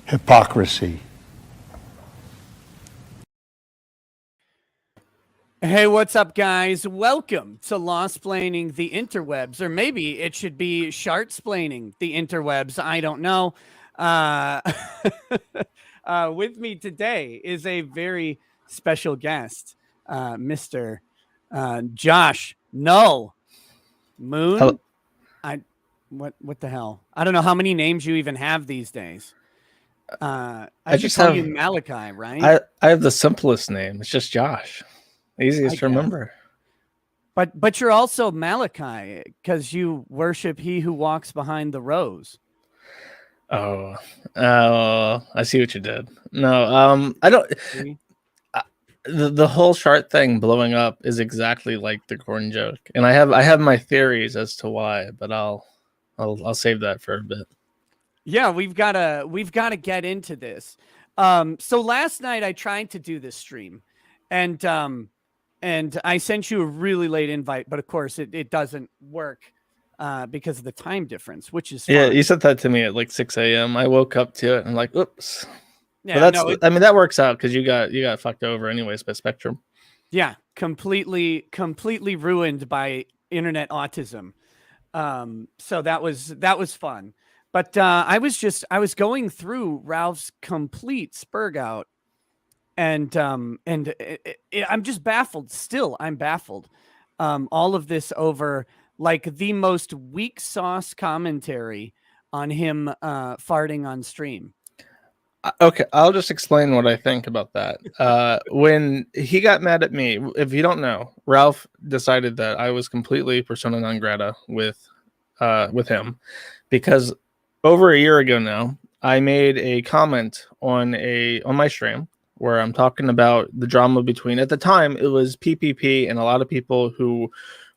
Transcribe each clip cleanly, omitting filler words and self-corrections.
Hypocrisy. Hey, what's up, guys? Welcome to Lost-Splaining the Interwebs, or maybe it should be shart-splaining the interwebs. I don't know. With me today is a very special guest, Mr. Josh Null Moon. Hello. What the hell? I don't know how many names you even have these days. I just call have you Malachi, right? I have the simplest name. It's just Josh. Easiest to remember. But you're also Malachi because you worship he who walks behind the rose. Oh, I see what you did. No, I don't. The whole shart thing blowing up is exactly like the corn joke, and I have my theories as to why, but I'll save that for a bit. Yeah, we've gotta get into this. So last night I tried to do this stream, and I sent you a really late invite, but of course it doesn't work because of the time difference, which is fine. Yeah, you sent that to me at like 6 a.m. I woke up to it and I'm like, oops. Yeah, but I mean that works out because you got fucked over anyways by Spectrum. Yeah, completely ruined by internet autism. So that was fun. But I was going through Ralph's complete spurg out, and I'm just baffled. Still, I'm baffled. All of this over like the most weak sauce commentary on him farting on stream. Okay, I'll just explain what I think about that. When he got mad at me, if you don't know, Ralph decided that I was completely persona non grata with him because over a year ago now, I made a comment on my stream where I'm talking about the drama between, at the time it was PPP and a lot of people who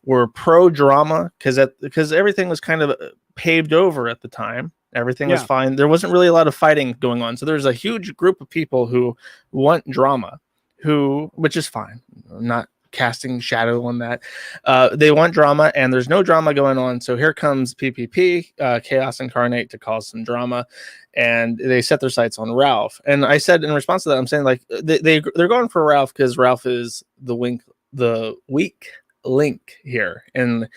were pro drama because everything was kind of paved over at the time. Everything was fine. There wasn't really a lot of fighting going on. So there's a huge group of people who want drama, which is fine. I'm not casting shadow on that. They want drama and there's no drama going on. So here comes PPP, Chaos Incarnate, to cause some drama. And they set their sights on Ralph. And I said in response to that, I'm saying like they're going for Ralph because Ralph is the weak link here. And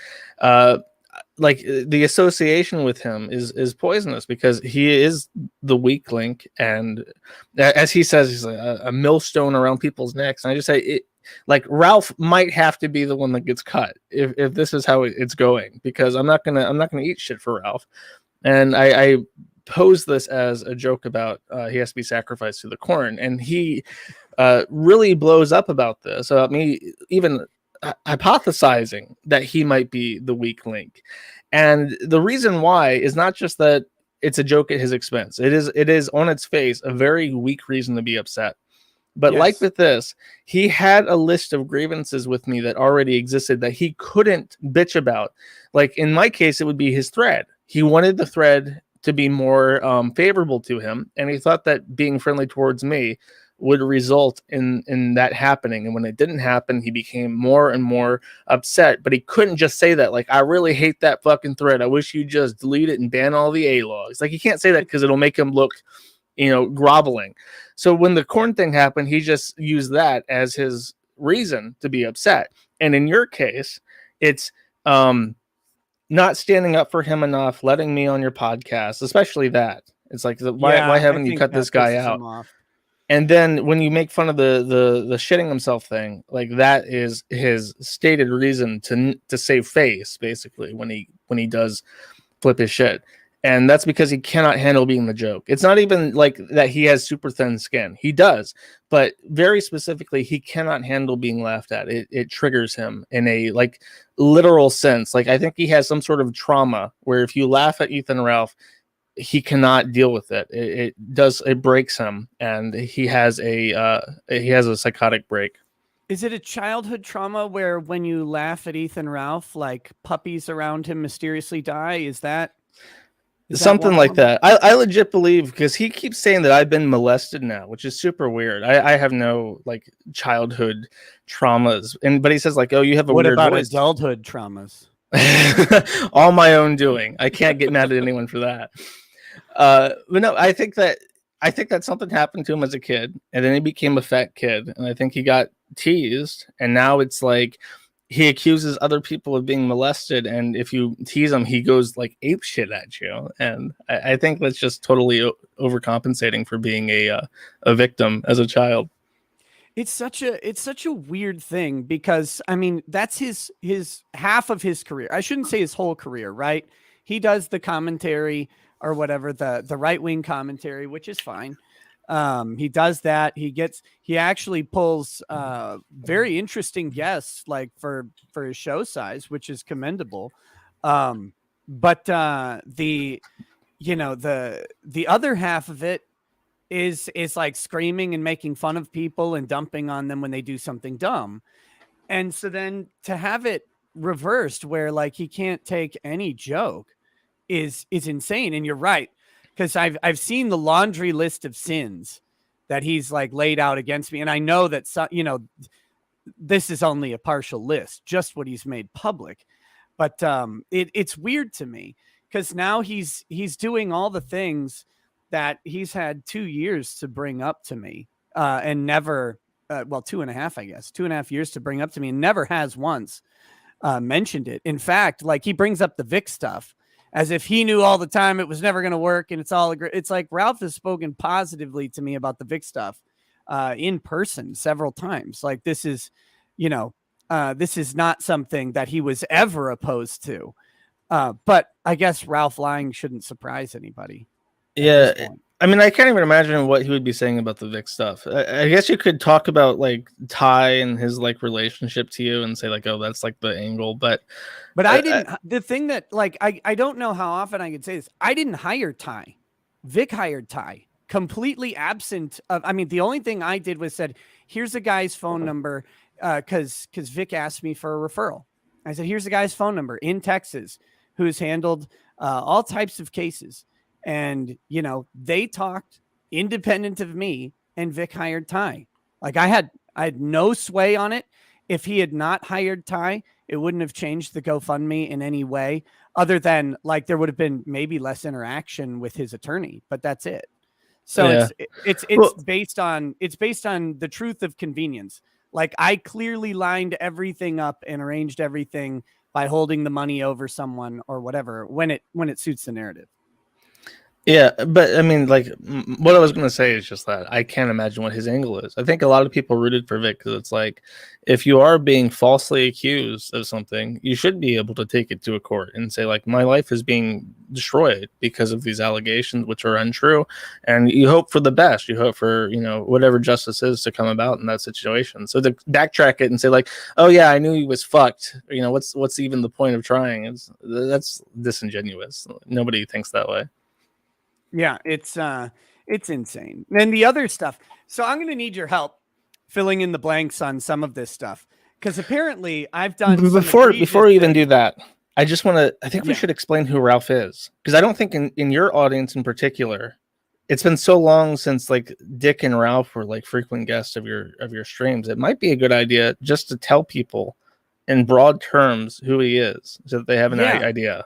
like the association with him is poisonous because he is the weak link, and as he says, he's like a millstone around people's necks. And I just say like Ralph might have to be the one that gets cut if this is how it's going, because I'm not gonna eat shit for Ralph. And I pose this as a joke about he has to be sacrificed to the corn, and he really blows up about this, about me even hypothesizing that he might be the weak link. And the reason why is not just that it's a joke at his expense. It is on its face a very weak reason to be upset. But like with this, he had a list of grievances with me that already existed that he couldn't bitch about. Like in my case, it would be his thread. He wanted the thread to be more favorable to him, and he thought that being friendly towards me would result in that happening. And when it didn't happen, he became more and more upset. But he couldn't just say that, like, I really hate that fucking thread. I wish you just delete it and ban all the A-logs. Like, he can't say that because it'll make him look, groveling. So when the corn thing happened, he just used that as his reason to be upset. And in your case, it's not standing up for him enough, letting me on your podcast, especially that. It's like, why haven't you cut this guy out? And then when you make fun of the shitting himself thing, like that is his stated reason to save face, basically, when he does flip his shit. And that's because he cannot handle being the joke. It's not even like that he has super thin skin. He does, but very specifically, he cannot handle being laughed at. It triggers him in a like literal sense. Like I think he has some sort of trauma where if you laugh at Ethan Ralph, he cannot deal with it. It breaks him, and he has a psychotic break. Is it a childhood trauma where when you laugh at Ethan Ralph, like puppies around him mysteriously die? Is that? Is that Something one of like them? that. I legit believe, because he keeps saying that I've been molested now, which is super weird. I have no like childhood traumas, but he says like, oh, you have a What weird about voice. adulthood traumas? All my own doing. I can't get mad at anyone for that. But no, I think that something happened to him as a kid, and then he became a fat kid, and I think he got teased, and now it's like he accuses other people of being molested, and if you tease him, he goes like ape shit at you, and I think that's just totally overcompensating for being a victim as a child. It's such a weird thing because I mean that's his half of his career. I shouldn't say his whole career, right? He does the commentary or whatever, the right wing commentary, which is fine. He does that. He actually pulls very interesting guests like for his show size, which is commendable. But the the other half of it is like screaming and making fun of people and dumping on them when they do something dumb. And so then to have it reversed where like he can't take any joke is insane. And you're right, because I've seen the laundry list of sins that he's like laid out against me, and I know that this is only a partial list, just what he's made public. But it's weird to me because now he's doing all the things that he's had 2 years to bring up to me, and never, well, 2.5, I guess, 2.5 years to bring up to me, and never has once mentioned it. In fact, like he brings up the Vic stuff as if he knew all the time it was never going to work, and it's like Ralph has spoken positively to me about the Vic stuff in person several times. Like this is, this is not something that he was ever opposed to. But I guess Ralph lying shouldn't surprise anybody. Yeah, I mean, I can't even imagine what he would be saying about the Vic stuff. I guess you could talk about like Ty and his like relationship to you and say like, oh, that's like the angle. But I didn't. The thing that like I don't know how often I could say this. I didn't hire Ty. Vic hired Ty. Completely absent of. I mean, the only thing I did was said, "Here's a guy's phone number," because Vic asked me for a referral. I said, "Here's a guy's phone number in Texas who's handled all types of cases." And, they talked independent of me, and Vic hired Ty. Like I had no sway on it. If he had not hired Ty, it wouldn't have changed the GoFundMe in any way other than like there would have been maybe less interaction with his attorney, but that's it. So yeah. it's Well, based on the truth of convenience. Like I clearly lined everything up and arranged everything by holding the money over someone or whatever when it suits the narrative. yeah, but I mean, like, what I was going to say is just that I can't imagine what his angle is. I think a lot of people rooted for Vic because it's like, if you are being falsely accused of something, you should be able to take it to a court and say, like, my life is being destroyed because of these allegations, which are untrue. And you hope for the best. You hope for, whatever justice is to come about in that situation. So to backtrack it and say, like, oh, yeah, I knew he was fucked. What's even the point of trying? That's disingenuous. Nobody thinks that way. Yeah, it's insane. And the other stuff. So I'm going to need your help filling in the blanks on some of this stuff because apparently I've done Before we even do that, I think we should explain who Ralph is, because I don't think in your audience in particular, it's been so long since like Dick and Ralph were like frequent guests of your streams. It might be a good idea just to tell people in broad terms who he is so that they have an idea.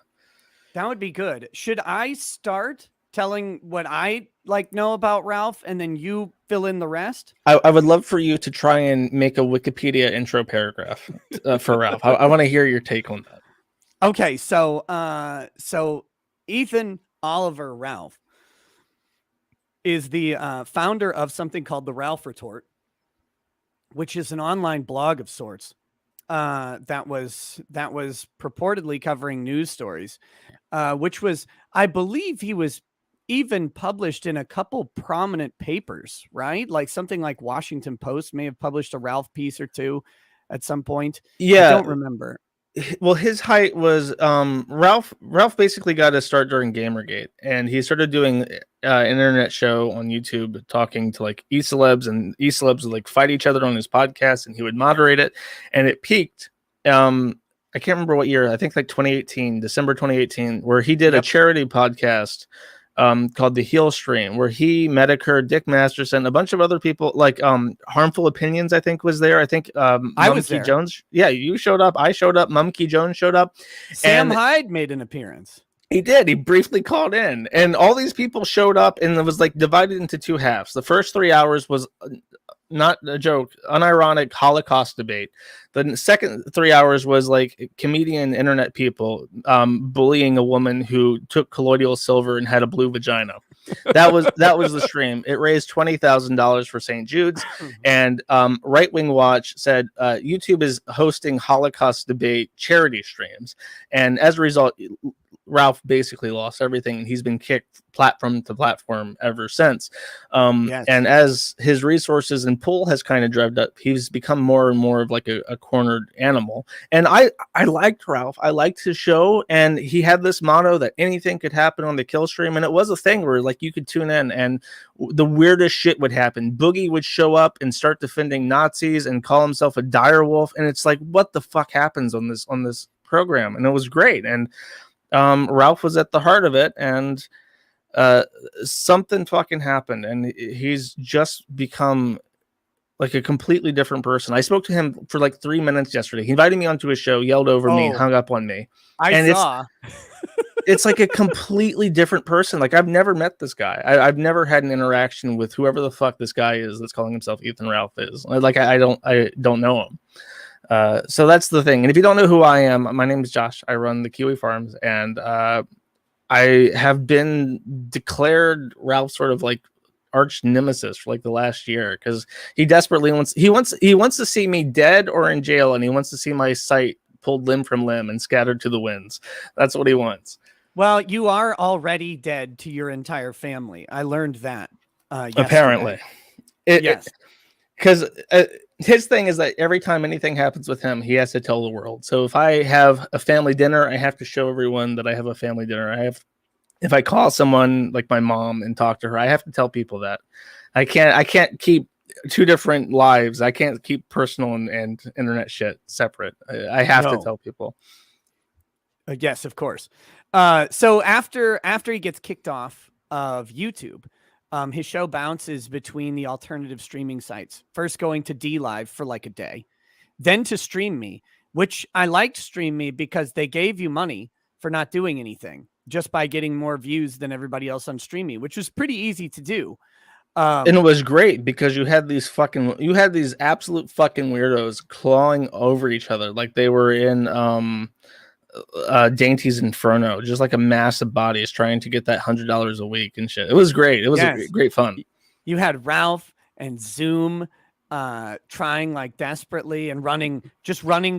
That would be good. Should I start telling what I like know about Ralph and then you fill in the rest? I would love for you to try and make a Wikipedia intro paragraph for Ralph. I want to hear your take on that. Okay, so Ethan Oliver Ralph is the founder of something called the Ralph Retort, which is an online blog of sorts that was purportedly covering news stories, which was, I believe, he was even published in a couple prominent papers, right? Like something like Washington Post may have published a Ralph piece or two at some point. Yeah, I don't remember. Well, his height was Ralph basically got his start during Gamergate, and he started doing an internet show on YouTube talking to like e-celebs, and e-celebs would like fight each other on his podcast, and he would moderate it, and it peaked I can't remember what year. I think like 2018, December 2018, where he did a Yep. charity podcast called The Heel Stream, where he, Medicare, Dick Masterson, a bunch of other people, like Harmful Opinions, I think was there. I think I was Mumkey there. Jones. Yeah, you showed up. I showed up. Mumkey Jones showed up. Sam And Hyde made an appearance. he did. He briefly called in, and all these people showed up, and it was like divided into two halves. The first 3 hours was not a joke, unironic Holocaust debate. The second 3 hours was like comedian internet people bullying a woman who took colloidal silver and had a blue vagina. That was the stream. It raised $20,000 for St. Jude's, and Right Wing Watch said YouTube is hosting Holocaust debate charity streams, and as a result, Ralph basically lost everything, and he's been kicked platform to platform ever since. Yes. And as his resources and pool has kind of drevved up, he's become more and more of like a cornered animal. And I liked Ralph. I liked his show, and he had this motto that anything could happen on the kill stream. And it was a thing where like you could tune in, and the weirdest shit would happen. Boogie would show up and start defending Nazis and call himself a dire wolf, and it's like, what the fuck happens on this program? And it was great. And Ralph was at the heart of it, and something fucking happened, and he's just become like a completely different person. I spoke to him for like 3 minutes yesterday. He invited me onto his show, yelled over me, hung up on me. I saw. It's like a completely different person. Like I've never met this guy. I've never had an interaction with whoever the fuck this guy is that's calling himself Ethan Ralph is. Like I don't know him. So that's the thing. And if you don't know who I am, my name is Josh. I run the Kiwi Farms, and I have been declared Ralph's sort of like arch nemesis for like the last year, because he desperately wants to see me dead or in jail, and he wants to see my site pulled limb from limb and scattered to the winds. That's what he wants. Well, you are already dead to your entire family. I learned that. Yesterday. Apparently, yes. Because his thing is that every time anything happens with him, he has to tell the world. So if I have a family dinner, I have to show everyone that I have a family dinner. If I call someone like my mom and talk to her, I have to tell people that. I can't keep two different lives. I can't keep personal and internet shit separate. I have to tell people. Yes, of course. So after he gets kicked off of YouTube, his show bounces between the alternative streaming sites, first going to DLive for like a day, then to Stream Me, which I liked Stream Me because they gave you money for not doing anything, just by getting more views than everybody else on Stream Me, which was pretty easy to do. And it was great because you had these absolute fucking weirdos clawing over each other like they were in Dainty's Inferno, just like a mass of bodies trying to get that $100 a week and shit. It was great. It was great fun. You had Ralph and Zoom trying like desperately and running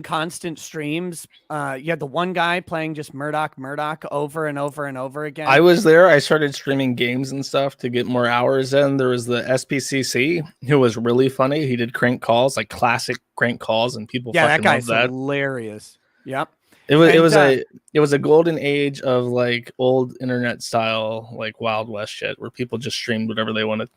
constant streams. You had the one guy playing just Murdoch over and over and over again. I was there. I started streaming games and stuff to get more hours in. There was the SPCC who was really funny. He did crank calls, like classic crank calls, and people fucking loved that. Hilarious. Yep. It was a golden age of like old internet style, like Wild West shit, where people just streamed whatever they wanted.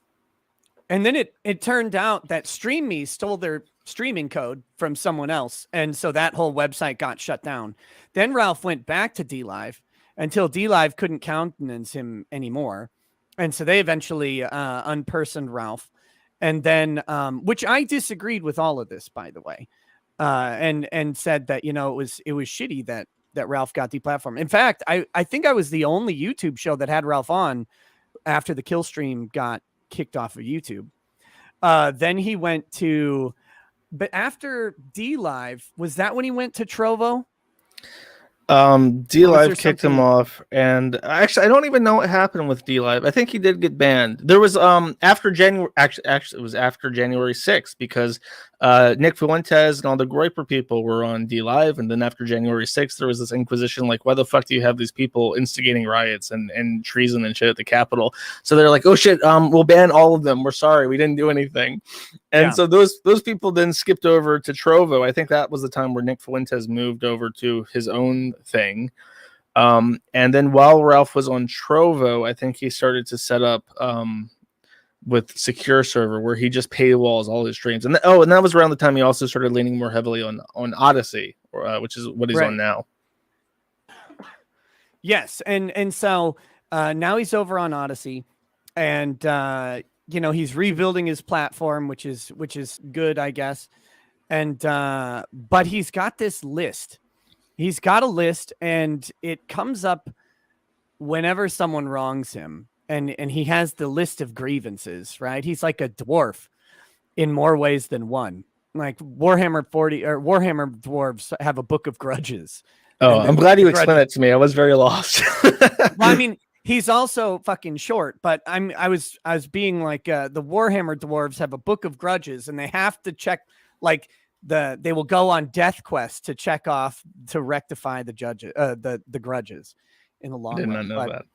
And then it turned out that Stream Me stole their streaming code from someone else, and so that whole website got shut down. Then Ralph went back to DLive until DLive couldn't countenance him anymore, and so they eventually unpersoned Ralph. And then, which I disagreed with all of this, by the way. And said that, it was shitty that Ralph got deplatformed. In fact, I think I was the only YouTube show that had Ralph on after the kill stream got kicked off of YouTube. Then he went to, but after DLive, was that when he went to Trovo? DLive kicked him off, and actually I don't even know what happened with DLive. I think he did get banned. There was after January, actually it was after January 6th, because Nick Fuentes and all the Groiper people were on DLive, and then after January 6th there was this inquisition, like, why the fuck do you have these people instigating riots and treason and shit at the Capitol? So they're like, oh shit, we'll ban all of them, we're sorry, we didn't do anything. And so those people then skipped over to Trovo. I think that was the time where Nick Fuentes moved over to his own thing. And then while Ralph was on Trovo, I think he started to set up with Secure Server, where he just paywalls all his streams. And that was around the time he also started leaning more heavily on Odyssey, which is what he's Right. on now. Yes, and so now he's over on Odyssey, and he's rebuilding his platform, which is good, I guess. And but he's got this list. He's got a list, and it comes up whenever someone wrongs him, and he has the list of grievances. Right? He's like a dwarf in more ways than one. Like Warhammer 40 or Warhammer dwarves have a book of grudges. Oh, And I'm glad you grudges. explained that to me. I was very lost. Well, I mean, he's also fucking short, but I was being like the Warhammer dwarves have a book of grudges, and they have to check like they will go on death quests to check off to rectify the the grudges in the long I did run. not know that.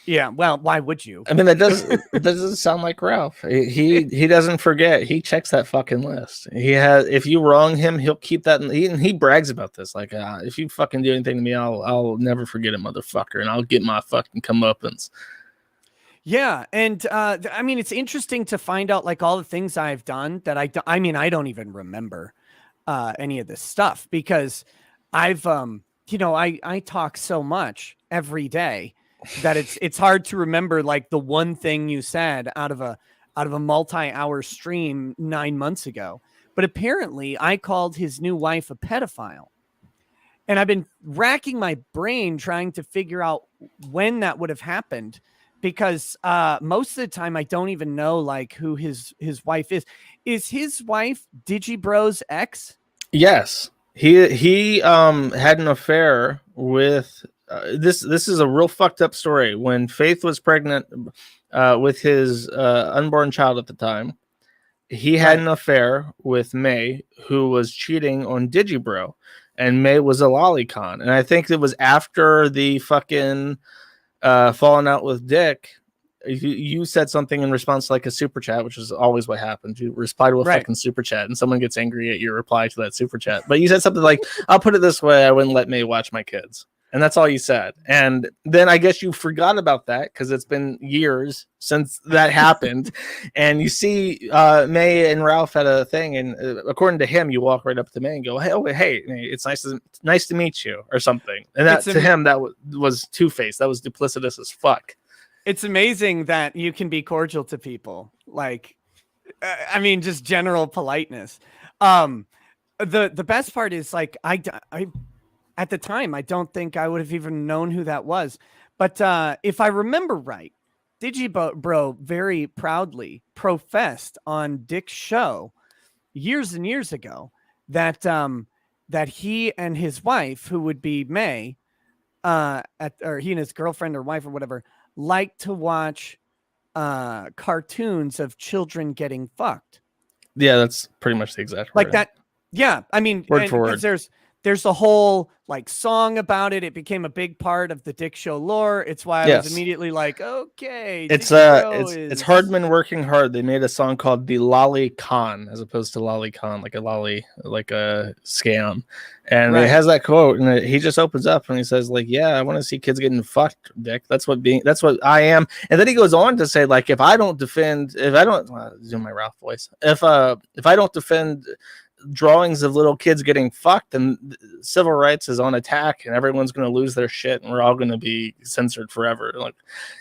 Yeah, well, why would you? I mean, it doesn't sound like Ralph. He doesn't forget. He checks that fucking list. He has. If you wrong him, he'll keep that. He brags about this. Like, if you fucking do anything to me, I'll never forget it, motherfucker, and I'll get my fucking comeuppance. Yeah, and I mean, it's interesting to find out like all the things I've done that I mean, I don't even remember any of this stuff because I've I talk so much every day that it's hard to remember like the one thing you said out of a multi-hour stream 9 months ago. But apparently I called his new wife a pedophile. And I've been racking my brain trying to figure out when that would have happened because most of the time I don't even know like who his wife is. Is his wife Digibro's ex? Yes. He had an affair with this is a real fucked up story. When Faith was pregnant with his unborn child at the time, he had an affair with May, who was cheating on Digibro, and May was a lolicon. And I think it was after the fucking falling out with Dick. You said something in response to like a super chat, which is always what happens. You reply to a fucking super chat and someone gets angry at your reply to that super chat. But you said something like, I'll put it this way, I wouldn't let May watch my kids. And that's all you said. And then I guess you forgot about that because it's been years since that happened. And you see May and Ralph had a thing. And according to him, you walk right up to May and go, hey, May, it's nice to meet you or something. And that to him, that was two-faced. That was duplicitous as fuck. It's amazing that you can be cordial to people. Like, I mean, just general politeness. The best part is like, I at the time, I don't think I would have even known who that was. But if I remember right, Digibro very proudly professed on Dick's show years and years ago that that he and his wife, who would be May, or he and his girlfriend or wife or whatever, like to watch cartoons of children getting fucked. Yeah, that's pretty much the exact like that. Yeah, I mean, word for word. There's a whole like song about it. It became a big part of the Dick Show lore. It's why I was immediately like, okay, it's Hardman working hard. They made a song called the Lolicon as opposed to Lolicon, like a scam. And it has that quote, and he just opens up and he says, like, yeah, I want to see kids getting fucked, Dick. That's what I am. And then he goes on to say, like, if I don't do my Ralph voice, if I don't defend drawings of little kids getting fucked, and civil rights is on attack, and everyone's going to lose their shit, and we're all going to be censored forever. Like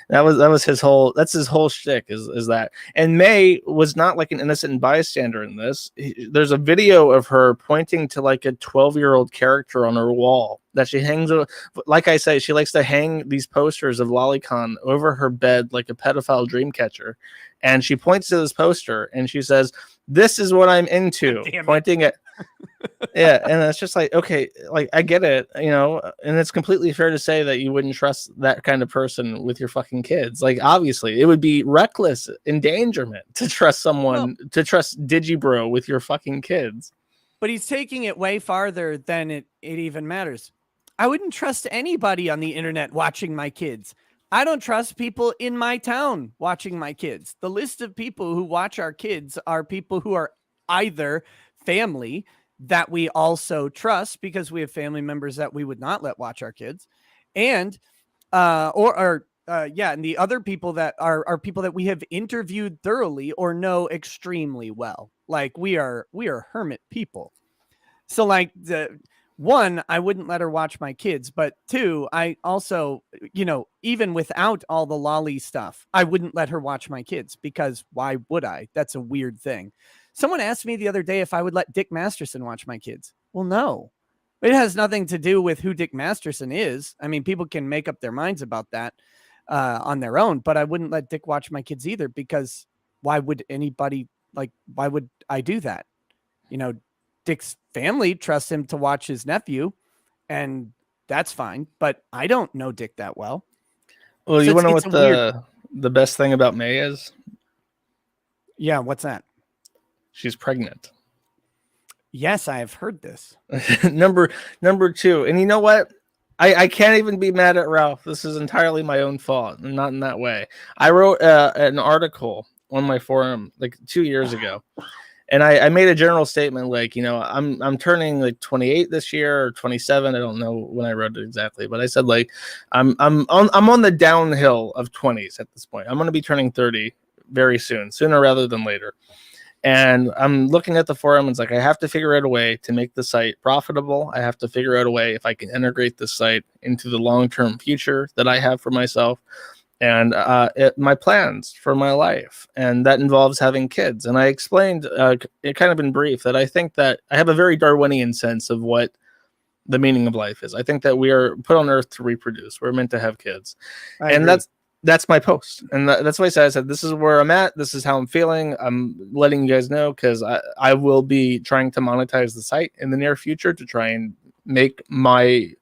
that was his whole. That's his whole shtick. Is that? And May was not like an innocent bystander in this. There's a video of her pointing to like a 12-year-old character on her wall that she hangs. Like I say, she likes to hang these posters of Lolicon over her bed like a pedophile dream catcher, and she points to this poster and she says, "This is what I'm into," pointing at. Yeah, and it's just like, okay, like I get it, and it's completely fair to say that you wouldn't trust that kind of person with your fucking kids. Like, obviously, it would be reckless endangerment to trust someone, to trust Digibro with your fucking kids. But he's taking it way farther than it even matters. I wouldn't trust anybody on the internet watching my kids. I don't trust people in my town watching my kids. The list of people who watch our kids are people who are either family that we also trust because we have family members that we would not let watch our kids, and and the other people that are people that we have interviewed thoroughly or know extremely well. Like we are hermit people. So like one, I wouldn't let her watch my kids, but two, I also, even without all the lolly stuff, I wouldn't let her watch my kids because why would I? That's a weird thing. Someone asked me the other day if I would let Dick Masterson watch my kids. Well, no. It has nothing to do with who Dick Masterson is. I mean, people can make up their minds about that on their own, but I wouldn't let Dick watch my kids either because why would anybody, why would I do that? Dick's family trusts him to watch his nephew, and that's fine. But I don't know Dick that well. Well, you want to know what the best thing about May is? Yeah, what's that? She's pregnant. Yes, I have heard this. number two, and you know what? I can't even be mad at Ralph. This is entirely my own fault, not in that way. I wrote an article on my forum like 2 years ago. And I made a general statement like, I'm turning like 28 this year or 27. I don't know when I wrote it exactly, but I said like I'm on the downhill of 20s at this point. I'm going to be turning 30 very soon, sooner rather than later. And I'm looking at the forum and it's like I have to figure out a way to make the site profitable. I have to figure out a way if I can integrate the site into the long-term future that I have for myself. And my plans for my life, and that involves having kids. And I explained it kind of in brief that I think that I have a very Darwinian sense of what the meaning of life is. I think that we are put on earth to reproduce. We're meant to have kids. I agree. That's my post. And that's why I said, this is where I'm at. This is how I'm feeling. I'm letting you guys know because I will be trying to monetize the site in the near future to try and make the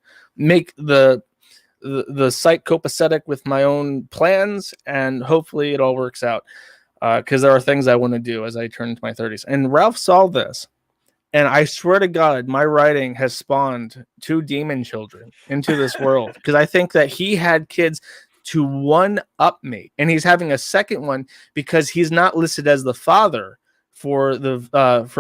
site copacetic with my own plans, and hopefully it all works out because there are things I want to do as I turn into my 30s. And Ralph saw this, and I swear to God, my writing has spawned 2 demon children into this world because I think that he had kids to one up me, and he's having a second one because he's not listed as the father for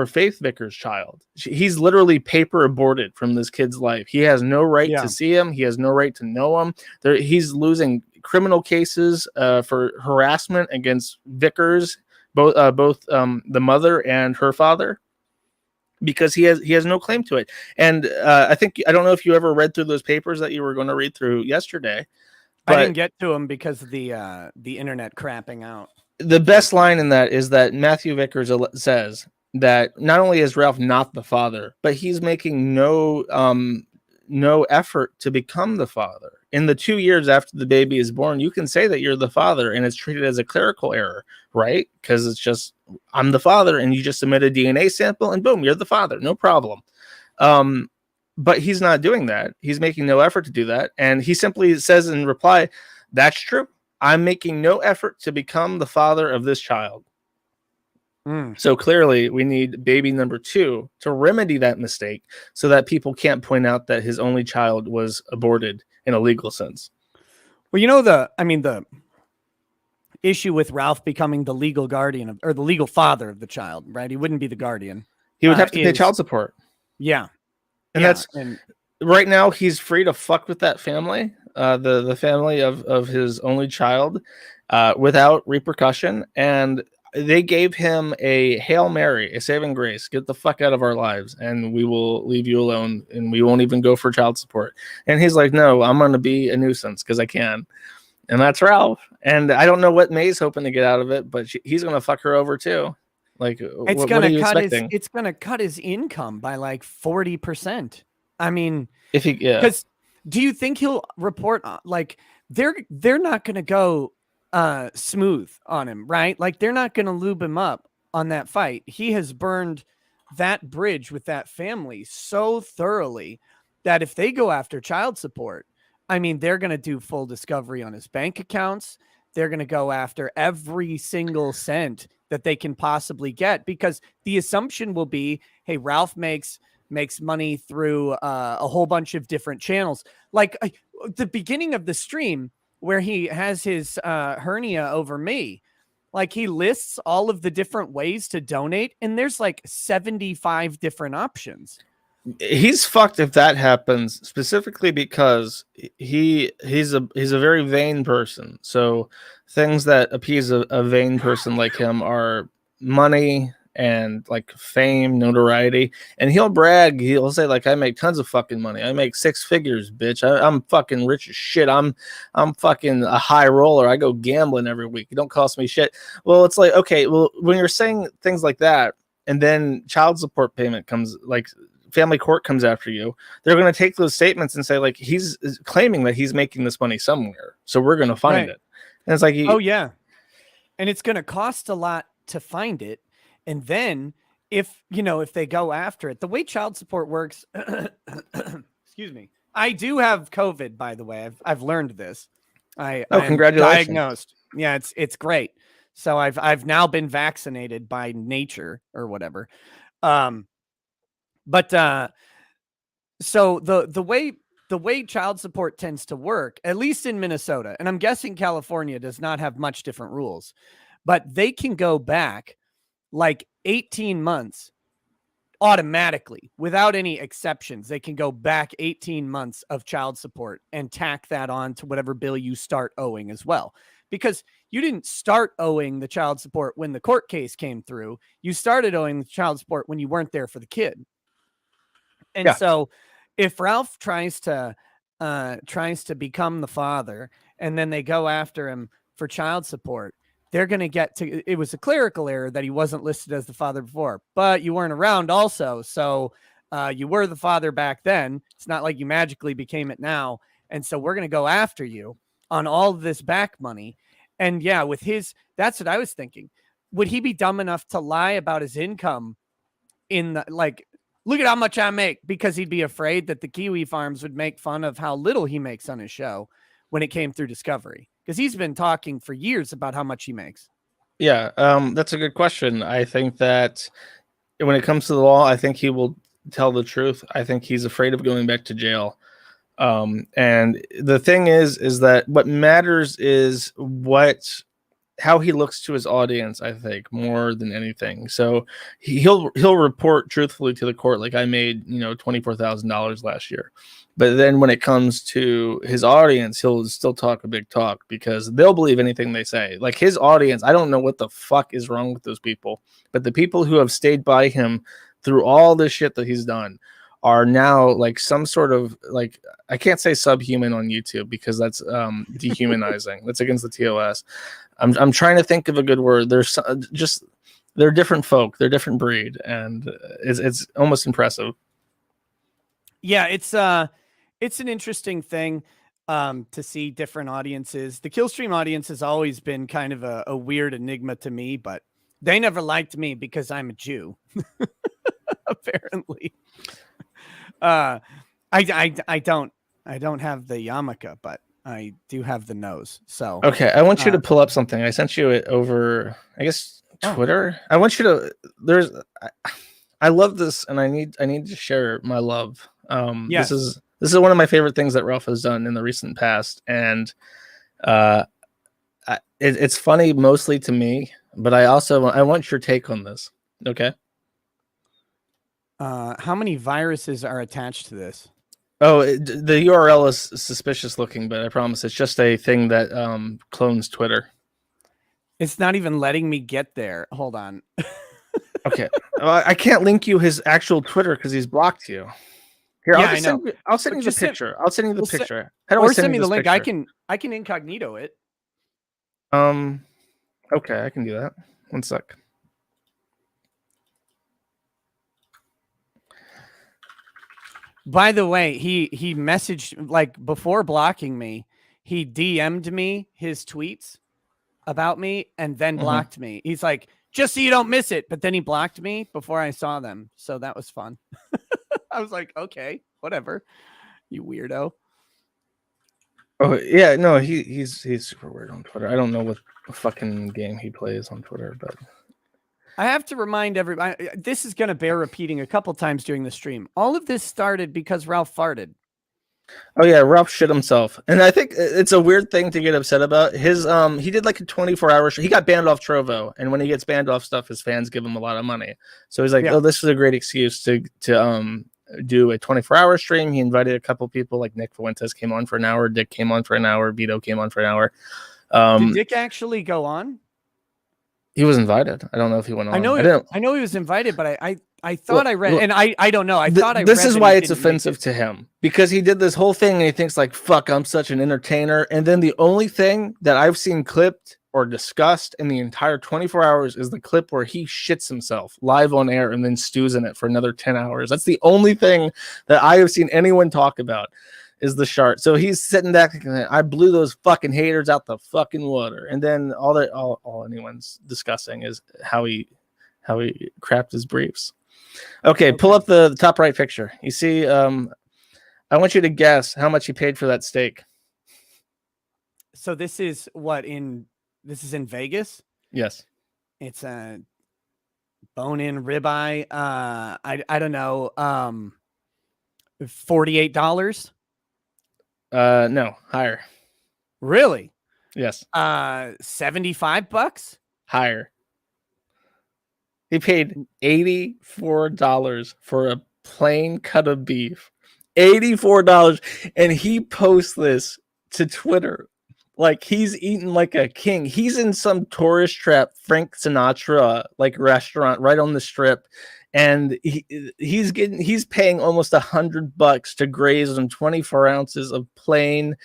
Faith Vickers' child. He's literally paper aborted from this kid's life. He has no right to see him. He has no right to know him. He's losing criminal cases for harassment against Vickers, both the mother and her father, because he has no claim to it. And I don't know if you ever read through those papers that you were going to read through yesterday. I didn't get to them because of the internet crapping out. The best line in that is that Matthew Vickers says that not only is Ralph not the father, but he's making no effort to become the father. In the 2 years after the baby is born, you can say that you're the father and it's treated as a clerical error, right? Because it's just, I'm the father, and you just submit a DNA sample and boom, you're the father, no problem. But he's not doing that. He's making no effort to do that. And he simply says in reply, that's true. I'm making no effort to become the father of this child. So clearly we need baby number 2 to remedy that mistake so that people can't point out that his only child was aborted in a legal sense. Well, the issue with Ralph becoming the legal guardian or the legal father of the child, right? He wouldn't be the guardian. He would have to pay child support. Yeah. And right now he's free to fuck with that family, the family of his only child, without repercussion. And they gave him a Hail Mary, a saving grace. Get the fuck out of our lives and we will leave you alone and we won't even go for child support. And he's like, no, I'm going to be a nuisance because I can. And that's Ralph. And I don't know what May's hoping to get out of it, but he's going to fuck her over too. Like, what are you expecting? It's going to cut his income by like 40%. I mean, because do you think he'll report like they're not going to go smooth on him, right? Like they're not going to lube him up on that fight. He has burned that bridge with that family so thoroughly that if they go after child support, I mean, they're going to do full discovery on his bank accounts. They're going to go after every single cent that they can possibly get, because the assumption will be, hey, Ralph makes money through a whole bunch of different channels. Like the beginning of the stream where he has his hernia over me, like he lists all of the different ways to donate, and there's like 75 different options. He's fucked if that happens, specifically because he's a very vain person. So things that appease a vain person like him are money and like fame, notoriety, and he'll brag. He'll say like, I make tons of fucking money. I make 6 figures, bitch. I'm fucking rich as shit. I'm fucking a high roller. I go gambling every week. It don't cost me shit. Well, it's like, okay, well, when you're saying things like that, and then child support payment comes, like family court comes after you, they're going to take those statements and say like, he's claiming that he's making this money somewhere, so we're going to find it. And it's like, oh yeah, and it's going to cost a lot to find it. And then if they go after it, the way child support works, excuse me, I do have COVID, by the way. I've learned this. I'm congratulations. diagnosed. Yeah, it's great. So I've now been vaccinated by nature or whatever. So the way child support tends to work, at least in Minnesota, and I'm guessing California does not have much different rules, but they can go back like 18 months automatically without any exceptions. They can go back 18 months of child support and tack that on to whatever bill you start owing as well. Because you didn't start owing the child support when the court case came through. You started owing the child support when you weren't there for the kid. And so if Ralph tries to become the father and then they go after him for child support, they're going to get to, it was a clerical error that he wasn't listed as the father before, but you weren't around also. So you were the father back then. It's not like you magically became it now. And so we're going to go after you on all of this back money. And yeah, with that's what I was thinking. Would he be dumb enough to lie about his income in the, like, look at how much I make, because he'd be afraid that the Kiwi Farms would make fun of how little he makes on his show when it came through Discovery, because he's been talking for years about how much he makes. Yeah, that's a good question. I think that when it comes to the law, I think he will tell the truth. I think he's afraid of going back to jail. And the thing is that what matters is how he looks to his audience, I think, more than anything. So he'll report truthfully to the court, like, I made, $24,000 last year. But then when it comes to his audience, he'll still talk a big talk, because they'll believe anything they say. Like, his audience, I don't know what the fuck is wrong with those people, but the people who have stayed by him through all this shit that he's done are now like some sort of, like, I can't say subhuman on YouTube because that's dehumanizing. That's against the TOS. I'm trying to think of a good word. They're different folk. They're different breed, and it's almost impressive. Yeah, it's an interesting thing to see different audiences. The Killstream audience has always been kind of a weird enigma to me, but they never liked me because I'm a Jew, apparently. I don't have the yarmulke, but I do have the nose. So okay, I want you to pull up something. I sent you it over, I guess, Twitter. I want you to. I love this, and I need to share my love. Yes. This is one of my favorite things that Ralph has done in the recent past, and it's funny mostly to me, but I want your take on this. Okay. How many viruses are attached to this? Oh, the URL is suspicious looking, but I promise it's just a thing that clones Twitter. It's not even letting me get there. Hold on. Okay. I can't link you his actual Twitter because he's blocked you. Here, yeah, I'll send you the picture. I'll send you the picture. How do or I send me the link. Picture? I can incognito it. Okay, I can do that. One sec. By the way, he messaged, like, before blocking me, he DM'd me his tweets about me and then blocked me. He's like, just so you don't miss it. But then he blocked me before I saw them. So that was fun. I was like, okay, whatever, you weirdo. Oh yeah, no, he's super weird on Twitter. I don't know what fucking game he plays on Twitter, but I have to remind everybody, this is going to bear repeating a couple times during the stream. All of this started because Ralph farted. Oh yeah, Ralph shit himself, and I think it's a weird thing to get upset about. His he did like a 24-hour show. He got banned off Trovo, and when he gets banned off stuff, his fans give him a lot of money. So he's like, oh, this is a great excuse to do a 24-hour stream. He invited a couple people, like Nick Fuentes came on for an hour, Dick came on for an hour, Vito came on for an hour. Did Dick actually go on? He was invited. I don't know if he went I on. know I didn't. I know he was invited, but I thought Well, I read, and I don't know. I thought I this read is that why he it's didn't make offensive it. to him, because he did this whole thing and he thinks like, fuck, I'm such an entertainer. And then the only thing that I've seen clipped or discussed in the entire 24 hours is the clip where he shits himself live on air and then stews in it for another 10 hours. That's the only thing that I have seen anyone talk about, is the shart. So he's sitting back thinking, I blew those fucking haters out the fucking water. And then all anyone's discussing is how he crapped his briefs. Okay, pull up the top right picture. You see, I want you to guess how much he paid for that steak. So this is in Vegas. Yes. It's a bone-in ribeye. I don't know. $48. No, higher. Really? Yes. $75. Higher. He paid $84 for a plain cut of beef. $84. And he posts this to Twitter like he's eating like a king. He's in some tourist trap Frank Sinatra like restaurant right on the strip, and he's paying almost $100 to graze on 24 ounces of plain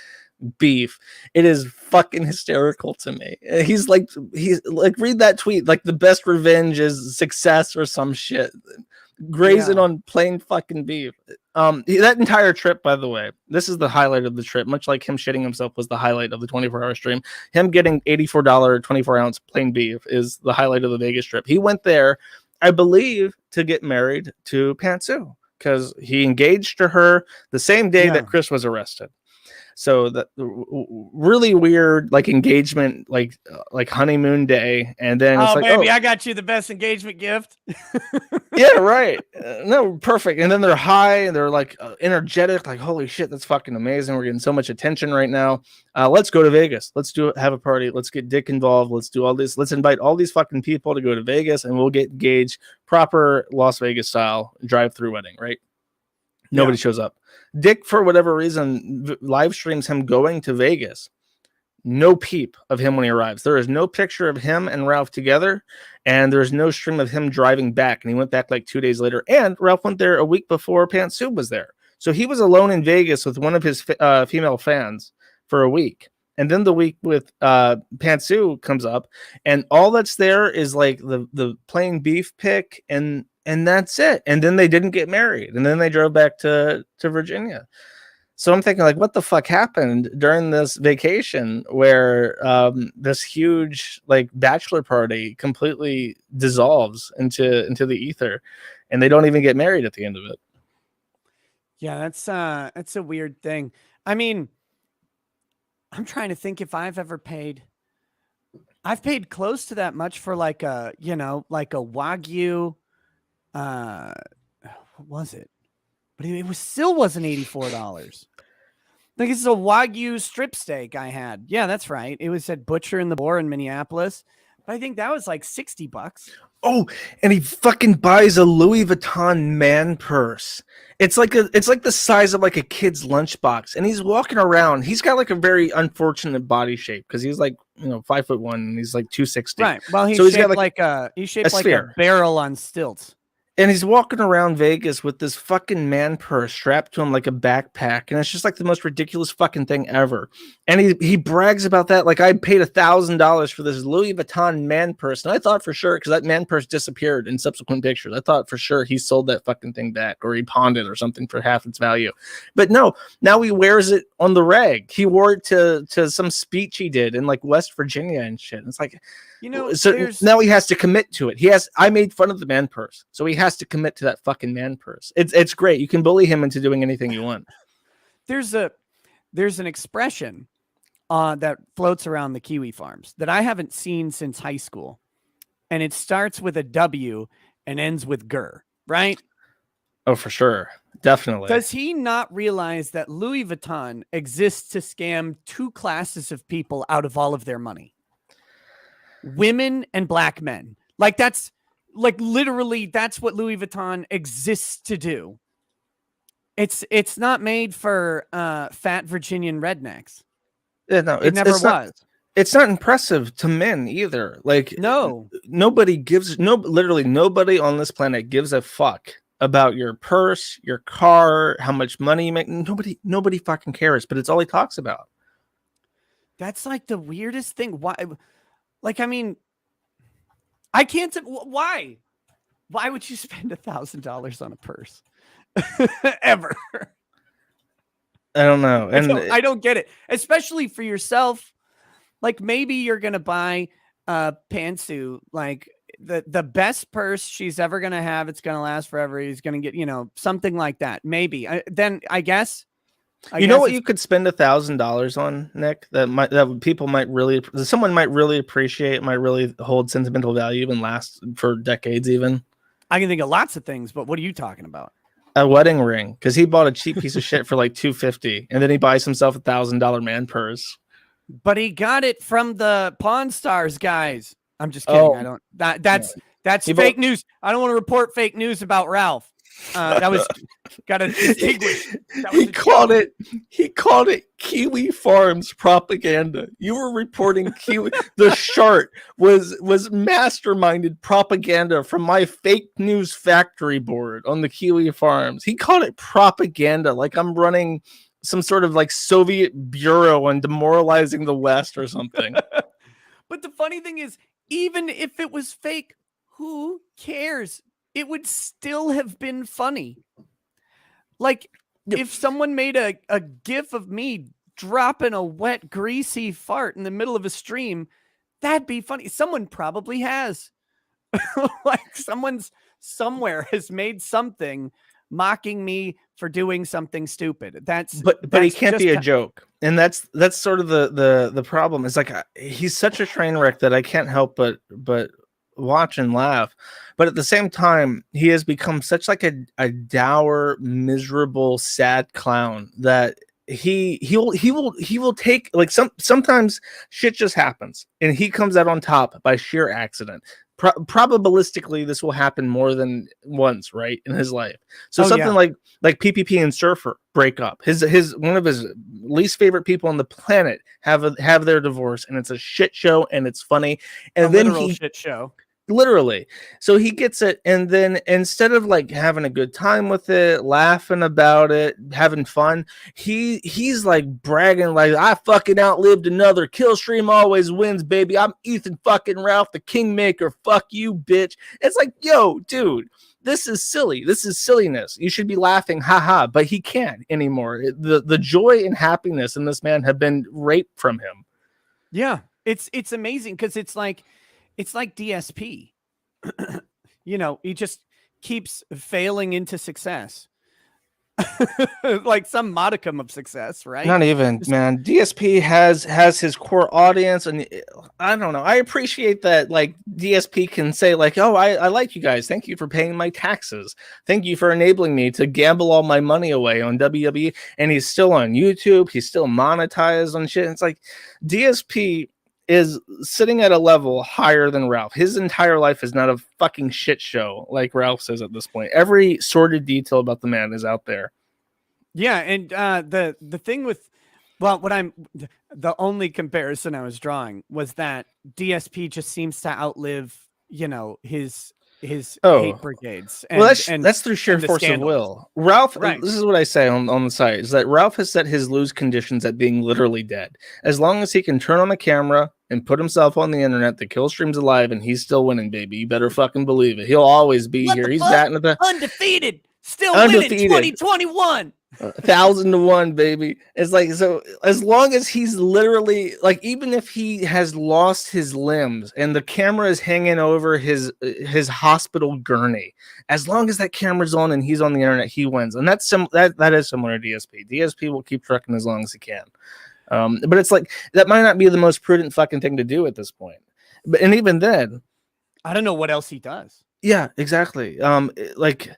beef. It is fucking hysterical to me. He's like read that tweet, like the best revenge is success or some shit. Grazing on plain fucking beef. That entire trip, by the way, this is the highlight of the trip, much like him shitting himself was the highlight of the 24-hour stream. Him getting $84 24-ounce plain beef is the highlight of the Vegas trip. He went there, I believe, to get married to Pantsu, because he engaged to her the same day that Chris was arrested. So that really weird, like engagement, like honeymoon day, and then it's like, baby, I got you the best engagement gift. Yeah, right. No, perfect. And then they're high and they're like energetic, like holy shit, that's fucking amazing. We're getting so much attention right now. Let's go to Vegas. Let's have a party. Let's get Dick involved. Let's do all this. Let's invite all these fucking people to go to Vegas, and we'll get engaged, proper Las Vegas style drive-through wedding, right? Nobody shows up. Dick, for whatever reason, live streams him going to Vegas. No peep of him when he arrives. There is no picture of him and Ralph together, and there's no stream of him driving back. And he went back like 2 days later, and Ralph went there a week before Pantsu was there. So he was alone in Vegas with one of his female fans for a week. And then the week with Pantsu comes up, and all that's there is like the plain beef pick, and that's it. And then they didn't get married, and then they drove back to Virginia. So I'm thinking, like, what the fuck happened during this vacation where this huge like bachelor party completely dissolves into the ether, and they don't even get married at the end of it? Yeah, that's a weird thing. I mean, I'm trying to think if I've ever paid. I've paid close to that much for like a Wagyu. What was it? But it still wasn't $84. Like, it's a Wagyu strip steak I had. Yeah, that's right. It was at Butcher in the Boar in Minneapolis. But I think that was like $60. Oh, and he fucking buys a Louis Vuitton man purse. It's like the size of like a kid's lunchbox, and he's walking around. He's got like a very unfortunate body shape because he's like 5'1" and he's like 260. Right. Well, he's shaped like a barrel on stilts. And he's walking around Vegas with this fucking man purse strapped to him like a backpack. And it's just like the most ridiculous fucking thing ever. And he brags about that. Like, I paid $1,000 for this Louis Vuitton man purse. And I thought for sure, because that man purse disappeared in subsequent pictures, I thought for sure he sold that fucking thing back, or he pawned it or something for half its value. But no, now he wears it on the reg. He wore it to some speech he did in like West Virginia and shit. And it's like, so now he has to commit to it. I made fun of the man purse, so he has to commit to that fucking man purse. It's great. You can bully him into doing anything you want. There's an expression that floats around the Kiwi farms that I haven't seen since high school, and it starts with a W and ends with ger, right? Oh, for sure. Definitely. Does he not realize that Louis Vuitton exists to scam two classes of people out of all of their money? Women and black men. Like, that's like literally that's what Louis Vuitton exists to do. It's not made for fat Virginian rednecks. Yeah, no, it never was. it's not impressive to men either. Like No. literally nobody on this planet gives a fuck about your purse, your car, how much money you make. Nobody fucking cares, but it's all he talks about. That's like the weirdest thing. Why? Like, I mean, I can't. Why? Why would you spend $1,000 on a purse ever? I don't know, and I don't get it, especially for yourself. Like, maybe you're gonna buy a pantsuit, like the best purse she's ever gonna have. It's gonna last forever. He's gonna get, something like that. Maybe then I guess. You know what you could spend $1,000 on, Nick? Someone might really appreciate, might really hold sentimental value and last for decades even. I can think of lots of things, but what are you talking about? A wedding ring, because he bought a cheap piece of shit for like $250, and then he buys himself $1,000 man purse. But he got it from the Pawn Stars guys. I'm just kidding. Oh, That's fake news. I don't want to report fake news about Ralph. That was gotta distinguish. He called it Kiwi Farms propaganda. You were reporting Kiwi. The shart was masterminded propaganda from my fake news factory board on the Kiwi Farms. He called it propaganda, like I'm running some sort of like Soviet bureau on demoralizing the West or something. But the funny thing is, even if it was fake, who cares? It would still have been funny. Like, if someone made a gif of me dropping a wet, greasy fart in the middle of a stream, that'd be funny. Someone probably has. Like, somewhere has made something mocking me for doing something stupid. But he can't be a joke. And that's sort of the problem. It's like he's such a train wreck that I can't help but watch and laugh. But at the same time, he has become such like a dour, miserable, sad clown that he will take, like, sometimes shit just happens and he comes out on top by sheer accident. Probabilistically, this will happen more than once, right, in his life. So like PPP and Surfer break up. His one of his least favorite people on the planet have their divorce, and it's a shit show, and it's funny. And then shit show. Literally. So he gets it, and then instead of like having a good time with it, laughing about it, having fun, he's like bragging like, I fucking outlived another. Kill stream always wins, baby. I'm Ethan fucking Ralph, the Kingmaker. Fuck you, bitch. It's like, yo, dude, this is silly. This is silliness. You should be laughing, haha, but he can't anymore. The joy and happiness in this man have been raped from him. Yeah, it's amazing because it's like DSP. He just keeps failing into success. Like some modicum of success, right? Not even, man. DSP has his core audience, and I don't know. I appreciate that, like, DSP can say like, oh, I like you guys. Thank you for paying my taxes. Thank you for enabling me to gamble all my money away on WWE. And he's still on YouTube. He's still monetized on shit. It's like DSP is sitting at a level higher than Ralph. His entire life is not a fucking shit show, like Ralph says at this point. Every sordid detail about the man is out there. Yeah, and the thing with, well, the only comparison I was drawing was that DSP just seems to outlive, his hate brigades. And, well, that's through sheer force of will. Ralph, right. This is what I say on the site, is that Ralph has set his lose conditions at being literally dead. As long as he can turn on a camera and put himself on the internet, the kill stream's alive, and he's still winning, baby. You better fucking believe it. He'll always be here. He's batting at the undefeated, still winning 2021. 1,000 to 1, baby. It's like, so as long as he's literally like, even if he has lost his limbs and the camera is hanging over his hospital gurney, as long as that camera's on and he's on the internet, he wins. And that is similar to DSP. DSP will keep trucking as long as he can. But it's like, that might not be the most prudent fucking thing to do at this point. And even then, I don't know what else he does. Yeah, exactly. Like,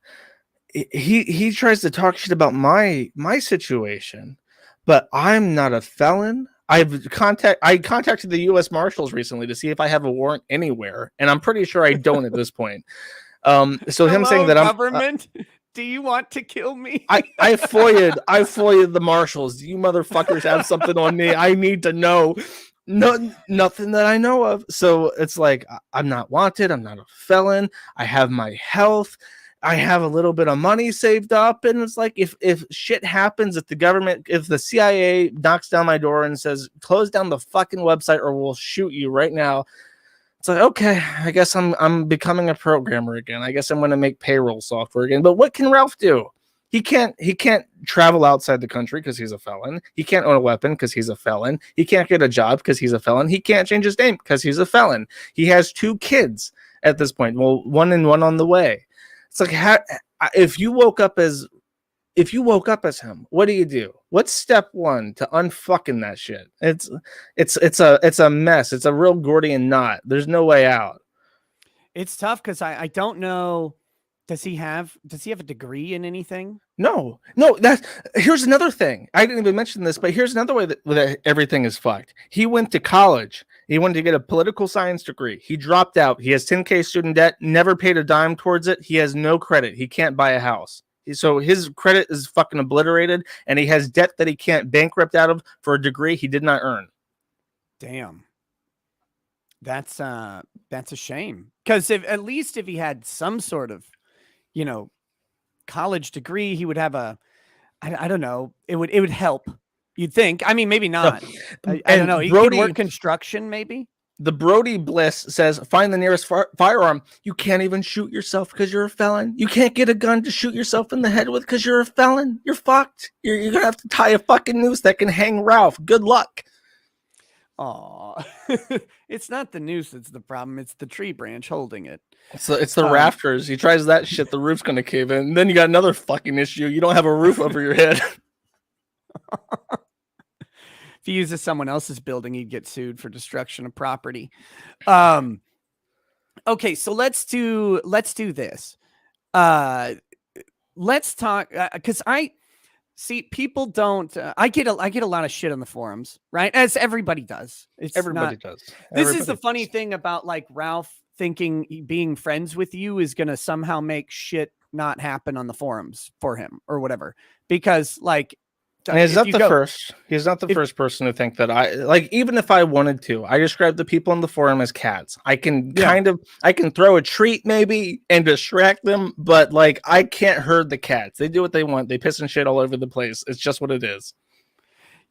he tries to talk shit about my situation, but I'm not a felon. I contacted the U.S. Marshals recently to see if I have a warrant anywhere, and I'm pretty sure I don't at this point. So him saying that government, do you want to kill me? I FOIA'd the Marshals. Do you motherfuckers have something on me? I need to know. No, nothing that I know of. So it's like, I'm not wanted. I'm not a felon. I have my health. I have a little bit of money saved up. And it's like, if shit happens, if the government, if the CIA knocks down my door and says, close down the fucking website or we'll shoot you right now. It's like, okay, I guess I'm becoming a programmer again. I guess I'm going to make payroll software again. But what can Ralph do? He can't travel outside the country because he's a felon. He can't own a weapon because he's a felon. He can't get a job because he's a felon. He can't change his name because he's a felon. He has 2 kids at this point. Well, one and one on the way. It's like, if you woke up as him, what do? What's step 1 to unfucking that shit? It's a mess. It's a real Gordian knot. There's no way out. It's tough because I don't know. Does he have a degree in anything? No. Here's another thing. I didn't even mention this, but here's another way that everything is fucked. He went to college. He wanted to get a political science degree. He dropped out. He has 10K student debt, never paid a dime towards it. He has no credit. He can't buy a house. So his credit is fucking obliterated, and he has debt that he can't bankrupt out of for a degree he did not earn. Damn. That's a shame. Because at least if he had some sort of, college degree, he would have I don't know. It would help. You'd think. I mean, maybe not. I don't know. He could work construction, maybe. The Brody Bliss says, find the nearest firearm. You can't even shoot yourself because you're a felon. You can't get a gun to shoot yourself in the head with because you're a felon. You're fucked. You're going to have to tie a fucking noose that can hang Ralph. Good luck. Aw. It's not the noose that's the problem. It's the tree branch holding it. It's the rafters. He tries that shit, the roof's going to cave in. And then you got another fucking issue. You don't have a roof over your head. If he uses someone else's building, he'd get sued for destruction of property. Okay, so let's do this. Let's talk because I see people don't. I get a lot of shit on the forums, right? As everybody does. Everybody does. This is the funny thing about like Ralph thinking being friends with you is going to somehow make shit not happen on the forums for him or whatever. Because like. And he's not the first. He's not the first person to think that even if I wanted to, I describe the people on the forum as cats. I can I can throw a treat maybe and distract them, but like I can't herd the cats. They do what they want. They piss and shit all over the place. It's just what it is.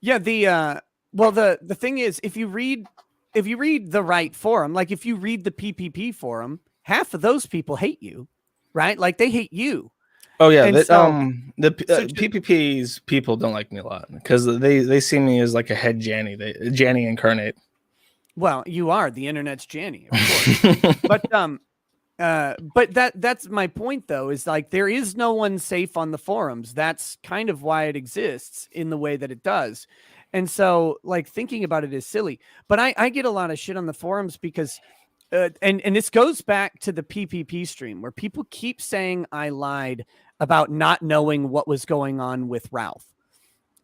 Yeah. The thing is, if you read the right forum, like if you read the PPP forum, half of those people hate you, right? Like they hate you. Oh yeah, PPP's people don't like me a lot because they see me as like a head Janny, Janny incarnate. Well, you are the internet's Janny, of course. but that's my point though, is like there is no one safe on the forums. That's kind of why it exists in the way that it does. And so like thinking about it is silly, but I get a lot of shit on the forums because and this goes back to the PPP stream where people keep saying I lied about not knowing what was going on with Ralph.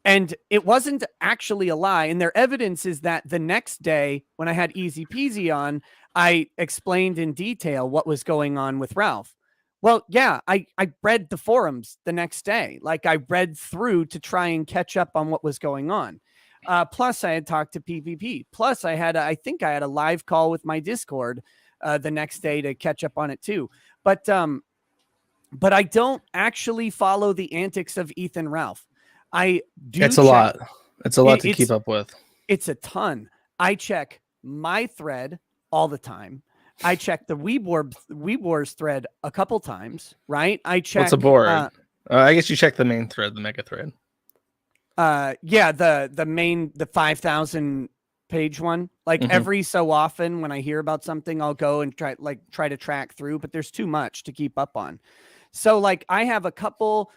And it wasn't actually a lie. And their evidence is that the next day when I had Easy Peasy on, I explained in detail what was going on with Ralph. Well, yeah, I read the forums the next day. Like I read through to try and catch up on what was going on. Plus I had talked to PPP. Plus I think I had a live call with my Discord the next day to catch up on it too. But I don't actually follow the antics of Ethan Ralph. I do. It's a lot. It's a lot to keep up with. It's a ton. I check my thread all the time. I check the Weebwars thread a couple times, right? I check. What's a board? I guess you check the main thread, the mega thread. Yeah, the main 5,000 page one. Like every so often when I hear about something, I'll go and try to track through, but there's too much to keep up on. So like I have a couple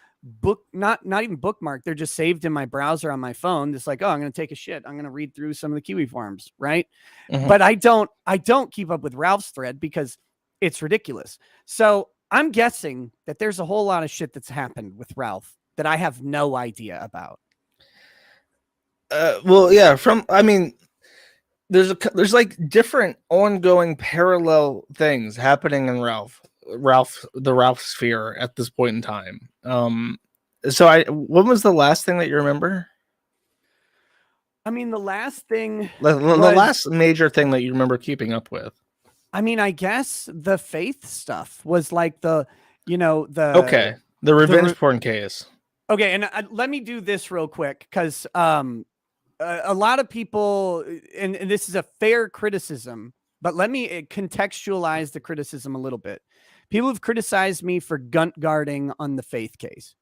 not even bookmarked. They're just saved in my browser on my phone. It's like, oh, I'm going to take a shit. I'm going to read through some of the Kiwi forums. Right. But I don't keep up with Ralph's thread because it's ridiculous. So I'm guessing that there's a whole lot of shit that's happened with Ralph that I have no idea about. Well, yeah, there's like different ongoing parallel things happening in the Ralph sphere at this point in time. So when was the last thing that you remember? I mean, the last thing The was, last major thing that you remember keeping up with. I mean, I guess the faith stuff was like the, you know, Okay, the the revenge re- porn case. okay, and let me do this real quick because a lot of people, and this is a fair criticism, but let me contextualize the criticism a little bit. People have criticized me for gunt guarding on the faith case.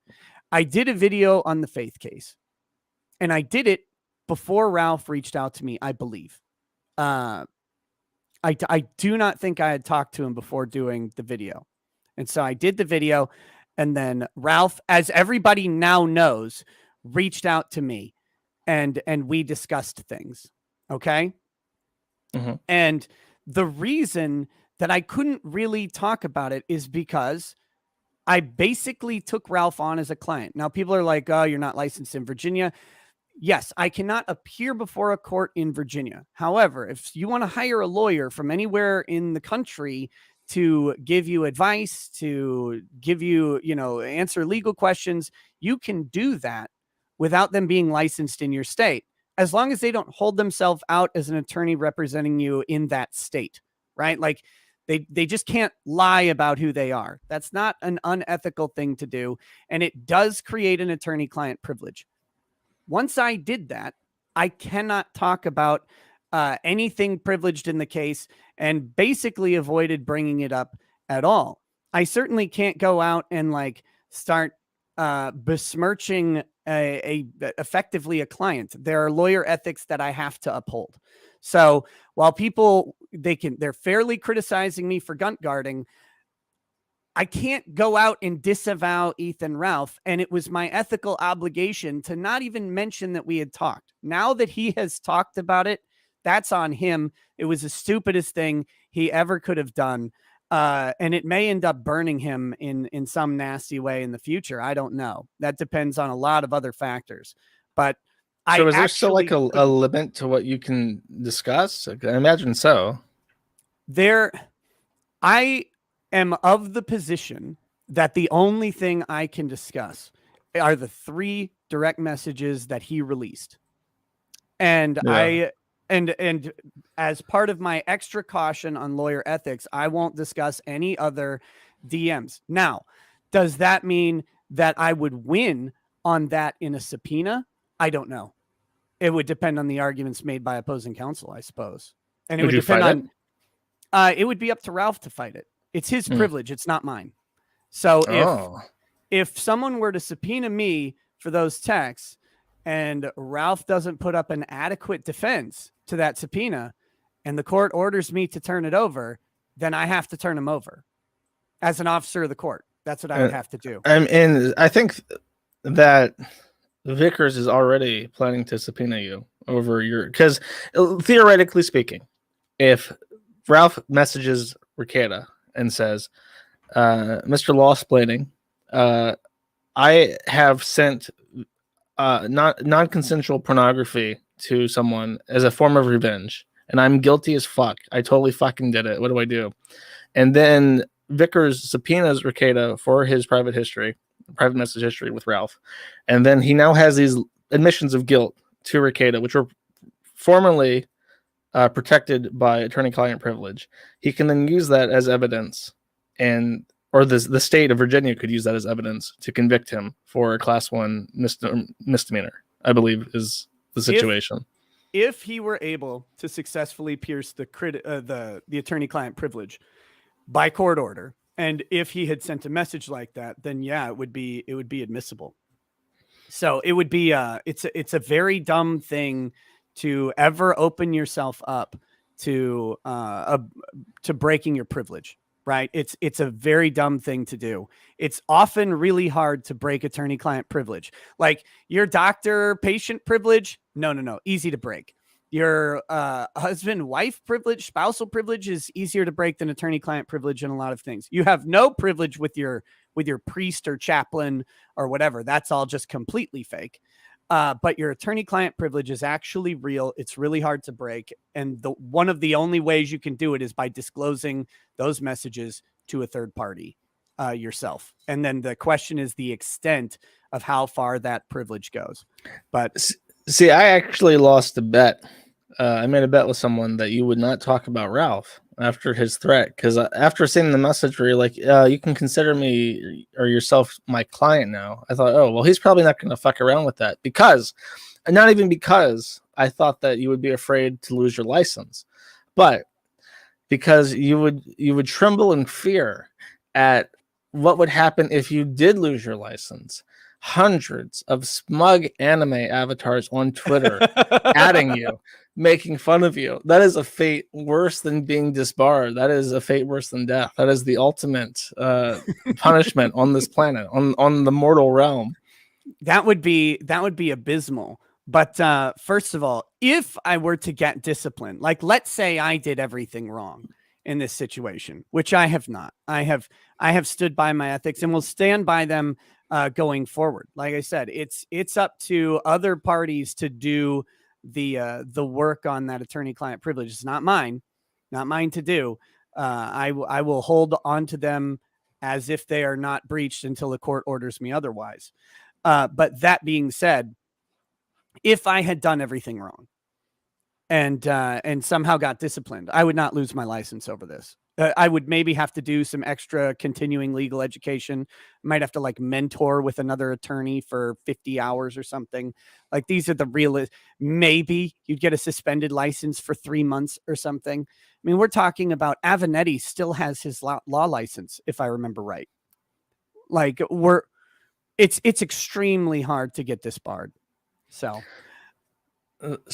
I did a video on the faith case, and I did it before Ralph reached out to me, I believe. Uh, I do not think I had talked to him before doing the video. And so I did the video, and then Ralph, as everybody now knows, reached out to me and we discussed things. Okay? Mm-hmm. And the reason that I couldn't really talk about it is because I basically took Ralph on as a client. Now people are like, "Oh, you're not licensed in Virginia." Yes, I cannot appear before a court in Virginia. However, if you want to hire a lawyer from anywhere in the country to give you advice, to give you, answer legal questions, you can do that without them being licensed in your state, as long as they don't hold themselves out as an attorney representing you in that state, right? Like they just can't lie about who they are. That's not an unethical thing to do, and it does create an attorney-client privilege. Once I did that, I cannot talk about anything privileged in the case and basically avoided bringing it up at all. I certainly can't go out and like start besmirching effectively a client. There are lawyer ethics that I have to uphold. So while people they're fairly criticizing me for gunt guarding, I can't go out and disavow Ethan Ralph. And it was my ethical obligation to not even mention that we had talked. Now that he has talked about it, that's on him. It was the stupidest thing he ever could have done. And it may end up burning him in some nasty way in the future. I don't know. That depends on a lot of other factors. But So is there still like a limit to what you can discuss? I imagine so. I am of the position that the only thing I can discuss are the 3 direct messages that he released. And Yeah. and as part of my extra caution on lawyer ethics, I won't discuss any other DMs. Now, does that mean that I would win on that in a subpoena? I don't know. It would depend on the arguments made by opposing counsel, I suppose. And it would depend on it would be up to Ralph to fight it. It's his privilege. It's not mine. So if someone were to subpoena me for those texts and Ralph doesn't put up an adequate defense to that subpoena and the court orders me to turn it over, then I have to turn him over as an officer of the court. That's what I would have to do. And I think that Vickers is already planning to subpoena you over because theoretically speaking, if Ralph messages Ricada and says, Mr. Lawsplaining, I have sent non-consensual pornography to someone as a form of revenge, and I'm guilty as fuck. I totally fucking did it. What do I do? And then Vickers subpoenas Ricada for his private message history with Ralph. And then he now has these admissions of guilt to Ricada, which were formerly protected by attorney-client privilege. He can then use that as evidence, or the state of Virginia could use that as evidence to convict him for a class 1 misdemeanor, I believe is the situation. If he were able to successfully pierce the attorney-client privilege by court order, and if he had sent a message like that, then yeah, it would be admissible. So it would be it's a very dumb thing to ever open yourself up to breaking your privilege, right? It's a very dumb thing to do. It's often really hard to break attorney-client privilege. Like your doctor-patient privilege, no, easy to break. Your husband-wife privilege, spousal privilege is easier to break than attorney-client privilege in a lot of things. You have no privilege with your priest or chaplain or whatever. That's all just completely fake. But your attorney-client privilege is actually real. It's really hard to break. And one of the only ways you can do it is by disclosing those messages to a third party yourself. And then the question is the extent of how far that privilege goes. But See, I actually lost a bet. I made a bet with someone that you would not talk about Ralph after his threat, because after seeing the message where you're like, you can consider me or yourself my client now, I thought, oh, well, he's probably not going to fuck around with that, because, and not even because I thought that you would be afraid to lose your license, but because you would tremble in fear at what would happen if you did lose your license. Hundreds of smug anime avatars on Twitter adding you, making fun of you. That is a fate worse than being disbarred. That is a fate worse than death. That is the ultimate punishment on this planet, on the mortal realm. That would be abysmal. But first of all, if I were to get disciplined, like let's say I did everything wrong in this situation, which I have not. I have stood by my ethics and will stand by them going forward. Like I said, it's up to other parties to do the work on that attorney-client privilege. It's not mine to do. I will hold on to them as if they are not breached until the court orders me otherwise. But that being said, if I had done everything wrong and somehow got disciplined, I would not lose my license over this. I would maybe have to do some extra continuing legal education. Might have to like mentor with another attorney for 50 hours or something. Like these are the real, maybe you'd get a suspended license for 3 months or something. I mean, we're talking about Avenatti still has his law license, if I remember right. Like it's extremely hard to get disbarred. So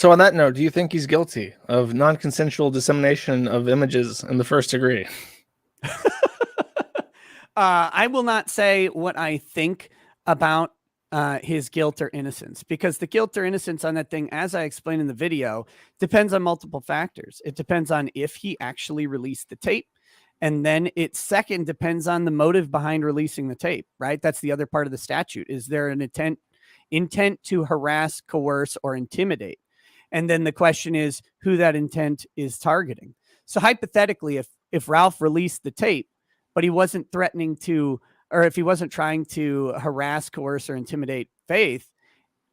on that note, do you think he's guilty of non-consensual dissemination of images in the first degree? I will not say what I think about his guilt or innocence, because the guilt or innocence on that thing, as I explained in the video, depends on multiple factors. It depends on if he actually released the tape. And then it second depends on the motive behind releasing the tape, right? That's the other part of the statute. Is there an intent to harass, coerce, or intimidate? And then the question is who that intent is targeting. So hypothetically, if Ralph released the tape, but he wasn't threatening to, or if he wasn't trying to harass, coerce, or intimidate Faith,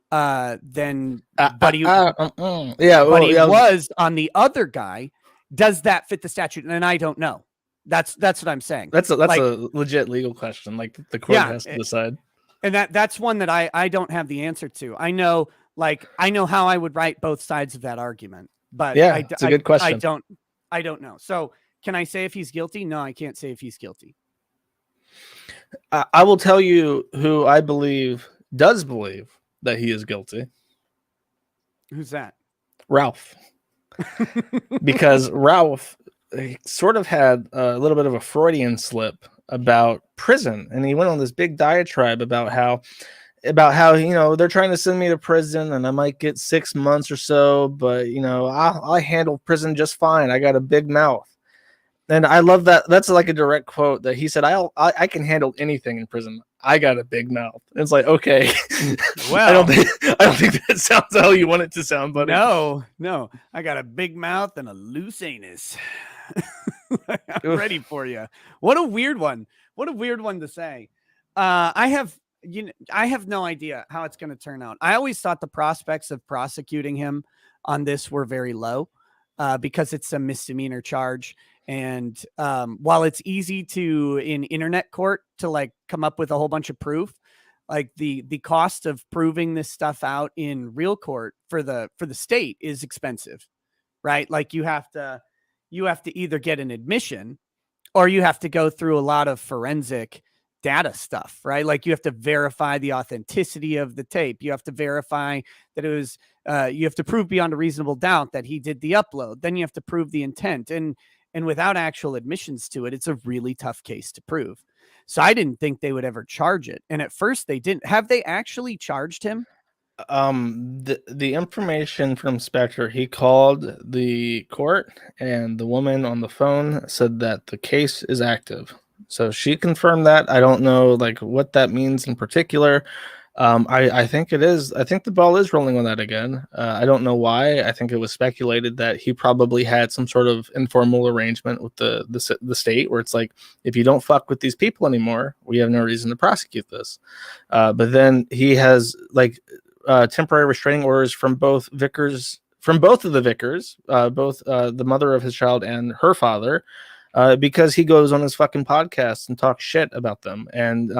then but he was on the other guy, does that fit the statute? And I don't know. That's what I'm saying. That's a legit legal question. Like the court has to decide. And that's one that I don't have the answer to. I know how I would write both sides of that argument, but yeah, it's a good question. I don't know. So can I say if he's guilty? No, I can't say if he's guilty. I will tell you who I does believe that he is guilty. Who's that? Ralph. Because Ralph sort of had a little bit of a Freudian slip about prison, and he went on this big diatribe about how they're trying to send me to prison and I might get 6 months or so, but I handle prison just fine. I got a big mouth. And I love that. That's like a direct quote that he said, I can handle anything in prison. I got a big mouth. And it's like, okay. Well, I don't think that sounds how you want it to sound, buddy. No. I got a big mouth and a loose anus. I'm ready for you. What a weird one. What a weird one to say. I have no idea how it's going to turn out. I always thought the prospects of prosecuting him on this were very low because it's a misdemeanor charge. And while it's easy to in internet court to like come up with a whole bunch of proof, like the cost of proving this stuff out in real court for the state is expensive, right? Like you have to either get an admission or you have to go through a lot of forensic data stuff, right? Like you have to verify the authenticity of the tape. You have to verify that it was, you have to prove beyond a reasonable doubt that he did the upload. Then you have to prove the intent. And without actual admissions to it, it's a really tough case to prove. So I didn't think they would ever charge it. And at first they didn't. Have they actually charged him? The information from Spectre, he called the court and the woman on the phone said that the case is active. So she confirmed that. I don't know like what that means in particular. I think it is. I think the ball is rolling on that again. I don't know why. I think it was speculated that he probably had some sort of informal arrangement with the state where it's like, if you don't fuck with these people anymore, we have no reason to prosecute this. But then he has like temporary restraining orders from both Vickers, from both of the Vickers, both the mother of his child and her father, because he goes on his fucking podcast and talks shit about them and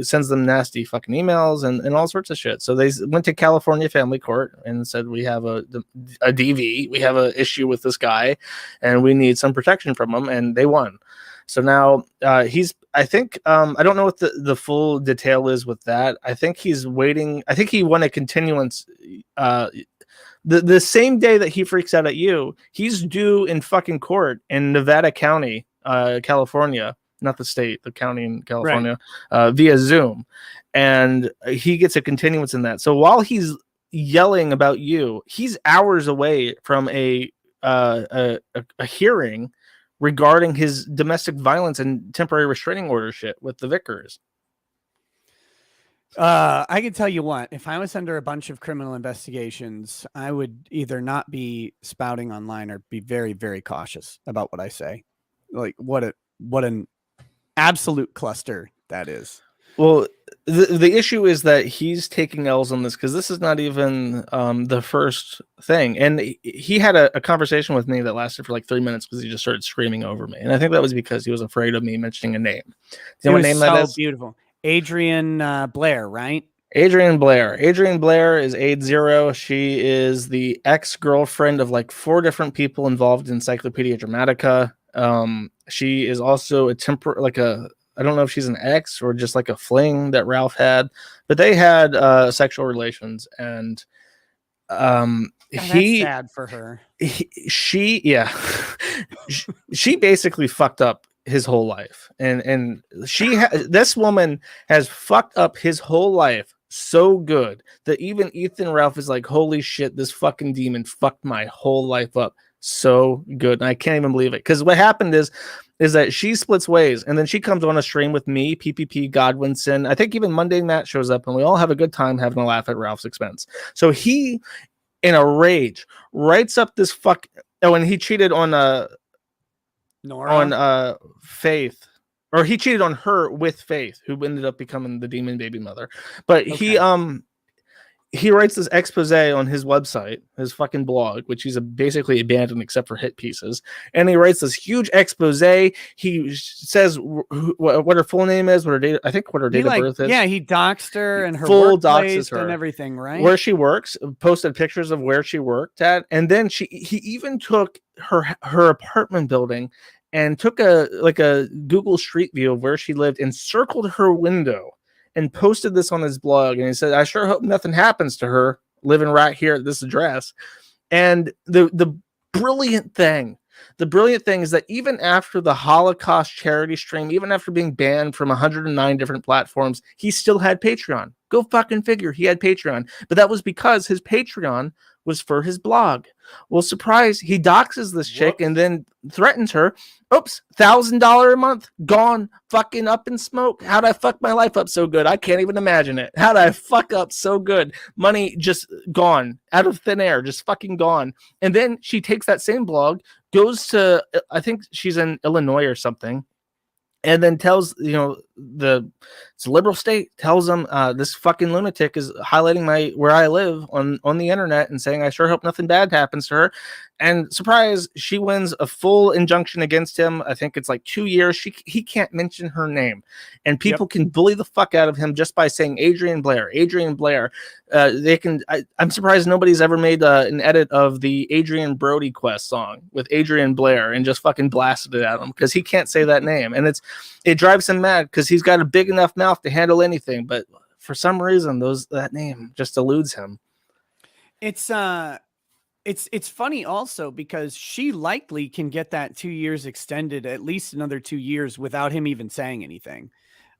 sends them nasty fucking emails and all sorts of shit. So they went to California family court and said, we have a DV, we have an issue with this guy and we need some protection from him, and they won. So now he's, I think, I don't know what the full detail is with that. I think he's waiting. I think he won a continuance. The same day that he freaks out at you, he's due in fucking court in Nevada County, California, not the state, the county in California, right, via Zoom. And he gets a continuance in that. So while he's yelling about you, he's hours away from a hearing regarding his domestic violence and temporary restraining order shit with the Vickers. I can tell you what, if I was under a bunch of criminal investigations, I would either not be spouting online or be very, very cautious about what I say. Like what an absolute cluster that is. Well, the issue is that he's taking L's on this because this is not even the first thing. And he had a conversation with me that lasted for like 3 minutes because he just started screaming over me. And I think that was because he was afraid of me mentioning a name. Do you know what name that is? Beautiful. Adrian Blair, right? Adrian Blair. Adrian Blair is AID0. She is the ex-girlfriend of like 4 different people involved in Encyclopedia Dramatica. She is also I don't know if she's an ex or just like a fling that Ralph had, but they had sexual relations, and that's sad for her. She basically fucked up his whole life, and this woman has fucked up his whole life so good that even Ethan Ralph is like, holy shit, this fucking demon fucked my whole life up so good. And I can't even believe it, because what happened is that she splits ways, and then she comes on a stream with me, PPP, Godwinson. I think even Monday Matt shows up, and we all have a good time having a laugh at Ralph's expense. So he, in a rage, writes up this and he cheated on Nora? On Faith, or he cheated on her with Faith, who ended up becoming the demon baby mother. But okay. He writes this expose on his website, his fucking blog, which he's basically abandoned except for hit pieces. And he writes this huge expose. He says what her full name is, what her date of birth is. Yeah, he doxed her and her full doxes her and everything, right? Where she works, posted pictures of where she worked at, and then he even took her apartment building and took a Google Street View of where she lived and circled her window and posted this on his blog. And he said, I sure hope nothing happens to her living right here at this address. And the brilliant thing is that even after the Holocaust charity stream, even after being banned from 109 different platforms, he still had Patreon. Go fucking figure, he had Patreon. But that was because his Patreon was for his blog. Well, surprise, he doxes this chick and then threatens her. Oops, $1,000 a month gone, fucking up in smoke. How'd I fuck my life up so good? I can't even imagine it. How'd I fuck up so good? Money just gone out of thin air, just fucking gone. And then she takes that same blog, goes to, I think she's in Illinois or something, and then tells, it's a liberal state, tells them this fucking lunatic is highlighting where I live on the internet and saying, I sure hope nothing bad happens to her. And surprise, she wins a full injunction against him. I think it's like 2 years. He can't mention her name, and people can bully the fuck out of him just by saying Adrian Blair. Adrian Blair. I'm surprised nobody's ever made an edit of the Adrian Brody Quest song with Adrian Blair and just fucking blasted it at him, because he can't say that name, and it drives him mad because he's got a big enough mouth to handle anything, but for some reason that name just eludes him. It's funny also because she likely can get that 2 years extended at least another 2 years without him even saying anything.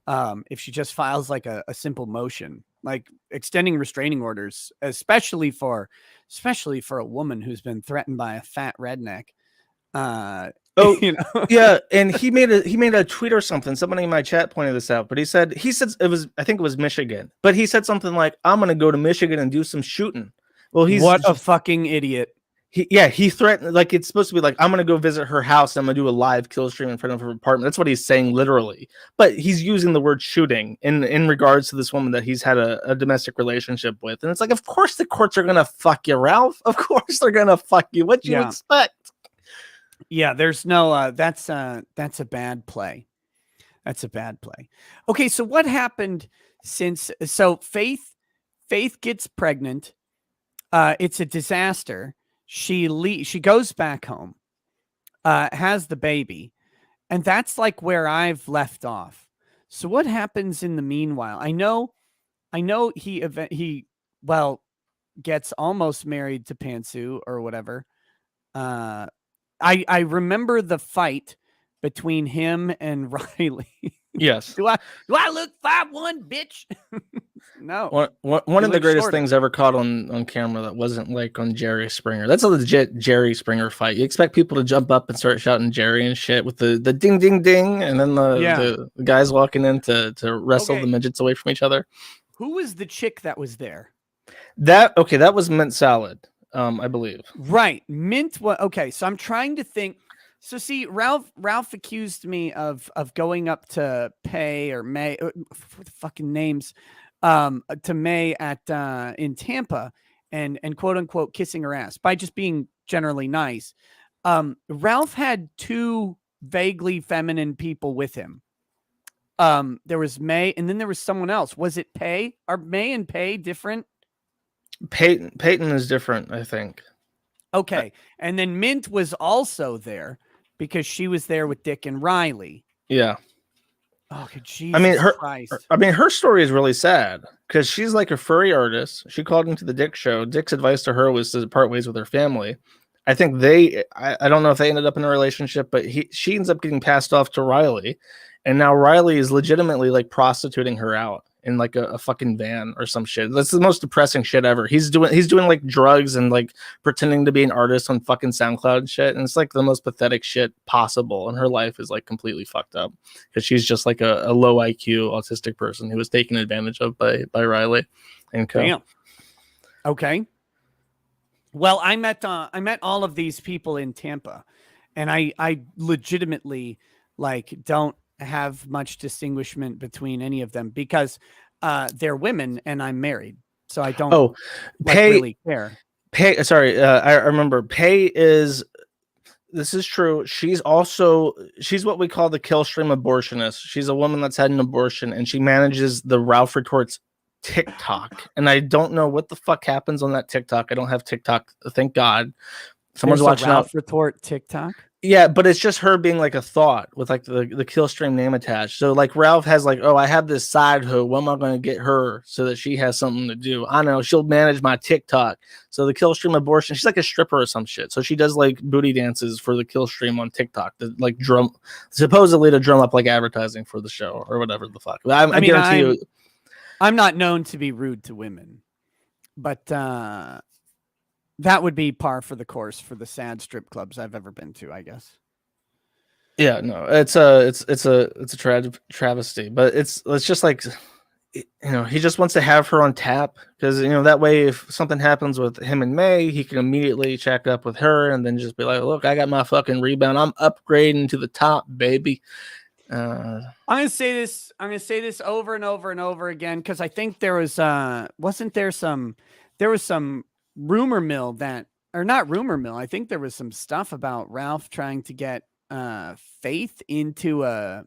If she just files like a simple motion, like extending restraining orders, especially for a woman who's been threatened by a fat redneck. Yeah, and he made a tweet or something. Somebody in my chat pointed this out, but he said I think it was Michigan, but he said something like, I'm gonna go to Michigan and do some shooting. Well, what a fucking idiot. He threatened, like, it's supposed to be like, I'm gonna go visit her house and I'm gonna do a live kill stream in front of her apartment. That's what he's saying literally, but he's using the word shooting in regards to this woman that he's had a domestic relationship with. And it's like, of course the courts are gonna fuck you, Ralph. Of course they're gonna fuck you. What you expect? Yeah, there's no that's a bad play. That's a bad play. Okay, so what happened since Faith gets pregnant. It's a disaster. She goes back home, has the baby, and that's like where I've left off. So what happens in the meanwhile? I know he gets almost married to Pantsu or whatever. I remember the fight between him and Riley. Yes. do I look 5'1", bitch? No. One of the greatest things ever caught on camera that wasn't like on Jerry Springer. That's a legit Jerry Springer fight. You expect people to jump up and start shouting Jerry and shit with the ding ding ding, and then the guys walking in to wrestle the midgets away from each other. Who was the chick that was there? That was Mint Salad, I believe. Right, Mint. Okay, so I'm trying to think. So see, Ralph accused me of going up to Pay or May, for the fucking names, to May at in Tampa and quote unquote kissing her ass by just being generally nice. Ralph had two vaguely feminine people with him. There was May, and then there was someone else. Was it Pay? Are May and Pay different? Peyton is different, I think. Okay, and then Mint was also there because she was there with Dick and Riley. Yeah. Oh, Jesus Christ. Her story is really sad because she's like a furry artist. She called into the Dick show. Dick's advice to her was to part ways with her family. I think I don't know if they ended up in a relationship, but she ends up getting passed off to Riley. And now Riley is legitimately like prostituting her out in like a fucking van or some shit. That's the most depressing shit ever. He's doing like drugs and like pretending to be an artist on fucking SoundCloud and shit. And it's like the most pathetic shit possible. And her life is like completely fucked up because she's just like a low IQ autistic person who was taken advantage of by Riley and co. Damn. Okay. Well, I met all of these people in Tampa, and I legitimately like don't have much distinguishment between any of them because they're women and I'm married, so I don't really care. I remember Pay is. This is true. She's what we call the kill stream abortionist. She's a woman that's had an abortion and she manages the Ralph Retorts TikTok. And I don't know what the fuck happens on that TikTok. I don't have TikTok. Thank God. Someone's watching Ralph Retort TikTok. Yeah, but it's just her being like a thought with like the kill stream name attached. So like Ralph has like, oh, I have this side hoe. What am I going to get her so that she has something to do? I know she'll manage my TikTok. So the kill stream abortion, she's like a stripper or some shit. So she does like booty dances for the kill stream on TikTok to like supposedly to drum up like advertising for the show or whatever the fuck. I guarantee you. I'm not known to be rude to women, but that would be par for the course for the sad strip clubs I've ever been to, I guess. Yeah, no, it's a travesty, but it's just like, you know, he just wants to have her on tap because, you know, that way if something happens with him and May, he can immediately check up with her and then just be like, look, I got my fucking rebound. I'm upgrading to the top, baby. I'm gonna say this over and over and over again because I think there was there was some rumor mill not rumor mill. I think there was some stuff about Ralph trying to get Faith into a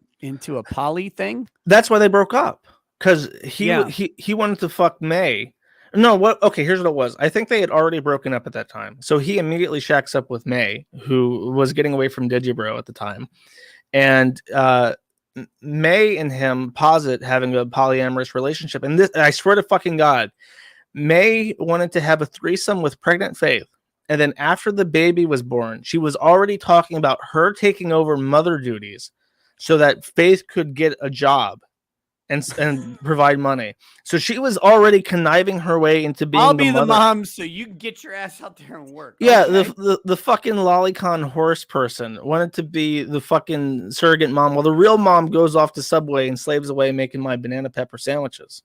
poly thing. That's why they broke up because he wanted to fuck May. No, what? Okay, here's what it was. I think they had already broken up at that time, so he immediately shacks up with May, who was getting away from Digibro at the time. And May and him posit having a polyamorous relationship. And this, I swear to fucking God, May wanted to have a threesome with pregnant Faith. And then after the baby was born, she was already talking about her taking over mother duties so that Faith could get a job and provide money. So she was already conniving her way into being the mom so you can get your ass out there and work. Yeah, okay. the fucking lolicon horse person wanted to be the fucking surrogate mom while the real mom goes off to Subway and slaves away making my banana pepper sandwiches.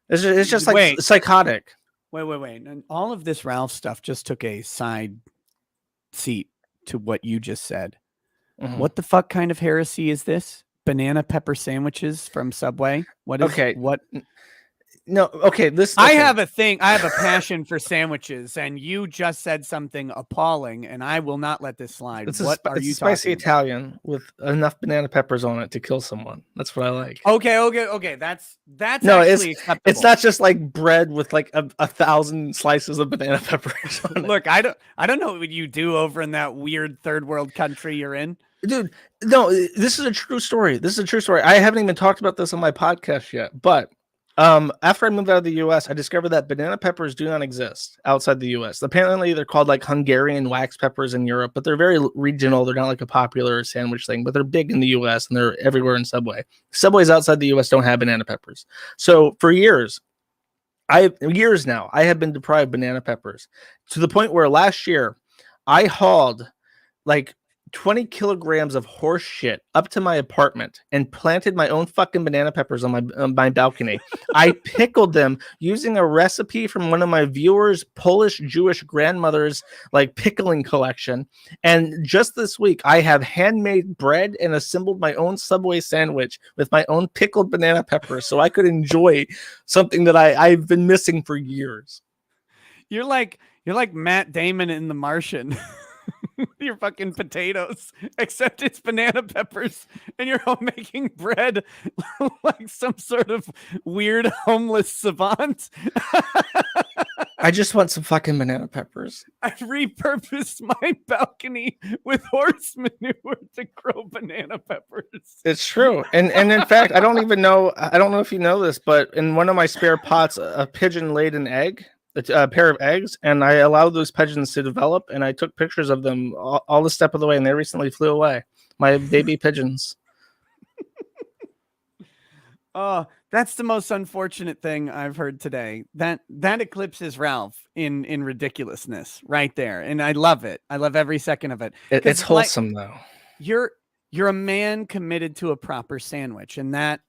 It's just like psychotic. Wait. And all of this Ralph stuff just took a side seat to what you just said. Mhm. What the fuck kind of heresy is this? Banana pepper sandwiches from Subway? What is Okay. what? No, okay. I have a thing. I have a passion for sandwiches, and you just said something appalling, and I will not let this slide. It's What are it's you a spicy talking about? Italian with enough banana peppers on it to kill someone. That's what I like. Okay. That's No, actually acceptable. it's not just like bread with like a 1,000 slices of banana peppers on it. Look, I don't know what you do over in that weird third world country you're in. Dude, no, this is a true story. This is a true story. I haven't even talked about this on my podcast yet, but after I moved out of the US, I discovered that banana peppers do not exist outside the US. Apparently, they're called like Hungarian wax peppers in Europe, but they're very regional. They're not like a popular sandwich thing, but they're big in the US and they're everywhere in Subway. Subways outside the US don't have banana peppers. So for years now, I have been deprived of banana peppers to the point where last year I hauled like 20 kilograms of horse shit up to my apartment and planted my own fucking banana peppers on my balcony. I pickled them using a recipe from one of my viewers' Polish Jewish grandmother's like pickling collection. And just this week, I have handmade bread and assembled my own Subway sandwich with my own pickled banana peppers so I could enjoy something that I've been missing for years. You're like Matt Damon in The Martian. Your fucking potatoes, except it's banana peppers, and you're home making bread like some sort of weird homeless savant. I just want some fucking banana peppers. I repurposed my balcony with horse manure to grow banana peppers. It's true. And in fact, I don't know if you know this, but in one of my spare pots, a pigeon laid an egg. A pair of eggs, and I allowed those pigeons to develop, and I took pictures of them all the step of the way, and they recently flew away. My baby pigeons. Oh, that's the most unfortunate thing I've heard today. That eclipses Ralph in ridiculousness right there, and I love it. I love every second of it. It's wholesome though. You're a man committed to a proper sandwich, and that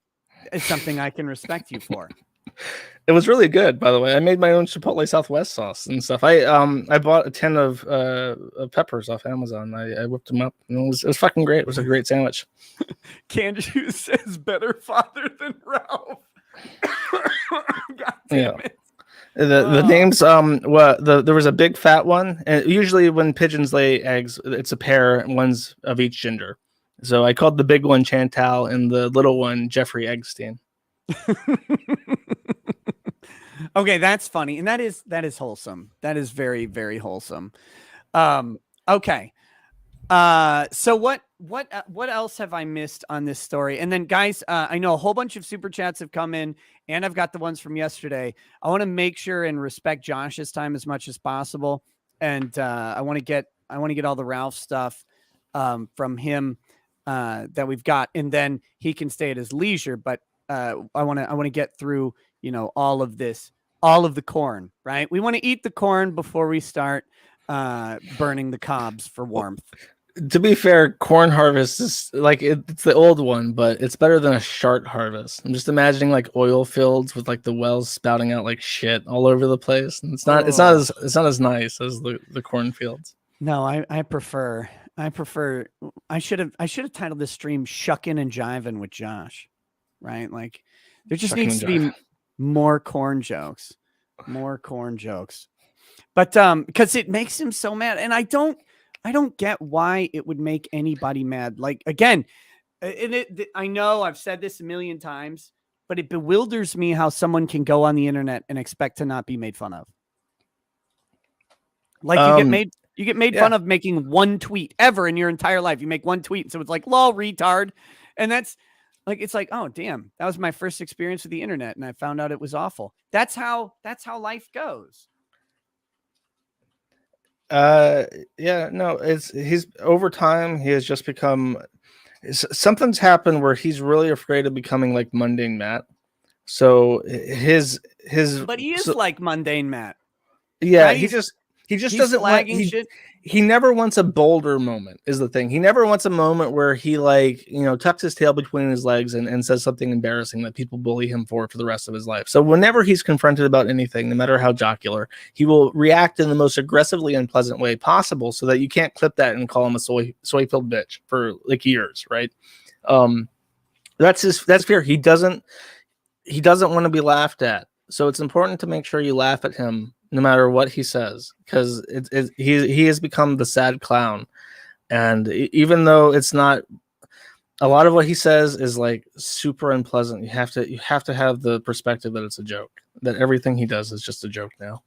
is something I can respect you for. It was really good, by the way. I made my own Chipotle Southwest sauce and stuff. I bought a tin of peppers off Amazon. I whipped them up. And it was fucking great. It was a great sandwich. Kanju says better father than Ralph. God damn it. The names there was a big fat one, and usually when pigeons lay eggs, it's a pair, one's of each gender. So I called the big one Chantal and the little one Jeffrey Eggstein. Okay, that's funny, and that is wholesome. That is very, very wholesome. Okay. So what else have I missed on this story? And then, guys, I know a whole bunch of super chats have come in, and I've got the ones from yesterday. I want to make sure and respect Josh's time as much as possible, and I want to get all the Ralph stuff from him that we've got, and then he can stay at his leisure. But I want to get through, all of the corn, right? We want to eat the corn before we start burning the cobs for warmth. To be fair, corn harvest is like it's the old one, but it's better than a shart harvest. I'm just imagining like oil fields with like the wells spouting out like shit all over the place. And it's not as nice as the cornfields. No, I prefer. I should have titled this stream "Shuckin' and Jivin' with Josh," right? Like there just needs to be more corn jokes, but because it makes him so mad, and I don't get why it would make anybody mad. Like again, I know I've said this a million times, but it bewilders me how someone can go on the internet and expect to not be made fun of. Like you get made fun of making one tweet ever in your entire life. You make one tweet, so it's like lol retard, and that's like it's like, oh damn, that was my first experience with the internet, and I found out it was awful. That's how life goes. He's over time he has just become something's happened where he's really afraid of becoming like mundane Matt. So but he is like mundane Matt. Yeah, right? He just He's doesn't want shit. he never wants a bolder moment is the thing. He never wants a moment where he like, tucks his tail between his legs and says something embarrassing that people bully him for the rest of his life. So whenever he's confronted about anything, no matter how jocular, he will react in the most aggressively unpleasant way possible so that you can't clip that and call him a soy-filled bitch for like years, right? That's fear. He doesn't want to be laughed at. So it's important to make sure you laugh at him no matter what he says, because he has become the sad clown. And even though it's not, a lot of what he says is like super unpleasant, you have to have the perspective that it's a joke, that everything he does is just a joke now.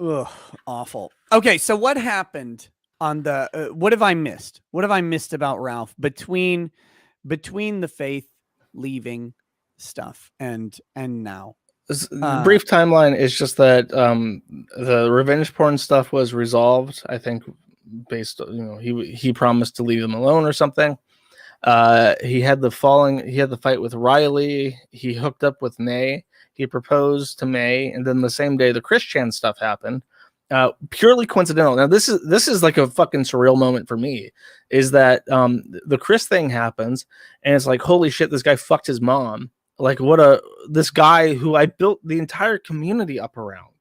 Ugh, awful. Okay, so what happened on the what have I missed? What have I missed about Ralph between the Faith leaving stuff and now? Brief timeline is just that the revenge porn stuff was resolved, I think, based he promised to leave them alone or something. He had the fight with Riley. He hooked up with May. He proposed to May, and then the same day the Christian stuff happened. Purely coincidental. Now this is like a fucking surreal moment for me, is that the Chris thing happens and it's like, holy shit, this guy fucked his mom. Like this guy who I built the entire community up around,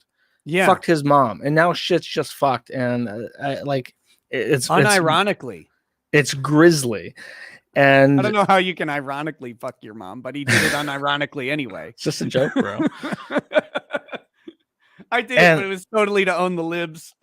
fucked his mom, and now shit's just fucked. And it's unironically, it's grisly. And I don't know how you can ironically fuck your mom, but he did it unironically anyway. It's just a joke, bro. I did it, but it was totally to own the libs.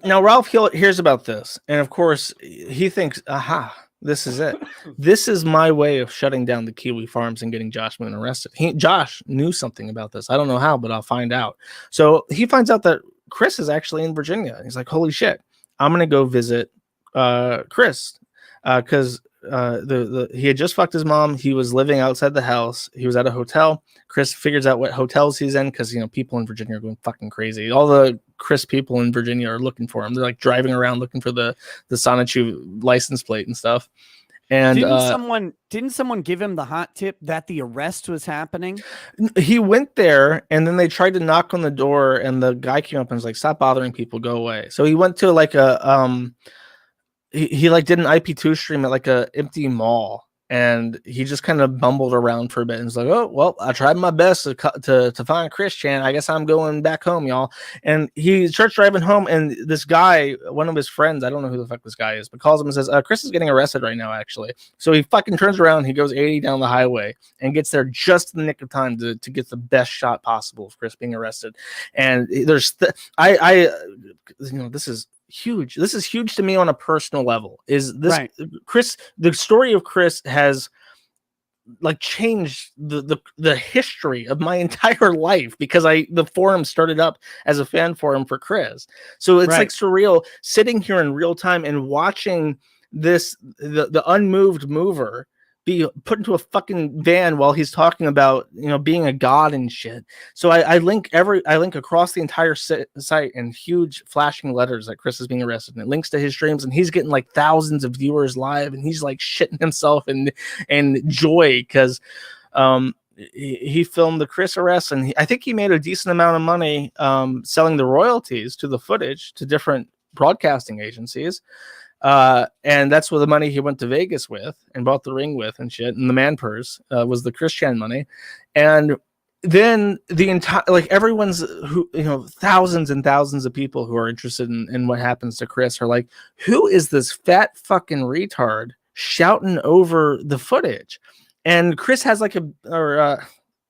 Now Ralph hears about this, and of course he thinks, aha, this is it. This is my way of shutting down the Kiwi farms and getting Josh Moon arrested. Josh knew something about this. I don't know how, but I'll find out. So he finds out that Chris is actually in Virginia. He's like, holy shit, I'm going to go visit Chris. Because he had just fucked his mom. He was living outside the house. He was at a hotel. Chris figures out what hotels he's in because people in Virginia are going fucking crazy. All the Chris people in Virginia are looking for him. They're like driving around looking for the Sonichu license plate and stuff. And didn't someone give him the hot tip that the arrest was happening? He went there, and then they tried to knock on the door, and the guy came up and was like, "Stop bothering people, go away." So he went to like a He like did an IP2 stream at like a empty mall, and he just kind of bumbled around for a bit and was like, oh, well, I tried my best to find Christian. I guess I'm going back home, y'all. And he starts driving home, and this guy, one of his friends, I don't know who the fuck this guy is, but calls him and says, Chris is getting arrested right now, actually. So he fucking turns around, he goes 80 down the highway and gets there just in the nick of time to get the best shot possible of Chris being arrested. And there's this is huge. This is huge to me on a personal level. Is this right? Chris, the story of Chris has like changed the history of my entire life, because the forum started up as a fan forum for Chris. So it's like surreal sitting here in real time and watching this, the unmoved mover be put into a fucking van while he's talking about being a god and shit. So I link across the entire site in huge flashing letters that Chris is being arrested, and it links to his streams, and he's getting like thousands of viewers live, and he's like shitting himself in joy because he filmed the Chris arrest, and I think he made a decent amount of money selling the royalties to the footage to different broadcasting agencies. And that's where the money he went to Vegas with and bought the ring with and shit. And the man purse was the Christian money. And then the entire, like everyone's thousands and thousands of people who are interested in what happens to Chris are like, who is this fat fucking retard shouting over the footage? And Chris has like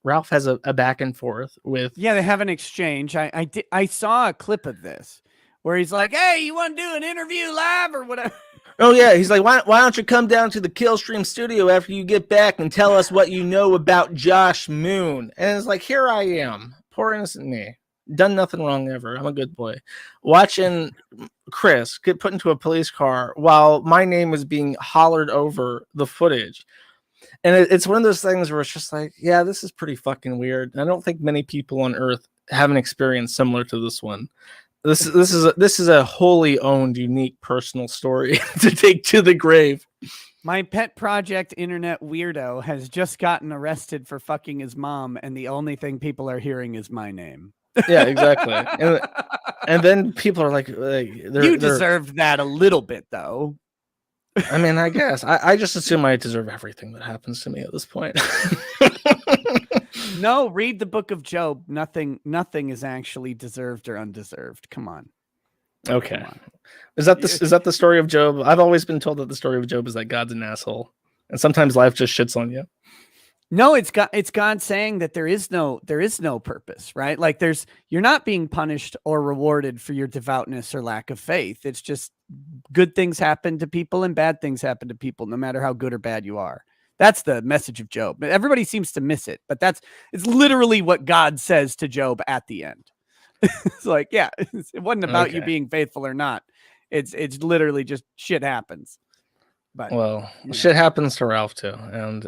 Ralph has a back and forth with. Yeah, they have an exchange. I saw a clip of this where he's like, hey, you want to do an interview live or whatever? Oh, yeah. He's like, why don't you come down to the Killstream studio after you get back and tell us what you know about Josh Moon? And it's like, here I am, poor innocent me. Done nothing wrong ever. I'm a good boy. Watching Chris get put into a police car while my name is being hollered over the footage. And it's one of those things where it's just like, yeah, this is pretty fucking weird. And I don't think many people on Earth have an experience similar to this one. This is a wholly owned, unique, personal story to take to the grave. My pet project internet weirdo has just gotten arrested for fucking his mom, and the only thing people are hearing is my name. Yeah, exactly. And then people are like You deserved that a little bit, though. I mean, I guess I just assume I deserve everything that happens to me at this point. No, read the book of Job. Nothing is actually deserved or undeserved. Come on. Okay. Come on. Is that the story of Job? I've always been told that the story of Job is that God's an asshole, and sometimes life just shits on you. No, it's God saying that there is no purpose, right? Like you're not being punished or rewarded for your devoutness or lack of faith. It's just good things happen to people and bad things happen to people, no matter how good or bad you are. That's the message of Job. Everybody seems to miss it, but it's literally what God says to Job at the end. It's like, yeah, it wasn't about you being faithful or not. It's literally just shit happens. But well, shit happens to Ralph too, and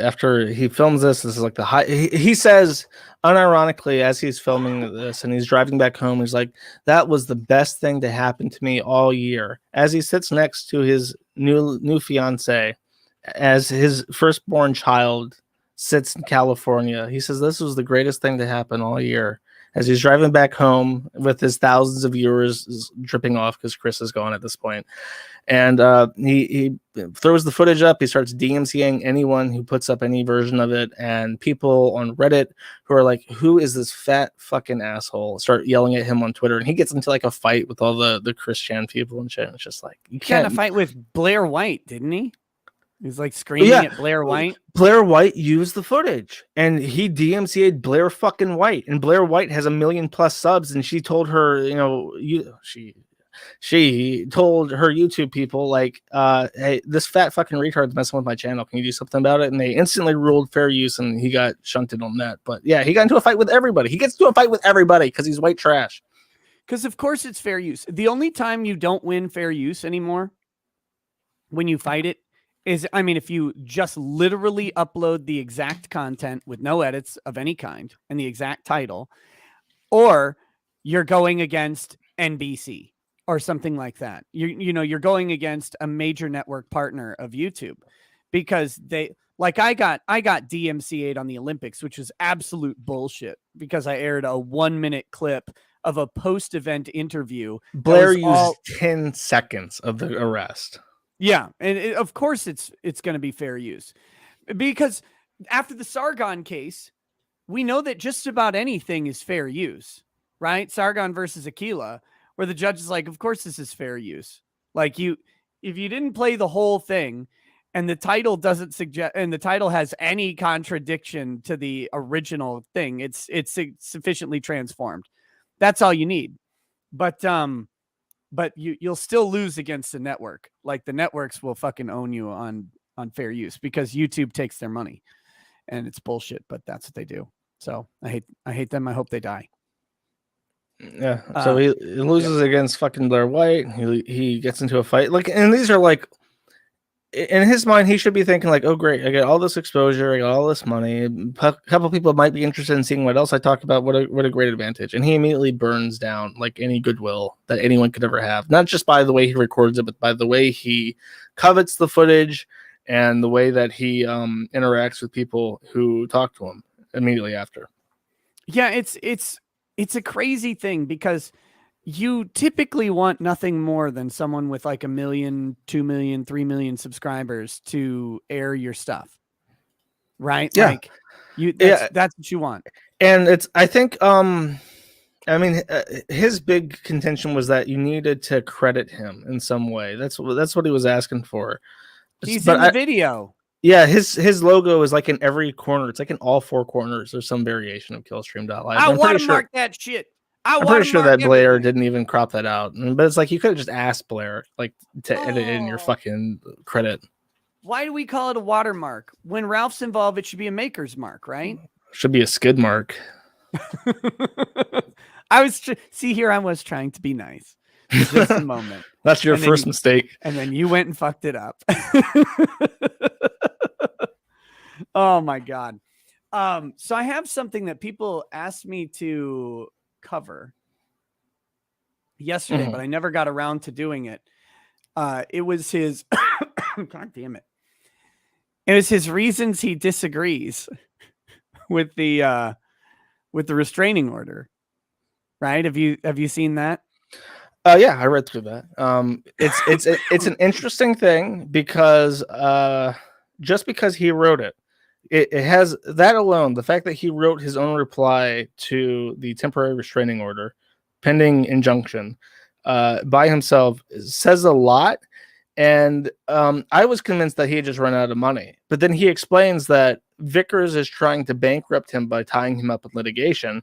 after he films this is like the high. He says unironically as he's filming this, and he's driving back home. He's like, "That was the best thing to happen to me all year." As he sits next to his new fiance, as his firstborn child sits in California, he says, "This was the greatest thing to happen all year." As he's driving back home with his thousands of viewers dripping off because Chris is gone at this point. And he throws the footage up. He starts DMCAing anyone who puts up any version of it. And people on Reddit who are like, who is this fat fucking asshole? Start yelling at him on Twitter. And he gets into like a fight with all the Chris Chan people and shit. And it's just like, you can't. He got in a fight with Blair White, didn't he? He's like screaming at Blair White. Blair White used the footage and he DMCA'd Blair fucking White. And Blair White has 1 million+ subs. And she told her, she told her YouTube people, like, hey, this fat fucking retard's messing with my channel. Can you do something about it? And they instantly ruled fair use and he got shunted on that. But yeah, he got into a fight with everybody. He gets into a fight with everybody because he's white trash. Because of course it's fair use. The only time you don't win fair use anymore when you fight it is, I mean, if you just literally upload the exact content with no edits of any kind and the exact title, or you're going against NBC or something like that. You're going against a major network partner of YouTube, because they, like, I got DMCA'd on the Olympics, which was absolute bullshit because I aired a 1-minute clip of a post-event interview. Blair used 10 seconds of the arrest. Yeah, and of course it's going to be fair use, because after the Sargon case, we know that just about anything is fair use, right? Sargon versus Aquila, where the judge is like, of course this is fair use. Like, if you didn't play the whole thing and the title doesn't suggest, and the title has any contradiction to the original thing, it's sufficiently transformed. That's all you need. But you'll still lose against the network. Like, the networks will fucking own you on fair use because YouTube takes their money, and it's bullshit, but that's what they do. So I hate them. I hope they die. Yeah. So he loses against fucking Blair White. He gets into a fight. Like, and these are like, in his mind, he should be thinking like, oh great, I got all this exposure, I got all this money. A couple people might be interested in seeing what else I talk about. What a great advantage. And he immediately burns down like any goodwill that anyone could ever have. Not just by the way he records it, but by the way he covets the footage and the way that he interacts with people who talk to him immediately after. Yeah, it's a crazy thing, because you typically want nothing more than someone with like 1 million, 2 million, 3 million subscribers to air your stuff, right? Yeah. Like, that's what you want. And I think, I mean, his big contention was that you needed to credit him in some way. That's what he was asking for. He's in the video. Yeah, his logo is like in every corner. It's like in all 4 corners. There's some variation of Killstream.live. I watermark that shit. I'm pretty sure that Blair didn't even crop that out. But it's like, you could have just asked Blair like to edit in your fucking credit. Why do we call it a watermark? When Ralph's involved, it should be a maker's mark, right? Should be a skid mark. I was trying to be nice for just a moment. That's your first mistake. And then you went and fucked it up. Oh my God. So I have something that people asked me to cover yesterday, but I never got around to doing it. It was his God damn it. It was his reasons he disagrees with the restraining order. right? Have you seen that? Yeah, I read through that. It's an interesting thing because just because he wrote it, it has that alone. The fact that he wrote his own reply to the temporary restraining order, pending injunction, by himself says a lot. And I was convinced that he had just run out of money, but then he explains that Vickers is trying to bankrupt him by tying him up in litigation,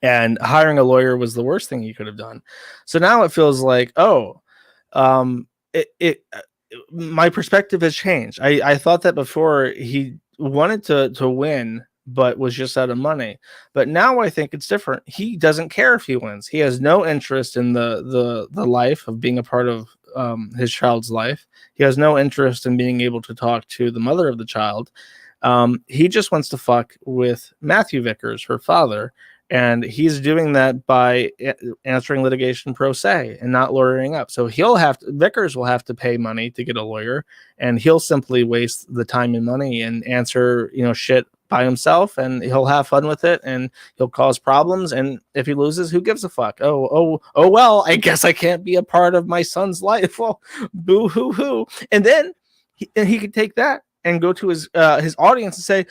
and hiring a lawyer was the worst thing he could have done. So now it feels like, oh, um, my perspective has changed. I thought that before he wanted to win, but was just out of money. But now I think it's different. He doesn't care if he wins. He has no interest in the life of being a part of his child's life. He has no interest in being able to talk to the mother of the child. He just wants to fuck with Matthew Vickers, her father, and he's doing that by answering litigation pro se and not lawyering up. So Vickers will have to pay money to get a lawyer, and he'll simply waste the time and money and answer, shit by himself, and he'll have fun with it, and he'll cause problems. And if he loses, who gives a fuck? Oh, well, I guess I can't be a part of my son's life. Well, boo hoo hoo. And then he could take that and go to his audience and say,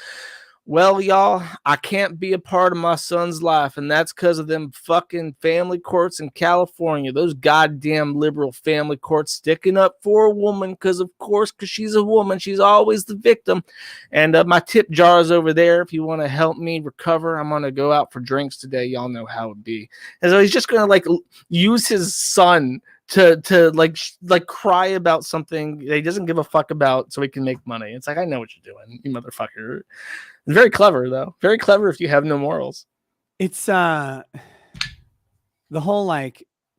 well, y'all, I can't be a part of my son's life, and that's because of them fucking family courts in California. Those goddamn liberal family courts sticking up for a woman because she's a woman. She's always the victim. And my tip jar is over there. If you want to help me recover, I'm going to go out for drinks today. Y'all know how it be. And so he's just going to, use his son to cry about something that he doesn't give a fuck about so he can make money. It's like, I know what you're doing, you motherfucker. Very clever, though. Very clever if you have no morals. It's the whole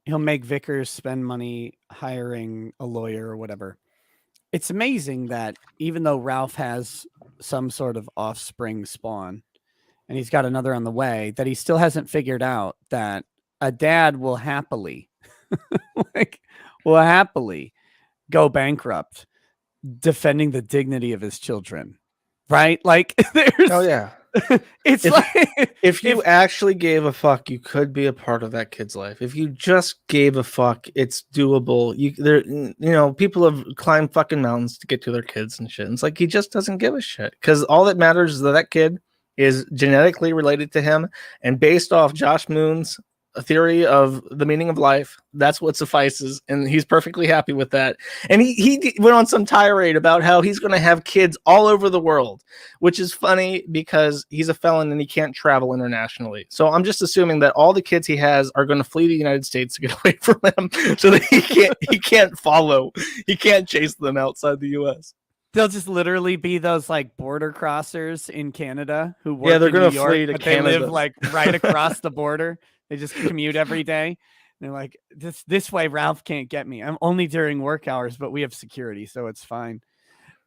he'll make Vickers spend money hiring a lawyer or whatever. It's amazing that even though Ralph has some sort of offspring spawn and he's got another on the way, that he still hasn't figured out that a dad will happily go bankrupt defending the dignity of his children. Right? There's, oh yeah, it's if you actually gave a fuck, you could be a part of that kid's life. If you just gave a fuck, it's doable. People have climbed fucking mountains to get to their kids and shit. And it's like, he just doesn't give a shit, because all that matters is that kid is genetically related to him, and based off Josh Moon's theory of the meaning of life, that's what suffices, and he's perfectly happy with that. And he went on some tirade about how he's going to have kids all over the world, which is funny because he's a felon and he can't travel internationally. So I'm just assuming that all the kids he has are going to flee the United States to get away from him, so that he can't chase them outside the US. They'll just literally be those border crossers in Canada who work they're going to flee to Canada. They live right across the border. They just commute every day. And they're like, this way Ralph can't get me. I'm only during work hours, but we have security, so it's fine.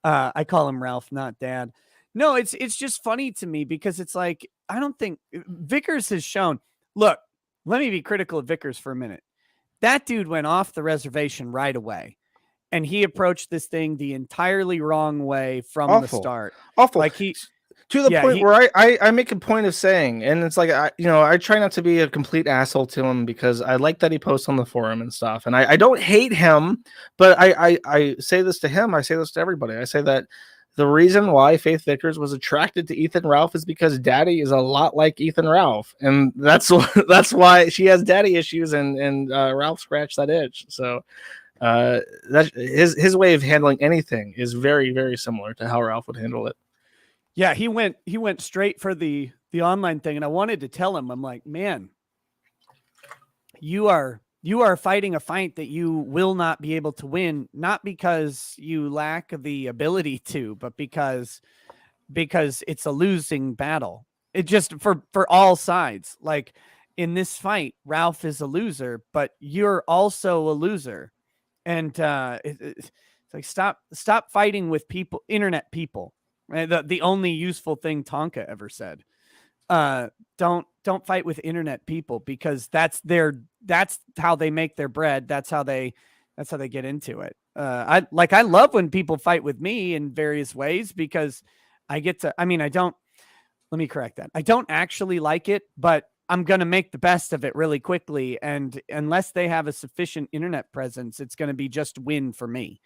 I call him Ralph, not Dad. No, it's just funny to me because it's I don't think Vickers has shown. Look, let me be critical of Vickers for a minute. That dude went off the reservation right away, and he approached this thing the entirely wrong way from the start. Awful. To the point where I make a point of saying, and it's I try not to be a complete asshole to him, because I like that he posts on the forum and stuff. And I don't hate him, but I say this to him. I say this to everybody. I say that the reason why Faith Vickers was attracted to Ethan Ralph is because Daddy is a lot like Ethan Ralph. And that's why she has daddy issues, and Ralph scratched that itch. So that his way of handling anything is very, very similar to how Ralph would handle it. Yeah, he went straight for the online thing, and I wanted to tell him, I'm like, man, you are fighting a fight that you will not be able to win, not because you lack the ability to, but because it's a losing battle. It just for all sides. In this fight, Ralph is a loser, but you're also a loser, and it's stop fighting with people, internet people. Right? The only useful thing Tonka ever said. Don't fight with internet people, because that's how they make their bread. That's how they get into it. I love when people fight with me in various ways, because I get to, let me correct that. I don't actually like it, but I'm going to make the best of it really quickly. And unless they have a sufficient internet presence, it's going to be just win for me.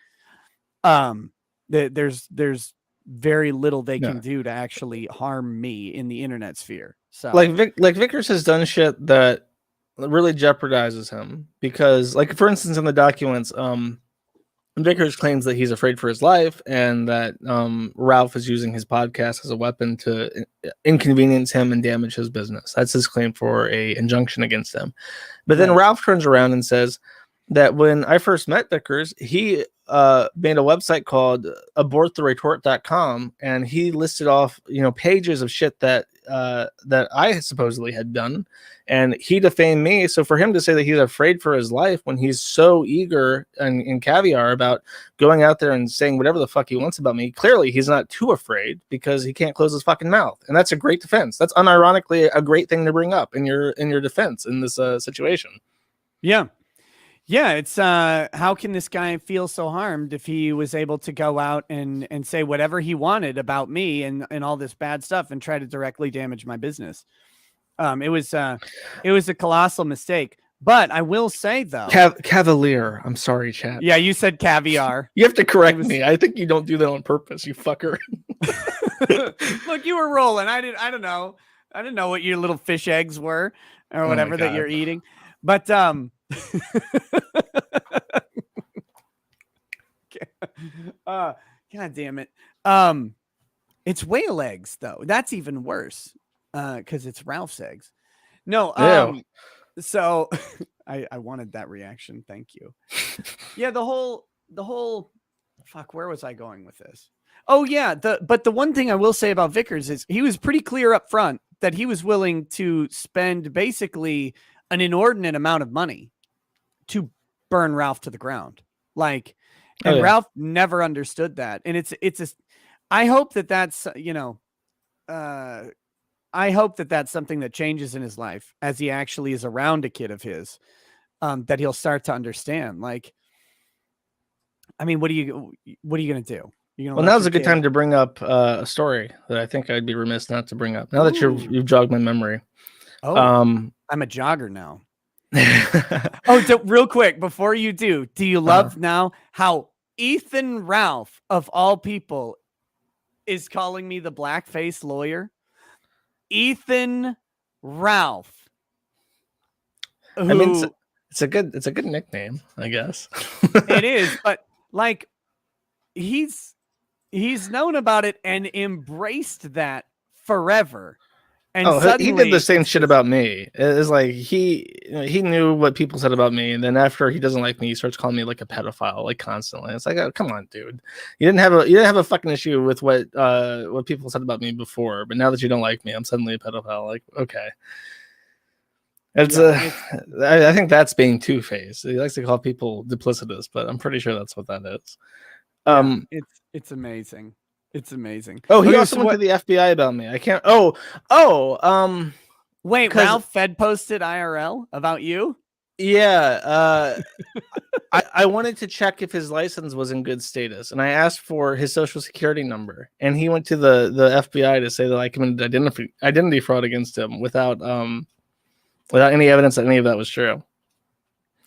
There's very little they can do to actually harm me in the internet sphere. So like Vickers has done shit that really jeopardizes him, because, like, for instance, in the documents, Vickers claims that he's afraid for his life, and that Ralph is using his podcast as a weapon to inconvenience him and damage his business. That's his claim for a injunction against him. But then Ralph turns around and says that when I first met Vickers, he made a website called aborttheretort.com, and he listed off, pages of shit that I supposedly had done, and he defamed me. So for him to say that he's afraid for his life when he's so eager and caviar about going out there and saying whatever the fuck he wants about me, clearly he's not too afraid, because he can't close his fucking mouth. And that's a great defense. That's unironically a great thing to bring up in your defense in this situation. Yeah. Yeah, it's how can this guy feel so harmed if he was able to go out and say whatever he wanted about me and all this bad stuff and try to directly damage my business? It was a colossal mistake. But I will say, though, Cavalier. I'm sorry, chat. Yeah, you said caviar. You have to correct me. I think you don't do that on purpose, you fucker. Look, you were rolling. I don't know. I didn't know what your little fish eggs were or whatever that you're eating. But God damn it. It's whale eggs, though. That's even worse. Because it's Ralph's eggs. No, so I wanted that reaction. Thank you. Yeah, the whole fuck, where was I going with this? Oh yeah, but the one thing I will say about Vickers is he was pretty clear up front that he was willing to spend basically an inordinate amount of money to burn Ralph to the ground. Like, and Ralph never understood that. And I hope that that's, I hope that that's something that changes in his life as he actually is around a kid of his, that he'll start to understand. Like, I mean, what are you going to do? Well, now's a good time to bring up a story that I think I'd be remiss not to bring up. Now that you've jogged my memory. Oh, I'm a jogger now. Real quick before you do you love now how Ethan Ralph of all people is calling me the blackface lawyer? Ethan Ralph. I mean, it's a good nickname, I guess. It is, but like he's known about it and embraced that forever. And he did the same shit about me. It's like he knew what people said about me, and then after he doesn't like me, he starts calling me like a pedophile, like constantly. It's like, oh, come on, dude. You didn't have a fucking issue with what people said about me before, but now that you don't like me, I'm suddenly a pedophile. Like, okay. I think that's being two-faced. He likes to call people duplicitous, but I'm pretty sure that's what that is. It's amazing. It's amazing. Oh, he also went to the FBI about me. I can't. Wait, Ralph Fed posted IRL about you? Yeah. I wanted to check if his license was in good status, and I asked for his social security number, and he went to the FBI to say that I committed identity fraud against him without any evidence that any of that was true.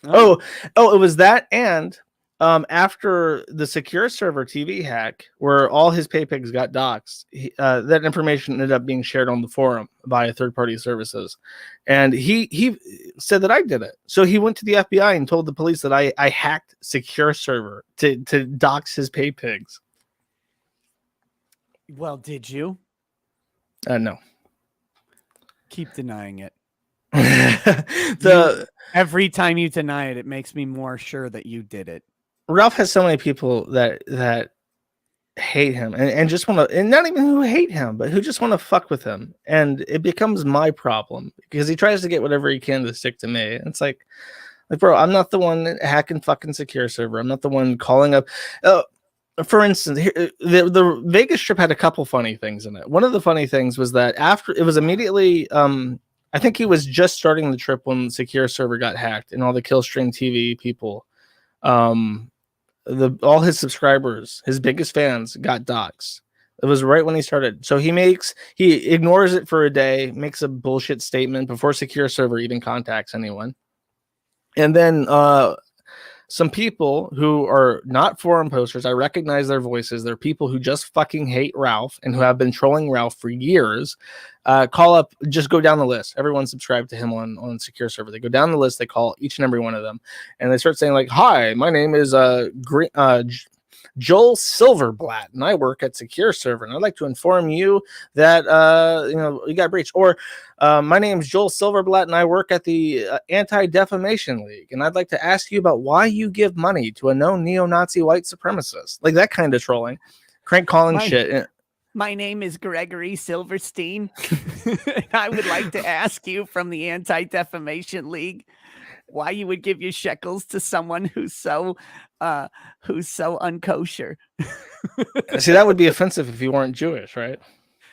Oh, it was that, and after the secure server TV hack, where all his paypigs got doxed, that information ended up being shared on the forum via third-party services, and he said that I did it. So he went to the FBI and told the police that I hacked secure server to dox his paypigs. Well, did you? No. Keep denying it. Every time you deny it, it makes me more sure that you did it. Ralph has so many people that hate him and just want to, and not even who hate him, but who just want to fuck with him. And it becomes my problem because he tries to get whatever he can to stick to me. It's like, bro, I'm not the one hacking fucking secure server. I'm not the one calling up. For instance, the Vegas trip had a couple funny things in it. One of the funny things was that after it was immediately, I think he was just starting the trip when secure server got hacked and all the Killstream TV people, all his subscribers, his biggest fans got doxxed. It was right when he started. So he ignores it for a day, makes a bullshit statement before Secure Server even contacts anyone. And then some people who are not forum posters, I recognize their voices. They're people who just fucking hate Ralph and who have been trolling Ralph for years. Call up, just go down the list. Everyone subscribed to him on Secure Server. They go down the list, they call each and every one of them, and they start saying like, "Hi, my name is Joel Silverblatt, and I work at Secure Server, and I'd like to inform you that you got breached." Or my name is Joel Silverblatt, and I work at the Anti-Defamation League, and I'd like to ask you about why you give money to a known neo-Nazi white supremacist. Like that kind of trolling, crank calling shit. My name is Gregory Silverstein, and I would like to ask you from the Anti-Defamation League why you would give your shekels to someone who's so unkosher. See, that would be offensive if you weren't Jewish, right?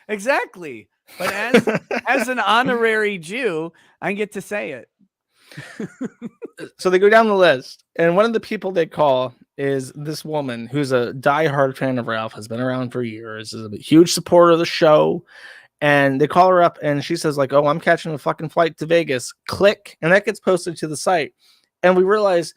Exactly. But as an honorary Jew, I get to say it. So they go down the list, and one of the people they call is this woman who's a diehard fan of Ralph, has been around for years, is a huge supporter of the show. And they call her up, and she says like, "Oh, I'm catching a fucking flight to Vegas." Click, and that gets posted to the site. And we realize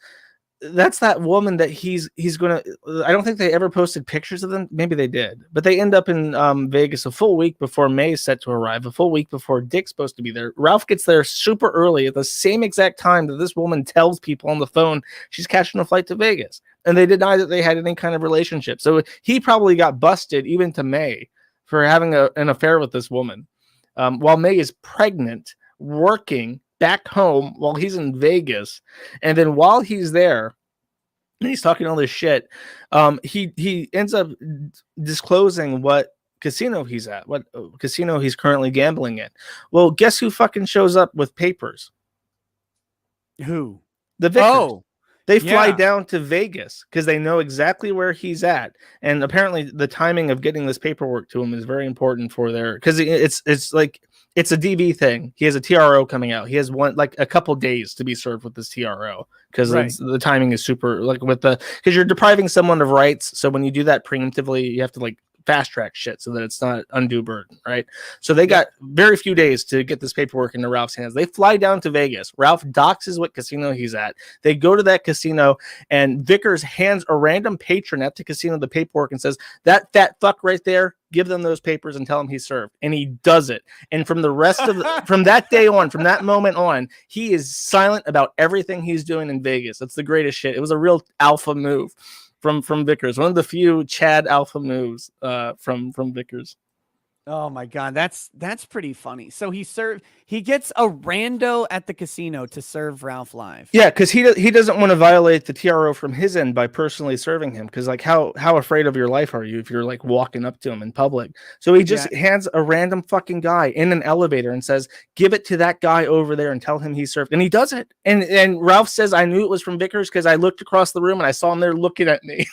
that's that woman that he's gonna. I don't think they ever posted pictures of them. Maybe they did, but they end up in Vegas a full week before May is set to arrive, a full week before Dick's supposed to be there. Ralph gets there super early at the same exact time that this woman tells people on the phone she's catching a flight to Vegas, and they deny that they had any kind of relationship. So he probably got busted even to May for having an affair with this woman, while May is pregnant, working back home while he's in Vegas. And then while he's there, and he's talking all this shit, he ends up disclosing what casino he's at, what casino he's currently gambling in. Well, guess who fucking shows up with papers? Who? The Vickers. Oh. They fly down to Vegas because they know exactly where he's at. And apparently the timing of getting this paperwork to him is very important for because it's like, it's a DV thing. He has a TRO coming out. He has a couple days to be served with this TRO because the timing is super because you're depriving someone of rights. So when you do that preemptively, you have to fast track shit so that it's not undue burden, right? So they got very few days to get this paperwork into Ralph's hands. They fly down to Vegas. Ralph doxes what casino he's at. They go to that casino, and Vickers hands a random patron at the casino the paperwork and says, "That fat fuck right there, give them those papers and tell him he's served." And he does it. And from the rest of from that day on, from that moment on, he is silent about everything he's doing in Vegas. That's the greatest shit. It was a real alpha move from Vickers. One of the few Chad alpha moves from Vickers. Oh my God, that's pretty funny. So he gets a rando at the casino to serve Ralph live. Yeah, because he doesn't want to violate the TRO from his end by personally serving him. Because how afraid of your life are you if you're walking up to him in public? So he just hands a random fucking guy in an elevator and says, "Give it to that guy over there and tell him he served." And he does it. And Ralph says, "I knew it was from Vickers because I looked across the room and I saw him there looking at me."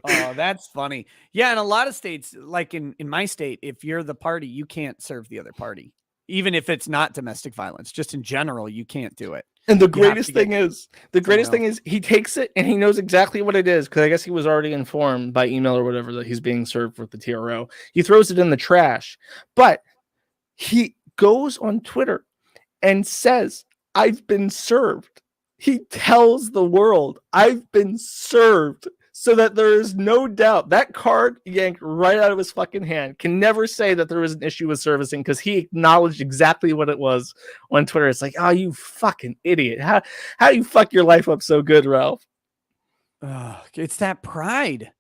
Oh, that's funny. Yeah, in a lot of states, like in my state, if you're the party, you can't serve the other party, even if it's not domestic violence. Just in general, you can't do it. And the greatest thing is, he takes it and he knows exactly what it is because I guess he was already informed by email or whatever that he's being served with the TRO. He throws it in the trash, but he goes on Twitter and says, "I've been served." He tells the world, "I've been served." So that there is no doubt that card yanked right out of his fucking hand can never say that there was an issue with servicing because he acknowledged exactly what it was on Twitter. It's like, oh, you fucking idiot. How do you fuck your life up so good, Ralph? It's that pride.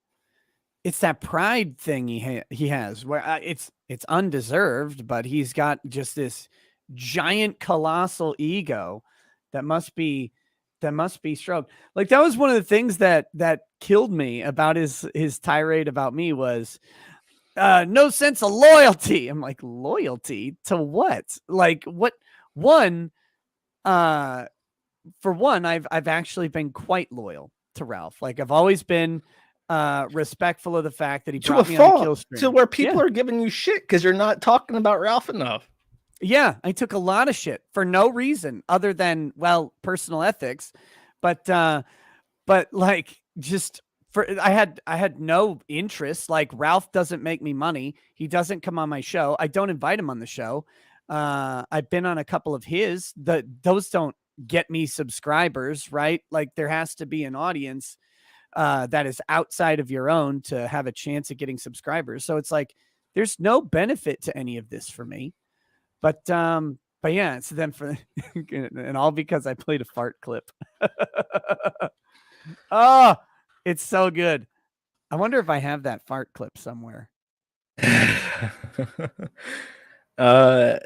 It's that pride thing he has where it's undeserved, but he's got just this giant colossal ego that must be stroked. Like that was one of the things that killed me about his tirade about me was no sense of loyalty. I'm like, loyalty to what? Like what? For one, I've actually been quite loyal to Ralph. Like I've always been respectful of the fact that he brought me on the kill stream. To where people are giving you shit because you're not talking about Ralph enough. Yeah, I took a lot of shit for no reason other than, well, personal ethics, but like just I had no interest. Like, Ralph doesn't make me money. He doesn't come on my show. I don't invite him on the show. I've been on a couple of his. Those don't get me subscribers, right? Like, there has to be an audience that is outside of your own to have a chance at getting subscribers. So it's like there's no benefit to any of this for me. But yeah, it's then for and all because I played a fart clip. Oh, it's so good. I wonder if I have that fart clip somewhere. I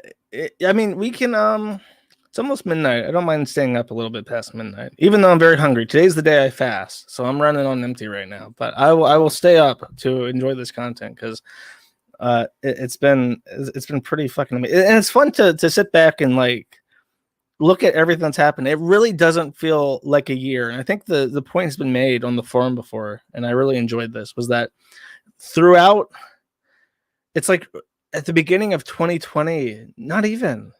mean, we can. It's almost midnight. I don't mind staying up a little bit past midnight, even though I'm very hungry. Today's the day I fast, so I'm running on empty right now. But I will stay up to enjoy this content because it's been pretty fucking amazing, and it's fun to sit back and like look at everything that's happened. It really doesn't feel like a year, and I think the point has been made on the forum before, and I really enjoyed this, was that throughout, it's like at the beginning of 2020, not even.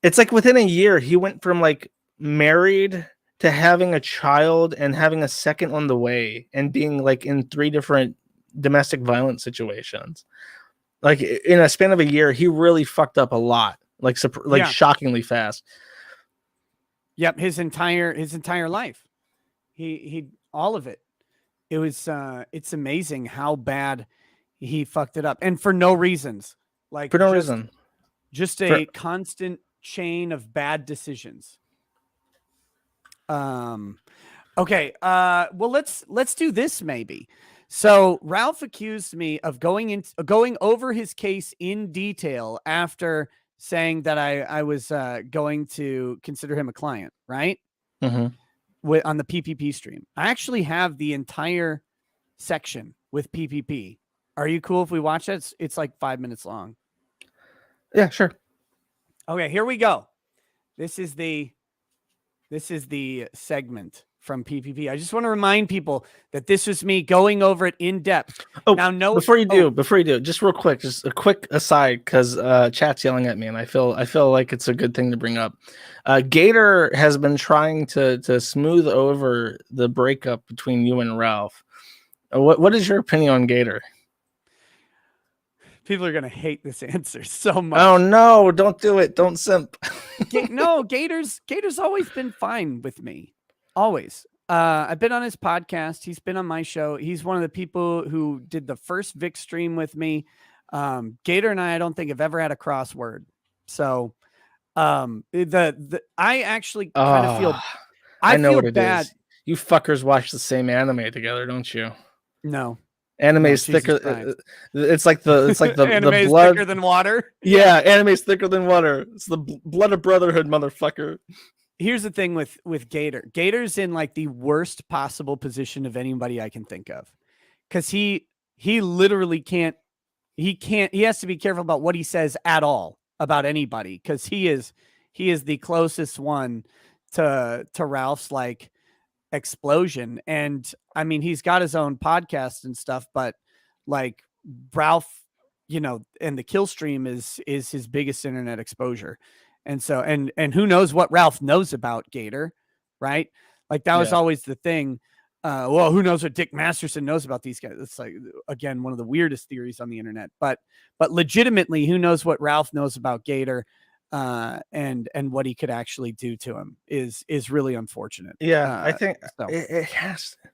It's like within a year, he went from like married to having a child and having a second on the way and being like in 3 different domestic violence situations. Like in a span of a year, he really fucked up a lot, like Yeah. shockingly fast. Yep, his entire life. He all of it. It was it's amazing how bad he fucked it up, and for no reasons. Like, For no reason. Just a constant chain of bad decisions. Okay. Well, let's do this maybe. So Ralph accused me of going over his case in detail after saying that I was going to consider him a client, right? Mm-hmm. On the PPP stream. I actually have the entire section with PPP. Are you cool if we watch it? It's like 5 minutes long. Yeah, sure. Okay, here we go. This is the segment from PPP. I just want to remind people that this was me going over it in depth. Oh, now, before you do, just real quick, just a quick aside, because chat's yelling at me, and I feel like it's a good thing to bring up. Gator has been trying to smooth over the breakup between you and Ralph. What is your opinion on Gator? People are gonna hate this answer so much. Oh no! Don't do it. Don't simp. No, Gator's always been fine with me. Always. I've been on his podcast. He's been on my show. He's one of the people who did the first Vic stream with me. Gator and I don't think have ever had a crossword. So, I actually kind of feel. I know feel what it bad. Is. You fuckers watch the same anime together, don't you? No. Anime's thicker. It's like the anime's blood thicker than water. Yeah, anime's thicker than water. It's the blood of brotherhood, motherfucker. Here's the thing with Gator. Gator's in like the worst possible position of anybody I can think of, because he literally can't. He has to be careful about what he says at all about anybody, because he is the closest one to Ralph's like explosion. And I mean, he's got his own podcast and stuff, but like Ralph, and the kill stream is his biggest internet exposure. And so, and who knows what Ralph knows about Gator, right? Like that was always the thing. Well, who knows what Dick Masterson knows about these guys? It's like, again, one of the weirdest theories on the internet, but legitimately, who knows what Ralph knows about Gator, and what he could actually do to him is really unfortunate. Yeah, I think so. It has to.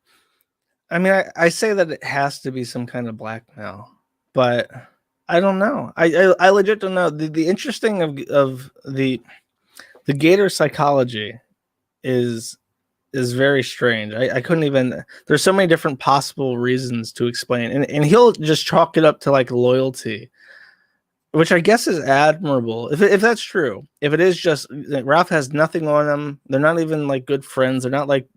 I mean, I say that it has to be some kind of blackmail, but I don't know. I legit don't know. The interesting of the Gator psychology is very strange. I couldn't even. There's so many different possible reasons to explain, and he'll just chalk it up to like loyalty, which I guess is admirable if that's true. If it is just Ralph has nothing on them, they're not even like good friends. They're not like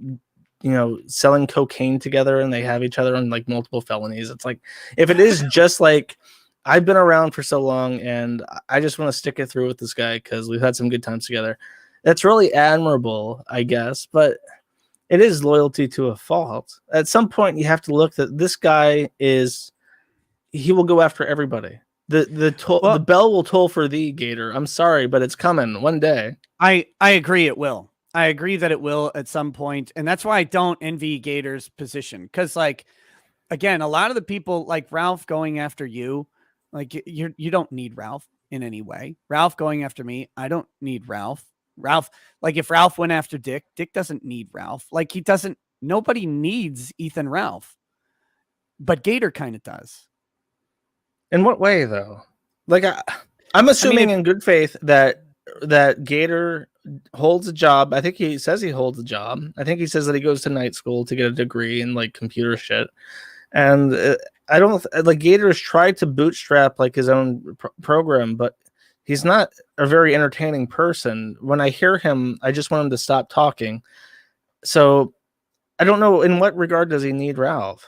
selling cocaine together, and they have each other on like multiple felonies. It's like if it is just like I've been around for so long, and I just want to stick it through with this guy because we've had some good times together. That's really admirable, I guess, but it is loyalty to a fault. At some point, you have to look that this guy he will go after everybody. The bell will toll for thee, Gator. I'm sorry, but it's coming one day. I agree, it will. I agree that it will at some point, and that's why I don't envy Gator's position. Because, like, again, a lot of the people like Ralph going after you, like you don't need Ralph in any way. Ralph going after me, I don't need Ralph. Ralph, like if Ralph went after Dick, Dick doesn't need Ralph. Like he doesn't. Nobody needs Ethan Ralph, but Gator kind of does. In what way, though? Like, I'm assuming in good faith that Gator holds a job. I think he says he holds a job. I think he says that he goes to night school to get a degree in like computer shit. And I don't like Gator's tried to bootstrap like his own program, but he's not a very entertaining person. When I hear him, I just want him to stop talking. So I don't know in what regard does he need Ralph.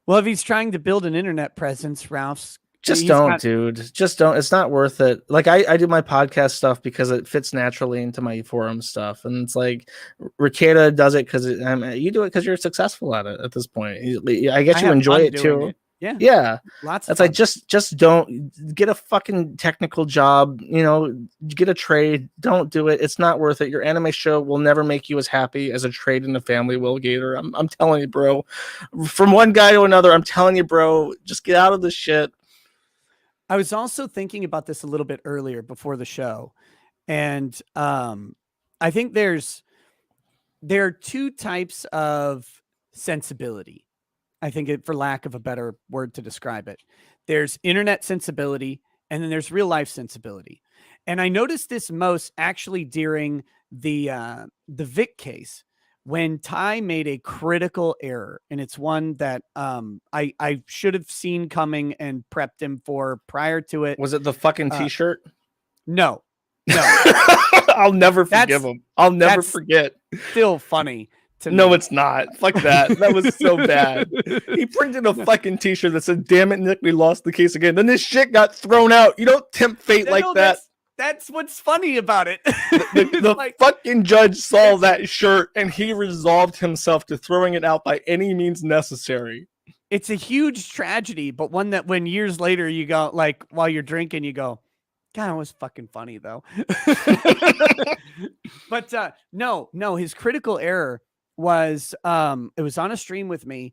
Well, if he's trying to build an internet presence, Ralph's just don't, dude. Just don't. It's not worth it. Like I do my podcast stuff because it fits naturally into my forum stuff, and it's like Ricada does it because you do it because you're successful at it at this point. I guess you enjoy it too. Yeah. Lots. That's like just don't get a fucking technical job. You know, get a trade. Don't do it. It's not worth it. Your anime show will never make you as happy as a trade in the family will, Gator. I'm telling you, bro. From one guy to another, I'm telling you, bro. Just get out of this shit. I was also thinking about this a little bit earlier before the show, and I think there are two types of sensibility. I think for lack of a better word to describe it, there's internet sensibility, and then there's real life sensibility. And I noticed this most actually during the Vic case, when Ty made a critical error, and it's one that I should have seen coming and prepped him for prior to it. Was it the fucking t-shirt? No. I'll never forgive him. I'll never forget. Still funny to me. No, it's not. Fuck that. That was so bad. He printed a fucking t-shirt that said, "Damn it, Nick, we lost the case again." Then this shit got thrown out. You don't tempt fate like that. That's what's funny about it. The like, fucking judge saw that shirt and he resolved himself to throwing it out by any means necessary. It's a huge tragedy, but one that when years later you go, like while you're drinking, you go, God, it was fucking funny though. But no, his critical error was it was on a stream with me.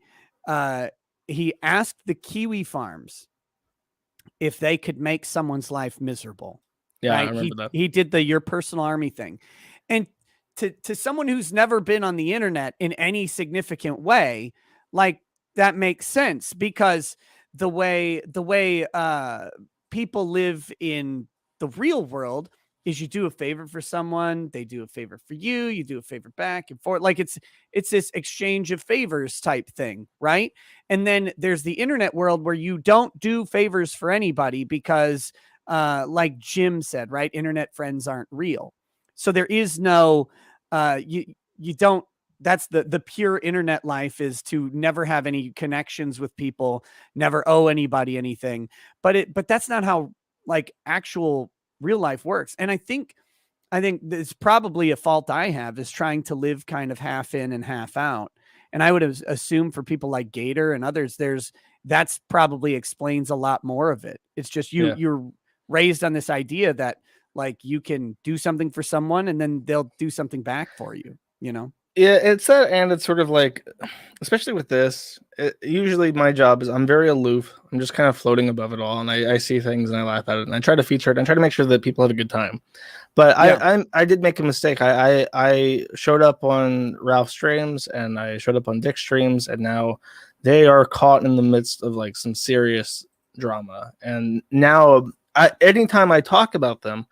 He asked the Kiwi Farms if they could make someone's life miserable. Yeah, right? I remember that. He did the your personal army thing. And to someone who's never been on the internet in any significant way, like that makes sense because the way people live in the real world is you do a favor for someone, they do a favor for you, you do a favor back and forth. Like it's this exchange of favors type thing, right? And then there's the internet world where you don't do favors for anybody because like Jim said, right? Internet friends aren't real. So there is no, you don't, that's the pure internet life is to never have any connections with people, never owe anybody anything. But that's not how like actual real life works. And I think it's probably a fault I have is trying to live kind of half in and half out. And I would assume for people like Gator and others, that's probably explains a lot more of it. It's just you're raised on this idea that like you can do something for someone and then they'll do something back for you, you know? Yeah, it's that, and it's sort of like, especially with this, usually my job is I'm very aloof. I'm just kind of floating above it all, and I see things and I laugh at it, and I try to feature it and try to make sure that people have a good time. But yeah. I did make a mistake. I showed up on Ralph's streams and I showed up on Dick's streams, and now they are caught in the midst of like some serious drama. And now, anytime I talk about them,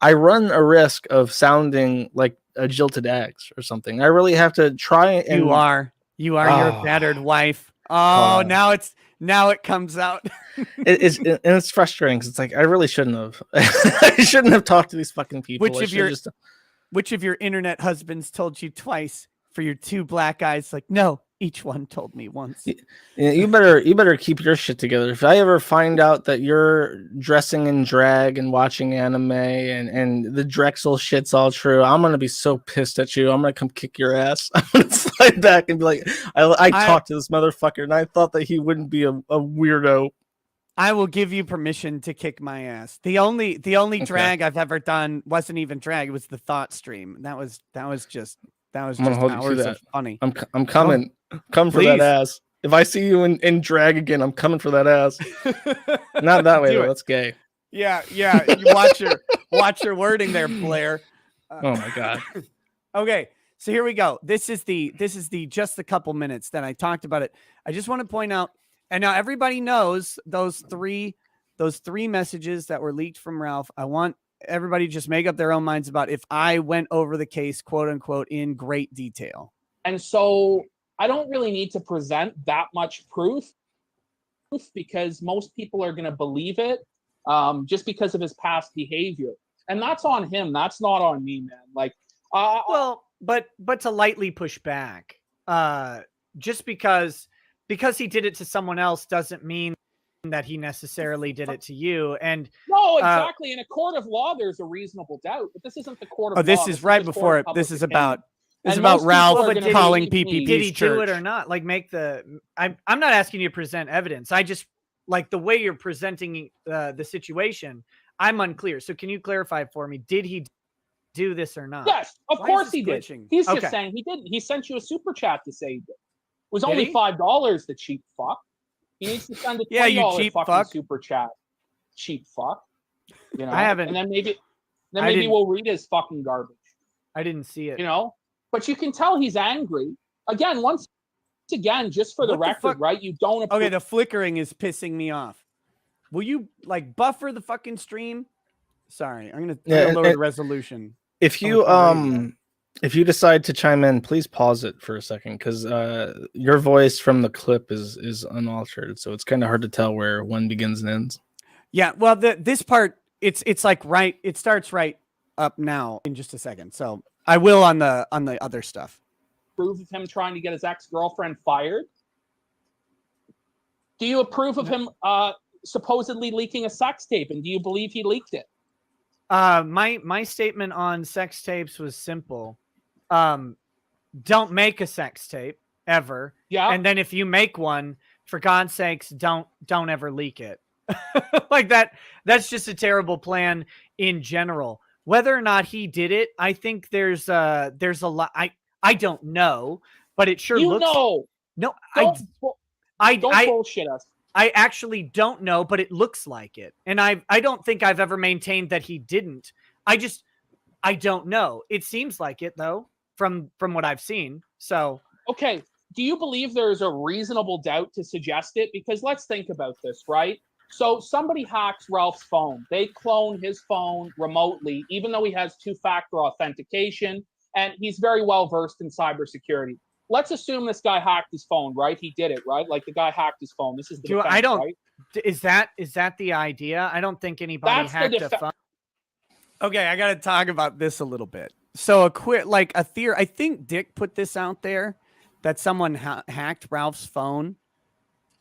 I run a risk of sounding like a jilted ex or something. I really have to try and you are your battered wife. Oh, now it comes out. It's frustrating because it's like I really shouldn't have. I shouldn't have talked to these fucking people. Which of your internet husbands told you twice for your two black eyes? Like, no, each one told me once. You better keep your shit together. If I ever find out that you're dressing in drag and watching anime and the Drexel shit's all true, I'm gonna be so pissed at you. I'm gonna come kick your ass. I'm gonna slide back and be like, I talked to this motherfucker and I thought that he wouldn't be a weirdo. I will give you permission to kick my ass. The only drag I've ever done wasn't even drag. It was the thought stream. That was just I'm gonna hold you to hours that. of funny. I'm coming. Come for that Please. ass. If I see you in drag again, I'm coming for that ass. Not that way though. That's gay. Yeah. You watch your wording there, Blair. Oh my god. Okay, so here we go. This is the just a couple minutes that I talked about it. I just want to point out, and now everybody knows those three messages that were leaked from Ralph. I want everybody to just make up their own minds about if I went over the case, quote unquote, in great detail. And so I don't really need to present that much proof because most people are going to believe it just because of his past behavior. And that's on him. That's not on me, man. Like, well, but to lightly push back, just because he did it to someone else doesn't mean that he necessarily did it to you. And no, exactly. In a court of law, there's a reasonable doubt, but this isn't the court of law. This is right before it. This is about. It's And about most Ralph people are gonna calling believe me. PPP's Did he church. do it or not? Like, make the. I'm not asking you to present evidence. I just like the way you're presenting the situation. I'm unclear. So can you clarify for me? Did he do this or not? Yes, of Why course is he this did. glitching? He's Okay. just saying he didn't. He sent you a super chat to say he did. It was Did only he? $5, the cheap fuck. He needs to send a $20 Yeah, you cheap fucking fuck. super chat. Cheap fuck. You know, I haven't- And then maybe I didn't- we'll read his fucking garbage. I didn't see it. You know, but you can tell he's angry. Again, once again, just for the What the record, fuck? right? You don't approve. Okay, the flickering is pissing me off. Will you like buffer the fucking stream? Sorry, I'm gonna lower the resolution. If you if you decide to chime in, please pause it for a second because your voice from the clip is unaltered, so it's kind of hard to tell where one begins and ends. Yeah, well, this part it's like right. It starts right up now in just a second. So I will on the other stuff. Approve of him trying to get his ex-girlfriend fired? Do you approve of him supposedly leaking a sex tape, and do you believe he leaked it? My statement on sex tapes was simple. Don't make a sex tape ever. Yeah. And then if you make one, for God's sakes, don't ever leak it. Like that's just a terrible plan in general. Whether or not he did it, I think there's a lot. I don't know, but it sure looks. No, Don't bullshit us. I actually don't know, but it looks like it. And I don't think I've ever maintained that he didn't. I don't know. It seems like it though, from what I've seen. So okay, do you believe there's a reasonable doubt to suggest it? Because let's think about this, right? So somebody hacks Ralph's phone. They clone his phone remotely, even though he has two-factor authentication, and he's very well versed in cybersecurity. Let's assume this guy hacked his phone, right? He did it, right? Like the guy hacked his phone. This is the defense, I don't. right? Is that the idea? I don't think anybody hacked a phone. Okay, I got to talk about this a little bit. So a theory. I think Dick put this out there that someone hacked Ralph's phone.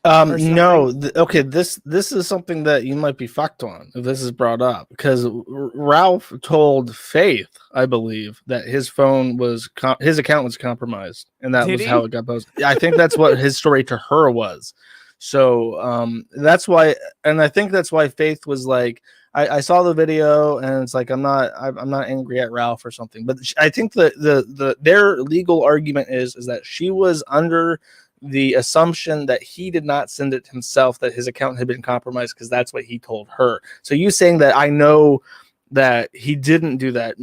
No, okay. This is something that you might be fucked on if this is brought up because Ralph told Faith, I believe, that his phone was his account was compromised, and that was how it got posted. I think that's what his story to her was. So that's why, and I think that's why Faith was like, I saw the video, and it's like I'm not angry at Ralph or something. But I think their legal argument is that she was under the assumption that he did not send it himself, that his account had been compromised because that's what he told her. So you saying that I know that he didn't do that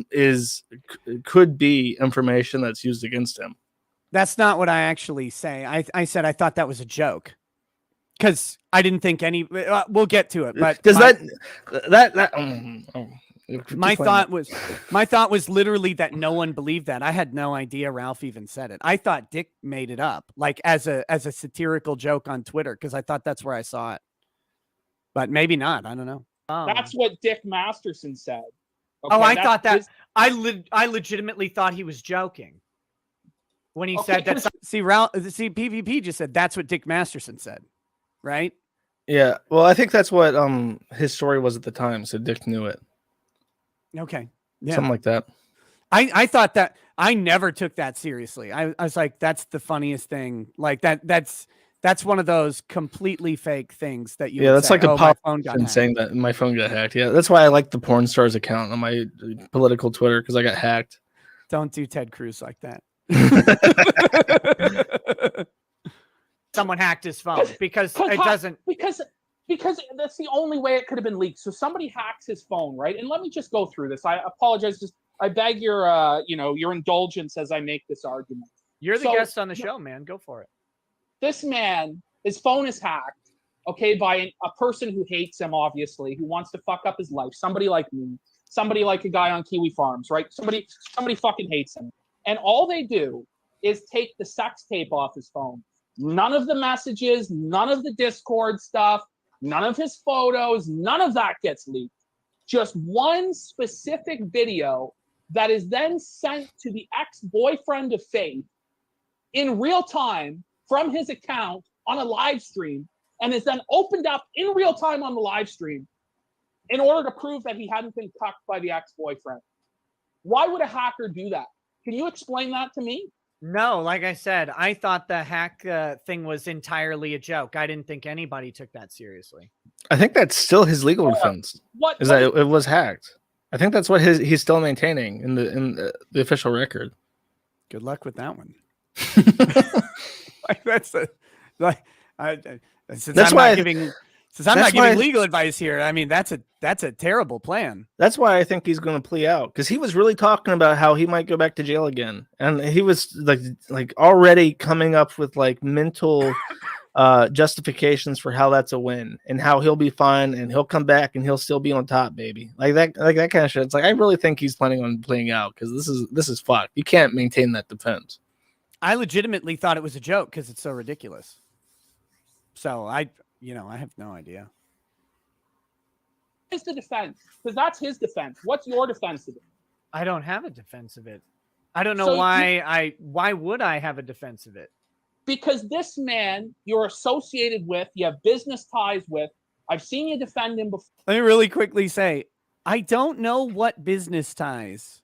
could be information that's used against him. That's not what I actually say. I said I thought that was a joke because I didn't think any. We'll get to it, but does my thought was literally that no one believed that. I had no idea Ralph even said it. I thought Dick made it up, like as a satirical joke on Twitter, because I thought that's where I saw it. But maybe not. I don't know. That's what Dick Masterson said. Okay, I thought that I legitimately thought he was joking when he said that. See, PvP just said that's what Dick Masterson said, right? Yeah. Well, I think that's what his story was at the time, so Dick knew it. Okay. Yeah. Something like that. I thought that I never took that seriously. I was like, that's the funniest thing. Like that's That's one of those completely fake things that you Yeah, would that's say, like a oh, my phone got politician hacked. saying that my phone got hacked. Yeah, that's why I like the porn stars account on my political Twitter, because I got hacked. Don't do Ted Cruz like that. Someone hacked his phone because it doesn't. Because that's the only way it could have been leaked. So somebody hacks his phone, right? And let me just go through this. I apologize. Just I beg your your indulgence as I make this argument. You're the guest on the show, man. Go for it. This man, his phone is hacked, okay, by a person who hates him, obviously, who wants to fuck up his life. Somebody like me, somebody like a guy on Kiwi Farms, right? Somebody fucking hates him. And all they do is take the sex tape off his phone. None of the messages, none of the Discord stuff, none of his photos, none of that gets leaked. Just one specific video that is then sent to the ex-boyfriend of Faith in real time from his account on a live stream, and is then opened up in real time on the live stream in order to prove that he hadn't been cucked by the ex-boyfriend. Why would a hacker do that? Can you explain that to me? No, like I said, I thought the hack thing was entirely a joke. I didn't think anybody took that seriously. I think that's still his legal defense. That it was hacked. I think that's what he's still maintaining in the official record. Good luck with that one. Like that's since I'm not giving legal advice here. I mean, that's a terrible plan. That's why I think he's going to plea out, because he was really talking about how he might go back to jail again, and he was like already coming up with like mental justifications for how that's a win and how he'll be fine and he'll come back and he'll still be on top, baby. Like that kind of shit. It's like I really think he's planning on pleading out, because this is fucked. You can't maintain that defense. I legitimately thought it was a joke because it's so ridiculous. So I have no idea. What's the defense? Because that's his defense. What's your defense of it? I don't have a defense of it. I don't know why would I have a defense of it? Because this man you're associated with, you have business ties with. I've seen you defend him before. Let me really quickly say, I don't know what business ties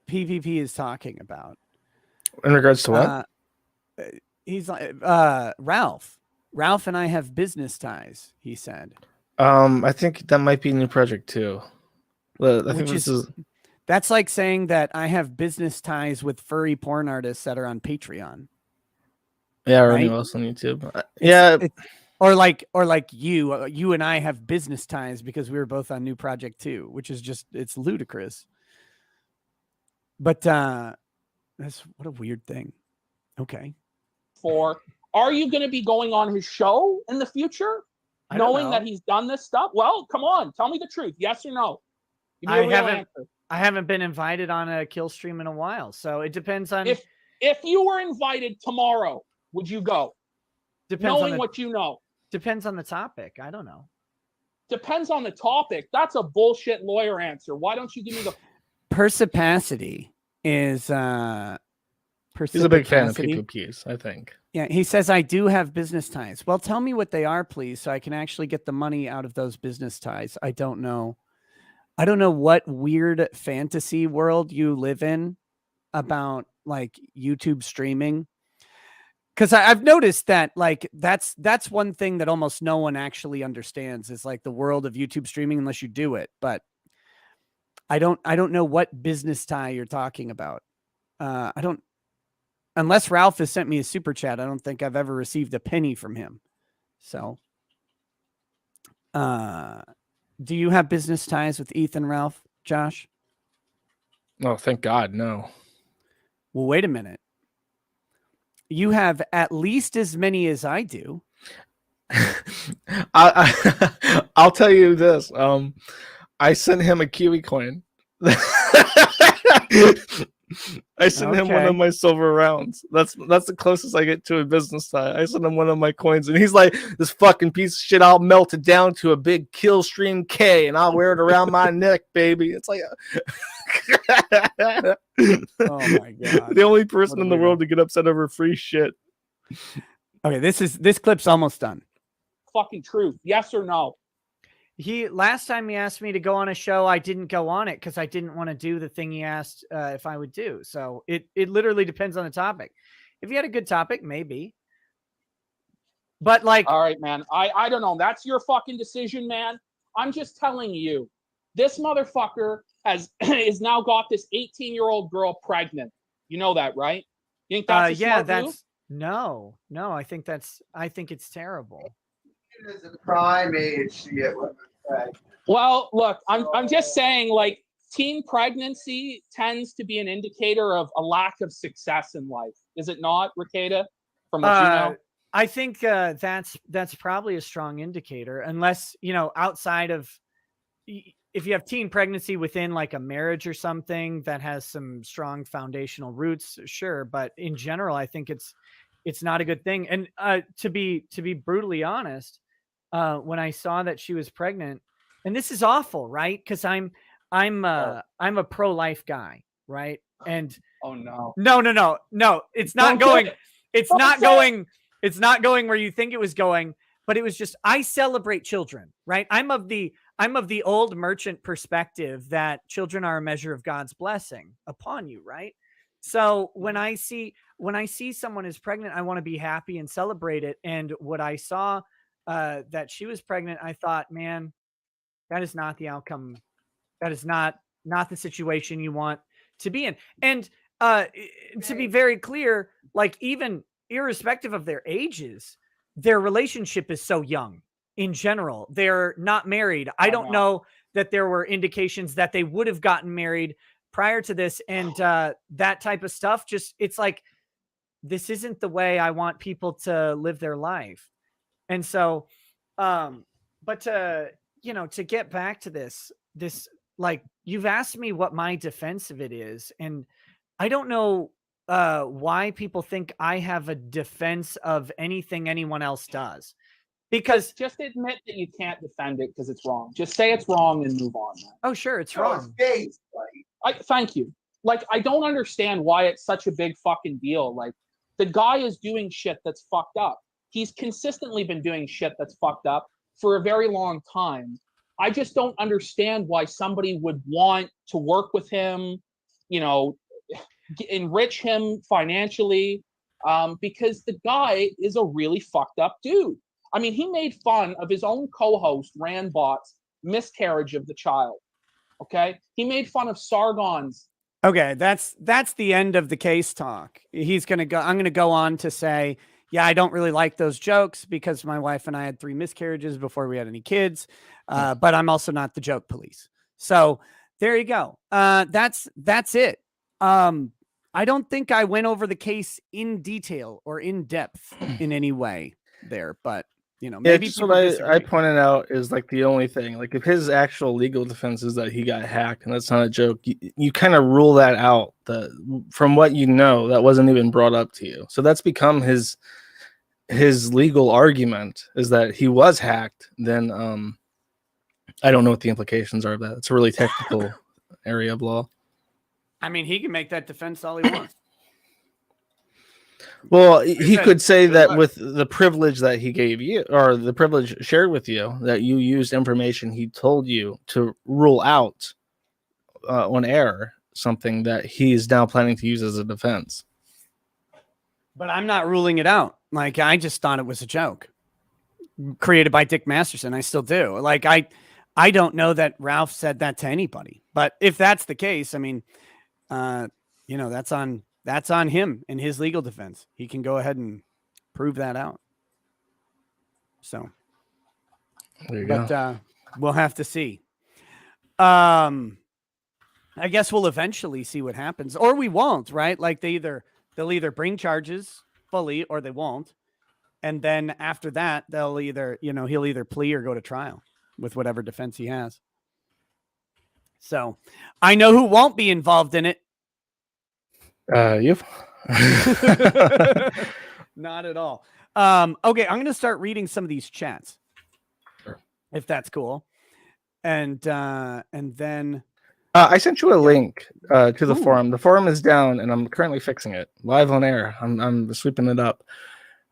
PPP is talking about. In regards to what? He's like Ralph. Ralph and I have business ties, he said. I think that might be a new project too. I think that's like saying that I have business ties with furry porn artists that are on Patreon. Yeah, or anyone else on YouTube. Or like you and I have business ties because we were both on New Project 2, which is just, it's ludicrous. But that's what a weird thing. Okay. Are you going to be going on his show in the future, knowing that he's done this stuff? Well, come on, tell me the truth. Yes or no? I haven't been invited on a kill stream in a while, so it depends on if you were invited tomorrow, would you go? Knowing what you know. Depends on the topic. I don't know. Depends on the topic. That's a bullshit lawyer answer. Why don't you give me the Persipacity is he's a big fan of PPPs, I think. Yeah, he says, I do have business ties. Well, tell me what they are, please, so I can actually get the money out of those business ties. I don't know. I don't know what weird fantasy world you live in about like YouTube streaming. Because I've noticed that like that's one thing that almost no one actually understands is like the world of YouTube streaming unless you do it. But I don't know what business tie you're talking about. Unless Ralph has sent me a super chat, I don't think I've ever received a penny from him. So, do you have business ties with Ethan, Ralph, Josh? Oh, thank God, no. Well, wait a minute. You have at least as many as I do. I'll tell you this. I sent him a Kiwi coin. I sent him one of my silver rounds. That's the closest I get to a business tie. I sent him one of my coins, and he's like, "This fucking piece of shit, I'll melt it down to a big kill stream K, and I'll wear it around my neck, baby." It's like, oh my God, the only person in the world to get upset over free shit. Okay, this clip's almost done. Fucking truth, yes or no? Last time he asked me to go on a show, I didn't go on it because I didn't want to do the thing he asked if I would do. So it literally depends on the topic. If you had a good topic, maybe. But like, All right, man. I don't know. That's your fucking decision, man. I'm just telling you, this motherfucker has is now got this 18-year-old girl pregnant. You know that, right? You think that's a yeah, smart move? no. I think it's terrible. Is a prime age to get women pregnant. Well, look, I'm just saying, like, teen pregnancy tends to be an indicator of a lack of success in life. Is it not, Ricada? From what you know? I think that's probably a strong indicator, unless, you know, outside of, if you have teen pregnancy within like a marriage or something that has some strong foundational roots, sure. But in general, I think it's not a good thing. And to be brutally honest, when I saw that she was pregnant, and this is awful, right? Because I'm a pro-life guy, right? And Oh no. No, it's not going. It's not going. It's not going where you think it was going. But it was just, I celebrate children, right? I'm of the old merchant perspective that children are a measure of God's blessing upon you, right? So when I see someone is pregnant, I want to be happy and celebrate it. And what I saw that she was pregnant, I thought, man, that is not the outcome. That is not the situation you want to be in. And to be very clear, like, even irrespective of their ages, their relationship is so young in general. They're not married. I don't know that there were indications that they would have gotten married prior to this. And that type of stuff, just, it's like, this isn't the way I want people to live their life. And so, but to, you know, to get back to this, like, you've asked me what my defense of it is, and I don't know why people think I have a defense of anything anyone else does. Because just admit that you can't defend it because it's wrong. Just say it's wrong and move on, man. Oh, sure, it's wrong. Thank you. Like, I don't understand why it's such a big fucking deal. Like, the guy is doing shit that's fucked up. He's consistently been doing shit that's fucked up for a very long time. I just don't understand why somebody would want to work with him, you know, enrich him financially, because the guy is a really fucked up dude. I mean, he made fun of his own co-host, Randbot's miscarriage of the child. Okay? He made fun of Sargon's. Okay, that's the end of the case talk. I'm going to go on to say, yeah, I don't really like those jokes because my wife and I had 3 miscarriages before we had any kids. But I'm also not the joke police. So there you go. That's it. I don't think I went over the case in detail or in depth in any way there, but you know, maybe what I pointed out is like the only thing. Like, if his actual legal defense is that he got hacked and that's not a joke, you kind of rule that out. From what you know, that wasn't even brought up to you. So that's become his legal argument, is that he was hacked. Then I don't know what the implications are of that. It's a really technical area of law. I mean, he can make that defense all he wants. Well, he could say that with the privilege that he gave you, or the privilege shared with you, that you used information he told you to rule out on air something that he's now planning to use as a defense. But I'm not ruling it out. Like, I just thought it was a joke created by Dick Masterson. I still do. Like, I don't know that Ralph said that to anybody. But if that's the case, I mean, you know, that's on him and his legal defense. He can go ahead and prove that out. So there you go. We'll have to see. I guess we'll eventually see what happens, or we won't, right? Like, they'll either bring charges fully or they won't. And then after that, he'll either plea or go to trial with whatever defense he has. So I know who won't be involved in it. You? Not at all. Okay, I'm going to start reading some of these chats. Sure. If that's cool. And then I sent you a link to the forum. The forum is down, and I'm currently fixing it live on air. I'm sweeping it up.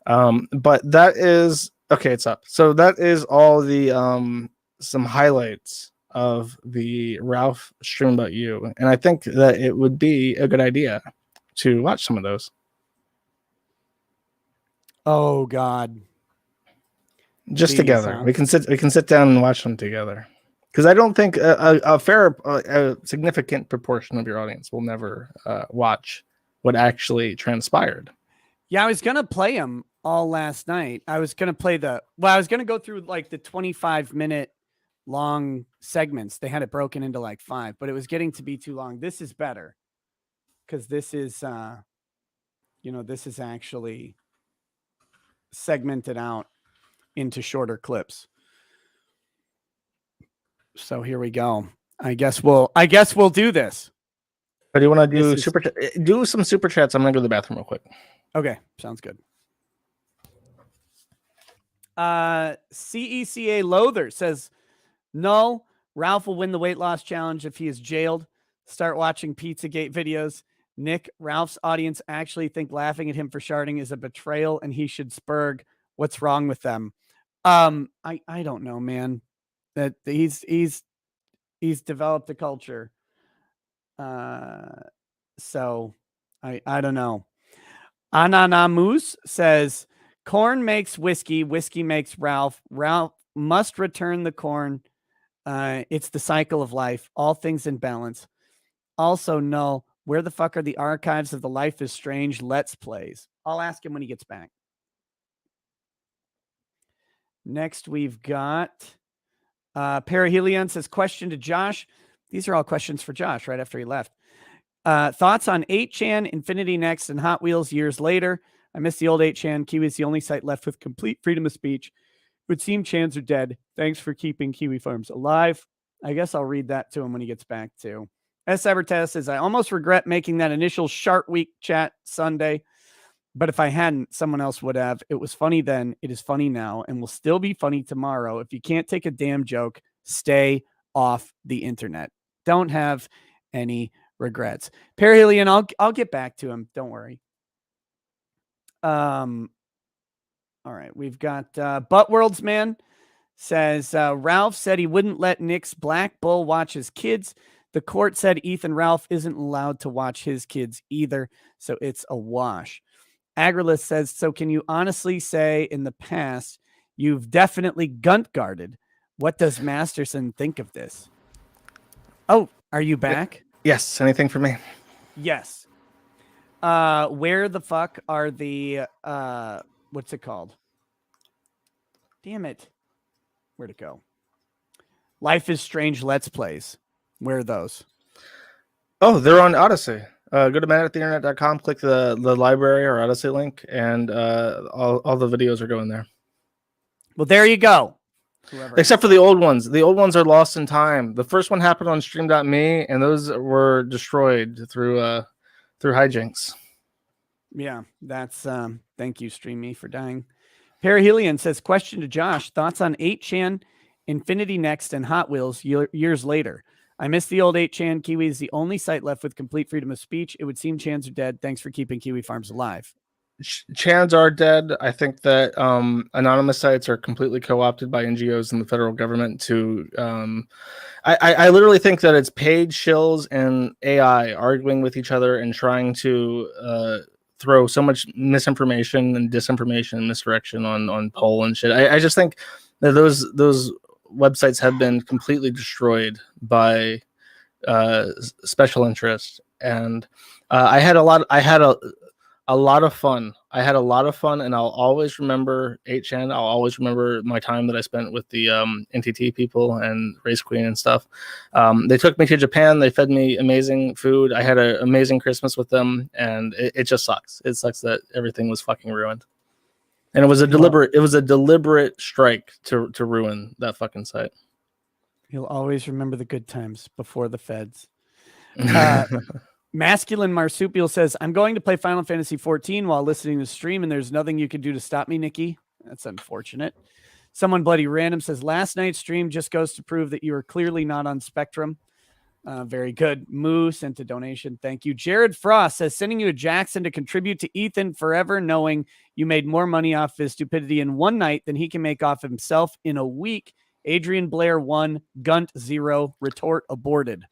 But that is okay. It's up. So that is all the some highlights of the Ralph stream about you, and I think that it would be a good idea to watch some of those. Oh God. Just Jeez, together. huh? We can sit down and watch them together. Because I don't think a significant proportion of your audience will never watch what actually transpired. Yeah, I was gonna play them all last night. I was gonna play I was gonna go through like the 25-minute long segments. They had it broken into like 5, but it was getting to be too long. This is better because this is this is actually segmented out into shorter clips. So here we go. I guess we'll do this. But do you want to do do some super chats? I'm gonna go to the bathroom real quick. Okay, sounds good. CECA Loather says, Null, Ralph will win the weight loss challenge if he is jailed. Start watching Pizzagate videos. Nick, Ralph's audience actually think laughing at him for sharding is a betrayal and he should spurg. What's wrong with them? I don't know, man. That he's developed a culture. So I don't know. Ananamus says, corn makes whiskey, whiskey makes Ralph. Ralph must return the corn. It's the cycle of life, all things in balance. Also, Null, where the fuck are the archives of the Life is Strange Let's Plays? I'll ask him when he gets back. Next, we've got Perihelion says, question to Josh. These are all questions for Josh right after he left. Thoughts on 8chan, Infinity Next, and Hot Wheels years later? I miss the old 8chan. Kiwi is the only site left with complete freedom of speech. It would seem chans are dead. Thanks for keeping Kiwi Farms alive. I guess I'll read that to him when he gets back too. S. Sabertest says, I almost regret making that initial Shart Week chat Sunday, but if I hadn't, someone else would have. It was funny then. It is funny now and will still be funny tomorrow. If you can't take a damn joke, stay off the internet. Don't have any regrets. Perihelion, I'll get back to him. Don't worry. All right, we've got Butt Worlds Man says Ralph said he wouldn't let Nick's Black Bull watch his kids. The court said Ethan Ralph isn't allowed to watch his kids either, so it's a wash. Agrilus says, so can you honestly say in the past you've definitely gunt guarded? What does Masterson think of this? Oh, are you back? Yes. Anything for me? Yes. Where the fuck are the what's it called? Damn it. Where'd it go? Life is Strange Let's Plays. Where are those? Oh, they're on Odyssey. Go to manattheinternet.com, click the library or Odyssey link, and all the videos are going there. Well, there you go. Except for the old ones. The old ones are lost in time. The first one happened on stream.me, and those were destroyed through hijinks. Yeah, that's thank you, StreamMe, for dying. Perihelion says, question to Josh, thoughts on 8chan, Infinity Next, and Hot Wheels years later. I miss the old 8chan. Kiwi is the only site left with complete freedom of speech. It would seem chans are dead. Thanks for keeping Kiwi Farms alive. Chans are dead. I think that anonymous sites are completely co-opted by NGOs and the federal government to I literally think that it's paid shills and AI arguing with each other and trying to throw so much misinformation and disinformation and misdirection on poll and shit. I just think that those websites have been completely destroyed by special interests, and I had a lot of fun. I had a lot of fun, and I'll always remember 8chan. I'll always remember my time that I spent with the NTT people and Race Queen and stuff. They took me to Japan. They fed me amazing food. I had an amazing Christmas with them, and it just sucks. It sucks that everything was fucking ruined. And it was a deliberate strike to ruin that fucking site. You'll always remember the good times before the feds. Masculine Marsupial says, I'm going to play Final Fantasy 14 while listening to stream, and there's nothing you can do to stop me, Nikki. That's unfortunate. Someone Bloody Random says, last night's stream just goes to prove that you are clearly not on Spectrum. Very good. Moo sent a donation. Thank you. Jared Frost says, sending you a Jackson to contribute to Ethan forever, knowing you made more money off his stupidity in one night than he can make off himself in a week. Adrian Blair 1, Gunt 0, retort aborted.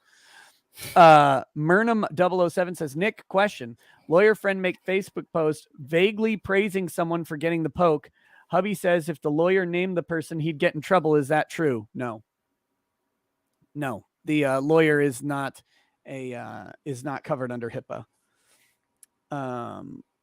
Murnum 007 says, Nick, question. Lawyer friend make Facebook post vaguely praising someone for getting the poke. Hubby says if the lawyer named the person, he'd get in trouble. Is that true? No. The lawyer is not covered under HIPAA.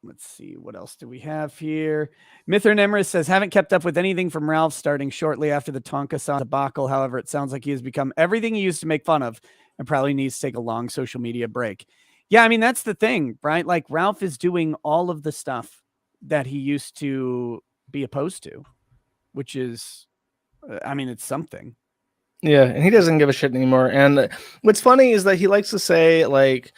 Let's see, what else do we have here? Mithra Nemris says, haven't kept up with anything from Ralph starting shortly after the Tonka San debacle. However, it sounds like he has become everything he used to make fun of and probably needs to take a long social media break. Yeah, I mean, that's the thing, right? Like, Ralph is doing all of the stuff that he used to be opposed to, which is, I mean, it's something. Yeah, and he doesn't give a shit anymore. And what's funny is that he likes to say, like,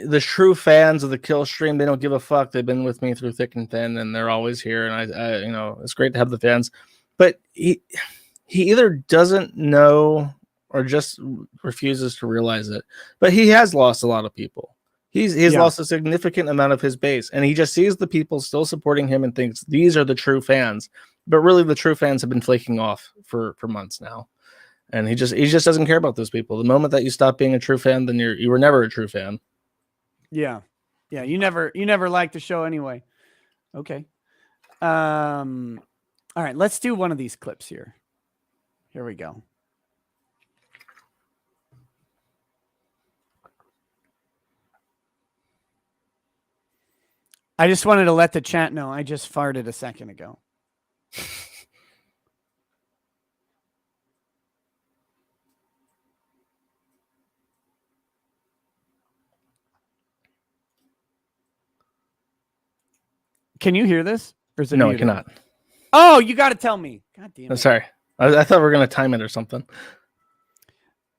the true fans of the kill stream, they don't give a fuck. They've been with me through thick and thin, and they're always here. And I you know, it's great to have the fans. But he either doesn't know or just refuses to realize it. But he has lost a lot of people. He's lost a significant amount of his base, and he just sees the people still supporting him and thinks these are the true fans. But really, the true fans have been flaking off for months now. And he just doesn't care about those people. The moment that you stop being a true fan, then you were never a true fan. Yeah. You never liked the show anyway. Okay. All right. Let's do one of these clips here. Here we go. I just wanted to let the chat know I just farted a second ago. Can you hear this? Or is it No, muted? I cannot. Oh, you got to tell me. God damn it. I'm sorry. I thought we were going to time it or something.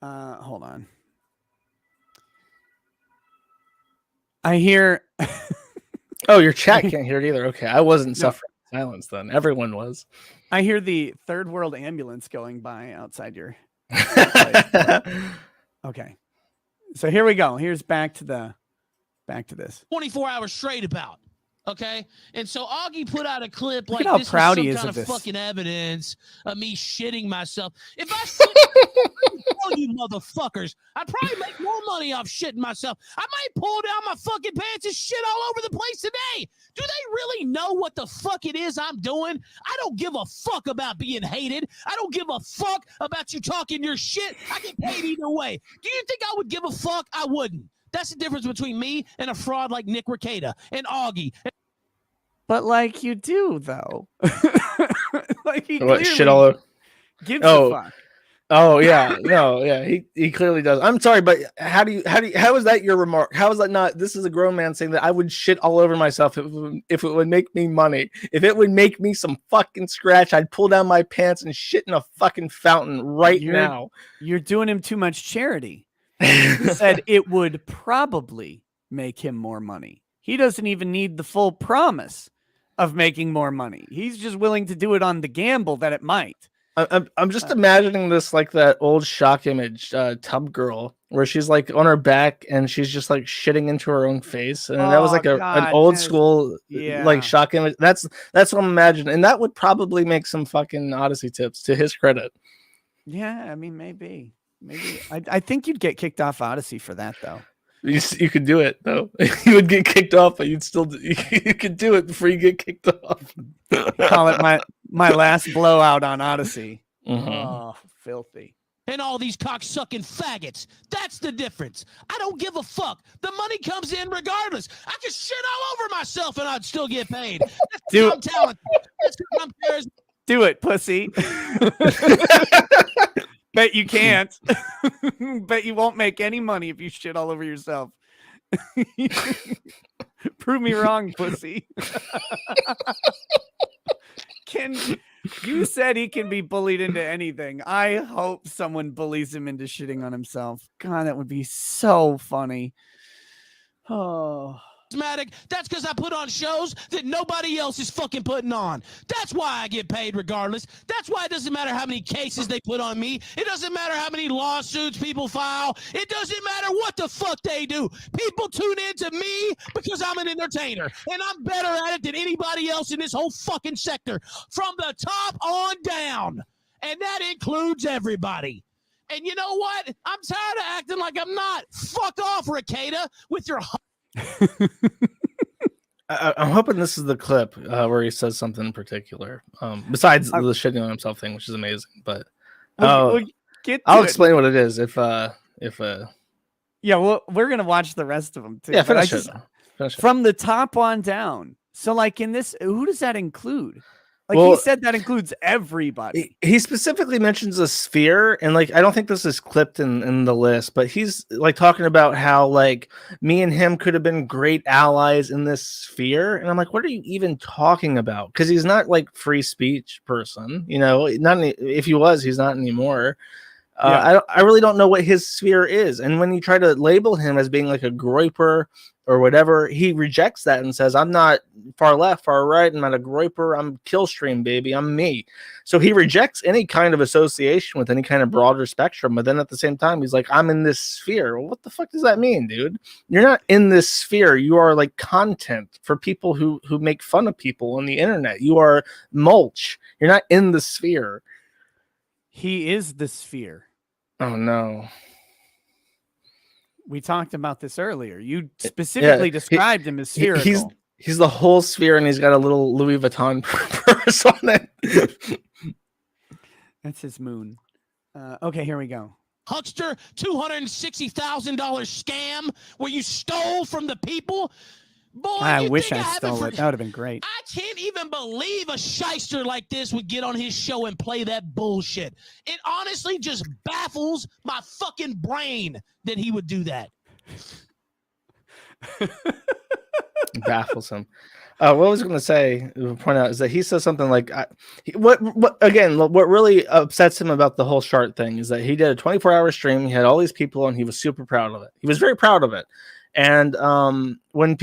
Hold on. I hear. Oh, your chat can't hear it either. Okay, I wasn't suffering silence then. Everyone was. I hear the third world ambulance going by outside your. Okay. So here we go. Here's back to this. 24 hours straight about. Okay, and so Augie put out a clip like how this proud was he some is kind of of this. fucking evidence of me shitting myself. If I tell you motherfuckers, I'd probably make more money off shitting myself. I might pull down my fucking pants and shit all over the place today. Do they really know what the fuck it is I'm doing? I don't give a fuck about being hated. I don't give a fuck about you talking your shit. I get paid either way. Do you think I would give a fuck? I wouldn't. That's the difference between me and a fraud like Nick Rekieta and Augie. But like you do though. Like he What, clearly shit all over? gives a fuck. Oh yeah, no, yeah, he clearly does. I'm sorry, but how is that your remark? How is that not? This is a grown man saying that I would shit all over myself if it would make me money. If it would make me some fucking scratch, I'd pull down my pants and shit in a fucking fountain now. You're doing him too much charity. He said it would probably make him more money. He doesn't even need the full promise of making more money. He's just willing to do it on the gamble that it might. I'm just imagining this like that old shock image Tub Girl where she's like on her back and she's just like shitting into her own face, and that was like an old school like shock image. That's what I'm imagining, and that would probably make some fucking Odyssey tips to his credit. Yeah, I mean maybe I think you'd get kicked off Odyssey for that though. You could do it though. You would get kicked off, but you'd still you could do it before you get kicked off. Call it my last blowout on Odyssey. Mm-hmm. Oh, filthy. And all these cocksucking faggots. That's the difference. I don't give a fuck. The money comes in regardless. I can shit all over myself and I'd still get paid. That's because I'm talented. That's because I'm charismatic. Do it, pussy. Bet you can't. Bet you won't make any money if you shit all over yourself. Prove me wrong, pussy. You said he can be bullied into anything. I hope someone bullies him into shitting on himself. God, that would be so funny. Oh. That's because I put on shows that nobody else is fucking putting on. That's why I get paid regardless. That's why it doesn't matter how many cases they put on me. It doesn't matter how many lawsuits people file. It doesn't matter what the fuck they do. People tune into me because I'm an entertainer, and I'm better at it than anybody else in this whole fucking sector, from the top on down. And that includes everybody. And you know what? I'm tired of acting like I'm not. Fuck off, Rekieta, with your I'm hoping this is the clip where he says something in particular. Besides the shitting on himself thing, which is amazing. But we'll get to I'll it. explain what it is if Yeah, well, we're gonna watch the rest of them too. yeah, but I finish it. Finish it. from the top on down. So, like in this, who does that include? Like Well, he said, that includes everybody. He specifically mentions a sphere, and like I don't think this is clipped in the list, but he's like talking about how like me and him could have been great allies in this sphere, and I'm like, what are you even talking about? Because he's not like free speech person, you know. Not if he was, he's not anymore. I really don't know what his sphere is, and when you try to label him as being like a groiper or whatever, he rejects that and says, I'm not far left, far right, I'm not a groiper, I'm kill stream, baby, I'm me. So he rejects any kind of association with any kind of broader spectrum, but then at the same time, he's like, I'm in this sphere. Well, what the fuck does that mean, dude? You're not in this sphere. You are like content for people who make fun of people on the internet. You are mulch. You're not in the sphere. He is the sphere. Oh, no. We talked about this earlier. You specifically described him as spherical. He's the whole sphere, and he's got a little Louis Vuitton purse on it. That's his moon. Okay, here we go. Huckster, $260,000 scam where you stole from the people. Boy, I wish I stole it. That would have been great. I can't even believe a shyster like this would get on his show and play that bullshit. It honestly just baffles my fucking brain that he would do that. Baffles him. What I was going to say, point out, is that he says something like, what really upsets him about the whole shart thing is that he did a 24-hour stream. He had all these people, and he was super proud of it. He was very proud of it. And when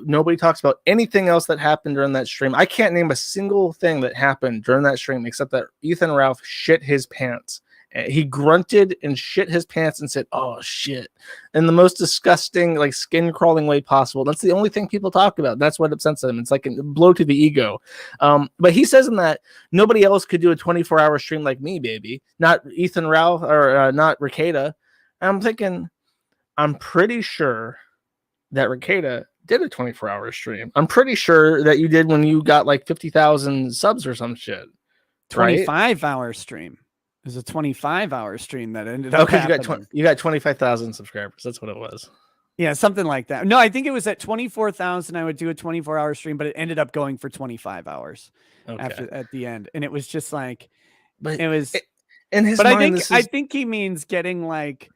nobody talks about anything else that happened during that stream, I can't name a single thing that happened during that stream except that Ethan Ralph shit his pants. He grunted and shit his pants and said, "Oh shit," in the most disgusting, like skin crawling way possible. That's the only thing people talk about. That's what upsets him. It's like a blow to the ego. But he says in that nobody else could do a 24-hour stream like me, baby. Not Ethan Ralph or not Ricada. And I'm thinking, I'm pretty sure that Ricada did a 24-hour stream. I'm pretty sure that you did when you got like 50,000 subs or some shit. 25-hour stream. It was a 25-hour stream that ended up happening. You got 25,000 subscribers. That's what it was. Yeah, something like that. No, I think it was at 24,000. I would do a 24-hour stream, but it ended up going for 25 hours at the end. And it was just like, but it was in his but mind, I think he means getting like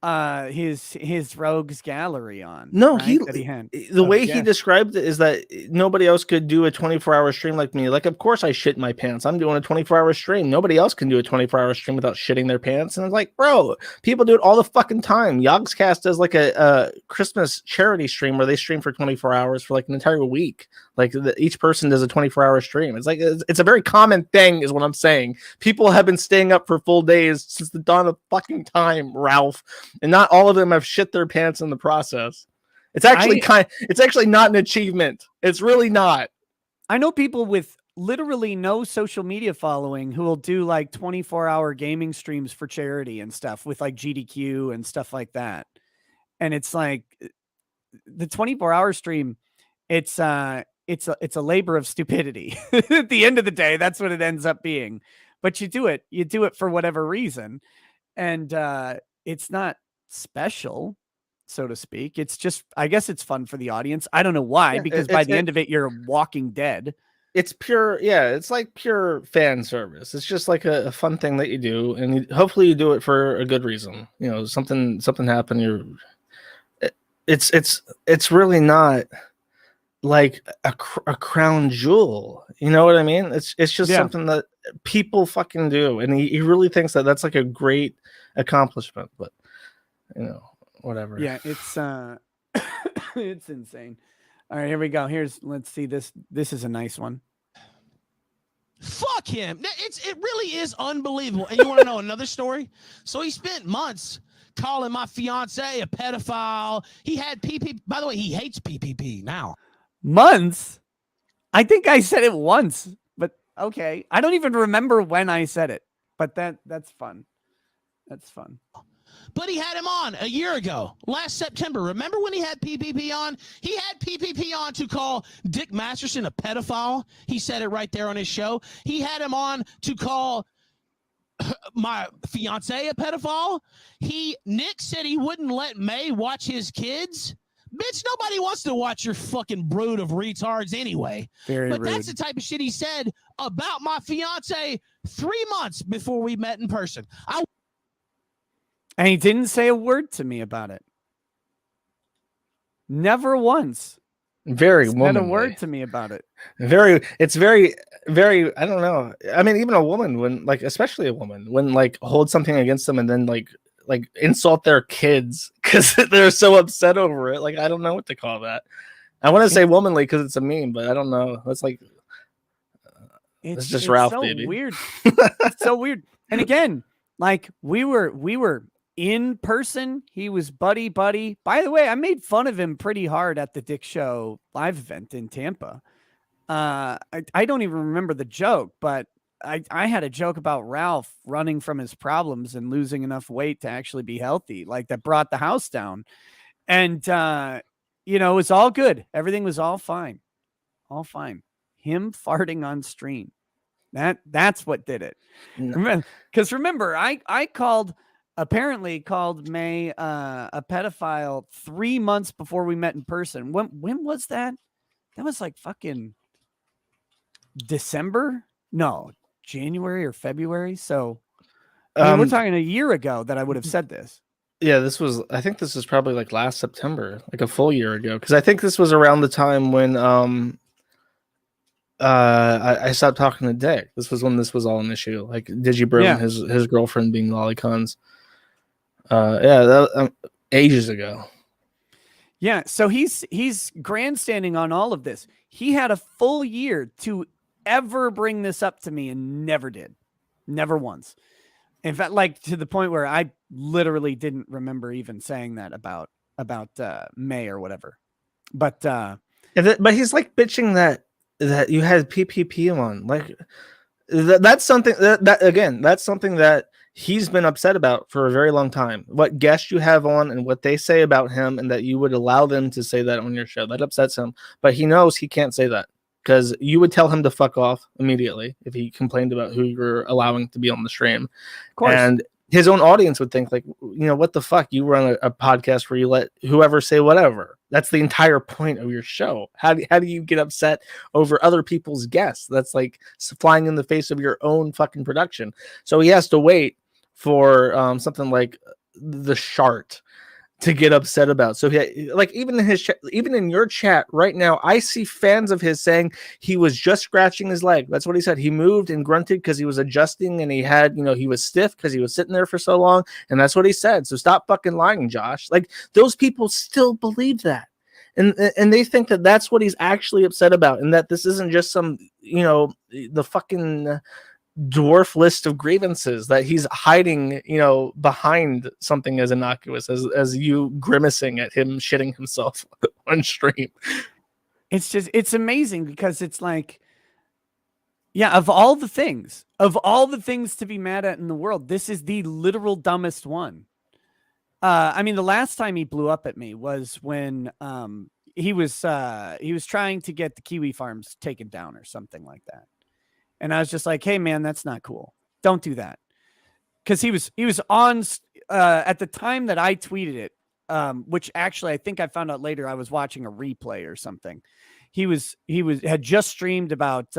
his rogues gallery on. No, right? The way he described it is that nobody else could do a 24-hour stream like me. Like, of course I shit my pants. I'm doing a 24-hour stream. Nobody else can do a 24-hour stream without shitting their pants. And I was like, bro, people do it all the fucking time. Yogscast does like a Christmas charity stream where they stream for 24 hours for like an entire week. Like each person does a 24-hour stream. It's like it's a very common thing, is what I'm saying. People have been staying up for full days since the dawn of fucking time, Ralph. And not all of them have shit their pants in the process. It's actually it's actually not an achievement. It's really not. I know people with literally no social media following who will do like 24-hour gaming streams for charity and stuff with like GDQ and stuff like that. And it's like the 24-hour stream, it's a labor of stupidity. At the end of the day, that's what it ends up being. But you do it for whatever reason. And it's not special, so to speak. It's just, I guess it's fun for the audience. I don't know why, because by the end of it, you're Walking Dead. It's pure, it's like pure fan service. It's just like a fun thing that you do, and hopefully you do it for a good reason. You know, something happened. It's really not like a crown jewel. You know what I mean? It's just something that people fucking do, and he really thinks that that's like a great accomplishment. But you know, whatever. Yeah, it's it's insane. All right, here we go. Let's see this. This is a nice one. Fuck him. It really is unbelievable. And you want to know another story? So he spent months calling my fiance a pedophile. He had PPP. By the way, he hates PPP now. Months? I think I said it once, but okay. I don't even remember when I said it, but that's fun. That's fun. but he had him on a year ago, last September. Remember when he had PPP on? He had PPP on to call Dick Masterson a pedophile. He said it right there on his show. He had him on to call my fiance a pedophile. Nick said he wouldn't let May watch his kids. Bitch, nobody wants to watch your fucking brood of retards anyway. Very but rude. that's the type of shit he said about my fiance 3 months before we met in person. And he didn't say a word to me about it. Never once. Very Said womanly. a word to me about it. It's very, very, I don't know. I mean, even a woman, when like, especially a woman, when like hold something against them and then like insult their kids because they're so upset over it. Like, I don't know what to call that. I want to say womanly because it's a meme, but I don't know. That's like, it's just Ralph, so baby. Weird. It's so weird. And again, like we were in person. He was buddy. By the way, I made fun of him pretty hard at the Dick Show live event in Tampa. I don't even remember the joke, but I had a joke about Ralph running from his problems and losing enough weight to actually be healthy, like that brought the house down. And, it was all good. Everything was all fine. All fine. Him farting on stream. That's what did it. Because remember, I apparently called May a pedophile 3 months before we met in person. When was that? That was like fucking December? No, January or February. So I mean, we're talking a year ago that I would have said this. Yeah, I think this was probably like last September, like a full year ago. Because I think this was around the time when I stopped talking to Dick. This was when this was all an issue. Like Digibro and his girlfriend being lolicons. Ages ago. Yeah, so he's grandstanding on all of this. He had a full year to ever bring this up to me and never did. Never once. In fact, like to the point where I literally didn't remember even saying that about May or whatever. But but he's like bitching that you had PPP on. Like that's something that's something that he's been upset about for a very long time. What guests you have on and what they say about him, and that you would allow them to say that on your show, that upsets him. But he knows he can't say that because you would tell him to fuck off immediately if he complained about who you're allowing to be on the stream. Of course. And his own audience would think like, what the fuck? You run a podcast where you let whoever say whatever. That's the entire point of your show. How do you get upset over other people's guests? That's like flying in the face of your own fucking production. So he has to wait for something like the shart to get upset about. So he, like, even in your chat right now, I see fans of his saying he was just scratching his leg. That's what he said. He moved and grunted because he was adjusting, and he had, he was stiff because he was sitting there for so long, and that's what he said. So stop fucking lying, Josh. Like, those people still believe that. And they think that that's what he's actually upset about, and that this isn't just some, the fucking dwarf list of grievances that he's hiding, behind something as innocuous as you grimacing at him shitting himself on stream. It's amazing because it's like, yeah, of all the things to be mad at in the world, this is the literal dumbest one. I mean, the last time he blew up at me was when he was trying to get the kiwi farms taken down or something like that. And I was just like, hey, man, that's not cool. Don't do that. Because he was on at the time that I tweeted it, which actually I think I found out later I was watching a replay or something. He had just streamed about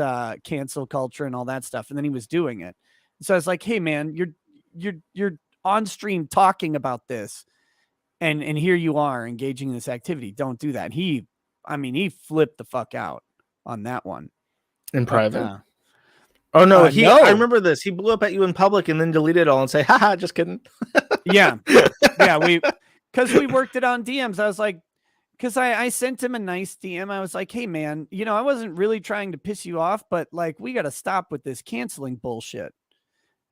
cancel culture and all that stuff, and then he was doing it. So I was like, hey, man, you're on stream talking about this, and here you are engaging in this activity. Don't do that. He flipped the fuck out on that one. In private? Oh no, no, I remember this. He blew up at you in public and then deleted it all and say, haha, just kidding. Yeah, because we worked it on DMs. I was like, because I sent him a nice DM. I was like, hey, man, I wasn't really trying to piss you off, but like, we got to stop with this canceling bullshit,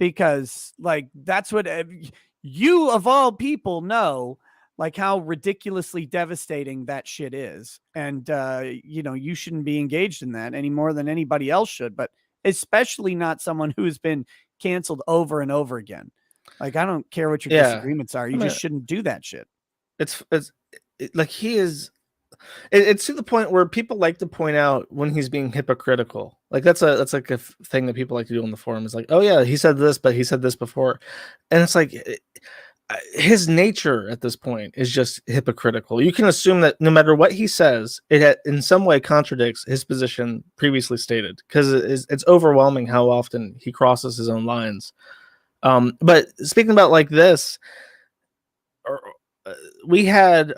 because like, that's what you of all people know, like how ridiculously devastating that shit is. And, you shouldn't be engaged in that any more than anybody else should, but especially not someone who has been canceled over and over again. Like, I don't care what your Yeah. disagreements are. You just shouldn't do that shit. It's like he is. It's to the point where people like to point out when he's being hypocritical. Like that's like a thing that people like to do on the forum. Is like, oh yeah, he said this, but he said this before, and it's like his nature at this point is just hypocritical. You can assume that no matter what he says, it in some way contradicts his position previously stated, because it's overwhelming how often he crosses his own lines. But speaking about like this, we had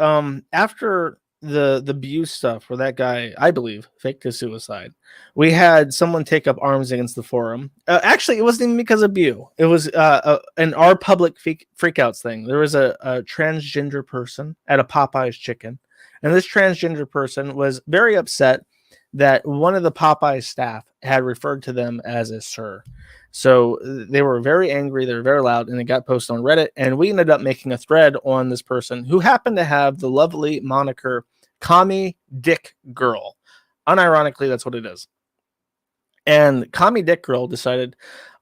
after the Bew stuff, where that guy, I believe, faked his suicide, we had someone take up arms against the forum. Actually, it wasn't even because of Bew. It was an our public freakouts thing. There was a transgender person at a Popeye's chicken, and this transgender person was very upset that one of the Popeye staff had referred to them as a sir. So they were very angry, they were very loud, and it got posted on Reddit. And we ended up making a thread on this person who happened to have the lovely moniker Commie Dick Girl. Unironically, that's what it is. And Commie Dick Girl decided,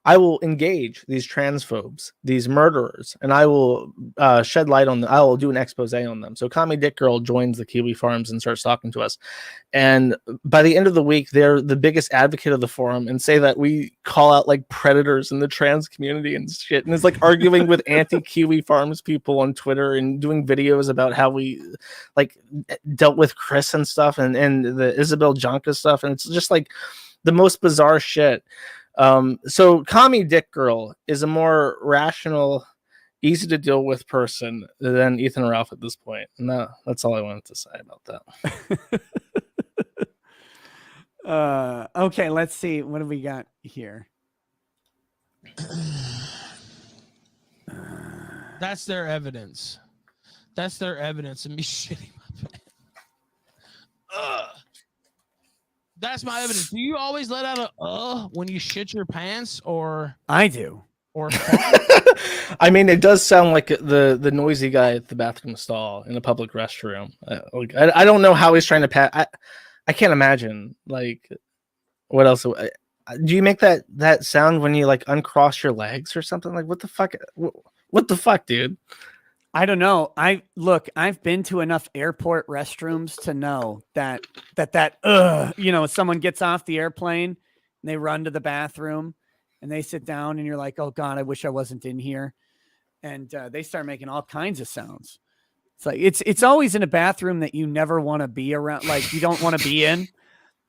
I will engage these transphobes, these murderers, and I will shed light on them. I will do an expose on them. So Commie Dick Girl joins the Kiwi Farms and starts talking to us. And by the end of the week, they're the biggest advocate of the forum and say that we call out like predators in the trans community and shit. And it's like arguing with anti-Kiwi Farms people on Twitter and doing videos about how we like dealt with Chris and stuff and the Isabel Jonka stuff. And it's just like the most bizarre shit. So Commie Dick Girl is a more rational, easy to deal with person than Ethan Ralph at this point. And that's all I wanted to say about that. Okay, let's see. What have we got here? That's their evidence. That's their evidence of me shitting my pants. That's my evidence. Do you always let out a when you shit your pants, or I do? Or I mean, it does sound like the noisy guy at the bathroom stall in a public restroom. I don't know how he's trying to pat. I can't imagine like what else. Do you make that sound when you like uncross your legs or something? Like what the fuck? What the fuck, dude? I don't know. I've been to enough airport restrooms to know that someone gets off the airplane and they run to the bathroom and they sit down and you're like, oh God, I wish I wasn't in here. And they start making all kinds of sounds. It's like, it's always in a bathroom that you never want to be around. Like you don't want to be in,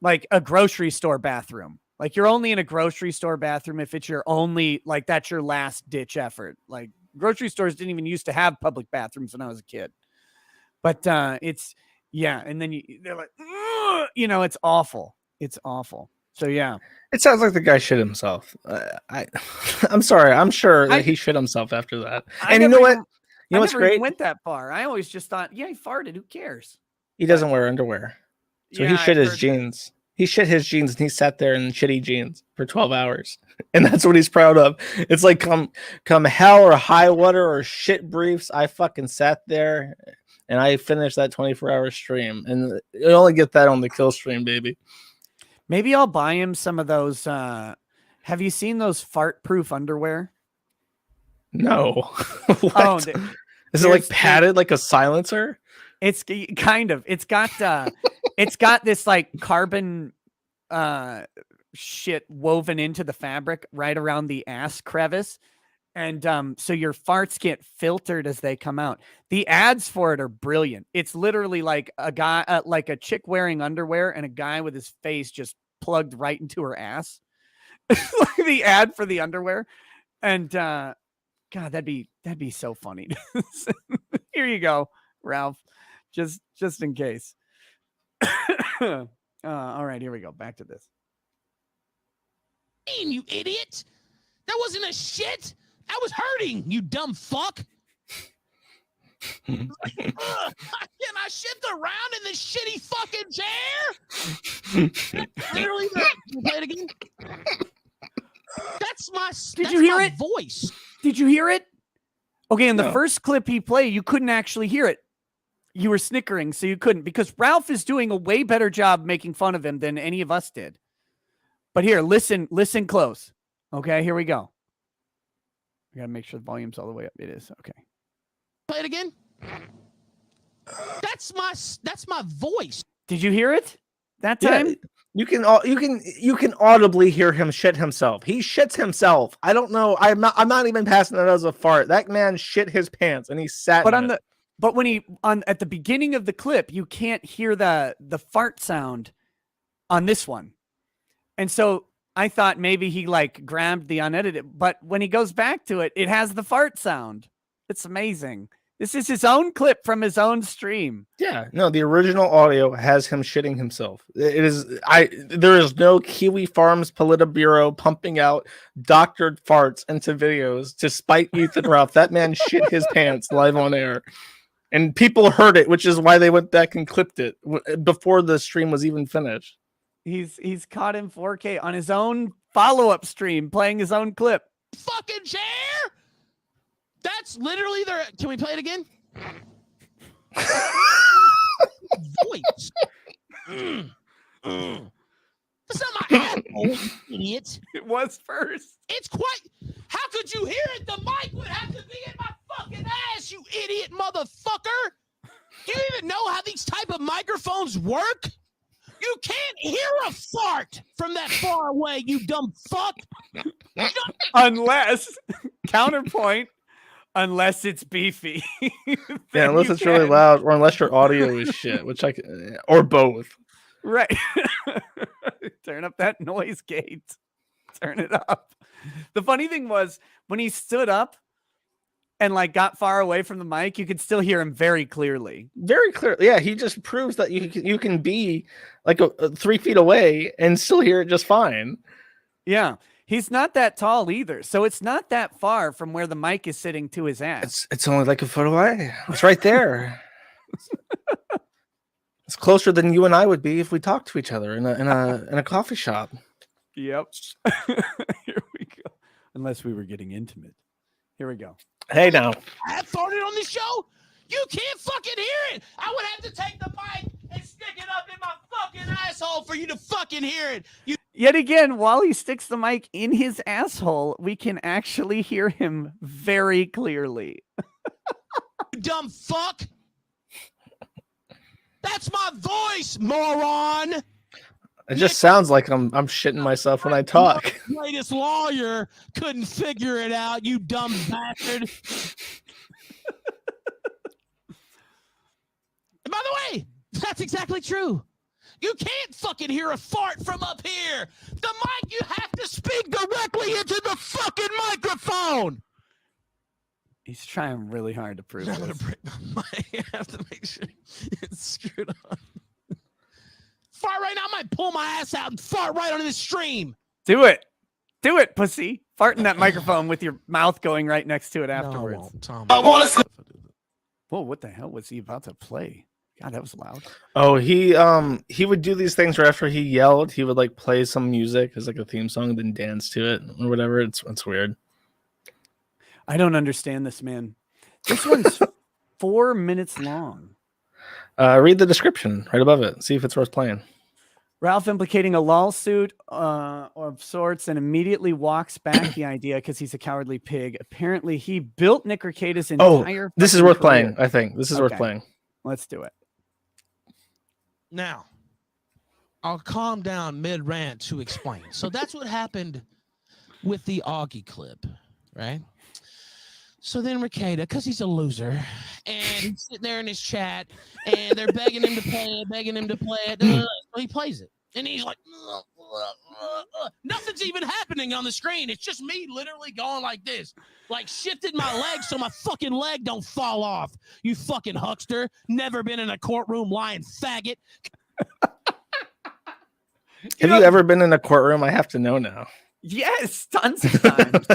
like a grocery store bathroom. Like you're only in a grocery store bathroom if it's your only, like that's your last ditch effort. Like, grocery stores didn't even used to have public bathrooms when I was a kid, but it's and then they're like, it's awful. It's awful. So yeah, it sounds like the guy shit himself. I'm sorry. I'm sure that he shit himself after that. And you know what? You know what's great? Even went that far. I always just thought, he farted. Who cares? He doesn't wear underwear, so he shit his jeans. He shit his jeans and he sat there in shitty jeans for 12 hours. And that's what he's proud of. It's like come hell or high water or shit briefs. I fucking sat there and I finished that 24-hour stream. And you only get that on the kill stream, baby. Maybe I'll buy him some of those. Have you seen those fart-proof underwear? No. Is it like padded like a silencer? It's kind of. It's got it's got this like carbon shit woven into the fabric right around the ass crevice, and so your farts get filtered as they come out. The ads for it are brilliant. It's literally like a guy, like a chick wearing underwear, and a guy with his face just plugged right into her ass. Like the ad for the underwear, and God, that'd be so funny. Here you go, Ralph. Just in case. All right, here we go. Back to this. You idiot! That wasn't a shit. That was hurting. You dumb fuck. Can I shift around in this shitty fucking chair? Literally, play it again. That's my. Did you hear it? Voice. Did you hear it? Okay, in the first clip he played, you couldn't actually hear it. You were snickering, so you couldn't, because Ralph is doing a way better job making fun of him than any of us did. But here, listen close. Okay, here we go. I gotta make sure the volume's all the way up. It is. Okay. Play it again. That's my voice. Did you hear it that time? Yeah, you can audibly hear him shit himself. He shits himself. I don't know. I'm not even passing it as a fart. That man shit his pants and he sat. But in it. But when at the beginning of the clip, you can't hear the fart sound on this one. And so I thought maybe he like grabbed the unedited, but when he goes back to it, it has the fart sound. It's amazing. This is his own clip from his own stream. Yeah, no, the original audio has him shitting himself. There is no Kiwi Farms Politburo pumping out doctored farts into videos to spite Ethan Ralph. That man shit his pants live on air. And people heard it, which is why they went back and clipped it before the stream was even finished. He's caught in 4K on his own follow-up stream, playing his own clip. Fucking chair. That's literally their. Can we play it again? Voice. That's not my asshole, you idiot. It was first. It's quite. How could you hear it? The mic would have to be in my fucking ass, you idiot motherfucker. Do you even know how these type of microphones work? You can't hear a fart from that far away, you dumb fuck. Unless, counterpoint, unless it's beefy. Yeah, unless it's really loud, or unless your audio is shit, which or both. Right. Turn up that noise gate. Turn it up. The funny thing was when he stood up and like got far away from the mic, you could still hear him very clearly. Very clearly. Yeah, he just proves that you can be like 3 feet away and still hear it just fine. Yeah. He's not that tall either. So it's not that far from where the mic is sitting to his ass. It's only like a foot away. It's right there. It's closer than you and I would be if we talked to each other in a coffee shop. Yep. Here we go. Unless we were getting intimate. Here we go. Hey now. I have farted on this show. You can't fucking hear it. I would have to take the mic and stick it up in my fucking asshole for you to fucking hear it. You Yet again, while he sticks the mic in his asshole, we can actually hear him very clearly. dumb fuck. That's my voice, moron. It just sounds like I'm shitting myself when I talk. Greatest lawyer couldn't figure it out, you dumb bastard. And by the way, that's exactly true. You can't fucking hear a fart from up here. The mic, you have to speak directly into the fucking microphone. He's trying really hard to prove I'm gonna this. break my mic. I have to make sure it's screwed on. Fart right now, I might pull my ass out and fart right onto the stream. Do it. Do it, pussy. Fart in that microphone with your mouth going right next to it afterwards. No, I won't, Tom. Whoa, what the hell was he about to play? God, that was loud. Oh, he would do these things right after he yelled. He would like play some music as like a theme song and then dance to it or whatever. It's weird. I don't understand this, man. This one's 4 minutes long. Read the description right above it. See if it's worth playing. Ralph implicating a lawsuit of sorts and immediately walks back the idea because he's a cowardly pig. Apparently, he built Nick Rekida's entire. This is fucking worth career. playing. I think this is worth playing. Let's do it. Now, I'll calm down mid-rant to explain. So that's what happened with the Augie clip, right? So then Rekieda, because he's a loser, and he's sitting there in his chat, and they're begging him to play it, so he plays it. And he's like, nothing's even happening on the screen. It's just me literally going like this, like shifted my leg so my fucking leg don't fall off. You fucking huckster. Never been in a courtroom lying faggot. Have you ever been in a courtroom? I have to know now. Yes, tons of times.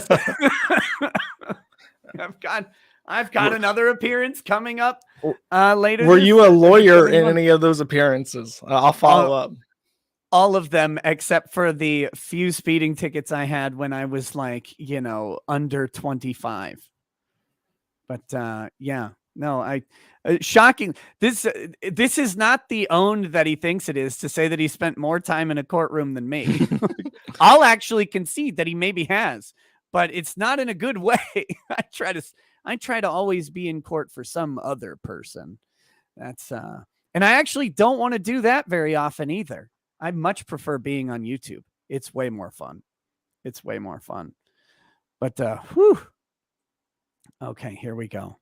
I've got another appearance coming up later. Were you a lawyer in any of those appearances? I'll follow up. All of them except for the few speeding tickets I had when I was like, under 25. But yeah, no, shocking. This is not the owned that he thinks it is to say that he spent more time in a courtroom than me. I'll actually concede that he maybe has, but it's not in a good way. I try to always be in court for some other person. That's and I actually don't want to do that very often either. I much prefer being on YouTube. It's way more fun. It's way more fun. But whew. Okay, here we go.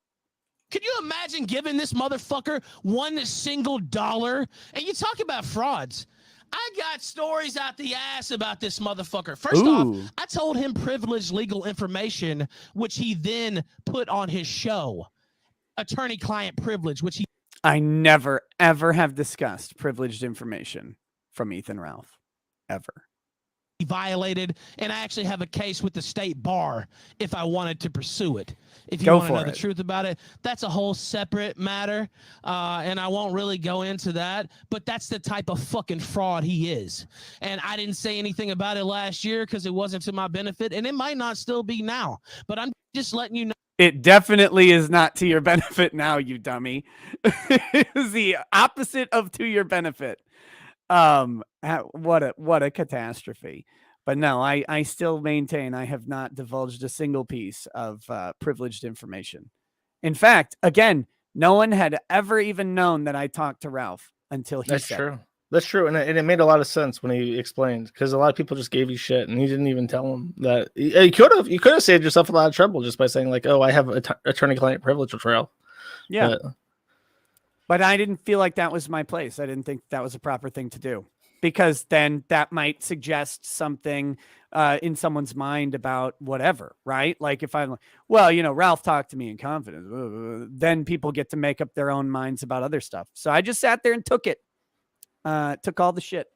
Could you imagine giving this motherfucker $1 single? And you talk about frauds. I got stories out the ass about this motherfucker. First off, I told him privileged legal information, which he then put on his show. Attorney-client privilege, which he... I never, ever have discussed privileged information from Ethan Ralph. Ever. Violated, and I actually have a case with the state bar if I wanted to pursue it. If you Go want to for know the it. truth about it, that's a whole separate matter, and I won't really go into that, but that's the type of fucking fraud he is. And I didn't say anything about it last year because it wasn't to my benefit, and it might not still be now, but I'm just letting you know. It definitely is not to your benefit now, you dummy. It is the opposite of to your benefit. What a catastrophe. But no, I still maintain I have not divulged a single piece of privileged information. In fact, again, no one had ever even known that I talked to Ralph until he That's said true. it. That's true, and it made a lot of sense when he explained, because a lot of people just gave you shit, and he didn't even tell them that. You could have saved yourself a lot of trouble just by saying like, "Oh, I have attorney-client privilege with Ralph." Yeah, but I didn't feel like that was my place. I didn't think that was a proper thing to do, because then that might suggest something in someone's mind about whatever, right? Like if I'm like, well, you know, Ralph talked to me in confidence, then people get to make up their own minds about other stuff. So I just sat there and took it. Took all the shit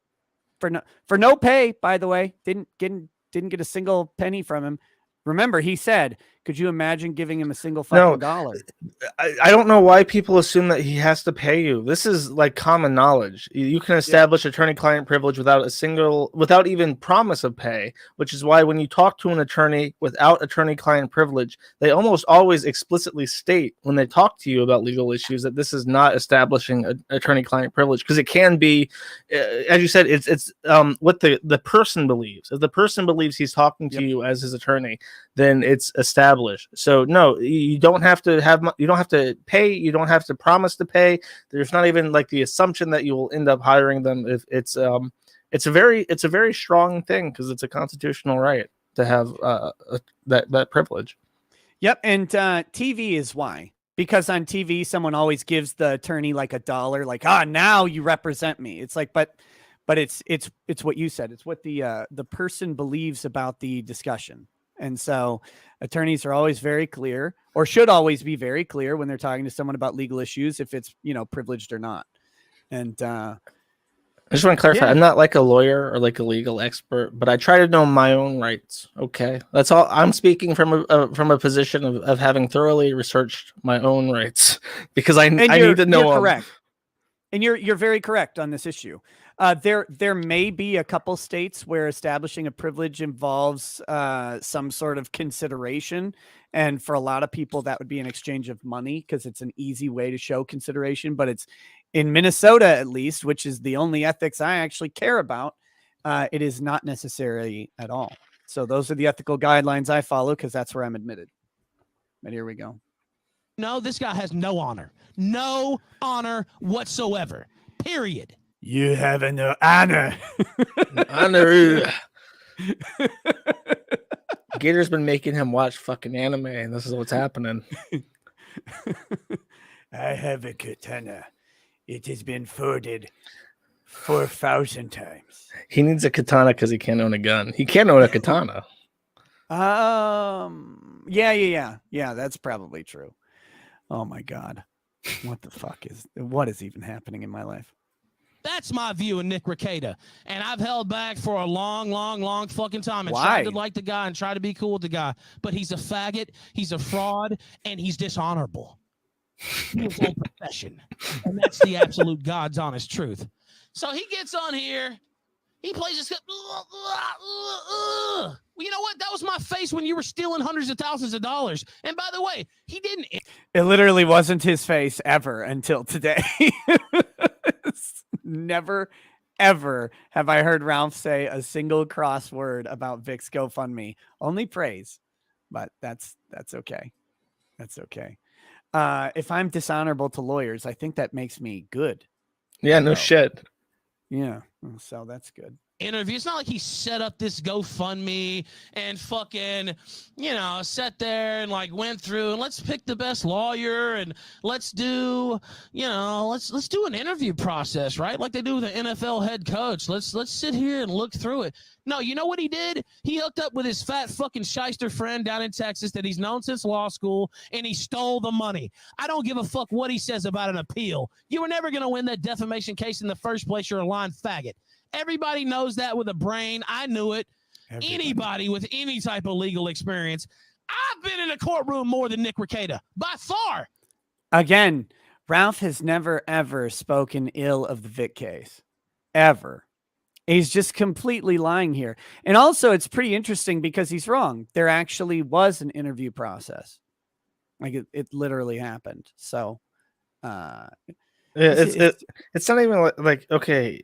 for no pay, by the way. Didn't get a single penny from him. Remember, he said, could you imagine giving him a single fucking dollar? I don't know why people assume that he has to pay you. This is like common knowledge. You can establish attorney-client privilege without even promise of pay, which is why when you talk to an attorney without attorney-client privilege, they almost always explicitly state when they talk to you about legal issues that this is not establishing attorney-client privilege, because it can be, as you said, it's what the person believes. If the person believes he's talking to you as his attorney, then it's established. So no, you don't have to pay. You don't have to promise to pay. There's not even like the assumption that you will end up hiring them. If it's a very strong thing, because it's a constitutional right to have that privilege. Yep. And TV is why, because on TV, someone always gives the attorney like $1, like, now you represent me. It's like, but it's what you said. It's what the person believes about the discussion. And so attorneys are always very clear, or should always be very clear when they're talking to someone about legal issues, if it's, privileged or not. And I just want to clarify, I'm not like a lawyer or like a legal expert, but I try to know my own rights. Okay. That's all. I'm speaking from a position of having thoroughly researched my own rights, because I need to know. You're correct. And you're very correct on this issue. There may be a couple states where establishing a privilege involves some sort of consideration. And for a lot of people, that would be an exchange of money, because it's an easy way to show consideration. But it's in Minnesota, at least, which is the only ethics I actually care about. It is not necessary at all. So those are the ethical guidelines I follow, because that's where I'm admitted. But here we go. No, this guy has no honor whatsoever. Period. You have no honor. Honor. Gator's been making him watch fucking anime, and this is what's happening. I have a katana. It has been forged 4,000 times. He needs a katana because he can't own a gun. He can't own a katana. Yeah, that's probably true. Oh my God. What is even happening in my life? That's my view of Nick Rekieta. And I've held back for a long fucking time and Why? tried to like the guy and try to be cool with the guy. But he's a faggot, he's a fraud, and he's dishonorable in his own profession. And that's the absolute God's honest truth. So he gets on here, he plays this. Well, you know what? That was my face when you were stealing hundreds of thousands of dollars. And by the way, he didn't. It literally wasn't his face ever until today. Never, ever have I heard Ralph say a single cross word about Vic's GoFundMe. Only praise. but that's okay. That's okay. If I'm dishonorable to lawyers, I think that makes me good. Yeah, no Oh. shit. Yeah, so that's good. Interview. It's not like he set up this GoFundMe and fucking, sat there and like went through and let's pick the best lawyer and let's do, let's do an interview process, right? Like they do with an NFL head coach. Let's sit here and look through it. No, you know what he did? He hooked up with his fat fucking shyster friend down in Texas that he's known since law school, and he stole the money. I don't give a fuck what he says about an appeal. You were never going to win that defamation case in the first place. You're a lying faggot. Everybody knows that with a brain. I knew it. Everybody. Anybody with any type of legal experience. I've been in a courtroom more than Nick Rekieta, by far. Again, Ralph has never, ever spoken ill of the Vic case. Ever. He's just completely lying here. And also, it's pretty interesting because he's wrong. There actually was an interview process. Like, it literally happened. So, it's not even like okay.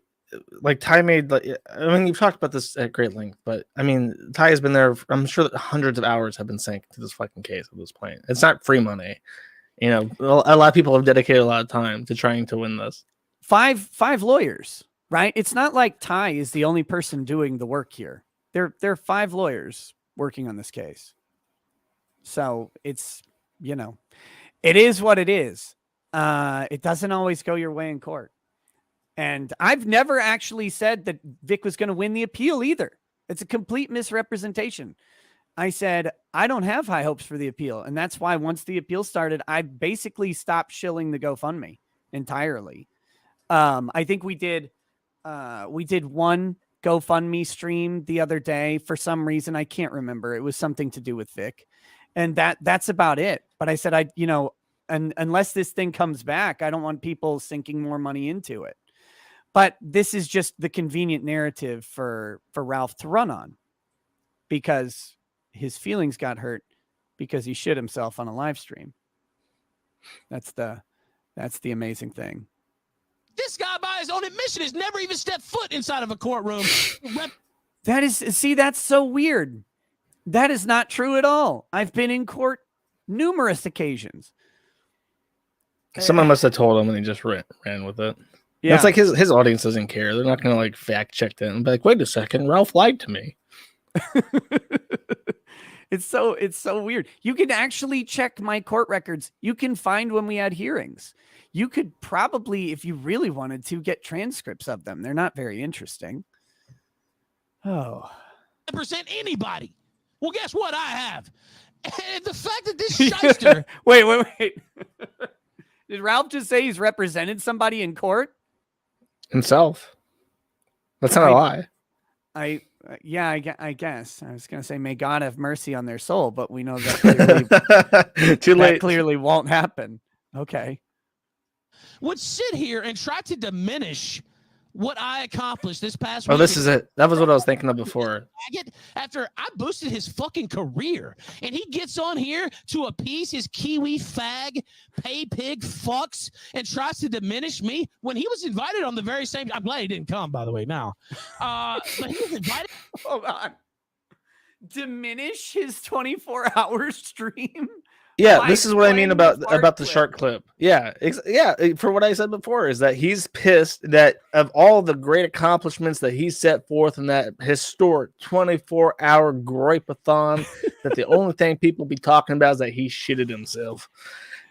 Like Ty made, like, I mean, you've talked about this at great length, but I mean, Ty has been there. I'm sure that hundreds of hours have been sank to this fucking case at this point. It's not free money. A lot of people have dedicated a lot of time to trying to win this. Five lawyers, right? It's not like Ty is the only person doing the work here. There are 5 lawyers working on this case. So it's, it is what it is. It doesn't always go your way in court. And I've never actually said that Vic was going to win the appeal either. It's a complete misrepresentation. I said, I don't have high hopes for the appeal. And that's why once the appeal started, I basically stopped shilling the GoFundMe entirely. I think we did one GoFundMe stream the other day for some reason. I can't remember. It was something to do with Vic. And that's about it. But I said, unless this thing comes back, I don't want people sinking more money into it. But this is just the convenient narrative for Ralph to run on because his feelings got hurt because he shit himself on a live stream. That's the amazing thing. This guy, by his own admission, has never even stepped foot inside of a courtroom. That's so weird. That is not true at all. I've been in court numerous occasions. Someone must have told him and he just ran with it. Yeah. It's like his audience doesn't care. They're not going to like fact check that and be like, wait a second, Ralph lied to me. It's so weird. You can actually check my court records. You can find when we had hearings. You could probably, if you really wanted to, get transcripts of them. They're not very interesting. Oh. Represent anybody. Well, guess what I have? And the fact that this shyster... Wait. Did Ralph just say he's represented somebody in court? Himself. That's not a lie. I guess. I was going to say, may God have mercy on their soul, but we know that clearly, Too late. That clearly won't happen. Okay. Would sit here and try to diminish what I accomplished this past week. Oh, this is it. That was what I was thinking of before. After I boosted his fucking career, and he gets on here to appease his Kiwi fag, pay pig fucks, and tries to diminish me when he was invited on the very same. I'm glad he didn't come, by the way. Now, but he was invited. Hold on. Diminish his 24-hour stream. Yeah, this is what I mean about the shart clip. Yeah, for what I said before is that he's pissed that of all the great accomplishments that he set forth in that historic 24-hour gripe-a-thon, that the only thing people be talking about is that he shitted himself.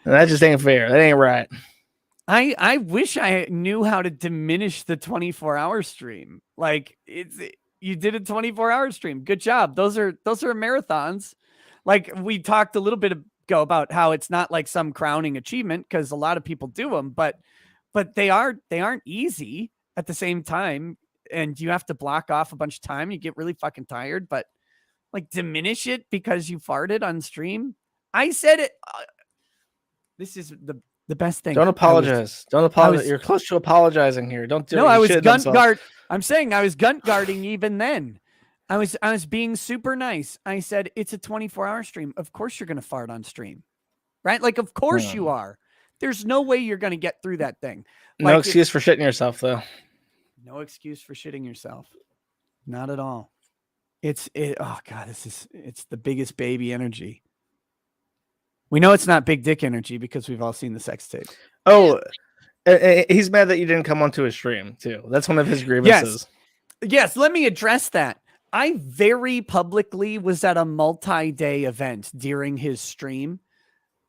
And that just ain't fair. That ain't right. I wish I knew how to diminish the 24-hour stream. Like you did a 24-hour stream. Good job. Those are marathons. Like we talked a little bit ago about how it's not like some crowning achievement because a lot of people do them, but they aren't easy at the same time, and you have to block off a bunch of time. You get really fucking tired, but like diminish it because you farted on stream. I said it. This is the best thing. Don't apologize. Don't apologize. You're close to apologizing here. Don't do it. No, I was gun guard. I'm saying I was gun guarding even then. I was being super nice. I said, it's a 24-hour stream. Of course you're going to fart on stream, right? Like, of course you are. There's no way you're going to get through that thing. No excuse for shitting yourself, though. No excuse for shitting yourself. Not at all. Oh God, it's the biggest baby energy. We know it's not big dick energy because we've all seen the sex tape. Oh, he's mad that you didn't come onto his stream too. That's one of his grievances. Yes, let me address that. I very publicly was at a multi-day event during his stream.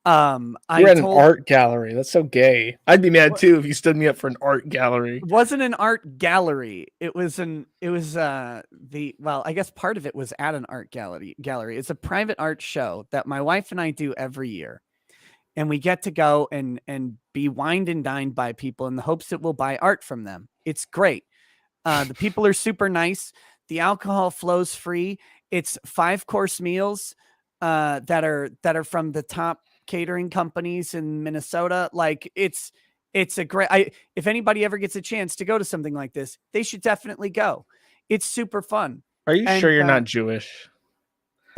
You're at an art gallery. That's so gay. I'd be mad too if you stood me up for an art gallery. It wasn't an art gallery. It was I guess part of it was at an art gallery. It's a private art show that my wife and I do every year. And we get to go and be wined and dined by people in the hopes that we'll buy art from them. It's great. The people are super nice. The alcohol flows free. It's 5-course meals that are from the top catering companies in Minnesota. Like it's a great. If anybody ever gets a chance to go to something like this, they should definitely go. It's super fun. Are you sure you're not Jewish?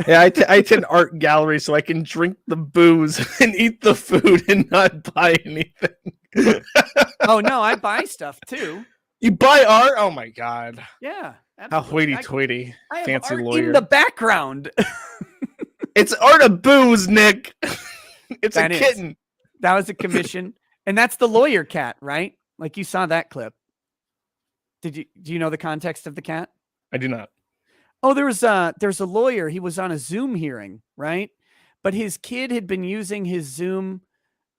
Yeah, I attend art gallery so I can drink the booze and eat the food and not buy anything. Oh no, I buy stuff too. You buy art? Oh my God. Yeah. Absolutely. How hoity-toity. Fancy lawyer. In the background. It's art of booze, Nick. It's a kitten. That was a commission. And that's the lawyer cat, right? Like you saw that clip. Do you know the context of the cat? I do not. Oh, there's a lawyer. He was on a Zoom hearing, right? But his kid had been using his Zoom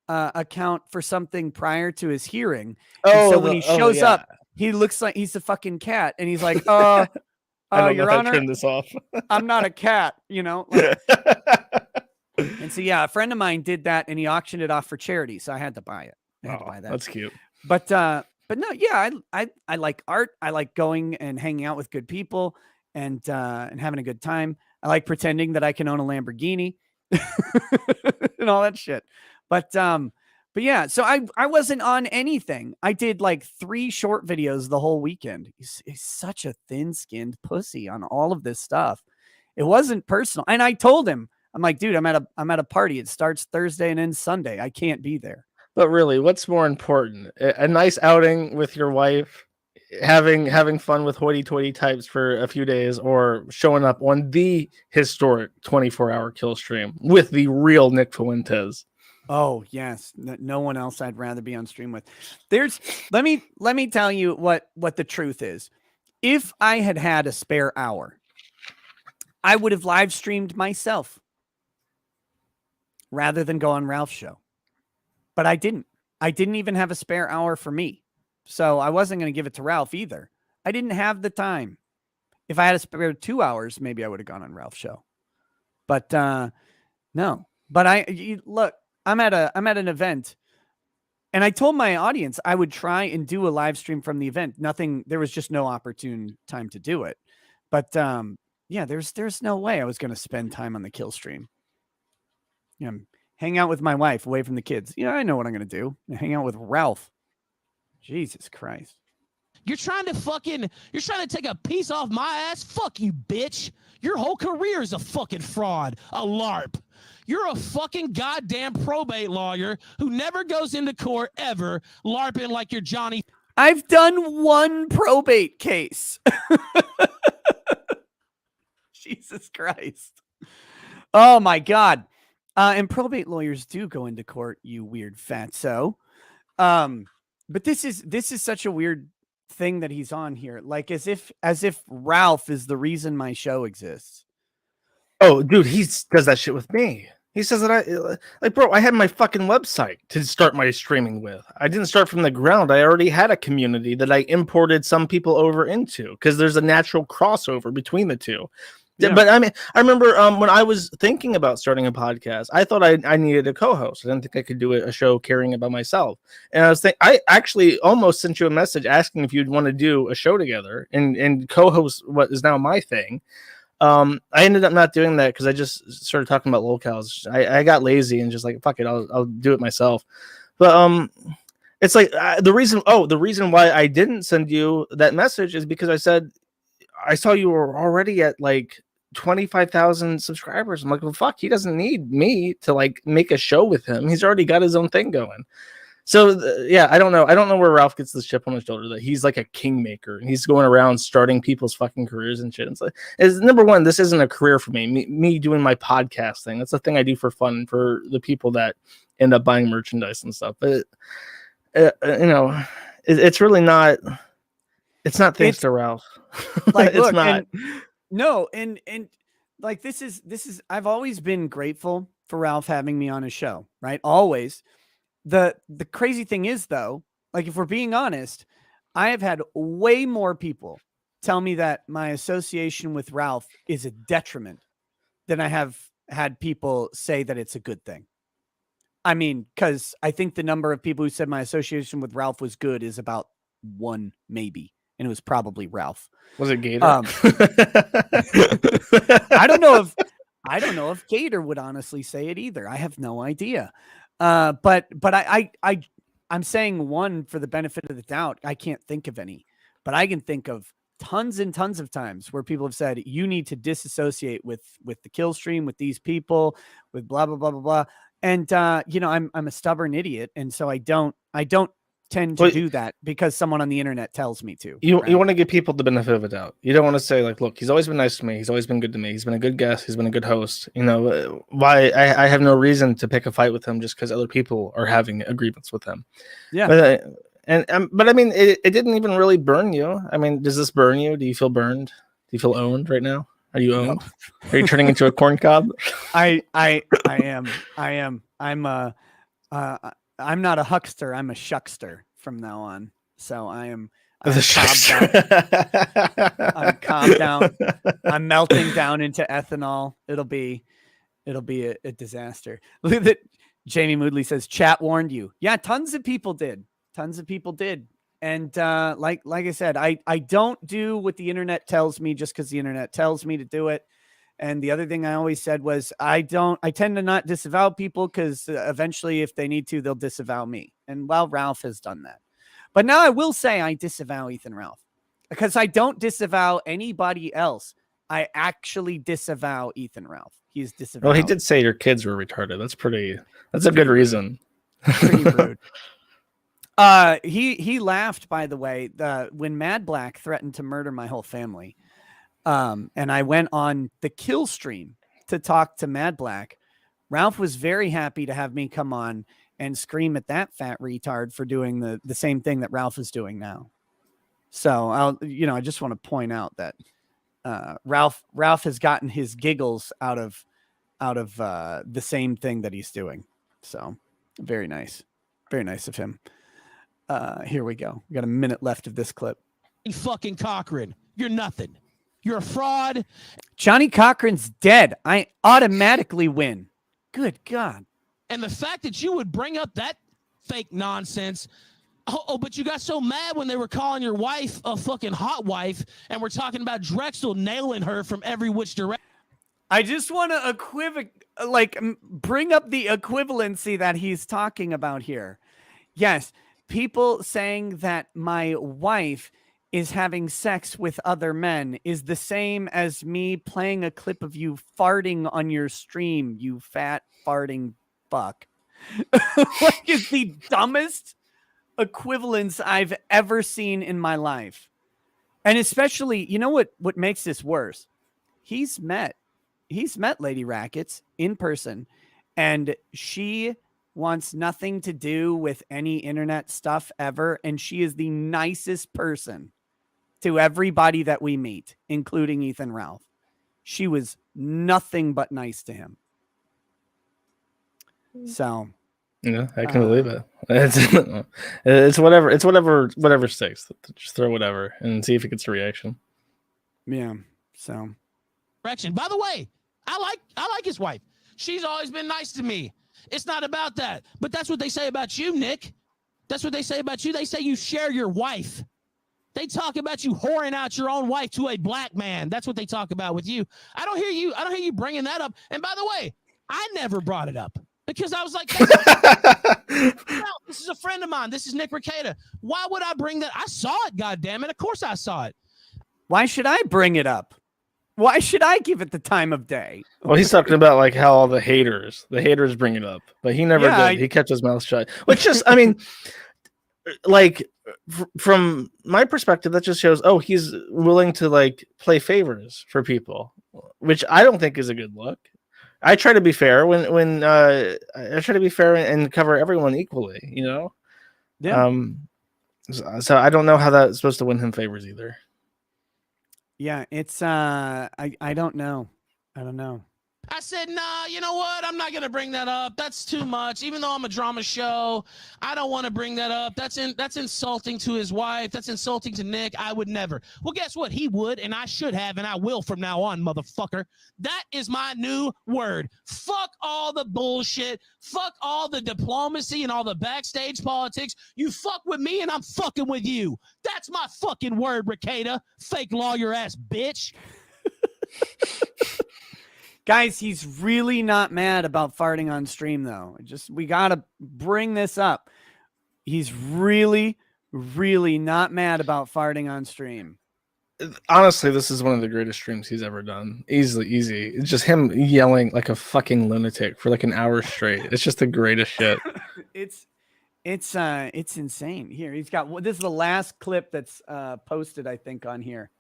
account for something prior to his hearing. And so when he shows up, he looks like he's a fucking cat, and he's like, Your Honor, turn this off. I'm not a cat, you know. Like, and so a friend of mine did that, and he auctioned it off for charity, so I had to buy it. I had to buy that. That's cute. But no, I like art. I like going and hanging out with good people. And having a good time. I like pretending that I can own a Lamborghini and all that shit. But yeah, so I wasn't on anything. I did like 3 short videos the whole weekend. He's such a thin-skinned pussy on all of this stuff. It wasn't personal. And I told him, I'm like, dude, I'm at a party. It starts Thursday and ends Sunday. I can't be there. But really, what's more important? A nice outing with your wife, having fun with hoity-toity types for a few days, or showing up on the historic 24-hour kill stream with the real Nick Fuentes. Oh yes, no one else I'd rather be on stream with. Let me tell you what the truth is. If I had had a spare hour, I would have live streamed myself rather than go on Ralph's show. But I didn't. I didn't even have a spare hour for me. So I wasn't going to give it to Ralph either. I didn't have the time. If I had a spare 2 hours, maybe I would have gone on Ralph's show. But no. But look, I'm at an event, and I told my audience I would try and do a live stream from the event. There was just no opportune time to do it. But there's no way I was going to spend time on the kill stream. Hang out with my wife away from the kids. I know what I'm going to do. Hang out with Ralph. Jesus Christ. You're trying to take a piece off my ass? Fuck you, bitch. Your whole career is a fucking fraud, a LARP. You're a fucking goddamn probate lawyer who never goes into court ever, LARPing like you're Johnny. I've done 1 probate case. Jesus Christ. Oh my God. And probate lawyers do go into court, you weird fatso. But this is such a weird thing that he's on here, like as if Ralph is the reason my show exists. Oh, dude, he does that shit with me. He says that bro, I had my fucking website to start my streaming with. I didn't start from the ground. I already had a community that I imported some people over into because there's a natural crossover between the two. Yeah. But I mean, I remember when I was thinking about starting a podcast, I thought I needed a co-host. I didn't think I could do a show caring about myself. And I actually almost sent you a message asking if you'd want to do a show together and co-host what is now my thing. I ended up not doing that because I just started talking about locales. I got lazy and just like, fuck it, I'll do it myself. But it's like the reason why I didn't send you that message is because I said I saw you were already at like 25,000 subscribers. I'm like, well, fuck, he doesn't need me to like make a show with him. He's already got his own thing going. So yeah, I don't know where Ralph gets this chip on his shoulder that he's like a kingmaker and he's going around starting people's fucking careers and shit. It's like, number one, this isn't a career for me. Me doing my podcast thing. That's the thing I do for fun for the people that end up buying merchandise and stuff. But it's really not. It's not thanks to Ralph. Like, it's look, not. And like this is. I've always been grateful for Ralph having me on his show. Right, always. The crazy thing is, though, like if we're being honest, I have had way more people tell me that my association with Ralph is a detriment than I have had people say that it's a good thing. I mean, because I think the number of people who said my association with Ralph was good is about one, maybe, and it was probably Ralph. Was it Gator? I don't know if Gator would honestly say it either. I have no idea. But I'm saying one for the benefit of the doubt. I can't think of any, but I can think of tons and tons of times where people have said you need to disassociate with the kill stream, with these people, with blah blah blah blah blah. And I'm a stubborn idiot, and so I don't tend to do that because someone on the internet tells me to. You want to give people the benefit of a doubt. You don't want to say like, look, he's always been nice to me. He's always been good to me. He's been a good guest. He's been a good host. Why I have no reason to pick a fight with him just because other people are having a grievance with him. Yeah. But I mean, it didn't even really burn you. I mean, does this burn you? Do you feel burned? Do you feel owned right now? Are you owned? No. Are you turning into a corn cob? I am. I'm not a huckster. I'm a shuckster from now on. So I'm calmed down. I'm melting down into ethanol. It'll be a disaster. Look at that. Jamie Moodley says, chat warned you. Yeah, tons of people did. And like I said, I don't do what the internet tells me just because the internet tells me to do it. And the other thing I always said was I tend to not disavow people because eventually if they need to, they'll disavow me. And Ralph has done that. But now I will say I disavow Ethan Ralph because I don't disavow anybody else. I actually disavow Ethan Ralph. He's disavowed. Well, he did say your kids were retarded. That's a good reason. Pretty rude. He laughed, by the way, when Mad Black threatened to murder my whole family. And I went on the kill stream to talk to Mad Black. Ralph was very happy to have me come on and scream at that fat retard for doing the same thing that Ralph is doing now. So I just want to point out that Ralph has gotten his giggles out of the same thing that he's doing. So very nice of him. Here we go. We got a minute left of this clip. Fucking Cochran, you're nothing. You're a fraud. Johnny Cochran's dead. I automatically win. Good God. And the fact that you would bring up that fake nonsense. Oh, but you got so mad when they were calling your wife a fucking hot wife and we're talking about Drexel nailing her from every which direction. I just want to bring up the equivalency that he's talking about here. Yes, people saying that my wife is having sex with other men is the same as me playing a clip of you farting on your stream, you fat farting fuck. Like, is the dumbest equivalence I've ever seen in my life. And especially, you know what makes this worse? He's met Lady Rackets in person, and she wants nothing to do with any internet stuff ever, and she is the nicest person to everybody that we meet, including Ethan Ralph. She was nothing but nice to him. So, yeah, I can believe it. It's whatever sticks. Just throw whatever and see if it gets a reaction. Yeah. So, direction. By the way, I like his wife. She's always been nice to me. It's not about that. But that's what they say about you, Nick. That's what they say about you. They say you share your wife. They talk about you whoring out your own wife to a black man. That's what they talk about with you. I don't hear you bringing that up. And by the way, I never brought it up because I was like, this is a friend of mine. This is Nick Ricada. Why would I bring that? I saw it, goddammit. Of course I saw it. Why should I bring it up? Why should I give it the time of day? Well, he's talking about like how all the haters bring it up, but he never Yeah, did. He kept his mouth shut. Which just, I mean, like from my perspective, that just shows, oh, he's willing to like play favors for people, which I don't think is a good look. I try to be fair when I try to be fair and cover everyone equally, you know. Yeah. So I don't know how that's supposed to win him favors either. Yeah, it's I don't know. I don't know. I said, nah, you know what? I'm not going to bring that up. That's too much. Even though I'm a drama show, I don't want to bring that up. That's insulting to his wife. That's insulting to Nick. I would never. Well, guess what? He would, and I should have, and I will from now on, motherfucker. That is my new word. Fuck all the bullshit. Fuck all the diplomacy and all the backstage politics. You fuck with me, and I'm fucking with you. That's my fucking word, Ricada. Fake lawyer ass bitch. Guys, he's really not mad about farting on stream, though. We gotta bring this up. He's really, really not mad about farting on stream. Honestly, this is one of the greatest streams he's ever done. Easy. It's just him yelling like a fucking lunatic for like an hour straight. It's just the greatest shit. It's insane. Here, he's got, this is the last clip that's posted, I think, on here.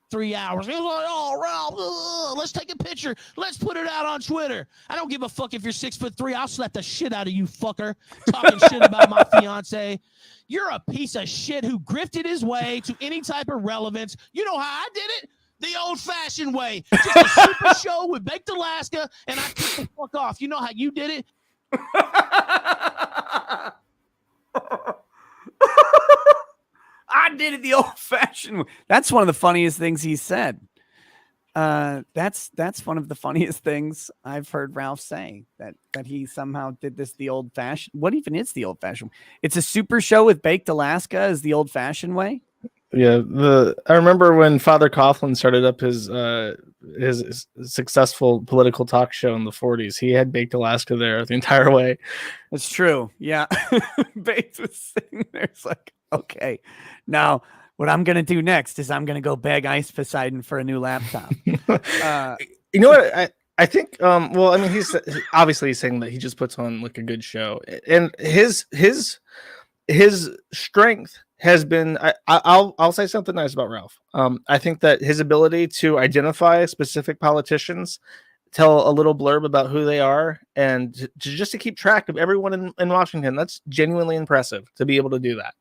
3 hours. He was like, oh, Ralph, let's take a picture. Let's put it out on Twitter. I don't give a fuck if you're 6'3". I'll slap the shit out of you, fucker, talking shit about my fiance. You're a piece of shit who grifted his way to any type of relevance. You know how I did it? The old-fashioned way. Just a super show with Baked Alaska, and I took the fuck off. You know how you did it? I did it the old-fashioned way. That's one of the funniest things he said. That's one of the funniest things I've heard Ralph say, that he somehow did this the old-fashioned. What even is the old-fashioned? It's a super show with Baked Alaska is the old-fashioned way. Yeah, I remember when Father Coughlin started up his successful political talk show in the 40s. He had Baked Alaska there the entire way. That's true. Yeah. Baked was sitting there. It's like, okay, now what I'm gonna do next is I'm gonna go beg Ice Poseidon for a new laptop. You know what? I think well, I mean, he's obviously saying that he just puts on like a good show, and his strength has been, I'll say something nice about Ralph. I think that his ability to identify specific politicians, tell a little blurb about who they are, and just to keep track of everyone in Washington, that's genuinely impressive to be able to do that.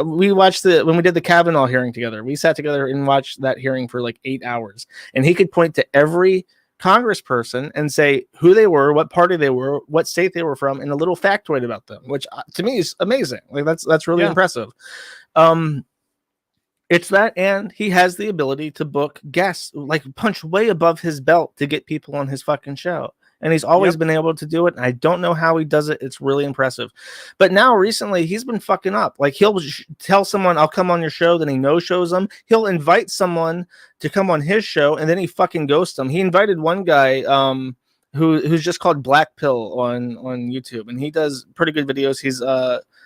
We watched when we did the Kavanaugh hearing together, we sat together and watched that hearing for like 8 hours, and he could point to every congressperson and say who they were, what party they were, what state they were from, and a little factoid about them, which to me is amazing. Like that's really impressive. It's that, and he has the ability to book guests, like punch way above his belt to get people on his fucking show. And he's always been able to do it. And I don't know how he does it. It's really impressive. But now recently he's been fucking up. Like he'll tell someone, I'll come on your show. Then he no-shows them. He'll invite someone to come on his show, and then he fucking ghosts them. He invited one guy who's just called Black Pill on YouTube. And he does pretty good videos.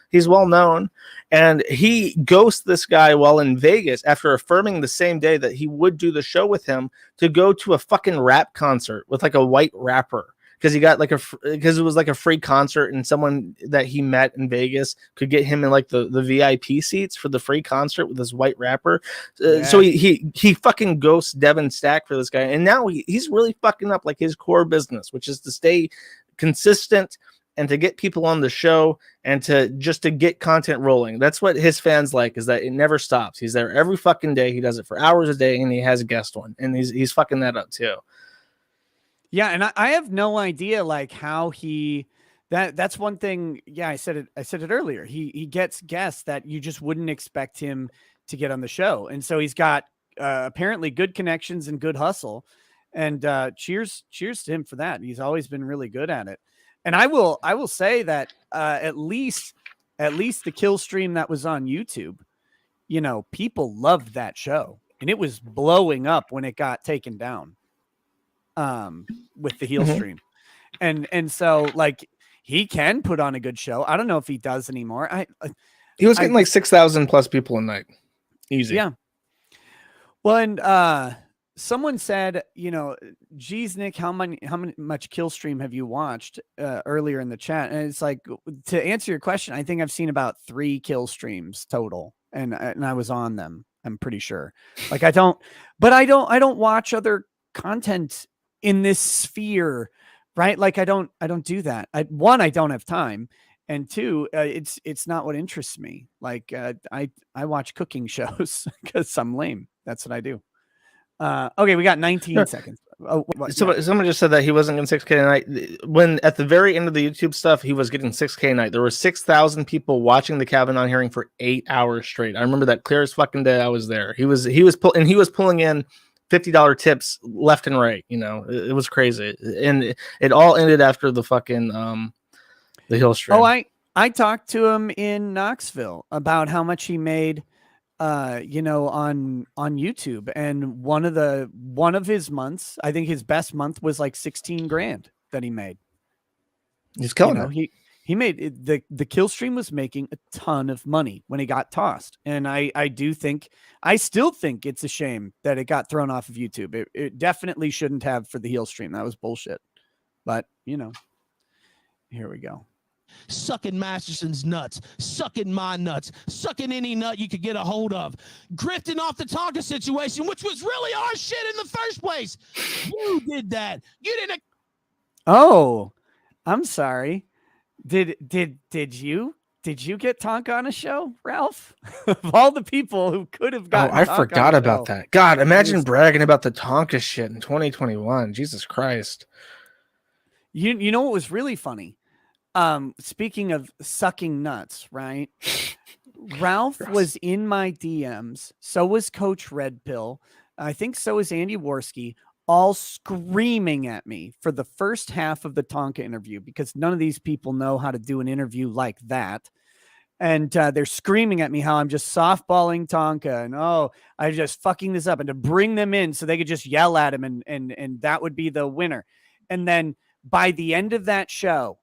He's well known, and he ghosts this guy while in Vegas after affirming the same day that he would do the show with him to go to a fucking rap concert with like a white rapper, because he got because it was like a free concert, and someone that he met in Vegas could get him in like the VIP seats for the free concert with this white rapper. So he fucking ghosts Devin Stack for this guy, and now he's really fucking up like his core business, which is to stay consistent and to get people on the show and to get content rolling. That's what his fans like, is that it never stops. He's there every fucking day. He does it for hours a day, and he has a guest on, and he's fucking that up too. Yeah. And I have no idea like how that's one thing. Yeah. I said it earlier. He gets guests that you just wouldn't expect him to get on the show. And so he's got apparently good connections and good hustle, and cheers to him for that. He's always been really good at it. And I will say that at least the kill stream that was on YouTube, you know, people loved that show, and it was blowing up when it got taken down with the heel stream. And so like he can put on a good show. I don't know if he does anymore. He was getting like 6,000 plus people a night. Easy. Yeah. Well, and someone said, geez, Nick, how much kill stream have you watched earlier in the chat? And it's like, to answer your question, I think I've seen about 3 kill streams total, and I was on them. I'm pretty sure. Like I don't watch other content in this sphere, right? Like I don't do that. I don't have time. And 2, it's not what interests me. Like I watch cooking shows because I'm lame. That's what I do. Okay, we got 19 seconds. Oh, Someone just said that he wasn't getting 6K a night. When at the very end of the YouTube stuff, he was getting 6K a night. There were 6,000 people watching the Kavanaugh hearing for 8 hours straight. I remember that clear as fucking day. I was there. He was pulling in $50 tips left and right. It was crazy, and it all ended after the fucking the hill stream. Oh, I talked to him in Knoxville about how much he made. On YouTube, and one of his months, I think his best month was like 16 grand that he made. He's killing it. He made the kill stream was making a ton of money when he got tossed, and I still think it's a shame that it got thrown off of YouTube. It definitely shouldn't have for the heel stream. That was bullshit. But here we go. Sucking Masterson's nuts, sucking my nuts, sucking any nut you could get a hold of, grifting off the Tonka situation, which was really our shit in the first place. You did that. You didn't. Oh, I'm sorry. Did you get Tonka on a show, Ralph? Of all the people who could have gotten, I forgot about that. God, imagine bragging about the Tonka shit in 2021. Jesus Christ. You know what was really funny? Speaking of sucking nuts, right? Ralph was in my DMs. So was Coach Red Pill. I think so is Andy Worski, all screaming at me for the first half of the Tonka interview because none of these people know how to do an interview like that. And they're screaming at me how I'm just softballing Tonka and, I'm just fucking this up, and to bring them in so they could just yell at him and that would be the winner. And then by the end of that show,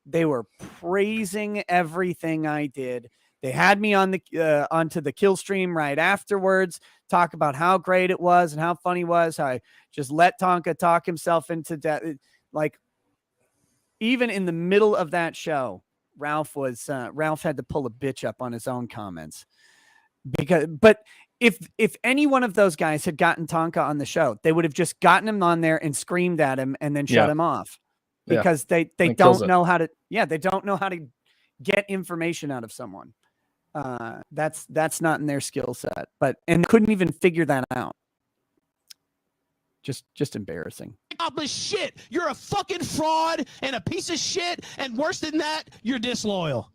they were praising everything I did. They had me on the onto the kill stream right afterwards, talk about how great it was and how funny it was. How I just let Tonka talk himself into death. Like even in the middle of that show, Ralph had to pull a bitch up on his own comments but if any one of those guys had gotten Tonka on the show, they would have just gotten him on there and screamed at him and then shut him off. Because they don't know how to they don't know how to get information out of someone. That's not in their skill set, and couldn't even figure that out. Just embarrassing. Shit, you're a fucking fraud and a piece of shit, and worse than that, you're disloyal.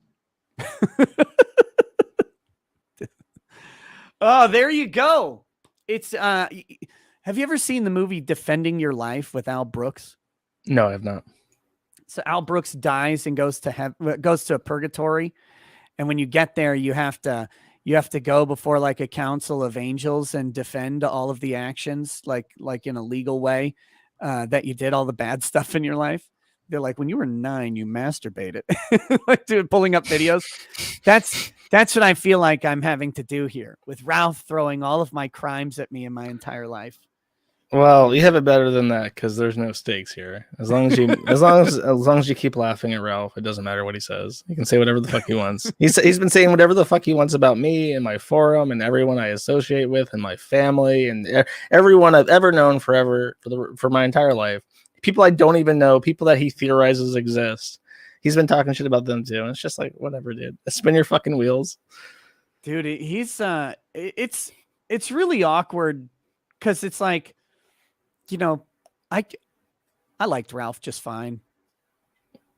Oh, there you go. It's have you ever seen the movie Defending Your Life with Al Brooks? No, I have not. So Al Brooks dies and goes to a purgatory, and when you get there, you have to go before like a council of angels and defend all of the actions, like in a legal way, that you did all the bad stuff in your life. They're like, when you were 9, you masturbated, like pulling up videos. That's what I feel like I'm having to do here with Ralph throwing all of my crimes at me in my entire life. Well, you have it better than that because there's no stakes here. As long as you keep laughing at Ralph, it doesn't matter what he says. He can say whatever the fuck he wants. He's been saying whatever the fuck he wants about me and my forum and everyone I associate with and my family and everyone I've ever known forever for my entire life. People I don't even know, people that he theorizes exist. He's been talking shit about them too. And it's just like, whatever, dude. Spin your fucking wheels, dude. He's it's really awkward because it's like, I liked Ralph just fine.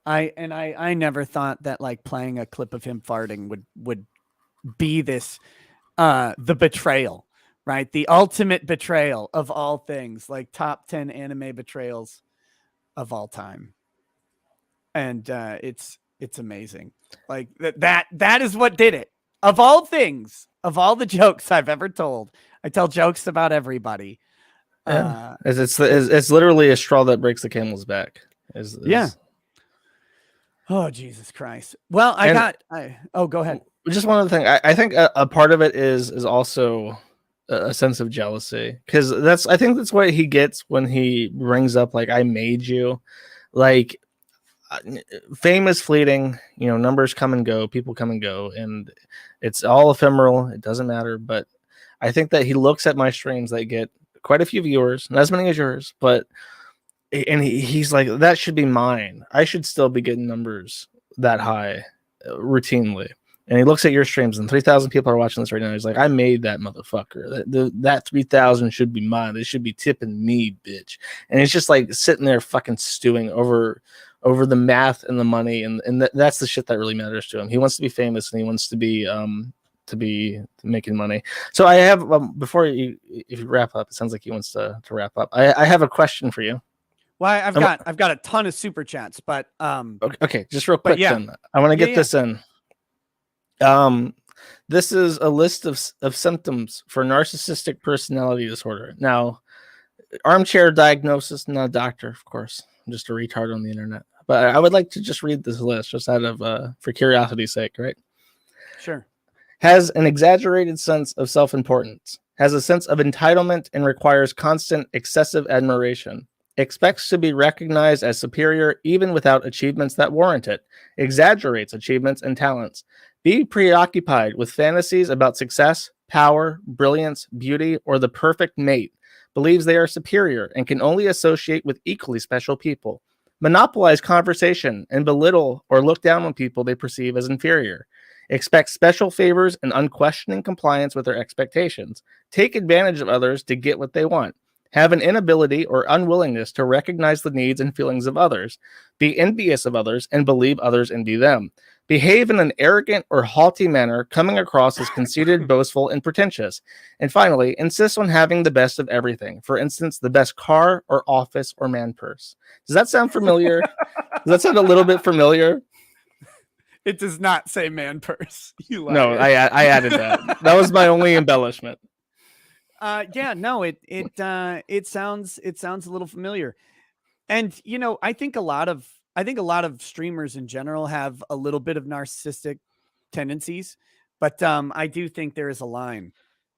I never thought that like playing a clip of him farting would be this the betrayal, right? The ultimate betrayal of all things, like top 10 anime betrayals of all time. And it's amazing. Like that is what did it. Of all things, of all the jokes I've ever told, I tell jokes about everybody. Yeah. It's literally a straw that breaks the camel's back. Yeah. Oh, Jesus Christ. Well, go ahead. Just one other thing. I think a part of it is also a sense of jealousy, because I think that's what he gets when he brings up like I made you. Like fame is fleeting, you know, numbers come and go, people come and go, and it's all ephemeral. It doesn't matter. But I think that he looks at my streams that get quite a few viewers, not as many as yours, but he's like, that should be mine. I should still be getting numbers that high routinely. And he looks at your streams and 3,000 people are watching this right now. He's like, I made that motherfucker. That 3,000 should be mine. They should be tipping me, bitch. And he's just like sitting there fucking stewing over the math and the money. And that's the shit that really matters to him. He wants to be famous and he wants to be making money. So I have, before if you wrap up, it sounds like he wants to wrap up. I have a question for you. Well, I've got a ton of super chats, but okay, just real quick. yeah. Then I want to get this in. This is a list of symptoms for narcissistic personality disorder. Now, armchair diagnosis, not a doctor, of course. I'm just a retard on the internet. But I would like to just read this list, just out of for curiosity's sake, right? Sure. Has an exaggerated sense of self-importance. Has a sense of entitlement and requires constant, excessive admiration. Expects to be recognized as superior even without achievements that warrant it. Exaggerates achievements and talents. Be preoccupied with fantasies about success, power, brilliance, beauty, or the perfect mate. Believes they are superior and can only associate with equally special people. Monopolize conversation and belittle or look down on people they perceive as inferior. Expect special favors and unquestioning compliance with their expectations. Take advantage of others to get what they want. Have an inability or unwillingness to recognize the needs and feelings of others. Be envious of others and believe others envy them. Behave in an arrogant or haughty manner, coming across as conceited, boastful, and pretentious. And finally, insist on having the best of everything. For instance, the best car or office or man purse. Does that sound familiar? Does that sound a little bit familiar? It does not say man purse. You liar. No, I added that. That was my only embellishment. Yeah, no, it sounds a little familiar. And you know, I think a lot of streamers in general have a little bit of narcissistic tendencies, but I do think there is a line.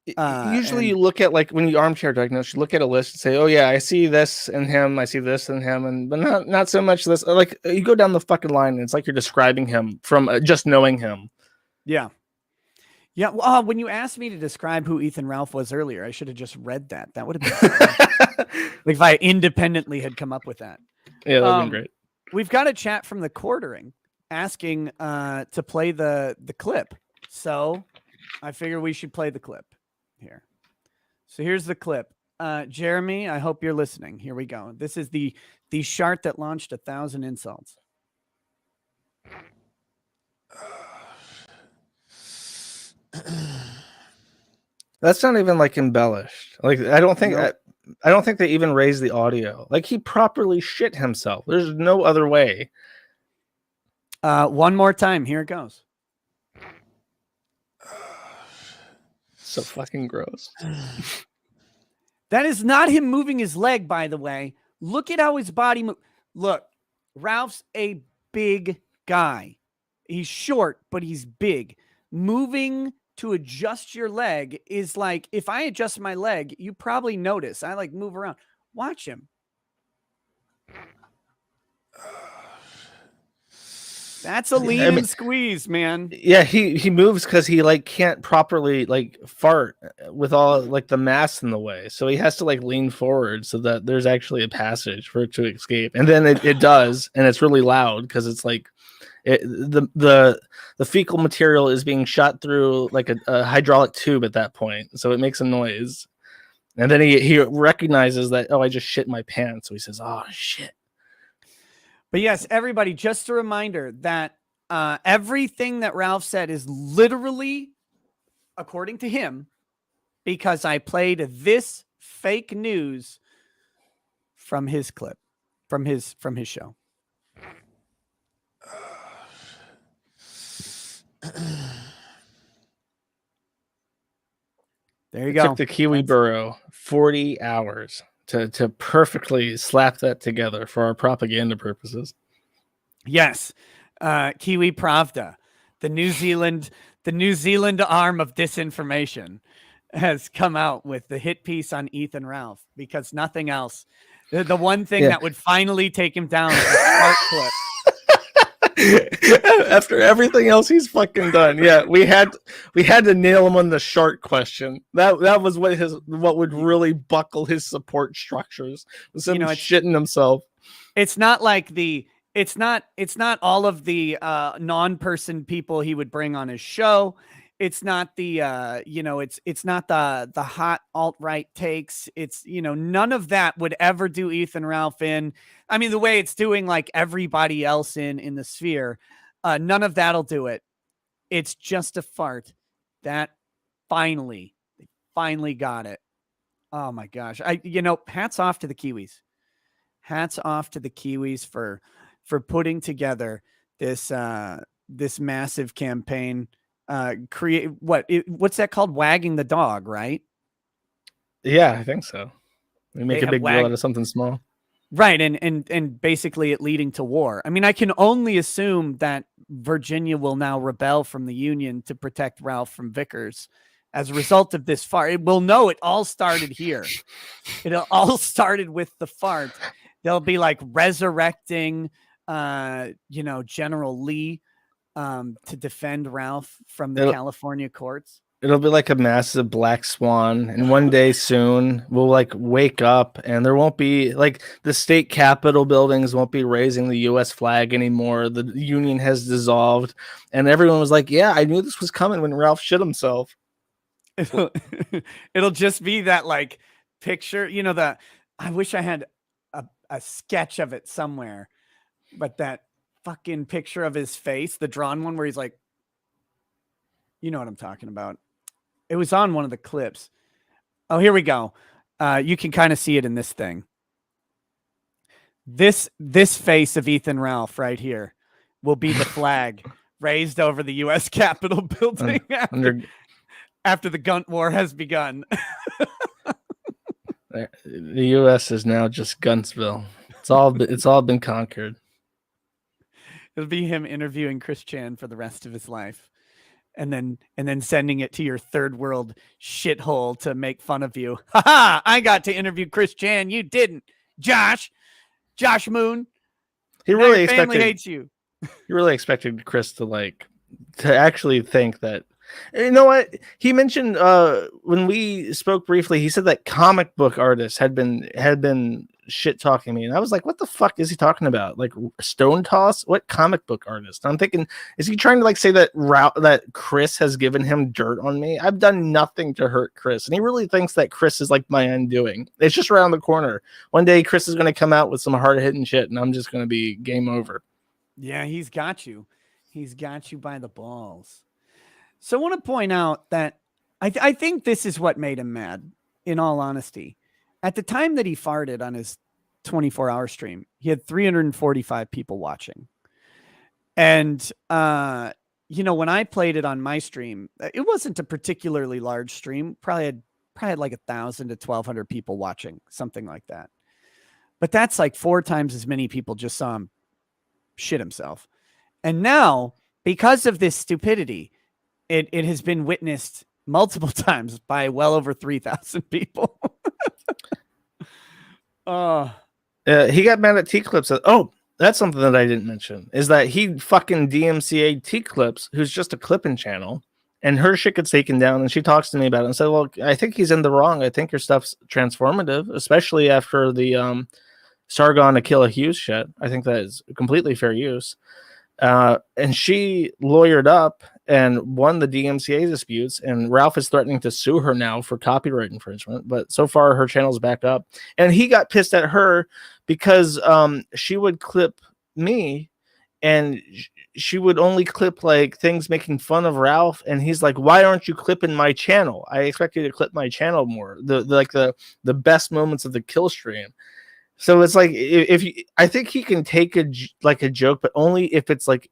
Usually you look at, like, when you armchair diagnose, you look at a list and say, oh yeah, I see this in him, I see this in him, but not so much this. Like, you go down the fucking line and it's like you're describing him from just knowing him. Yeah. Yeah, well, when you asked me to describe who Ethan Ralph was earlier, I should have just read that. That would have been like if I independently had come up with that. Yeah, that would have been great. We've got a chat from the quartering asking to play the clip. So I figure we should play the clip here. So here's the clip. Jeremy, I hope you're listening. Here we go. This is the shart that launched 1,000 insults. That's not even like embellished. Like, I don't think they even raised the audio. Like, he properly shit himself. There's no other way. One more time. Here it goes. So fucking gross. That is not him moving his leg, by the way. Look at how his body moves. Look, Ralph's a big guy. He's short, but he's big. Moving to adjust your leg is like, if I adjust my leg, you probably notice I like move around. Watch him. That's a lean and squeeze, man. Yeah, he moves because he like can't properly like fart with all like the mass in the way, so he has to like lean forward so that there's actually a passage for it to escape, and then it does, and it's really loud because it's like the fecal material is being shot through like a hydraulic tube at that point, so it makes a noise, and then he recognizes that, oh, I just shit my pants, so he says, oh shit. But yes, everybody, just a reminder that everything that Ralph said is literally, according to him, because I played this fake news from his clip, from his show. There you go. It took the Kiwi Burrow 40 hours to perfectly slap that together for our propaganda purposes. Yes. Kiwi Pravda, the New Zealand arm of disinformation. has come out with the hit piece on Ethan Ralph because nothing else. The one thing that would finally take him down is a shart clip. After everything else he's fucking done, we had to nail him on the shart question. That was what would really buckle his support structures. Was him shitting himself. It's not like it's not all of the non-person people he would bring on his show. It's not the it's not the hot alt-right takes. It's none of that would ever do Ethan Ralph in. I mean, the way it's doing like everybody else in the sphere, none of that'll do it. It's just a fart that they finally got it. Oh my gosh. Hats off to the Kiwis. Hats off to the Kiwis for putting together this massive campaign. What's that called? Wagging the dog, right? Yeah, I think so. We make a big deal out of something small. Right, and basically it leading to war. I mean, I can only assume that Virginia will now rebel from the Union to protect Ralph from Vickers as a result of this fart. It will know it all started here. It all started with the fart. They'll be like resurrecting General Lee to defend Ralph from the California courts. It'll be like a massive black swan, and one day soon we'll like wake up and there won't be like the state capitol buildings won't be raising the US flag anymore. The Union has dissolved, and everyone was like, yeah, I knew this was coming when Ralph shit himself. It'll just be that like picture, I wish I had a sketch of it somewhere, but that fucking picture of his face, the drawn one where he's like, you know what I'm talking about. It was on one of the clips. Oh, here we go. You can kind of see it in this thing. This face of Ethan Ralph right here will be the flag raised over the U.S. Capitol building after the Gun War has begun. The U.S. is now just Guntsville. It's all been conquered. It'll be him interviewing Chris Chan for the rest of his life. And then sending it to your third world shithole to make fun of you. Ha ha! I got to interview Chris Chan. You didn't. Josh Moon. He really family hates you. He really expected Chris to actually think that. You know what? He mentioned when we spoke briefly, he said that comic book artists had been shit talking me, and I was like, what the fuck is he talking about? Like Stone Toss? What comic book artist? I'm thinking, is he trying to say that Chris has given him dirt on me? I've done nothing to hurt Chris, and he really thinks that Chris is like my undoing. It's just around the corner. One day Chris is going to come out with some hard hitting shit, and I'm just going to be game over. Yeah, he's got you. He's got you by the balls. So I want to point out that I think this is what made him mad, in all honesty. At the time that he farted on his 24-hour stream, he had 345 people watching. And, when I played it on my stream, it wasn't a particularly large stream. Probably had like 1,000 to 1,200 people watching, something like that. But that's like 4 times as many people just saw him shit himself. And now, because of this stupidity, it has been witnessed multiple times by well over 3,000 people. He got mad at T-Clips. That's something that I didn't mention, is that he fucking DMCA'd T-Clips, who's just a clipping channel, and her shit gets taken down, and she talks to me about it and said, well, I think he's in the wrong. I think your stuff's transformative, especially after the Sargon Aquila Hughes shit. I think that is completely fair use. And she lawyered up and won the DMCA disputes, and Ralph is threatening to sue her now for copyright infringement, but so far her channel's back up. And he got pissed at her because she would clip me, and she would only clip like things making fun of Ralph, and he's like, why aren't you clipping my channel? I expect you to clip my channel more, the best moments of the kill stream. So it's like, I think he can take a joke, but only if it's like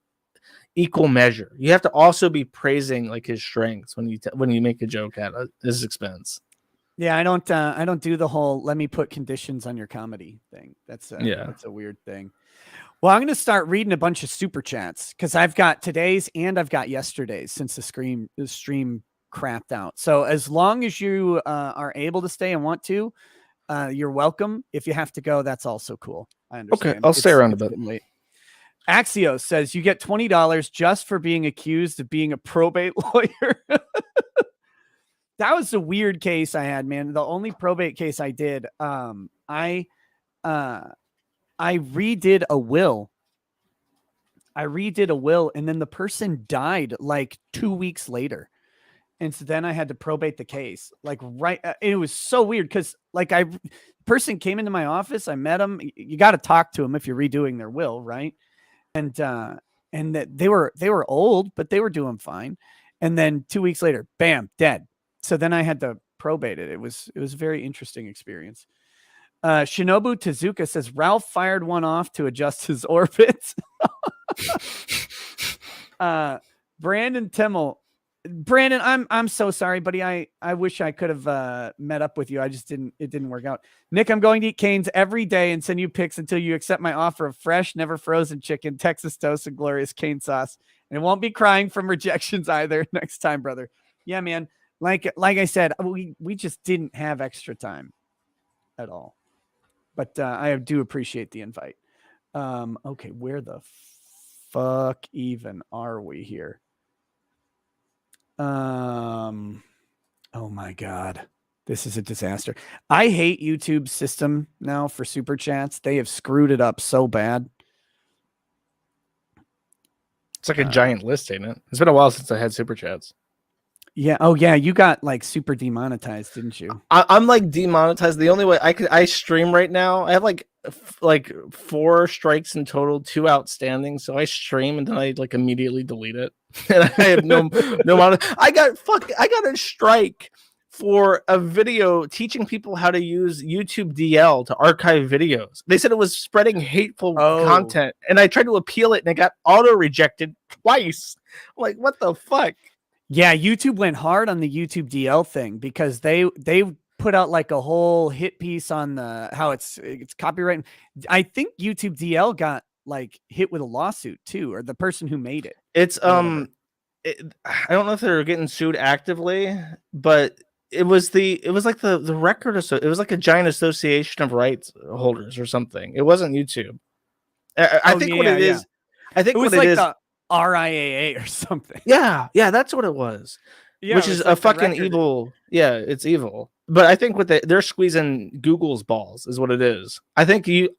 equal measure. You have to also be praising like his strengths when you make a joke at his expense. Yeah, I don't do the whole let me put conditions on your comedy thing. That's a weird thing. Well, I'm going to start reading a bunch of super chats because I've got today's and I've got yesterday's since the stream crapped out. So as long as you are able to stay and want to, you're welcome. If you have to go, that's also cool. I understand. Okay, I'll stay around a bit. Late. Axios says you get $20 just for being accused of being a probate lawyer. That was a weird case I had, man. The only probate case I did, I redid a will. And then the person died like 2 weeks later. And so then I had to probate the case. Like it was so weird because like person came into my office, I met him. You got to talk to him if you're redoing their will, right? And that they were old, but they were doing fine. And then 2 weeks later, bam, dead. So then I had to probate it. It was a very interesting experience. Shinobu Tezuka says Ralph fired one off to adjust his orbits. Brandon Timmel. Brandon, I'm so sorry, buddy. I wish I could have met up with you. It didn't work out. Nick, I'm going to eat Cane's every day and send you pics until you accept my offer of fresh, never frozen chicken, Texas toast, and glorious cane sauce. And won't be crying from rejections either next time, brother. Yeah, man. Like I said, we just didn't have extra time at all. But I do appreciate the invite. Okay, where the fuck even are we here? Oh my God. This is a disaster. I hate YouTube's system now for super chats. They have screwed it up so bad. It's like a giant list, ain't it? It's been a while since I had super chats. Yeah. Oh yeah. You got like super demonetized, didn't you? I'm like demonetized. The only way I stream right now, I have like 4 strikes in total, 2 outstanding. So I stream and then I like immediately delete it. And I have no I got a strike for a video teaching people how to use YouTube DL to archive videos. They said it was spreading hateful content, and I tried to appeal it and it got auto rejected twice. I'm like, what the fuck? Yeah, YouTube went hard on the YouTube DL thing because they put out like a whole hit piece on how it's copyright. I think YouTube DL got like hit with a lawsuit too, or the person who made it. It's I don't know if they're getting sued actively, but it was like the record, it was like a giant association of rights holders or something. It wasn't YouTube. I think what it is. I think it was what like it is. The RIAA or something. Yeah, that's what it was. Yeah, which is like a fucking evil. Yeah, it's evil. But I think they're squeezing Google's balls is what it is. I think a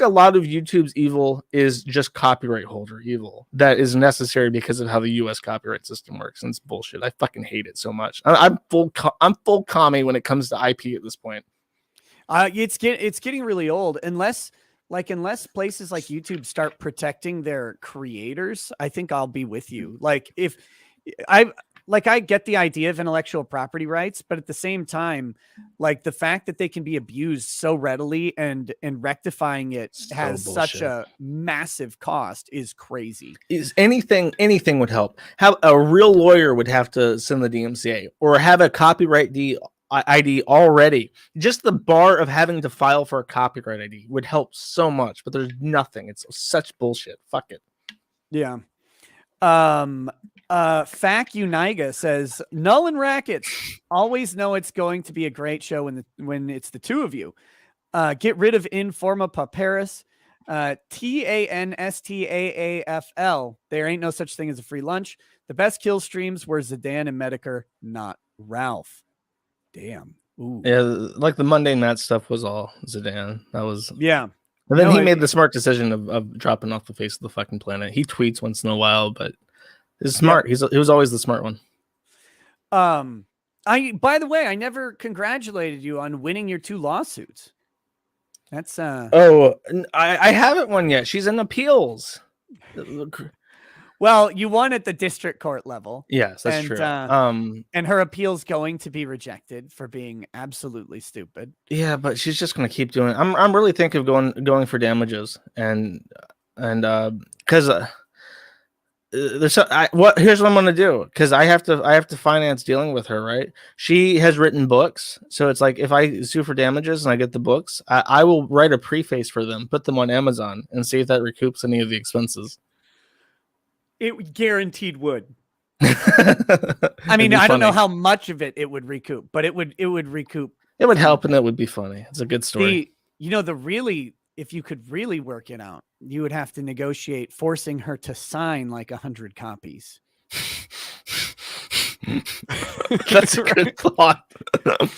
lot of YouTube's evil is just copyright holder evil that is necessary because of how the U.S. copyright system works, and it's bullshit. I fucking hate it so much. I'm full commie when it comes to IP at this point. It's getting really old unless places like YouTube start protecting their creators. I think I'll be with you. Like if I get the idea of intellectual property rights, but at the same time, like the fact that they can be abused so readily and rectifying it has such a massive cost is crazy. Is anything would help. Have a real lawyer would have to send the DMCA or have a copyright ID already. Just the bar of having to file for a copyright ID would help so much, but there's nothing. It's such bullshit. Fuck it. Yeah. Fac Uniga says Null and Rackets always know it's going to be a great show when it's the two of you. Get rid of Informa Paparis. TANSTAAFL. There ain't no such thing as a free lunch. The best kill streams were Zidane and Medicare, not Ralph. Damn. Ooh. Yeah, like the mundane Matt stuff was all Zidane. That was yeah. And then he made the smart decision of dropping off the face of the fucking planet. He tweets once in a while, but he's smart. Yeah. He was always the smart one. By the way, I never congratulated you on winning your 2 lawsuits. That's I haven't won yet. She's in appeals. Well, you won at the district court level. Yes, that's true. And her appeal's going to be rejected for being absolutely stupid. Yeah, but she's just gonna keep doing it. I'm really thinking of going for damages and because here's what I'm gonna do, because I have to finance dealing with her, right? She has written books, so it's like if I sue for damages and I get the books, I will write a preface for them, put them on Amazon, and see if that recoups any of the expenses. It guaranteed would. I mean, It'd be I don't know funny. how much of it would recoup, but it would recoup. It would help, and it would be funny. It's a good story. If you could really work it out, you would have to negotiate forcing her to sign like 100 copies. That's a good thought.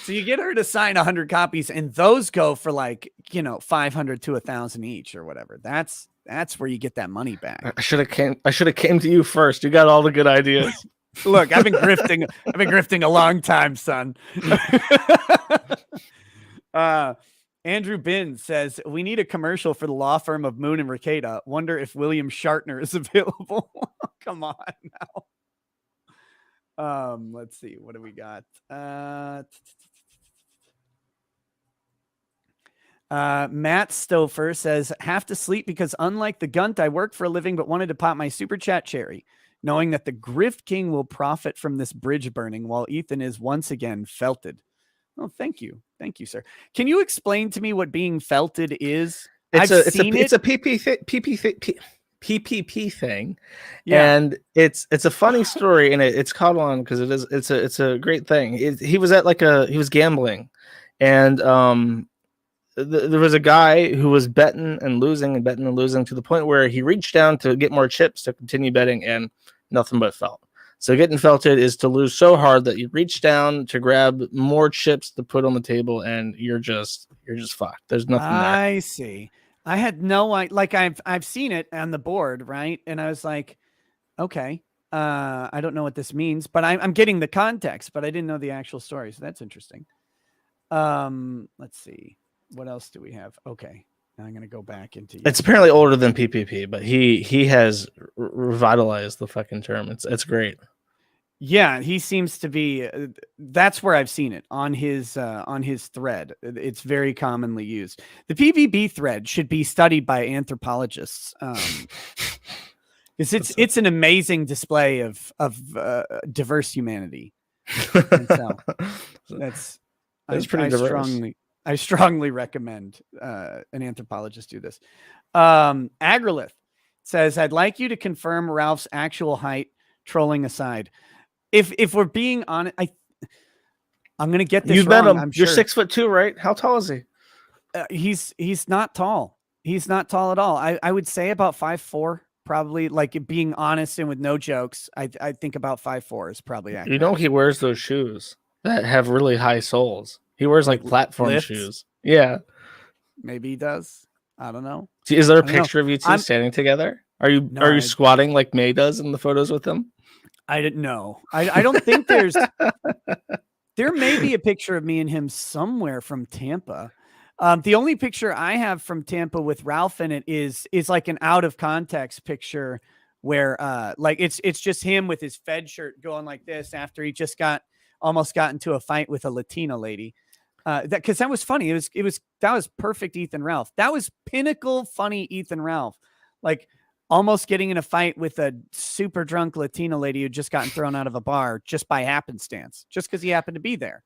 So you get her to sign 100 copies, and those go for like 500 to 1,000 each or whatever. That's where you get that money back. I should have came to you first. You got all the good ideas. Look, I've been grifting. I've been grifting a long time, son. Andrew Bin says we need a commercial for the law firm of Moon and Ricada. Wonder if William Shartner is available. Come on now. Let's see. What do we got? Matt Stouffer says, have to sleep because unlike the Gunt, I work for a living, but wanted to pop my super chat cherry, knowing that the Grift King will profit from this bridge burning while Ethan is once again felted. Oh, thank you. Thank you, sir. Can you explain to me what being felted is? It's a PPP thing. Yeah. And it's a funny story, and it's caught on because it's a great thing. He was at he was gambling, and there was a guy who was betting and losing to the point where he reached down to get more chips to continue betting, and nothing but felt. So getting felted is to lose so hard that you reach down to grab more chips to put on the table, and you're just fucked. There's nothing there. I see. I had no idea. I've seen it on the board, right? And I was like, okay, I don't know what this means, but I'm getting the context, but I didn't know the actual story. So that's interesting. Let's see. What else do we have? Okay. Now I'm going to go back into It's apparently older than PPP, but he has revitalized the fucking term. It's great. Yeah, he seems to be. That's where I've seen it on his thread. It's very commonly used. The PPP thread should be studied by anthropologists. Because it's an amazing display of diverse humanity. And so that's pretty diverse. I strongly recommend an anthropologist do this. Agrilith says, I'd like you to confirm Ralph's actual height, trolling aside. If we're being honest, I'm going to get this You've wrong. met him. I'm You're sure. 6'2", right? How tall is he? He's not tall. He's not tall at all. I would say about 5'4", probably. Like being honest and with no jokes, I think about 5'4" is probably accurate. You know he wears those shoes that have really high soles. He wears like platform lifts? shoes. Yeah. Maybe he does. I don't know. Is there a I don't know. picture of you two standing together? Are you No, squatting like May does in the photos with him? I didn't know. I don't think there may be a picture of me and him somewhere from Tampa. The only picture I have from Tampa with Ralph in it is like an out of context picture where like it's just him with his Fed shirt going like this after he just almost got into a fight with a Latina lady. Because that was funny. That was perfect Ethan Ralph. That was pinnacle funny Ethan Ralph. Like almost getting in a fight with a super drunk Latina lady who just gotten thrown out of a bar just by happenstance, just because he happened to be there.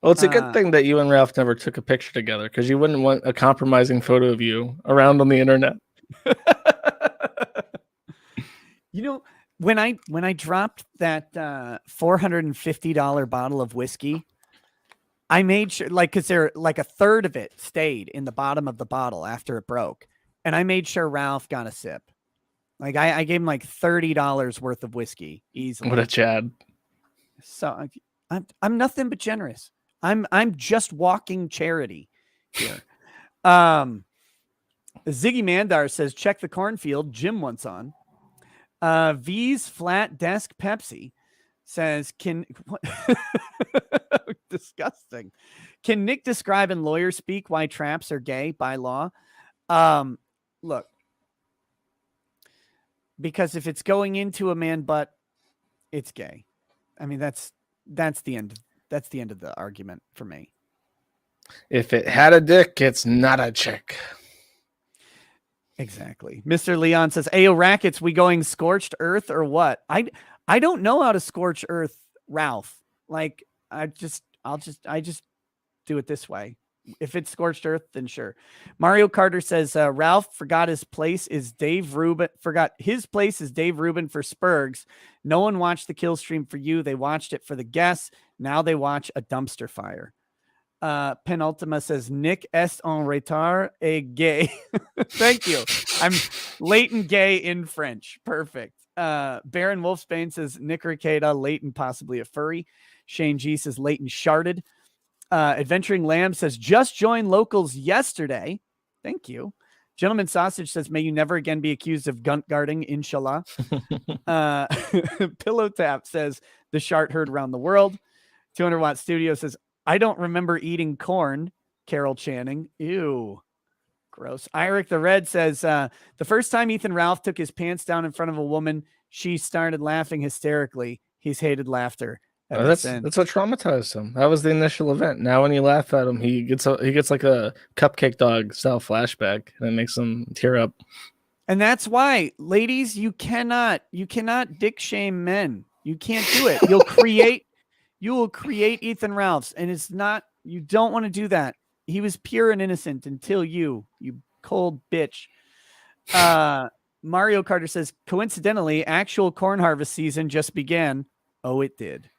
Well, it's a good thing that you and Ralph never took a picture together, because you wouldn't want a compromising photo of you around on the internet. When I dropped that $450 bottle of whiskey, I made sure, because there like a third of it stayed in the bottom of the bottle after it broke, and I made sure Ralph got a sip. Like I gave him like $30 worth of whiskey easily. What a Chad! So I'm nothing but generous. I'm just walking charity here. Ziggy Mandar says, check the cornfield. Jim wants on. V's flat desk Pepsi says, disgusting. Can Nick describe in lawyer speak why traps are gay by law? Look, because if it's going into a man butt, it's gay. I mean, that's the end. That's the end of the argument for me. If it had a dick, it's not a chick. Exactly. Mr. Leon says, Ayo Rackets, we going scorched earth or what? I don't know how to scorch earth, Ralph. Like I just do it this way. If it's scorched earth, then sure. Mario Carter says Ralph forgot his place is Dave Rubin. Forgot his place is Dave Rubin for Spurgs. No one watched the kill stream for you. They watched it for the guests. Now they watch a dumpster fire. Penultima says Nick est en retard et gay. Thank you. I'm late and gay in French. Perfect. Baron Wolfsbane says Nick Ricada, late and possibly a furry. Shane G says late and sharted. Adventuring Lamb says just joined locals yesterday. Thank you. Gentleman Sausage says may you never again be accused of gunt guarding, inshallah. Pillow Tap says the shart heard around the world. 200 Watt Studio says I don't remember eating corn. Carol Channing. Ew. Gross. Iric the Red says the first time Ethan Ralph took his pants down in front of a woman, she started laughing hysterically. He's hated laughter. That's what traumatized him. That was the initial event. Now when you laugh at him, he gets like a cupcake dog style flashback, and it makes him tear up. And that's why, ladies, you cannot dick shame men. You can't do it. You will create Ethan Ralphs, and it's not. You don't want to do that. He was pure and innocent until you cold bitch. Mario Carter says, coincidentally, actual corn harvest season just began. Oh, it did.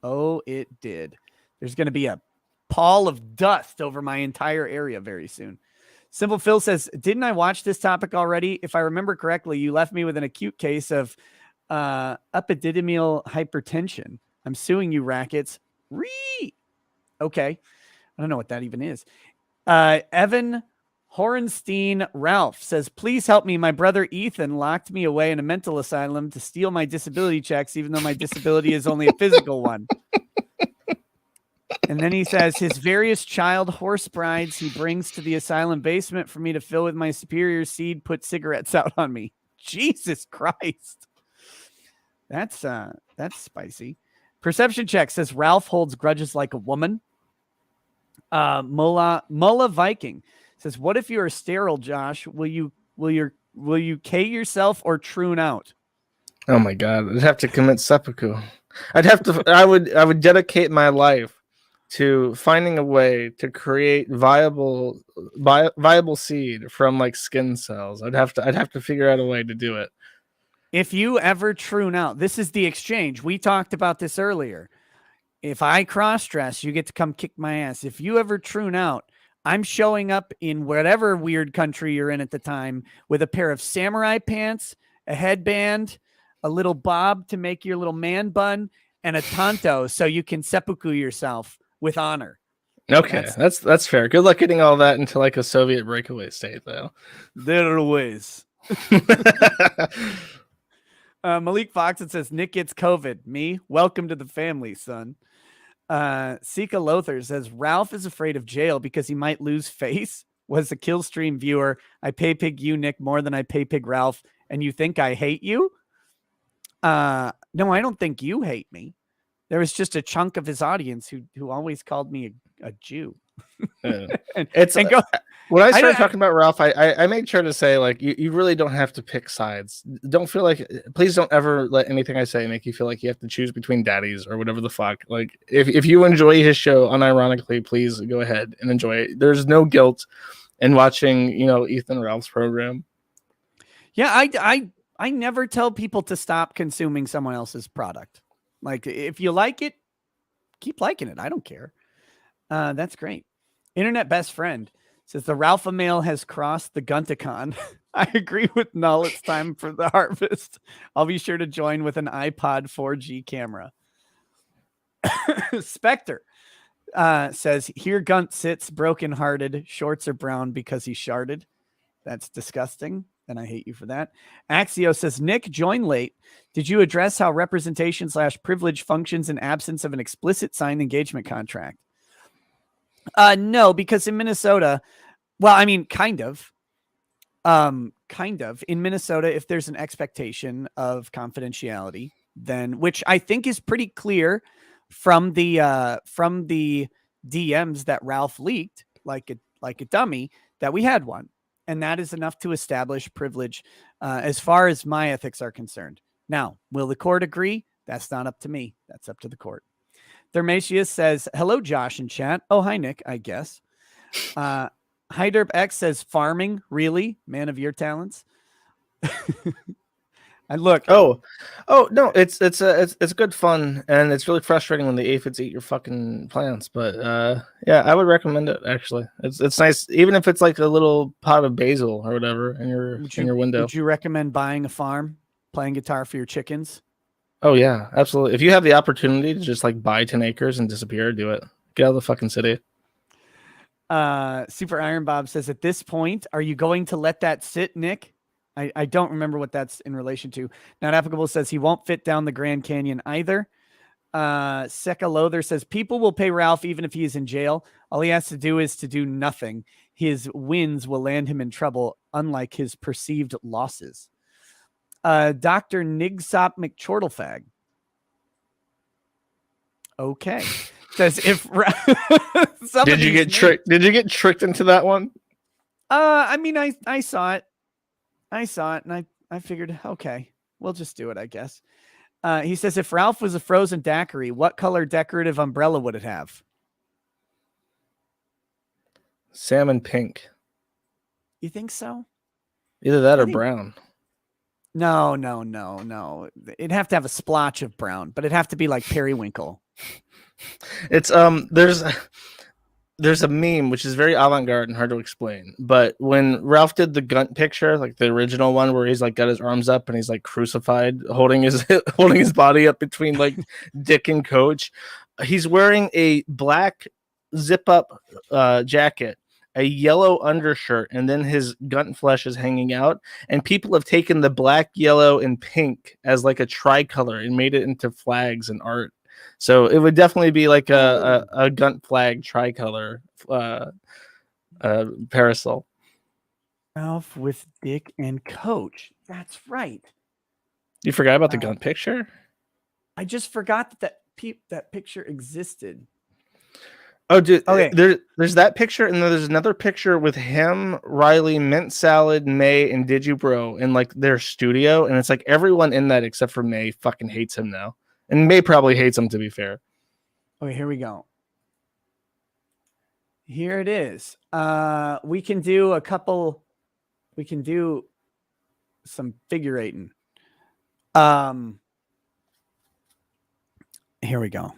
Oh, it did. There's going to be a pall of dust over my entire area very soon. Simple Phil says, didn't I watch this topic already? If I remember correctly, you left me with an acute case of epididymal hypertension. I'm suing you, rackets. Okay. I don't know what that even is. Evan Horenstein Ralph says, please help me. My brother Ethan locked me away in a mental asylum to steal my disability checks, even though my disability is only a physical one. And then he says his various child horse brides he brings to the asylum basement for me to fill with my superior seed, put cigarettes out on me. Jesus Christ. That's spicy. Perception check says Ralph holds grudges like a woman. Mullah Viking says, what if you're sterile, Josh? Will you K yourself or troon out? Oh my God. I'd have to commit seppuku. I would dedicate my life to finding a way to create viable seed from like skin cells. I'd have to figure out a way to do it. If you ever troon out, this is the exchange. We talked about this earlier. If I cross-dress, you get to come kick my ass. If you ever troon out, I'm showing up in whatever weird country you're in at the time with a pair of samurai pants, a headband, a little bob to make your little man bun, and a tanto so you can seppuku yourself with honor. Okay, that's fair. Good luck getting all that into like a Soviet breakaway state, though. There are ways. Malik Fox, it says, Nick gets COVID. Me? Welcome to the family, son. Sika Lothar says, Ralph is afraid of jail because he might lose face. Was a kill stream viewer. I pay pig you, Nick, more than I pay pig Ralph. And you think I hate you? No, I don't think you hate me. There was just a chunk of his audience who always called me a Jew. When I started talking about Ralph, I made sure to say, like, you really don't have to pick sides. Don't feel like, please don't ever let anything I say make you feel like you have to choose between daddies or whatever the fuck. Like, if you enjoy his show unironically, please go ahead and enjoy it. There's no guilt in watching, Ethan Ralph's program. Yeah, I never tell people to stop consuming someone else's product. Like, if you like it, keep liking it. I don't care. That's great. Internet best friend says the Ralpha male has crossed the Gunticon. I agree with Null. It's time for the harvest. I'll be sure to join with an iPod 4G camera. Spectre says, here Gunt sits brokenhearted. Shorts are brown because he sharted. That's disgusting. And I hate you for that. Axio says, Nick, join late. Did you address how representation / privilege functions in absence of an explicit signed engagement contract? No, because in Minnesota, well, I mean, kind of in Minnesota, if there's an expectation of confidentiality, then, which I think is pretty clear from the DMs that Ralph leaked, like a dummy, that we had one. And that is enough to establish privilege as far as my ethics are concerned. Now, will the court agree? That's not up to me. That's up to the court. Thermatius says, hello, Josh in chat. Oh, hi, Nick, I guess. Hyderp X says farming, really? Man of your talents. And look, Oh no, it's good fun, and it's really frustrating when the aphids eat your fucking plants. But yeah, I would recommend it actually. It's nice, even if it's like a little pot of basil or whatever in your window. Would you recommend buying a farm, playing guitar for your chickens? Oh yeah, absolutely. If you have the opportunity to just like buy 10 acres and disappear, do it. Get out of the fucking city. Super Iron Bob says, at this point, are you going to let that sit, Nick? I don't remember what that's in relation to. Not Applicable says he won't fit down the Grand Canyon either. Seka Lothar says people will pay Ralph even if he is in jail. All he has to do is to do nothing. His wins will land him in trouble, unlike his perceived losses. Dr. Nigsop McChortlefag. Okay. Says if Did you get tricked? Did you get tricked into that one? I mean, I saw it. I saw it, and I figured, okay, we'll just do it, I guess. He says, if Ralph was a frozen daiquiri, what color decorative umbrella would it have? Salmon pink. You think so? Either that or brown. No. It'd have to have a splotch of brown, but it'd have to be like periwinkle. It's there's a meme which is very avant-garde and hard to explain, but when Ralph did the Gunt picture, like the original one where he's like got his arms up and he's like crucified, holding his body up between like Dick and Coach, he's wearing a black zip-up jacket, a yellow undershirt, and then his Gunt flesh is hanging out, and people have taken the black, yellow, and pink as like a tricolor and made it into flags and art. So it would definitely be like a Gunt flag tricolor parasol. Ralph with Dick and Coach. That's right. You forgot about the Gunt picture? I just forgot that picture existed. Oh, dude. Okay. There's that picture, and then there's another picture with him, Riley, Mint Salad, May, and Digibro in like their studio, and it's like everyone in that except for May fucking hates him now. And May probably hates him, to be fair. Okay, here we go. Here it is. We can do some figurating. Here we go.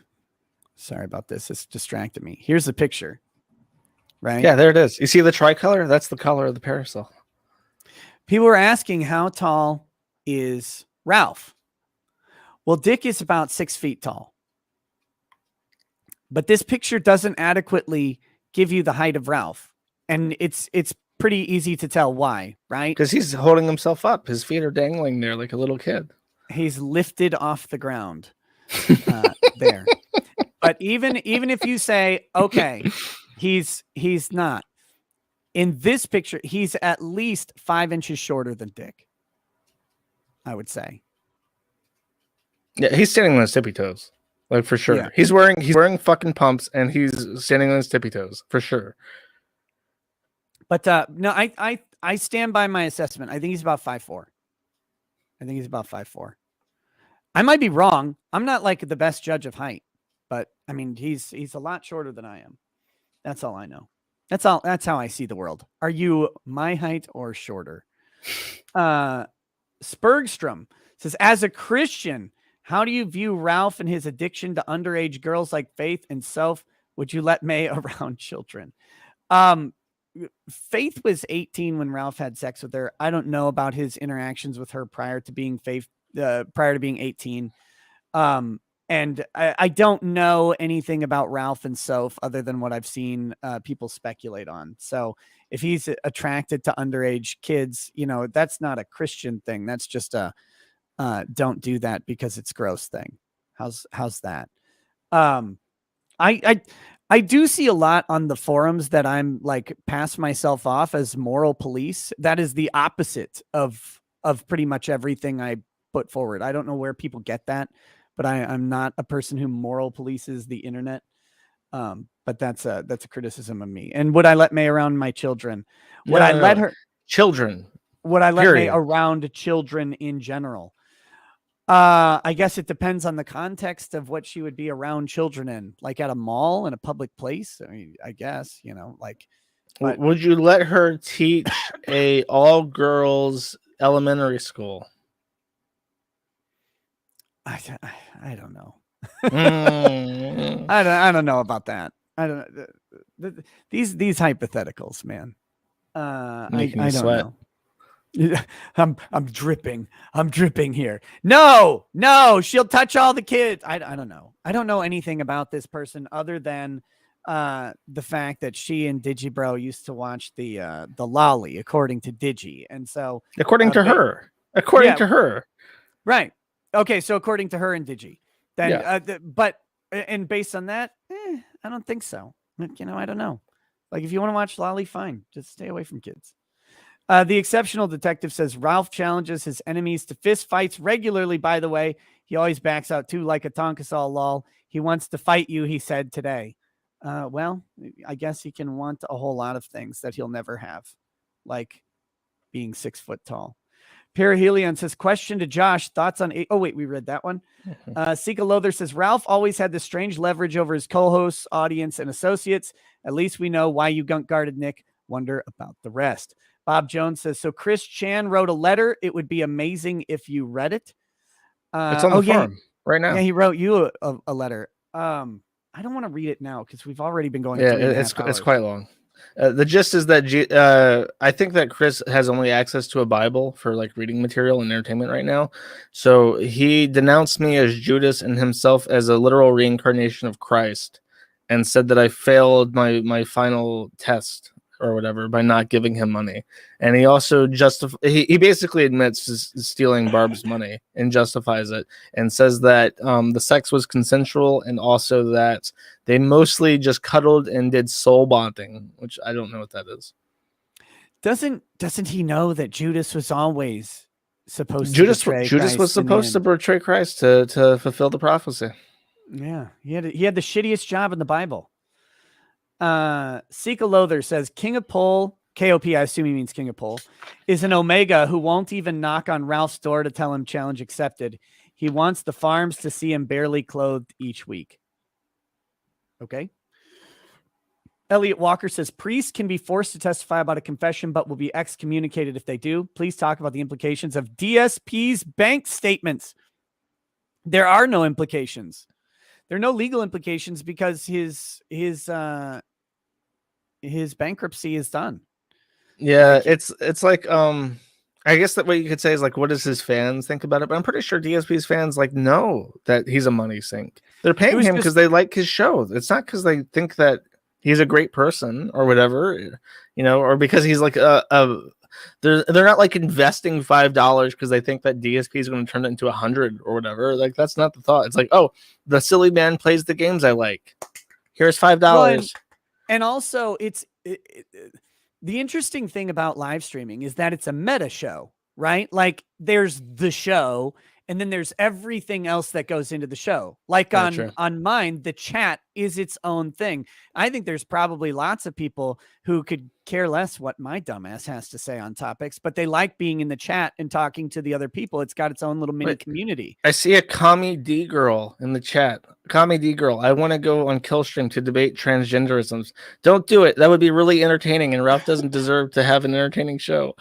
Sorry about this. It's distracted me. Here's the picture. Right? Yeah, there it is. You see the tricolor? That's the color of the parasol. People were asking, how tall is Ralph? Well, Dick is about 6 feet tall. But this picture doesn't adequately give you the height of Ralph. And it's pretty easy to tell why, right? Because he's holding himself up. His feet are dangling there like a little kid. He's lifted off the ground there. But even if you say, okay, he's not. In this picture, he's at least 5 inches shorter than Dick, I would say. Yeah, he's standing on his tippy toes, like for sure. Yeah. He's wearing fucking pumps, and he's standing on his tippy toes for sure. But no, I stand by my assessment. I think he's about 5'4". I think he's about 5'4". I might be wrong. I'm not like the best judge of height, but I mean he's a lot shorter than I am. That's all I know. That's how I see the world. Are you my height or shorter? Spurgstrom says, as a Christian, how do you view Ralph and his addiction to underage girls like Faith and Soph? Would you let May around children? Faith was 18 when Ralph had sex with her. I don't know about his interactions with her prior to being 18. And I don't know anything about Ralph and Soph other than what I've seen people speculate on. So if he's attracted to underage kids, that's not a Christian thing. That's just a don't do that because it's gross thing. How's that? I do see a lot on the forums that I'm like pass myself off as moral police. That is the opposite of pretty much everything I put forward. I don't know where people get that, but I'm not a person who moral polices the internet. But that's a criticism of me. And would I let May around my children? Would I let her children? Would I let May around children in general? I guess it depends on the context of what she would be around children in, like at a mall in a public place. I mean, I guess, like. But, would you let her teach a all girls elementary school? I don't know. Mm. I don't know about that. I don't. These hypotheticals, man. I don't sweat. know. I'm dripping. I'm dripping here. No, she'll touch all the kids. I don't know. I don't know anything about this person other than the fact that she and Digibro used to watch the Lolly, according to Digi, and so According to her, right? Okay, so according to her and Digi, then but and based on that, I don't think so. I don't know. Like, if you want to watch Lolly, fine. Just stay away from kids. The exceptional detective says Ralph challenges his enemies to fist fights regularly. By the way, he always backs out too, like a Tonkasol lol. He wants to fight you, he said today. Well, I guess he can want a whole lot of things that he'll never have, like being 6 foot tall. Perihelion says, question to Josh, thoughts on... Oh, wait, we read that one. Sika Lothar says, Ralph always had this strange leverage over his co-hosts, audience, and associates. At least we know why you gunk guarded Nick. Wonder about the rest. Bob Jones says, so Chris Chan wrote a letter. It would be amazing if you read it. It's on the farm right now. Yeah, he wrote you a letter. I don't want to read it now because we've already been going. Yeah, it's quite long. The gist is that I think that Chris has only access to a Bible for like reading material and entertainment right now. So he denounced me as Judas and himself as a literal reincarnation of Christ, and said that I failed my final test or whatever by not giving him money. And he also he basically admits stealing Barb's money and justifies it, and says that the sex was consensual, and also that they mostly just cuddled and did soul bonding, which I don't know what that is. Doesn't he know that Judas was always supposed Judas to supposed to betray Christ to fulfill the prophecy. Yeah, he had the shittiest job in the Bible. Sika Lothar says King of Pole, KOP, I assume he means King of Pole, is an Omega who won't even knock on Ralph's door to tell him challenge accepted. He wants the farms to see him barely clothed each week. Okay. Elliot Walker says priests can be forced to testify about a confession, but will be excommunicated if they do. Please talk about the implications of DSP's bank statements. There are no implications. There are no legal implications because his bankruptcy is done. Yeah, it's like I guess that what you could say is like, what does his fans think about it? But I'm pretty sure DSP's fans like know that he's a money sink. They're paying him because they like his show. It's not because they think that he's a great person or whatever, or because he's like they're not like investing $5 because they think that DSP is going to turn it into 100 or whatever. Like, that's not the thought. It's like, oh, the silly man plays the games I like. Here's $5. Well, and also, the interesting thing about live streaming is that it's a meta show, right? Like, there's the show, and then there's everything else that goes into the show. Like on mine, the chat is its own thing. I think there's probably lots of people who could care less what my dumbass has to say on topics, but they like being in the chat and talking to the other people. It's got its own little mini community. I see a Commie D girl in the chat. Commie D girl, I want to go on Killstream to debate transgenderisms. Don't do it. That would be really entertaining, and Ralph doesn't deserve to have an entertaining show.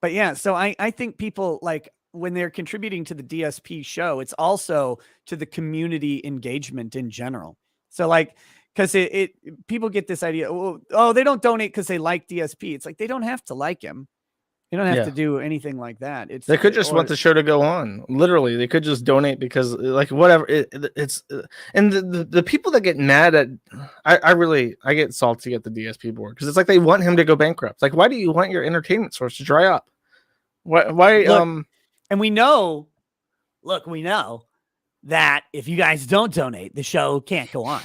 But yeah, so I think people, like, when they're contributing to the DSP show, it's also to the community engagement in general. So like, because people get this idea, oh, they don't donate because they like DSP. It's like, they don't have to like him. You don't have to do anything like that. They could just want the show to go on. Literally, they could just donate because, like, whatever. It's and the people that get mad at, I get salty at the DSP board because it's like they want him to go bankrupt. Like, why do you want your entertainment source to dry up? Why? And we know that if you guys don't donate, the show can't go on.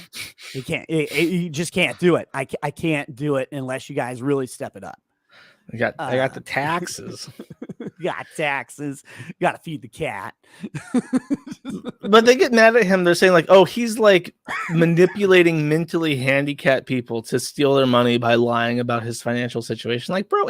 You can't. You just can't do it. I can't do it unless you guys really step it up. I got the taxes. Got taxes. Got to feed the cat. But they get mad at him. They're saying like, oh, he's like manipulating mentally handicapped people to steal their money by lying about his financial situation. Like, bro,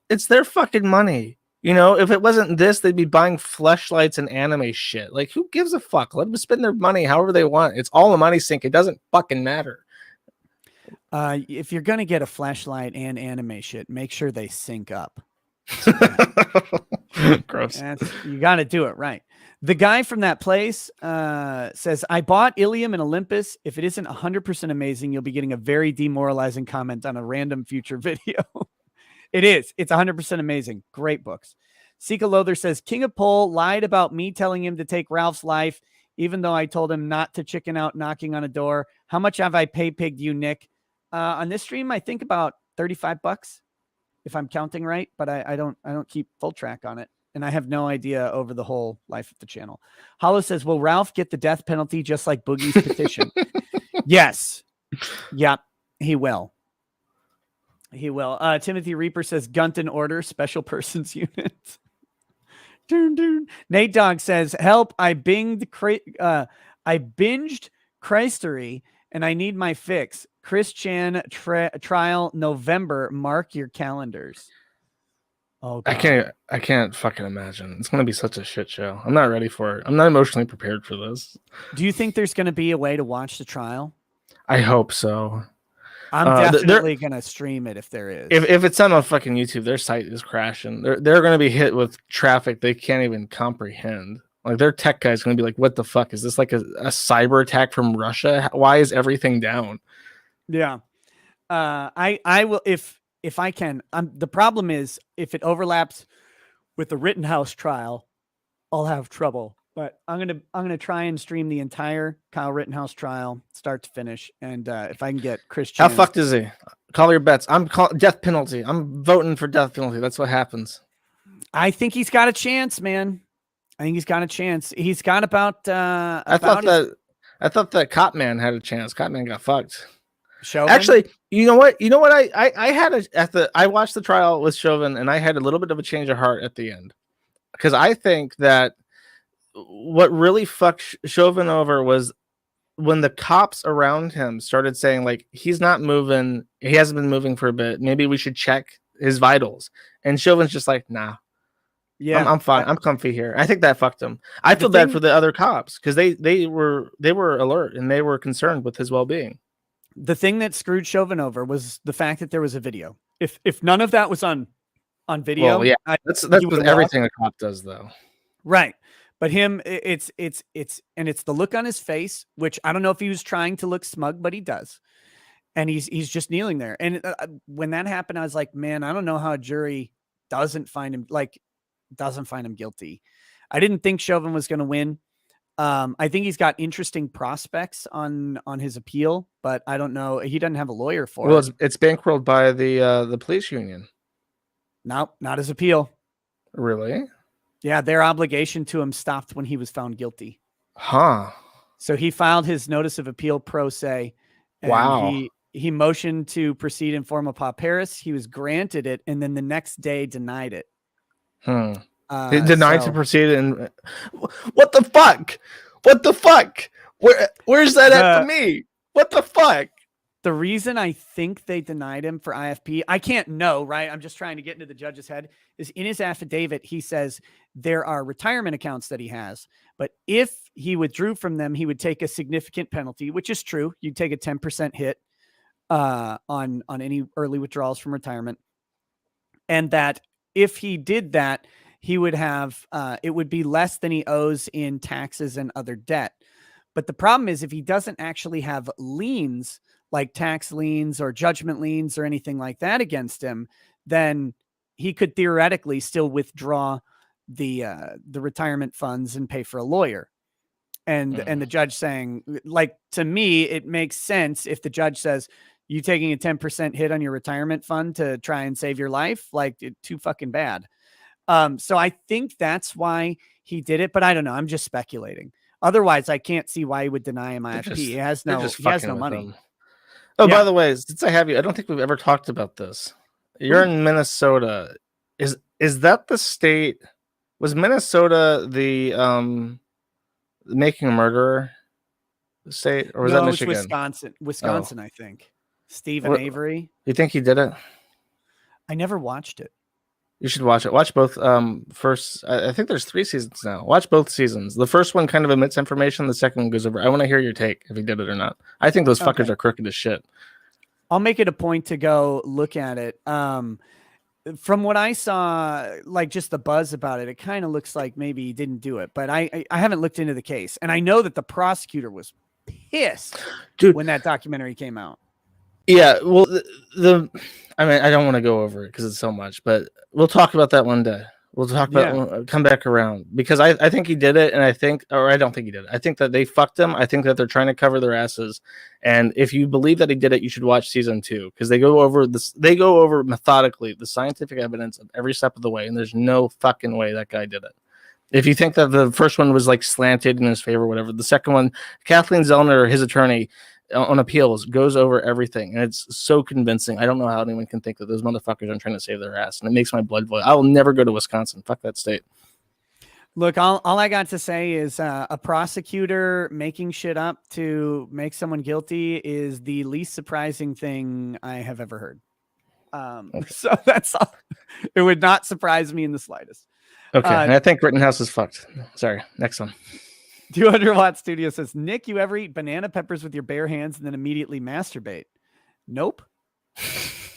it's their fucking money. You know, if it wasn't this, they'd be buying fleshlights and anime shit. Like, who gives a fuck? Let them spend their money however they want. It's all a money sink. It doesn't fucking matter. If you're gonna get a flashlight and anime shit, make sure they sync up. Gross. You got to do it right. The guy from that place says, I bought Ilium and Olympus. If it isn't 100% amazing, you'll be getting a very demoralizing comment on a random future video. It is. It's 100% amazing. Great books. Sika Lothar says, King of Pole lied about me telling him to take Ralph's life, even though I told him not to chicken out knocking on a door. How much have I pay-pigged you, Nick? On this stream, I think about $35, if I'm counting right, but I don't keep full track on it. And I have no idea over the whole life of the channel. Hollow says, will Ralph get the death penalty just like Boogie's petition? Yes. Yep, he will. He will. Timothy Reaper says, Gunton order, special persons unit. Nate Dogg says, help, I binged Christery and I need my fix. Chris Chan trial November. Mark your calendars. Oh, God. I can't fucking imagine. It's gonna be such a shit show. I'm not ready for it. I'm not emotionally prepared for this. Do you think there's gonna be a way to watch the trial? I hope so. I'm definitely gonna stream it if there is. If it's on fucking YouTube, their site is crashing. They're gonna be hit with traffic they can't even comprehend. Like their tech guy's gonna be like, "What the fuck is this? Like a cyber attack from Russia? Why is everything down?" Yeah, I will if I can. The problem is if it overlaps with the Rittenhouse trial, I'll have trouble. But I'm gonna try and stream the entire Kyle Rittenhouse trial, start to finish, and if I can get Chris Chan. How fucked is he? Call your bets. Death penalty. I'm voting for death penalty. That's what happens. I think he's got a chance, man. I think he's got a chance. He's got about. I thought that Cop Man had a chance. Cop Man got fucked. Chauvin? Actually, you know what? I had I watched the trial with Chauvin, and I had a little bit of a change of heart at the end because I think that what really fucked Chauvin over was when the cops around him started saying like he's not moving, he hasn't been moving for a bit. Maybe we should check his vitals. And Chauvin's just like, nah. Yeah, I'm fine. I'm comfy here. I think that fucked him. I feel bad for the other cops because they were alert and they were concerned with his well-being. The thing that screwed Chauvin over was the fact that there was a video. If none of that was on video, well, yeah, that's with everything a cop does, though. Right, but him, it's the look on his face, which I don't know if he was trying to look smug, but he does, and he's just kneeling there. And when that happened, I was like, man, I don't know how a jury doesn't find him guilty. I didn't think Chauvin was going to win. I think he's got interesting prospects on his appeal, but I don't know. He doesn't have a lawyer for it. Well, it's bankrolled by the police union. No, not his appeal. Really? Yeah, their obligation to him stopped when he was found guilty. Huh. So he filed his notice of appeal pro se. Wow. He motioned to proceed in forma pauperis. He was granted it, and then the next day denied it. They denied to proceed, and what the fuck? What the fuck? Where's that at for me? What the fuck? The reason I think they denied him for IFP, I can't know, right? I'm just trying to get into the judge's head, is in his affidavit, he says there are retirement accounts that he has, but if he withdrew from them, he would take a significant penalty, which is true. You'd take a 10% hit on any early withdrawals from retirement. And that if he did that, he would have, it would be less than he owes in taxes and other debt. But the problem is if he doesn't actually have liens, like tax liens or judgment liens or anything like that against him, then he could theoretically still withdraw the retirement funds and pay for a lawyer. And the judge saying, like, to me, it makes sense if the judge says, you taking a 10% hit on your retirement fund to try and save your life, like, too fucking bad. So I think that's why he did it, but I don't know. I'm just speculating. Otherwise, I can't see why he would deny him IFP. He has no money. Oh, yeah. By the way, since I have you, I don't think we've ever talked about this. You're in Minnesota. Is that the state? Was Minnesota the making a murderer state, or was that Michigan? Wisconsin, I think. Stephen Avery. You think he did it? I never watched it. You should watch it. Watch both. First, I think there's 3 seasons now. Watch both seasons. The first one kind of omits information. The second one goes over. I want to hear your take if he did it or not. I think those fuckers are crooked as shit. I'll make it a point to go look at it. From what I saw, like just the buzz about it, it kind of looks like maybe he didn't do it. But I haven't looked into the case, and I know that the prosecutor was pissed, dude, when that documentary came out. Yeah, well, I mean, I don't want to go over it because it's so much, but we'll talk about that one day. We'll talk about come back around, because I think he did it, and I don't think he did it. I think that they fucked him. I think that they're trying to cover their asses. And if you believe that he did it, you should watch season 2, because they go over this. They go over methodically the scientific evidence of every step of the way, and there's no fucking way that guy did it. If you think that the first one was like slanted in his favor, whatever, the second one, Kathleen Zellner, his attorney on appeals, goes over everything, and it's so convincing. I don't know how anyone can think that those motherfuckers aren't trying to save their ass, and it makes my blood boil. I will never go to Wisconsin. Fuck that state. Look, all I got to say is a prosecutor making shit up to make someone guilty is the least surprising thing I have ever heard. So that's all. It would not surprise me in the slightest. Okay, and I think Rittenhouse is fucked. Sorry, next one. 200 Watt Studio says, Nick, you ever eat banana peppers with your bare hands and then immediately masturbate? Nope.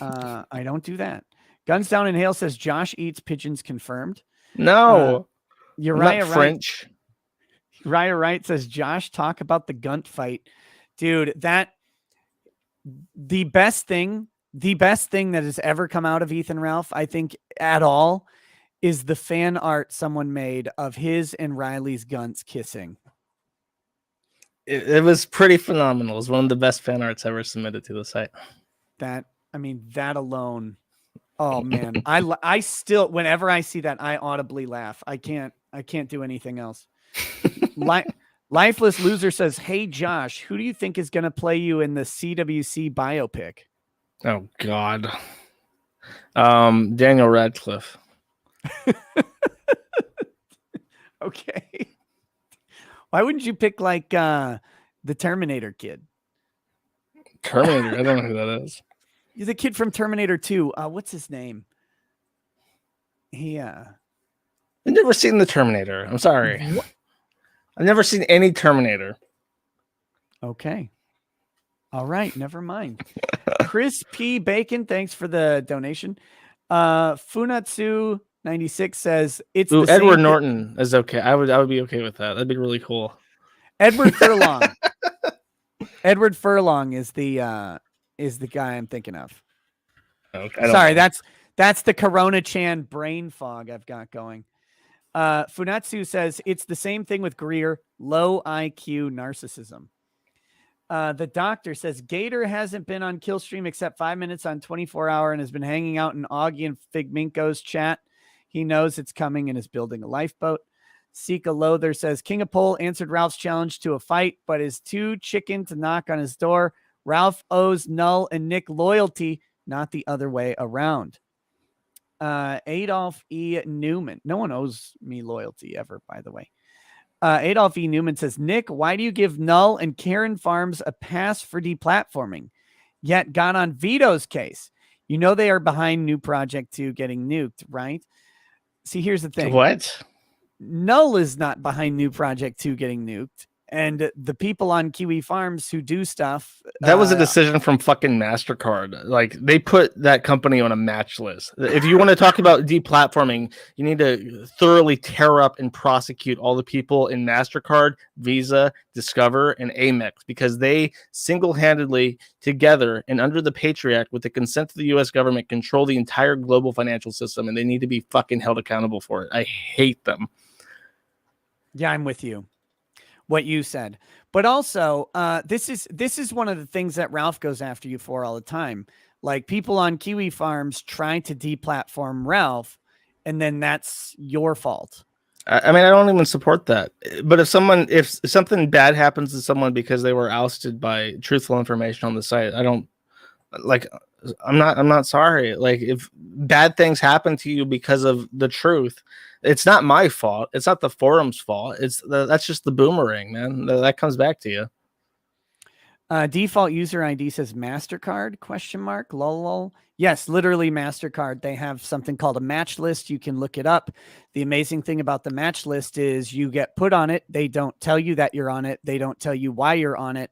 I don't do that. Guns Down in Hail says, Josh eats pigeons confirmed. No. Uriah not French. Uriah Wright says, Josh, talk about the Gunt fight. Dude, the best thing that has ever come out of Ethan Ralph, I think, at all, is the fan art someone made of his and Riley's Gunts kissing. It was pretty phenomenal. It was one of the best fan arts ever submitted to the site. That alone. Oh man. I still, whenever I see that, I audibly laugh. I can't do anything else. Lifeless Loser says, hey Josh, who do you think is going to play you in the CWC biopic? Oh God. Daniel Radcliffe. Okay. Why wouldn't you pick like the Terminator kid? Terminator? I don't know who that is. You're the kid from Terminator 2. What's his name? I've never seen the Terminator. I'm sorry. What? I've never seen any Terminator. Okay. All right. Never mind. Chris P. Bacon, thanks for the donation. Funatsu 96 says it's Edward Norton is okay. I would be okay with that. That'd be really cool. Edward Furlong. Edward Furlong is the guy I'm thinking of. Okay, sorry, that's the Corona Chan brain fog I've got going. Funatsu says it's the same thing with Greer, low IQ narcissism. The doctor says Gator hasn't been on Killstream except 5 minutes on 24-hour and has been hanging out in Augie and Figminko's chat. He knows it's coming and is building a lifeboat. Sika Loather says King of Pole answered Ralph's challenge to a fight, but is too chicken to knock on his door. Ralph owes Null and Nick loyalty, not the other way around. Adolf E. Newman. No one owes me loyalty ever, by the way. Adolf E. Newman says, Nick, why do you give Null and Karen Farms a pass for deplatforming, yet got on Vito's case? You know they are behind New Project 2 getting nuked, right? See, here's the thing. What? Null is not behind New Project 2 getting nuked. And the people on Kiwi Farms who do stuff. That was a decision from fucking MasterCard. Like, they put that company on a match list. If you want to talk about deplatforming, you need to thoroughly tear up and prosecute all the people in MasterCard, Visa, Discover, and Amex, because they single-handedly, together, and under the Patriot Act, with the consent of the U.S. government, control the entire global financial system, and they need to be fucking held accountable for it. I hate them. Yeah, I'm with you. What you said, but also this is one of the things that Ralph goes after you for all the time. Like, people on Kiwi Farms trying to deplatform Ralph, and then that's your fault. I mean, I don't even support that. But if something bad happens to someone because they were ousted by truthful information on the site, I'm not sorry. Like, if bad things happen to you because of the truth, it's not my fault. It's not the forum's fault. That's just the boomerang, man. That comes back to you. Default user ID says MasterCard, question mark, lol, lol. Yes, literally MasterCard. They have something called a match list. You can look it up. The amazing thing about the match list is you get put on it. They don't tell you that you're on it. They don't tell you why you're on it.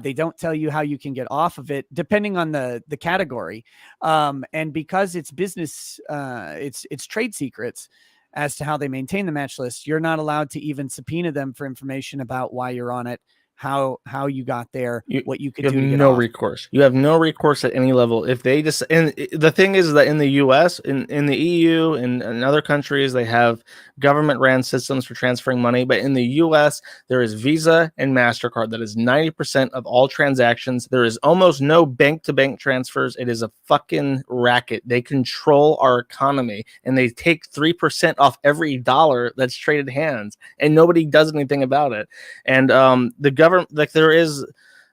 They don't tell you how you can get off of it, depending on the category. And because it's business, it's trade secrets as to how they maintain the match list, you're not allowed to even subpoena them for information about why you're on it, how you got there, what you could do to get no off. recourse. You have no recourse at any level. If they just, and the thing is that in the US, in the EU, and in other countries, they have government ran systems for transferring money. But in the US, there is Visa and MasterCard. That is 90% of all transactions. There is almost no bank to bank transfers. It is a fucking racket. They control our economy, and they take 3% off every dollar that's traded hands, and nobody does anything about it. And the government, like, there is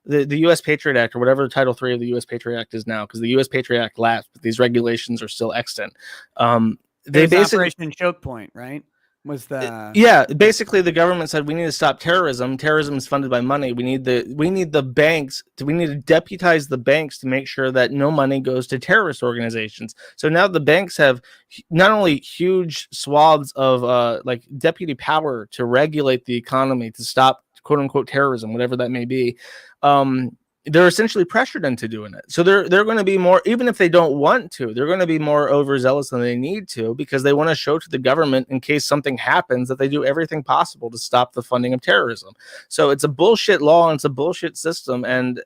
the U.S. Patriot Act, or whatever Title 3 of the U.S. Patriot Act is now, because the U.S. Patriot Act lapsed, but these regulations are still extant. They basically Operation Choke Point, right? Was the yeah, basically the government said we need to stop terrorism. Terrorism is funded by money. We need the banks. We need to deputize the banks to make sure that no money goes to terrorist organizations. So now the banks have not only huge swaths of like deputy power to regulate the economy, to stop quote unquote terrorism, whatever that may be. They're essentially pressured into doing it. So they're going to be more, even if they don't want to, they're going to be more overzealous than they need to, because they want to show to the government, in case something happens, that they do everything possible to stop the funding of terrorism. So it's a bullshit law, and it's a bullshit system. And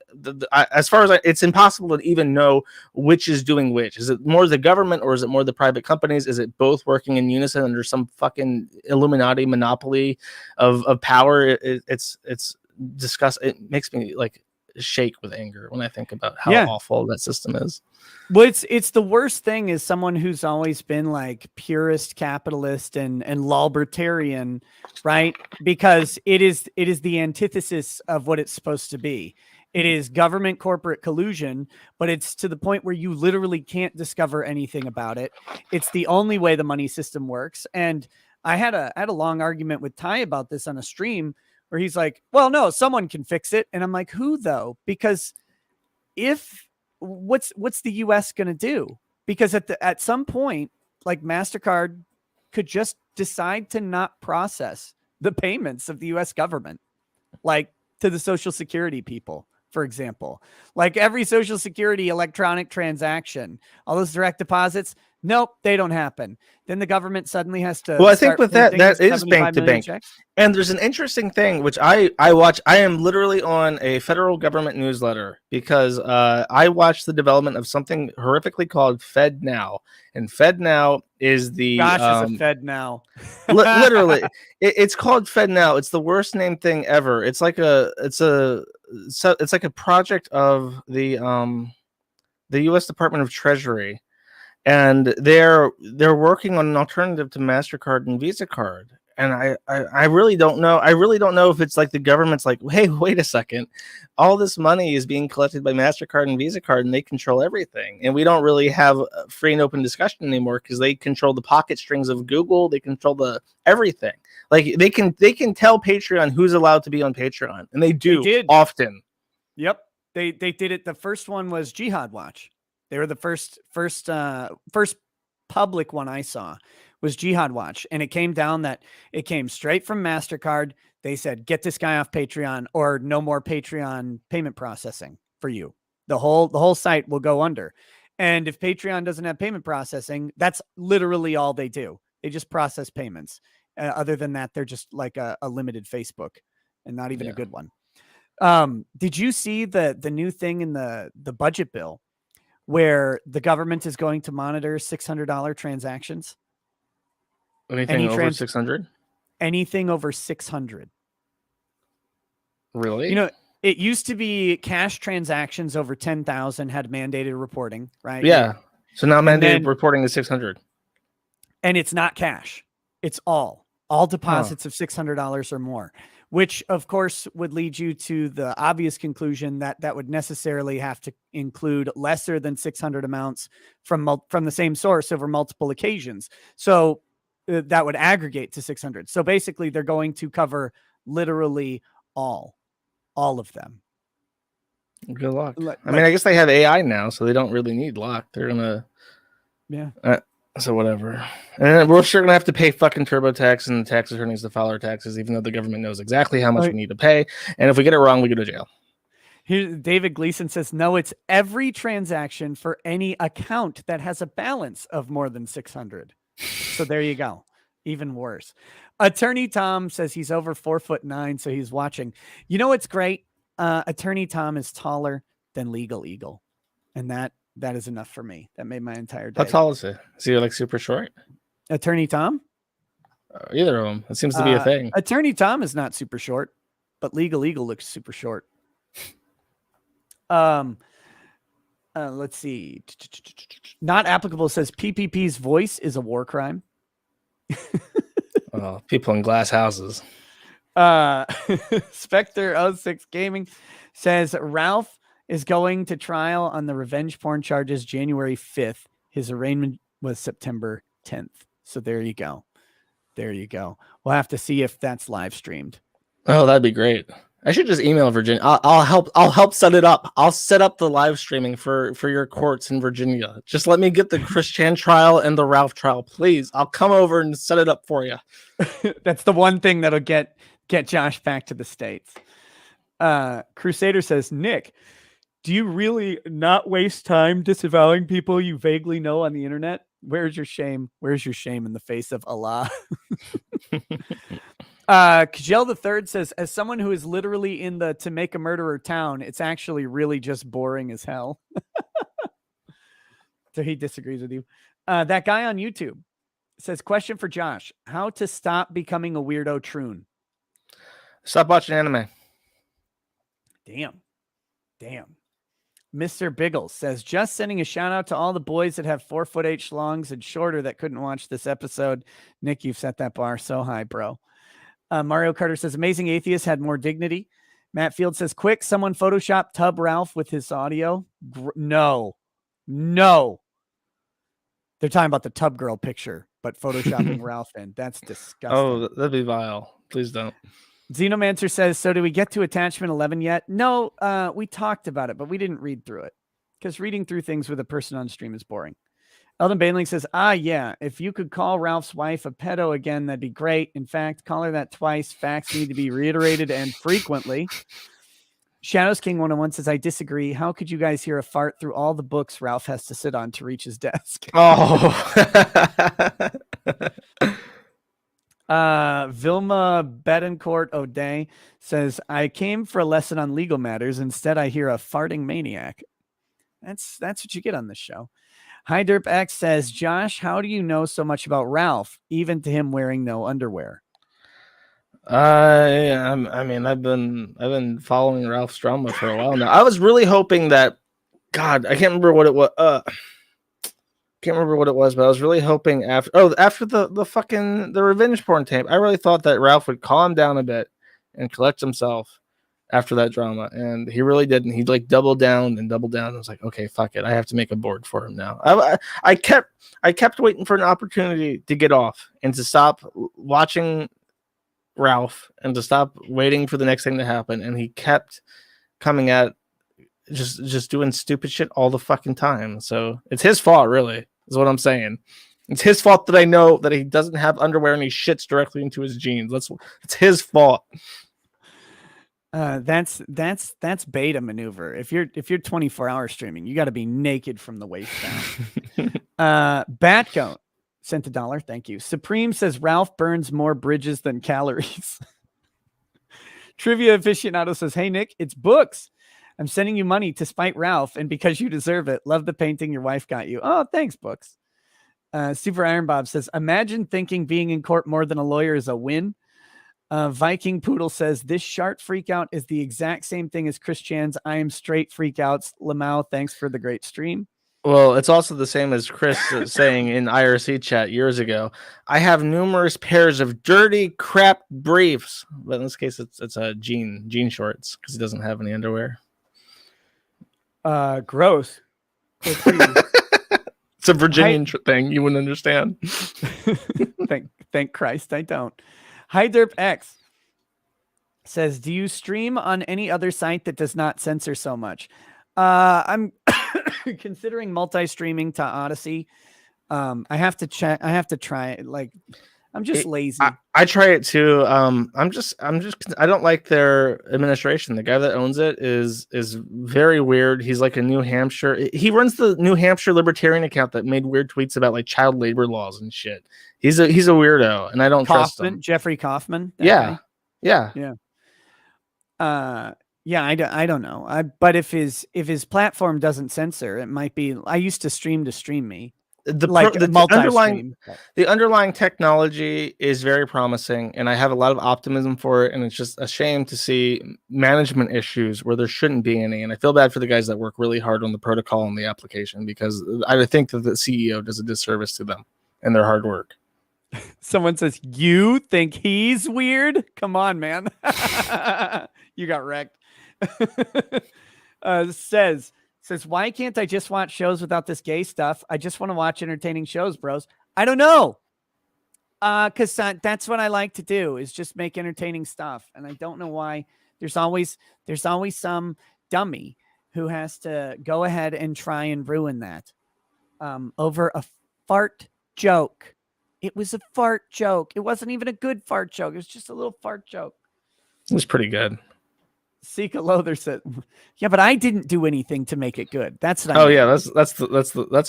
as far as it's impossible to even know which is doing which. Is it more the government, or is it more the private companies? Is it both working in unison under some fucking Illuminati monopoly of power? It's disgusting. It makes me like shake with anger when I think about how awful that system is. Well, it's the worst thing is someone who's always been like purist capitalist and libertarian, right? Because it is the antithesis of what it's supposed to be. It is government corporate collusion, but it's to the point where you literally can't discover anything about it. It's the only way the money system works. And I had a long argument with Ty about this on a stream, where he's like, well, no, someone can fix it. And I'm like, who though? Because what's the US going to do? Because at some point, like MasterCard could just decide to not process the payments of the US government, like to the Social Security people, for example. Like every Social Security electronic transaction, all those direct deposits, nope, they don't happen. Then the government suddenly has to. Well, I think with that is bank to bank. Checks. And there's an interesting thing, which I watch. I am literally on a federal government newsletter because I watch the development of something horrifically called FedNow. And FedNow is the it's a FedNow. Literally, it's called FedNow. It's the worst named thing ever. It's like a project of the U.S. Department of Treasury. And they're working on an alternative to MasterCard and Visa card. And I really don't know. I really don't know if it's like the government's like, hey, wait a second. All this money is being collected by MasterCard and Visa card, and they control everything. And we don't really have a free and open discussion anymore, because they control the pocket strings of Google. They control the everything. Like they can tell Patreon who's allowed to be on Patreon. And they do often. Yep. They did it. The first one was Jihad Watch. They were the first public one I saw was Jihad Watch. And it came down that it came straight from MasterCard. They said, get this guy off Patreon, or no more Patreon payment processing for you. The whole site will go under. And if Patreon doesn't have payment processing, that's literally all they do. They just process payments. Other than that, they're just like a limited Facebook, and not even a good one. Did you see the new thing in the budget bill, where the government is going to monitor $600 transactions? Anything over 600? Anything over 600. Really? You know, it used to be cash transactions over 10,000 had mandated reporting, right? Yeah. So now mandated reporting is 600. And it's not cash. It's all deposits of $600 or more, which of course would lead you to the obvious conclusion that would necessarily have to include lesser than 600 amounts from the same source over multiple occasions. So that would aggregate to 600. So basically they're going to cover literally all of them. Good luck. Like- I mean, I guess they have AI now, so they don't really need luck. They're gonna, Yeah. so whatever. And then we're sure gonna have to pay fucking TurboTax and the tax attorneys to file our taxes, even though the government knows exactly how much Right. we need to pay. And if we get it wrong, we go to jail. Here, David Gleason says, no, it's every transaction for any account that has a balance of more than 600. So there you go. Even worse. Attorney Tom says he's over 4'9", so he's watching. You know what's great? Attorney Tom is taller than Legal Eagle, and that is enough for me. That made my entire day. How tall is it? Is he like super short? Attorney Tom? Either of them. It seems to be a thing. Attorney Tom is not super short, but Legal Eagle looks super short. Let's see. Not applicable says PPP's voice is a war crime. Oh, people in glass houses. Spectre 06 Gaming says Ralph is going to trial on the revenge porn charges January 5th. His arraignment was September 10th. So there you go. There you go. We'll have to see if that's live streamed. Oh, that'd be great. I should just email Virginia. I'll help set it up. I'll set up the live streaming for your courts in Virginia. Just let me get the Chris Chan trial and the Ralph trial, please. I'll come over and set it up for you. That's the one thing that'll get Josh back to the States. Crusader says, Nick, do you really not waste time disavowing people you vaguely know on the internet? Where's your shame? Where's your shame in the face of Allah? Kajel the Third says, as someone who is literally in the to make a murderer town, it's actually really just boring as hell. So he disagrees with you. That guy on YouTube says, question for Josh, how to stop becoming a weirdo troon? Stop watching anime. Damn. Mr. Biggles says, just sending a shout out to all the boys that have 4'8" schlongs and shorter that couldn't watch this episode. Nick, you've set that bar so high, bro. Mario Carter says, amazing atheist had more dignity. Matt Field says, quick, someone Photoshop Tub Ralph with his audio. No. They're talking about the Tub Girl picture, but Photoshopping Ralph in. That's disgusting. Oh, that'd be vile. Please don't. Xenomancer says, so do we get to attachment 11 yet? No, we talked about it, but we didn't read through it because reading through things with a person on stream is boring. Eldon Bainling says, yeah, if you could call Ralph's wife a pedo again, that'd be great. In fact, call her that twice. Facts need to be reiterated and frequently. Shadows King 101 says, I disagree. How could you guys hear a fart through all the books Ralph has to sit on to reach his desk? Oh. Vilma Betancourt O'Day says, I came for a lesson on legal matters. Instead, I hear a farting maniac. That's what you get on this show. Hi Derp X says, Josh, how do you know so much about Ralph, even to him wearing no underwear? I mean, I've been following Ralph's drama for a while now. I was really hoping that, God, I can't remember what it was. Can't remember what it was, but I was really hoping after the revenge porn tape, I really thought that Ralph would calm down a bit and collect himself after that drama, and he really didn't. He like doubled down. I was like, okay, fuck it, I have to make a board for him now. I kept waiting for an opportunity to get off and to stop watching Ralph and to stop waiting for the next thing to happen, and he kept coming at just doing stupid shit all the fucking time. So it's his fault, really, is what I'm saying. It's his fault that I know that he doesn't have underwear and he shits directly into his jeans. It's his fault. That's beta maneuver. If you're 24-hour streaming, you got to be naked from the waist down. Batcoat sent $1. Thank you. Supreme says Ralph burns more bridges than calories. Trivia aficionado says, hey Nick, it's books. I'm sending you money to spite Ralph, and because you deserve it. Love the painting your wife got you. Oh, thanks, books. Super Iron Bob says, imagine thinking being in court more than a lawyer is a win. Viking Poodle says, this shart freakout is the exact same thing as Chris Chan's I am straight freakouts. Lamau, thanks for the great stream. Well, it's also the same as Chris saying in IRC chat years ago. I have numerous pairs of dirty crap briefs, but in this case, it's a jean shorts because he doesn't have any underwear. Gross. It's a Virginian thing. You wouldn't understand. Thank Christ I don't. Hi Derp X says, do you stream on any other site that does not censor so much? I'm considering multi-streaming to Odyssey. I have to check. I have to try it. Like, I'm just lazy. I try it too. I don't like their administration. The guy that owns it is very weird. He's like a New Hampshire. He runs the New Hampshire Libertarian account that made weird tweets about like child labor laws and shit. He's a weirdo, and I don't trust him. Jeffrey Kaufman. Yeah. Yeah. Yeah, I don't know. But if his platform doesn't censor, it might be. I used to stream to stream me. The underlying technology is very promising, and I have a lot of optimism for it. And it's just a shame to see management issues where there shouldn't be any. And I feel bad for the guys that work really hard on the protocol and the application, because I think that the CEO does a disservice to them and their hard work. Someone says, you think he's weird? Come on, man. You got wrecked. Says, why can't I just watch shows without this gay stuff? I just want to watch entertaining shows, bros. I don't know. Because that's what I like to do, is just make entertaining stuff. And I don't know why. There's always some dummy who has to go ahead and try and ruin that over a fart joke. It was a fart joke. It wasn't even a good fart joke. It was just a little fart joke. It was pretty good. Sika Lothar said, "Yeah, but I didn't do anything to make it good." That's what I mean. Yeah, that's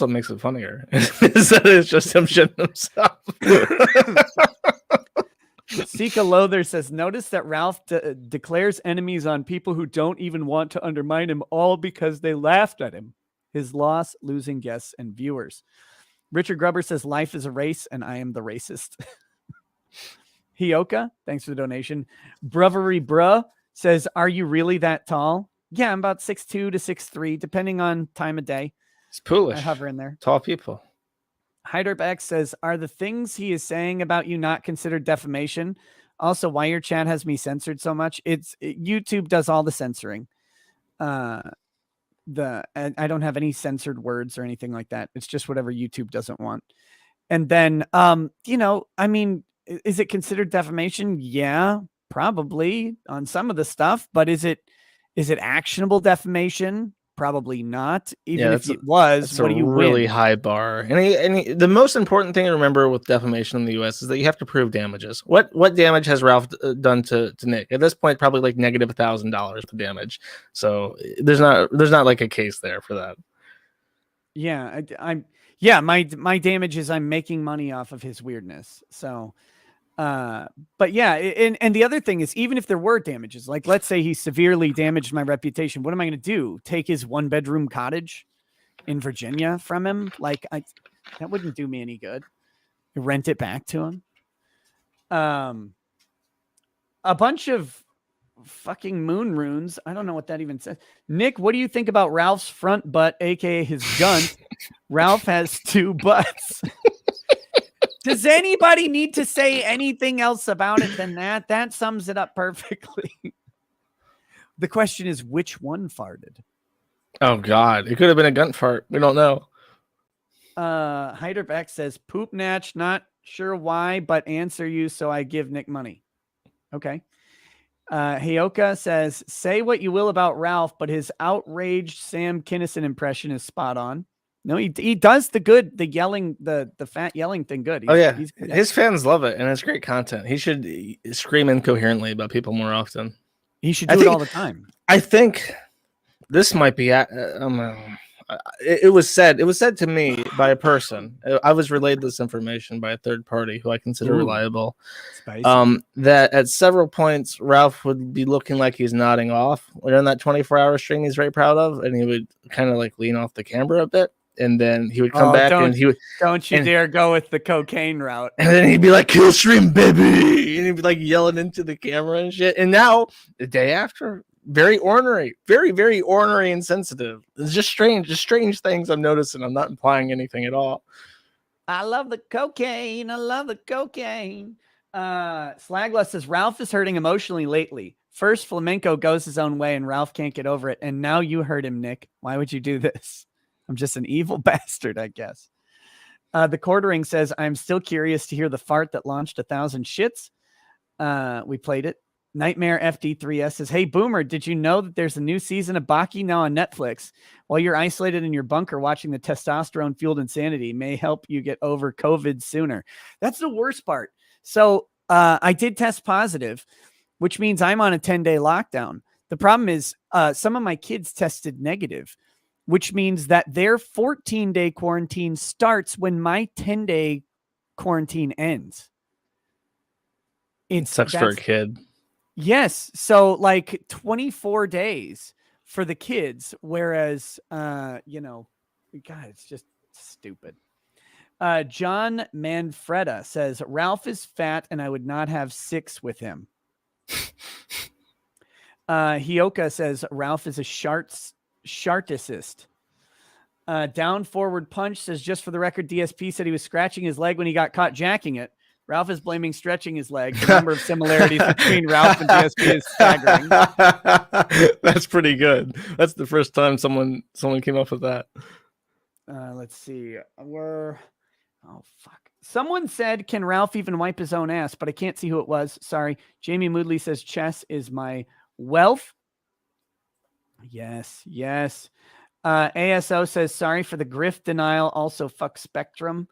what makes it funnier. Is that it's just him shitting himself. Sika Lothar says, "Notice that Ralph declares enemies on people who don't even want to undermine him, all because they laughed at him. His loss, losing guests and viewers." Richard Grubber says, "Life is a race, and I am the racist." Hioka, thanks for the donation. Bravery Bruh says, "Are you really that tall?" Yeah, I'm about 6'2" to 6'3", depending on time of day. It's foolish. I hover in there. Tall people. Hyderbeck says, "Are the things he is saying about you not considered defamation? Also, why your chat has me censored so much?" YouTube does all the censoring. I don't have any censored words or anything like that. It's just whatever YouTube doesn't want. And then, I mean, is it considered defamation? Yeah. Probably on some of the stuff, but is it actionable defamation? Probably not. Even if it was, what do you really win? high bar. And the most important thing to remember with defamation in the U.S. is that you have to prove damages. What damage has Ralph done to Nick? At this point, probably like negative $1,000 for damage. So there's not like a case there for that. Yeah, my damage is I'm making money off of his weirdness. So. But yeah, and the other thing is, even if there were damages, like let's say he severely damaged my reputation, what am I going to do? Take his 1-bedroom cottage in Virginia from him? Like that wouldn't do me any good. Rent it back to him. A bunch of fucking moon runes. I don't know what that even says. Nick, what do you think about Ralph's front butt, aka his gun? Ralph has 2 butts. Does anybody need to say anything else about it than that? That sums it up perfectly. The question is, which one farted? Oh, God. It could have been a gun fart. We don't know. Hyderbeck says, "Poop natch, not sure why, but answer you, so I give Nick money." Okay. Hioka says, "Say what you will about Ralph, but his outraged Sam Kinison impression is spot on." No, he does the yelling, the fat yelling thing good. His fans love it, and it's great content. He should scream incoherently about people more often. He should do it all the time. I think this might be. It was said to me by a person. I was relayed this information by a third party who I consider reliable. Spicy. That at several points Ralph would be looking like he's nodding off during that 24-hour string he's very proud of, and he would kind of like lean off the camera a bit. And then he would come back and he would dare go with the cocaine route. And then he'd be like, "Kill stream, baby," and he'd be like yelling into the camera and shit. And now the day after, very ornery, very, very ornery and sensitive. It's just strange things I'm noticing. I'm not implying anything at all. I love the cocaine. Slagla says, "Ralph is hurting emotionally lately. First, flamenco goes his own way and Ralph can't get over it. And now you hurt him, Nick. Why would you do this? I'm just an evil bastard, I guess." The Quartering says, "I'm still curious to hear the fart that launched 1,000 shits." We played it. Nightmare FD3S says, "Hey Boomer, did you know that there's a new season of Baki now on Netflix? While you're isolated in your bunker watching the testosterone-fueled insanity, may help you get over COVID sooner." That's the worst part. So I did test positive, which means I'm on a 10-day lockdown. The problem is some of my kids tested negative, which means that their 14-day quarantine starts when my 10-day quarantine ends. It sucks for a kid. Yes. So like 24 days for the kids, whereas, you know, God, it's just stupid. John Manfreda says, Ralph is fat and I would not have 6 with him. Hioka says, Ralph is a sharticist. Down Forward Punch says, just for the record, DSP said he was scratching his leg when he got caught jacking it. Ralph is blaming stretching his leg. The number of similarities between Ralph and DSP is staggering. That's pretty good. That's the first time someone came up with that. Let's see. Oh, fuck. Someone said, can Ralph even wipe his own ass? But I can't see who it was. Sorry. Jamie Moodley says, chess is my wealth. Yes. Yes. ASO says, sorry for the grift denial. Also, fuck Spectrum.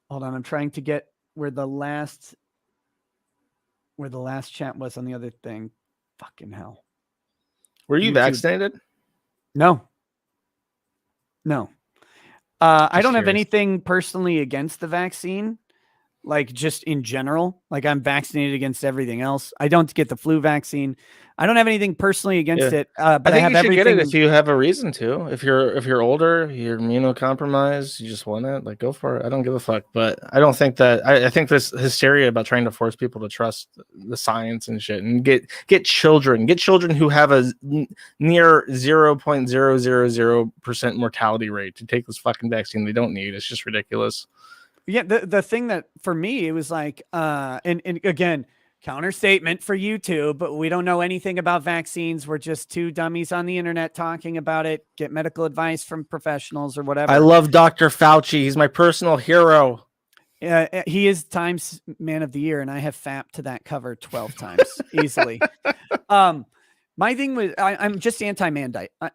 Hold on. I'm trying to get where the last chat was on the other thing. Fucking hell. Were you vaccinated? No. I don't have anything personally against the vaccine, like just in general. Like I'm vaccinated against everything else. I don't get the flu vaccine. I don't have anything personally against it. But I think have you should everything. get it if you have a reason to. If you're older, you're immunocompromised, you just want it, like go for it. I don't give a fuck. But I don't think that I think this hysteria about trying to force people to trust the science and shit and get children who have a near 0.000% mortality rate to take this fucking vaccine they don't need. It's just ridiculous. Yeah, the thing that for me it was like and again, counter statement for YouTube, but we don't know anything about vaccines. We're just two dummies on the internet talking about it. Get medical advice from professionals or whatever. I love Dr. Fauci. He's my personal hero. He is Times Man of the Year, and I have fapped to that cover 12 times easily. My thing was I'm just anti-mandate on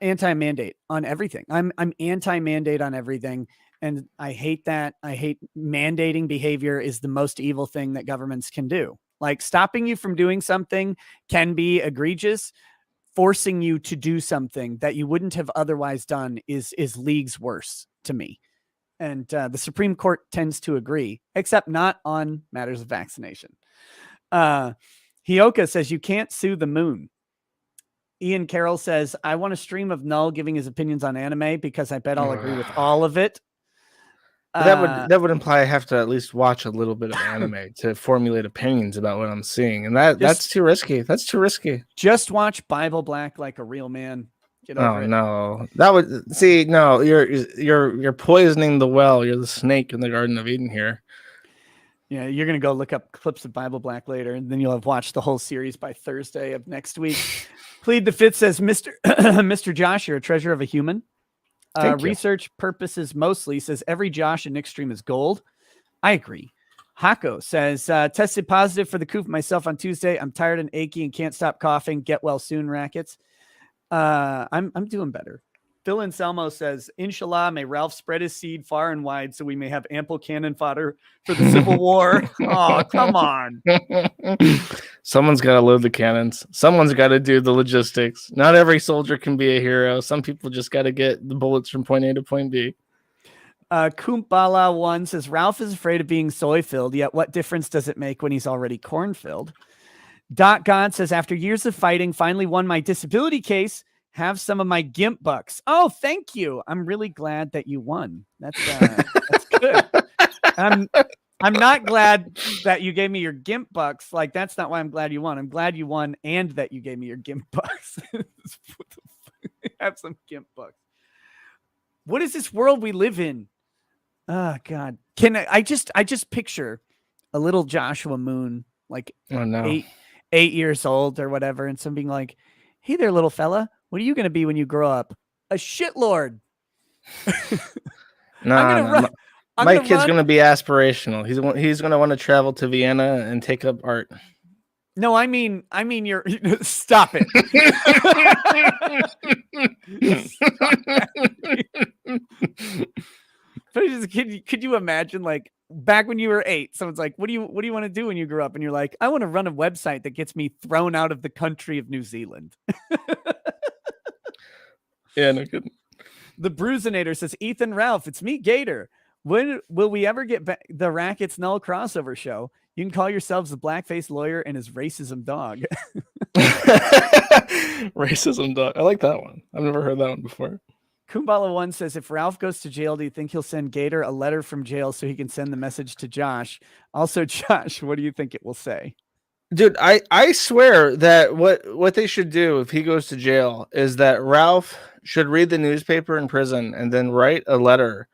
everything. I'm anti-mandate on everything. And I hate that. I hate mandating behavior is the most evil thing that governments can do. Like stopping you from doing something can be egregious. Forcing you to do something that you wouldn't have otherwise done is leagues worse to me. And the Supreme Court tends to agree, except not on matters of vaccination. Hioka says, you can't sue the moon. Ian Carroll says, I want a stream of Null giving his opinions on anime because I bet I'll agree with all of it. That would imply I have to at least watch a little bit of anime to formulate opinions about what I'm seeing, and that's too risky. That's too risky. Just watch Bible Black like a real man. Get over it. No, that would see. No, you're poisoning the well. You're the snake in the Garden of Eden here. Yeah, you're gonna go look up clips of Bible Black later, and then you'll have watched the whole series by Thursday of next week. Plead the Fifth says, Mr. Josh, you're a treasure of a human. Research purposes mostly says every Josh in Nick stream is gold. I agree. Hako says tested positive for the coup myself on Tuesday. I'm tired and achy and can't stop coughing. Get well soon, rackets. I'm doing better. Phil Anselmo says, Inshallah, may Ralph spread his seed far and wide so we may have ample cannon fodder for the Civil War. Oh, come on. Someone's got to load the cannons. Someone's got to do the logistics. Not every soldier can be a hero. Some people just got to get the bullets from point A to point B. Kumbala1 says, Ralph is afraid of being soy-filled, yet what difference does it make when he's already corn-filled? Dot God says, after years of fighting, finally won my disability case. Have some of my GIMP bucks. Oh, thank you. I'm really glad that you won. That's good. I'm not glad that you gave me your GIMP bucks. Like, that's not why I'm glad you won. I'm glad you won and that you gave me your GIMP bucks. Have some GIMP bucks. What is this world we live in? Oh, God. I just picture a little Joshua Moon, like 8 years old or whatever, and some being like, hey there, little fella. What are you going to be when you grow up? A shitlord. My kid's going to be aspirational. He's going to want to travel to Vienna and take up art. No, I mean, you're stop it. But could you imagine, like, back when you were 8, someone's like, what do you want to do when you grow up? And you're like, I want to run a website that gets me thrown out of the country of New Zealand. Yeah, no kidding. The Bruisinator says, Ethan, Ralph, it's me, Gator. When will we ever get back the Rackets Null crossover show? You can call yourselves the blackface lawyer and his racism dog. Racism dog. I like that one. I've never heard that one before. Kumbala1 says, if Ralph goes to jail, do you think he'll send Gator a letter from jail so he can send the message to Josh? Also, Josh, what do you think it will say? Dude, I swear that what they should do if he goes to jail is that Ralph should read the newspaper in prison and then write a letter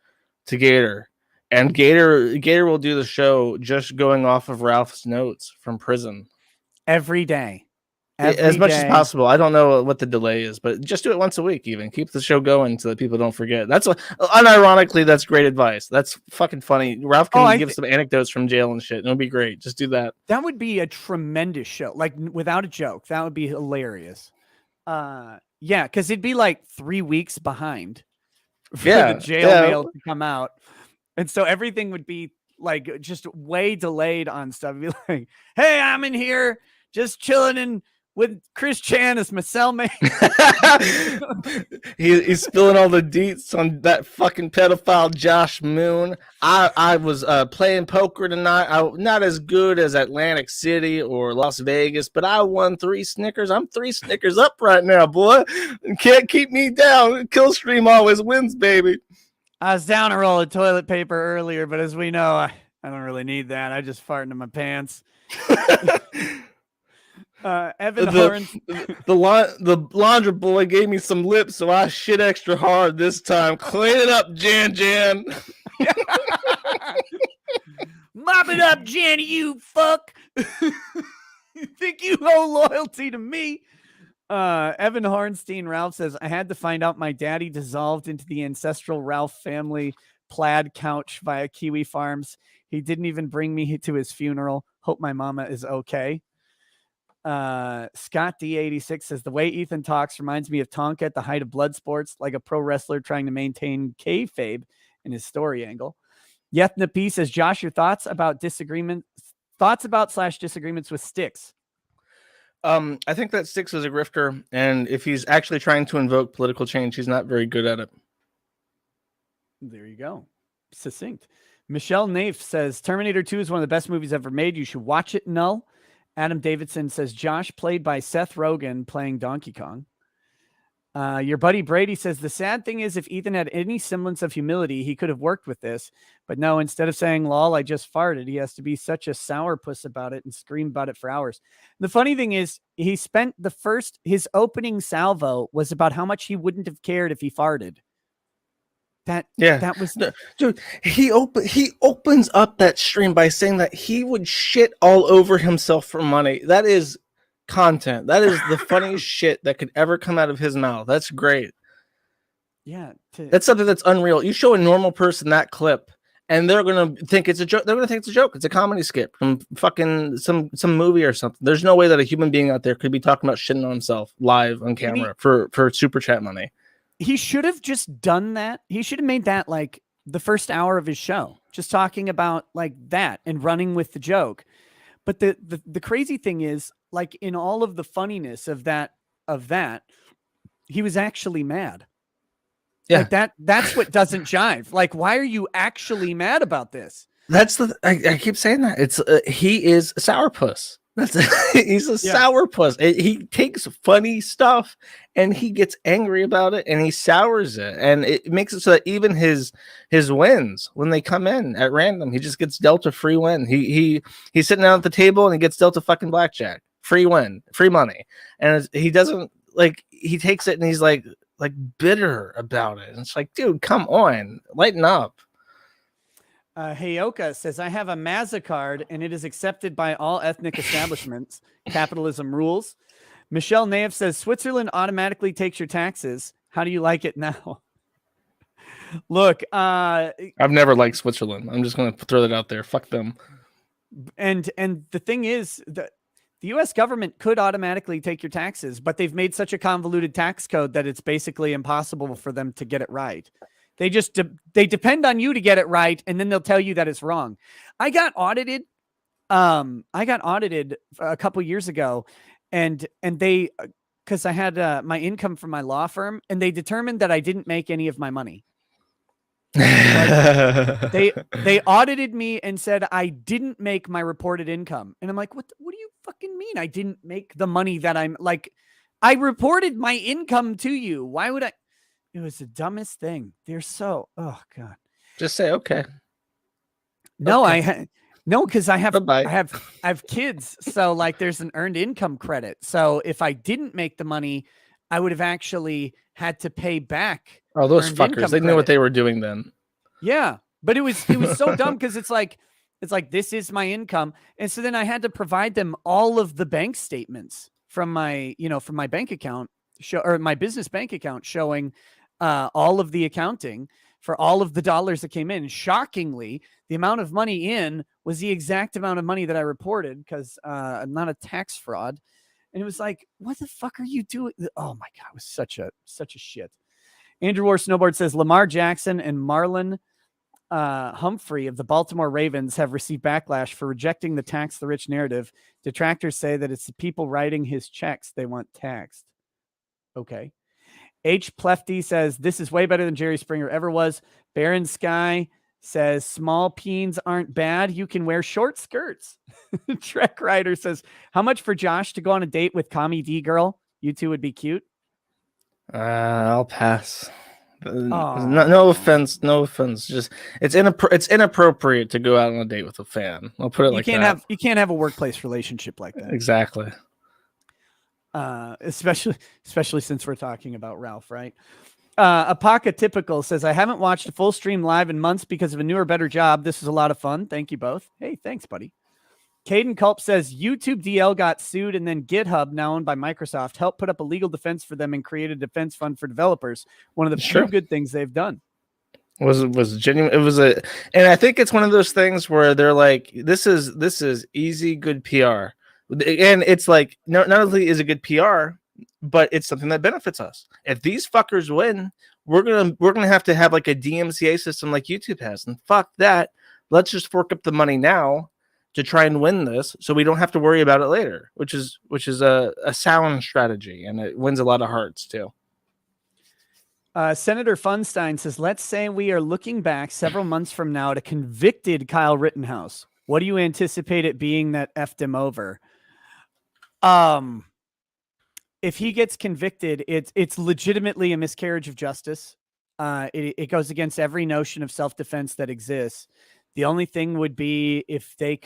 to Gator. And Gator will do the show just going off of Ralph's notes from prison. Every day. As much as possible. I don't know what the delay is, but just do it once a week even. Keep the show going so that people don't forget. That's unironically, that's great advice. That's fucking funny. Ralph can give some anecdotes from jail and shit. It'll be great. Just do that. That would be a tremendous show. Like, without a joke. That would be hilarious. Yeah, because it'd be like 3 weeks behind for the jail mail to come out. And so everything would be like just way delayed on stuff. It'd be like, hey, I'm in here just chilling in with Chris Chan as my cellmate. He's spilling all the deets on that fucking pedophile Josh Moon. I was playing poker tonight. I'm not as good as Atlantic City or Las Vegas, but I won 3 Snickers. I'm 3 Snickers up right now, boy. Can't keep me down. Killstream always wins, baby. I was down a roll of toilet paper earlier, but as we know, I don't really need that. I just fart into my pants. Evan Horns. The laundry boy gave me some lips, so I shit extra hard this time. Clean it up, Jan. Mop it up, Jan, you fuck. You think you owe loyalty to me? Evan Hornstein, Ralph says, I had to find out my daddy dissolved into the ancestral Ralph family plaid couch via Kiwi Farms. He didn't even bring me to his funeral. Hope my mama is okay. Scott D86 says, the way Ethan talks reminds me of Tonka at the height of blood sports, like a pro wrestler trying to maintain kayfabe in his story angle. Yethna P says, Josh, your thoughts about disagreements with Styx? I think that Styx is a grifter, and if he's actually trying to invoke political change, he's not very good at it. There you go. Succinct. Michelle Naif says, Terminator 2 is one of the best movies ever made. You should watch it, Null. Adam Davidson says, Josh played by Seth Rogen playing Donkey Kong. Your buddy Brady says, the sad thing is if Ethan had any semblance of humility, he could have worked with this. But no, instead of saying, lol, I just farted, he has to be such a sourpuss about it and scream about it for hours. The funny thing is, he spent his opening salvo was about how much he wouldn't have cared if he farted. That was dude. He opens up that stream by saying that he would shit all over himself for money. That is content. That is the funniest shit that could ever come out of his mouth. That's great. Yeah, that's something that's unreal. You show a normal person that clip, and they're gonna think it's a joke. They're gonna think it's a joke. It's a comedy skit from fucking some movie or something. There's no way that a human being out there could be talking about shitting on himself live on camera for super chat money. He should have just done that. He should have made that like the first hour of his show, just talking about like that and running with the joke. But the crazy thing is, like, in all of the funniness of that, he was actually mad. Yeah, like that's what doesn't jive. Like, why are you actually mad about this? That's I keep saying that. It's he is a sourpuss. He's a sourpuss. He takes funny stuff and he gets angry about it and he sours it, and it makes it so that even his wins, when they come in at random, he just gets dealt a free win. He's sitting down at the table and he gets dealt a fucking blackjack, free win, free money, and he doesn't like. He takes it and he's like bitter about it. And it's like, dude, come on, lighten up. Heyoka says, I have a Mazda card and it is accepted by all ethnic establishments. Capitalism rules. Michelle Naif says, Switzerland automatically takes your taxes. How do you like it now? Look, I've never liked Switzerland. I'm just going to throw that out there. Fuck them. And the thing is that The U.S. government could automatically take your taxes, but they've made such a convoluted tax code that it's basically impossible for them to get it right. They just they depend on you to get it right, and then they'll tell you that it's wrong. I got audited. I got audited a couple years ago, and they because I had my income from my law firm, and they determined that I didn't make any of my money. They audited me and said I didn't make my reported income, and I'm like, what do you fucking mean I didn't make the money that I'm like? I reported my income to you. Why would I? It was the dumbest thing. They're so, oh God. Just say okay. No, Okay. because I have Bye-bye. I have kids, so like there's an earned income credit. So if I didn't make the money, I would have actually had to pay back. Oh, those earned fuckers! income They knew what credit. they were doing then. Yeah, but it was so dumb because it's like this is my income, and so then I had to provide them all of the bank statements from my from my bank account or my business bank account showing all of the accounting for all of the dollars that came in. Shockingly, the amount of money in was the exact amount of money that I reported because I'm not a tax fraud. And it was like, what the fuck are you doing? Oh my God, it was such a shit. Andrew War Snowboard says Lamar Jackson and Marlon Humphrey of the Baltimore Ravens have received backlash for rejecting the tax the rich narrative. Detractors say that it's the people writing his checks they want taxed. Okay. H. Plefty says this is way better than Jerry Springer ever was. Baron Sky says small peens aren't bad. You can wear short skirts. Trek Rider says how much for Josh to go on a date with Commie D girl? You two would be cute. I'll pass. No offense. Just it's inappropriate to go out on a date with a fan. I'll put it like that. You can't have a workplace relationship like that. Exactly. Especially since we're talking about Ralph, right? Apaka Typical says, I haven't watched a full stream live in months because of a newer, better job. This is a lot of fun. Thank you both. Hey, thanks, buddy. Caden Culp says, YouTube DL got sued and then GitHub, now owned by Microsoft, helped put up a legal defense for them and create a defense fund for developers. One of the few good things they've done. Was genuine. It was and I think it's one of those things where they're like, this is easy, good PR. And it's like, not only is it good PR, but it's something that benefits us. If these fuckers win, we're gonna have to have like a DMCA system like YouTube has, and fuck that. Let's just fork up the money now to try and win this, so we don't have to worry about it later. Which is a sound strategy, and it wins a lot of hearts too. Senator Funstein says, let's say we are looking back several months from now at a convicted Kyle Rittenhouse. What do you anticipate it being that effed him over? If he gets convicted, it's legitimately a miscarriage of justice. It goes against every notion of self-defense that exists. The only thing would be if they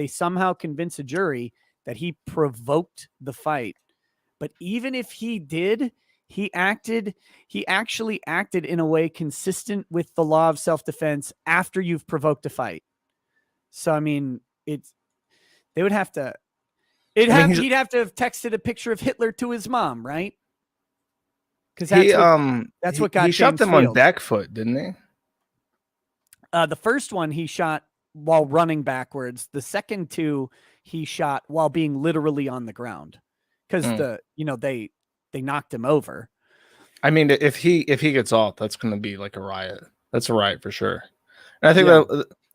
somehow convince a jury that he provoked the fight. But even if he did, he actually acted in a way consistent with the law of self-defense after you've provoked a fight. So I mean, they would have to. He'd have to have texted a picture of Hitler to his mom, right? Because that's what got he shot James them Field. on back foot, didn't he? The first one he shot while running backwards. The second two he shot while being literally on the ground, because they knocked him over. I mean, if he gets off, that's going to be like a riot. That's a riot for sure. And I think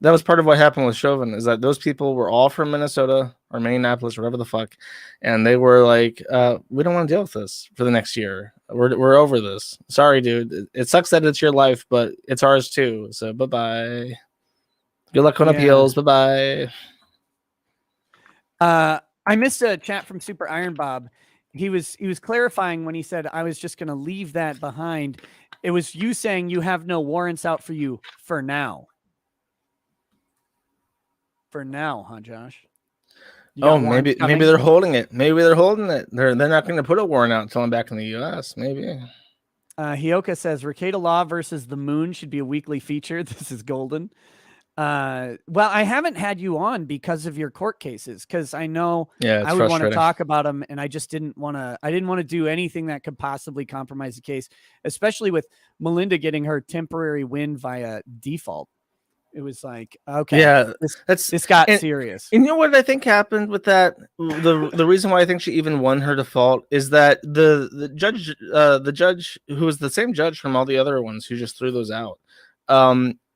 that was part of what happened with Chauvin, is that those people were all from Minnesota or Minneapolis or whatever the fuck, and they were like, we don't want to deal with this for the next year. We're over this. Sorry, dude. It sucks that it's your life, but it's ours too. So bye-bye. Good luck on appeals. Bye-bye. I missed a chat from Super Iron Bob. He was clarifying when he said, I was just going to leave that behind. It was you saying you have no warrants out for you for now. For now, huh, Josh? Maybe they're holding it. Maybe they're holding it. They're not going to put a warrant out until I'm back in the U.S. Maybe. Hioka says Rekieta Law versus the Moon should be a weekly feature. This is golden. Well, I haven't had you on because of your court cases, because I know I would want to talk about them, and I just didn't want to. I didn't want to do anything that could possibly compromise the case, especially with Melinda getting her temporary win via default. It was like, okay, Yeah, this got and- serious. And you know what I think happened with that? The reason why I think she even won her default is that the judge who was the same judge from all the other ones who just threw those out,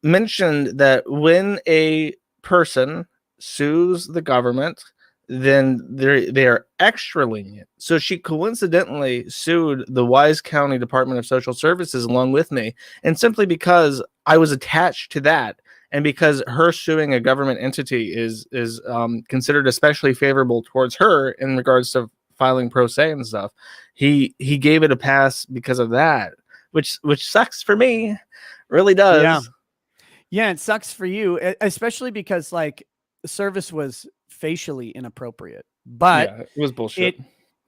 mentioned that when a person sues the government, then they are extra lenient. So she coincidentally sued the Wise County Department of Social Services along with me, and simply because I was attached to that. And because her suing a government entity is considered especially favorable towards her in regards to filing pro se and stuff, he gave it a pass because of that, which sucks for me, really does. Yeah, it sucks for you, especially because like the service was facially inappropriate, but Yeah, it was bullshit.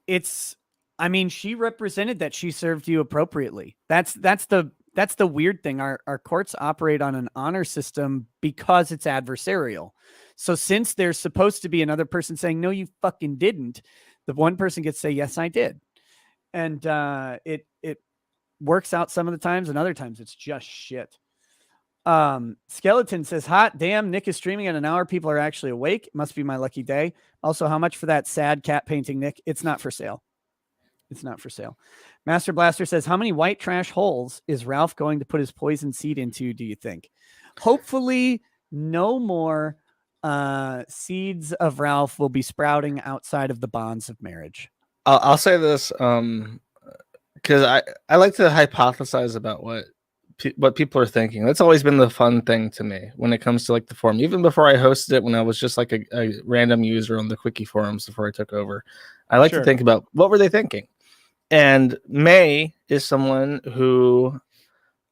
It's, I mean, she represented that she served you appropriately. That's the weird thing. Our courts operate on an honor system because it's adversarial. So since there's supposed to be another person saying, no, you fucking didn't, the one person gets to say, yes, I did. And it works out some of the times, and other times it's just shit. Skeleton says, hot damn, Nick is streaming at an hour. People are actually awake. It must be my lucky day. Also, how much for that sad cat painting, Nick? It's not for sale. It's not for sale. Master Blaster says, how many white trash holes is Ralph going to put his poison seed into, do you think? Hopefully no more seeds of Ralph will be sprouting outside of the bonds of marriage. I'll say this because I like to hypothesize about what people are thinking. That's always been the fun thing to me when it comes to like the forum. Even before I hosted it, when I was just like a random user on the Quickie forums before I took over, I like to think about what were they thinking. And May is someone who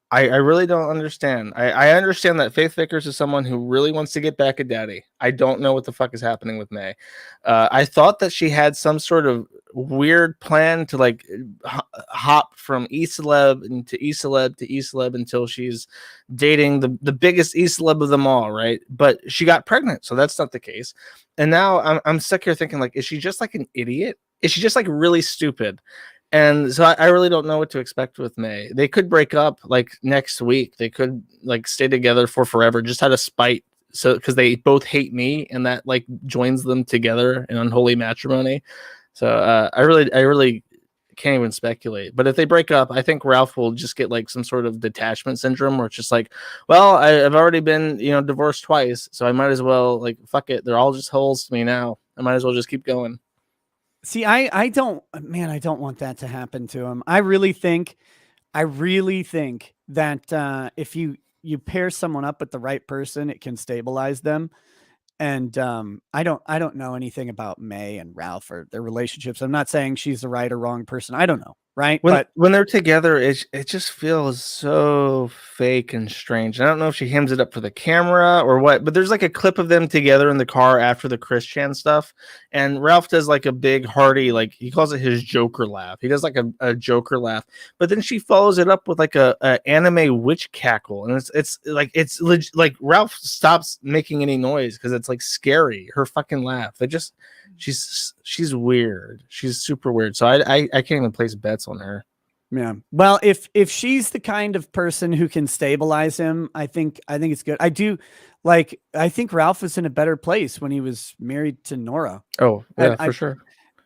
I really don't understand. I understand that Faith Vickers is someone who really wants to get back at Daddy. I don't know what the fuck is happening with May. I thought that she had some sort of weird plan to like hop from E-celeb into E-celeb to E-celeb until she's dating the biggest E-celeb of them all, right? But she got pregnant, so that's not the case. And now I'm stuck here thinking, like, is she just like an idiot? Is she just like really stupid? And so I really don't know what to expect with May. They could break up like next week. They could like stay together for forever, just out of spite. So because they both hate me, and that like joins them together in unholy matrimony. So I really can't even speculate. But if they break up, I think Ralph will just get like some sort of detachment syndrome, where it's just like, well, I've already been divorced twice, so I might as well like fuck it. They're all just holes to me now. I might as well just keep going. See, I don't want that to happen to him. I really think that if you pair someone up with the right person, it can stabilize them. And I don't know anything about May and Ralph or their relationships. I'm not saying she's the right or wrong person. I don't know. Right. When they're together, it just feels so fake and strange. I don't know if she hams it up for the camera or what, but there's like a clip of them together in the car after the Chris Chan stuff. And Ralph does like a big hearty, like he calls it his Joker laugh. He does like a Joker laugh, but then she follows it up with like a anime witch cackle. And it's like Ralph stops making any noise because it's like scary. Her fucking laugh. She's weird. She's super weird. So I can't even place bets on her. Yeah. Well, if she's the kind of person who can stabilize him, I think it's good. I think Ralph was in a better place when he was married to Nora. Oh, yeah, for sure.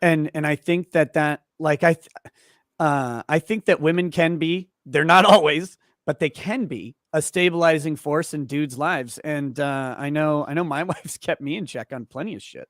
And I think that like I think that women can be, they're not always, but they can be a stabilizing force in dudes' lives. And I know my wife's kept me in check on plenty of shit.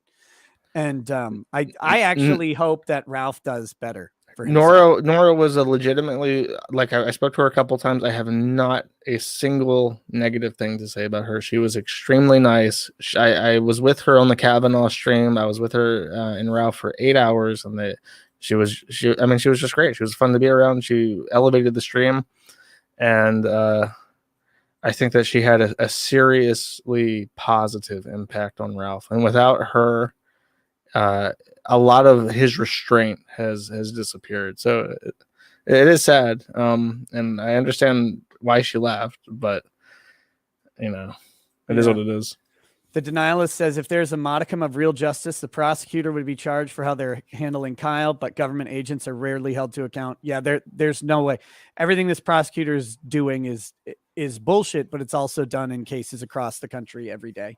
And I actually hope that Ralph does better for himself. Nora was a legitimately, like I spoke to her a couple times. I have not a single negative thing to say about her. She was extremely nice. I was with her on the Kavanaugh stream. I was with her and Ralph for 8 hours, and she was just great. She was fun to be around. She elevated the stream, and I think that she had a seriously positive impact on Ralph. And without her, a lot of his restraint has disappeared. So it is sad. And I understand why she left, but it is what it is. The denialist says if there's a modicum of real justice, the prosecutor would be charged for how they're handling Kyle, but government agents are rarely held to account. Yeah, there's no way. Everything this prosecutor is doing is is bullshit, but it's also done in cases across the country every day.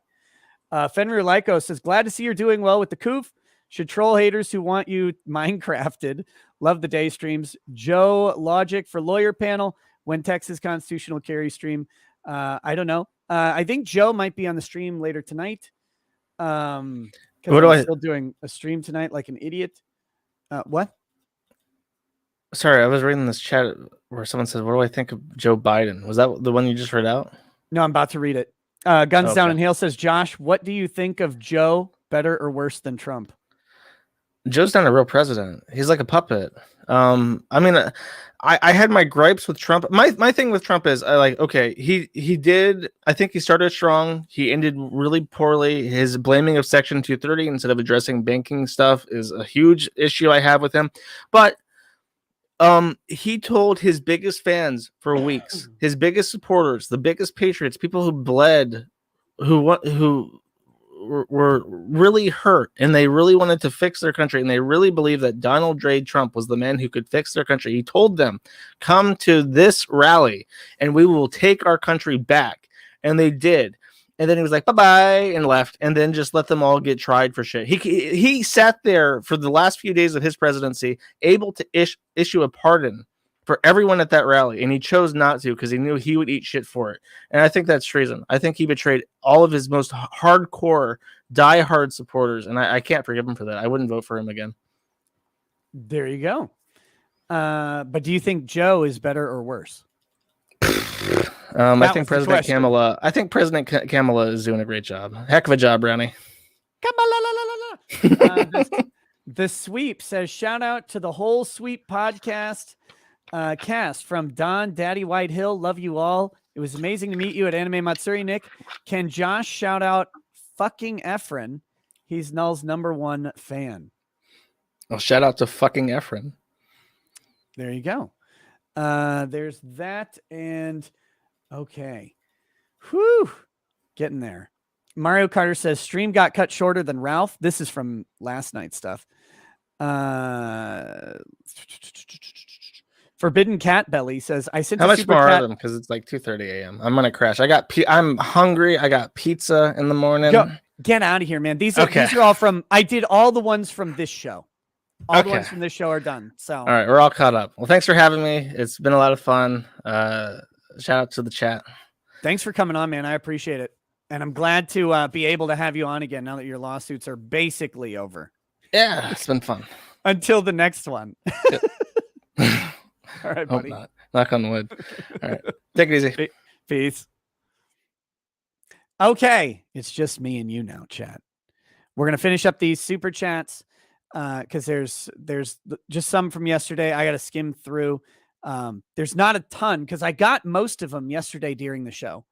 Fenrir Lyko says, glad to see you're doing well with the coof. Should troll haters who want you Minecrafted. Love the day streams. Joe Logic for lawyer panel. When Texas constitutional carry stream. I don't know. I think Joe might be on the stream later tonight. Because I'm still doing a stream tonight like an idiot. What? Sorry, I was reading this chat where someone said, what do I think of Joe Biden? Was that the one you just read out? No, I'm about to read it. Guns Down and Hale says, Josh, what do you think of Joe? Better or worse than Trump? Joe's not a real president. He's like a puppet. I mean, I had my gripes with Trump. My thing with Trump is he did. I think he started strong. He ended really poorly. His blaming of Section 230 instead of addressing banking stuff is a huge issue I have with him. But he told his biggest fans for weeks, his biggest supporters, the biggest patriots, people who bled, who were really hurt and they really wanted to fix their country and they really believed that Donald J. Trump was the man who could fix their country. He told them, come to this rally and we will take our country back. And they did. And then he was like, bye-bye, and left, and then just let them all get tried for shit. He sat there for the last few days of his presidency, able to issue a pardon for everyone at that rally, and he chose not to because he knew he would eat shit for it. And I think that's treason. I think he betrayed all of his most hardcore, diehard supporters, and I can't forgive him for that. I wouldn't vote for him again. There you go. But do you think Joe is better or worse? I think President Kamala. I think President Kamala is doing a great job. Heck of a job, Brownie. The Sweep says, shout out to the whole Sweep podcast cast from Don Daddy White Hill. Love you all. It was amazing to meet you at Anime Matsuri, Nick. Can Josh shout out fucking Efren? He's Null's #1 fan. Well, shout out to fucking Efren. There you go. There's that. And okay. Whew. Getting there. Mario Carter says, stream got cut shorter than Ralph. This is from last night's stuff. Forbidden Cat Belly says, I sent how a much super more cat. are them? Because it's like 2:30 a.m. I'm gonna crash. I'm hungry. I got pizza in the morning. Get out of here, man. These are all from. I did all the ones from this show. All the ones from this show are done. So all right, we're all caught up. Well, thanks for having me. It's been a lot of fun. Shout out to the chat. Thanks for coming on, man. I appreciate it, and I'm glad to be able to have you on again now that your lawsuits are basically over. Yeah, it's been fun. Until the next one. All right, buddy. Hope not. Knock on wood. All right. Take it easy. Peace. Okay. It's just me and you now, chat. We're going to finish up these super chats because there's just some from yesterday. I got to skim through. There's not a ton because I got most of them yesterday during the show.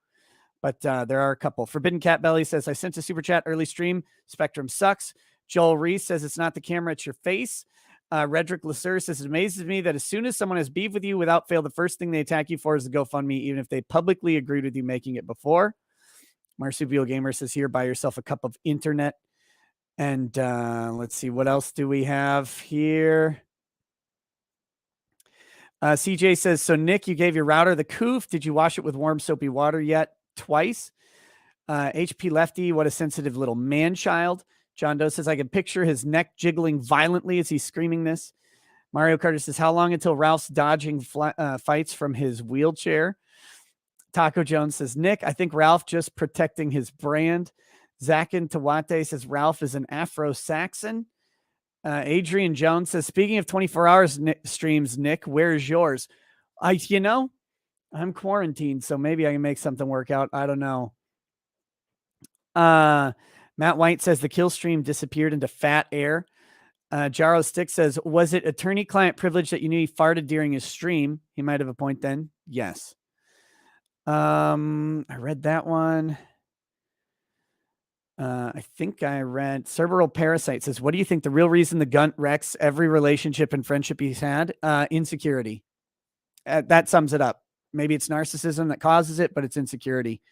But there are a couple. Forbidden Cat Belly says, I sent a super chat early stream. Spectrum sucks. Joel Reese says, it's not the camera, it's your face. Redrick Lasser says, it amazes me that as soon as someone has beef with you without fail, the first thing they attack you for is the GoFundMe, even if they publicly agreed with you making it before. Marsupial Gamer says, here, buy yourself a cup of internet. And let's see, what else do we have here? CJ says, so Nick, you gave your router the coof. Did you wash it with warm soapy water yet? Twice. HP Lefty, what a sensitive little man-child. John Doe says, I can picture his neck jiggling violently as he's screaming this. Mario Carter says, how long until Ralph's dodging fights from his wheelchair? Taco Jones says, Nick, I think Ralph just protecting his brand. Zakin Tawate says, Ralph is an Afro-Saxon. Adrian Jones says, speaking of 24 hours streams, Nick, where's yours? I'm quarantined, so maybe I can make something work out. I don't know. Matt White says the kill stream disappeared into fat air. Jaro Stick says, was it attorney-client privilege that you knew he farted during his stream? He might have a point then. Yes. I read that one. I think I read Cerebral Parasite says, what do you think the real reason the Gunt wrecks every relationship and friendship he's had? Insecurity. That sums it up. Maybe it's narcissism that causes it, but it's insecurity.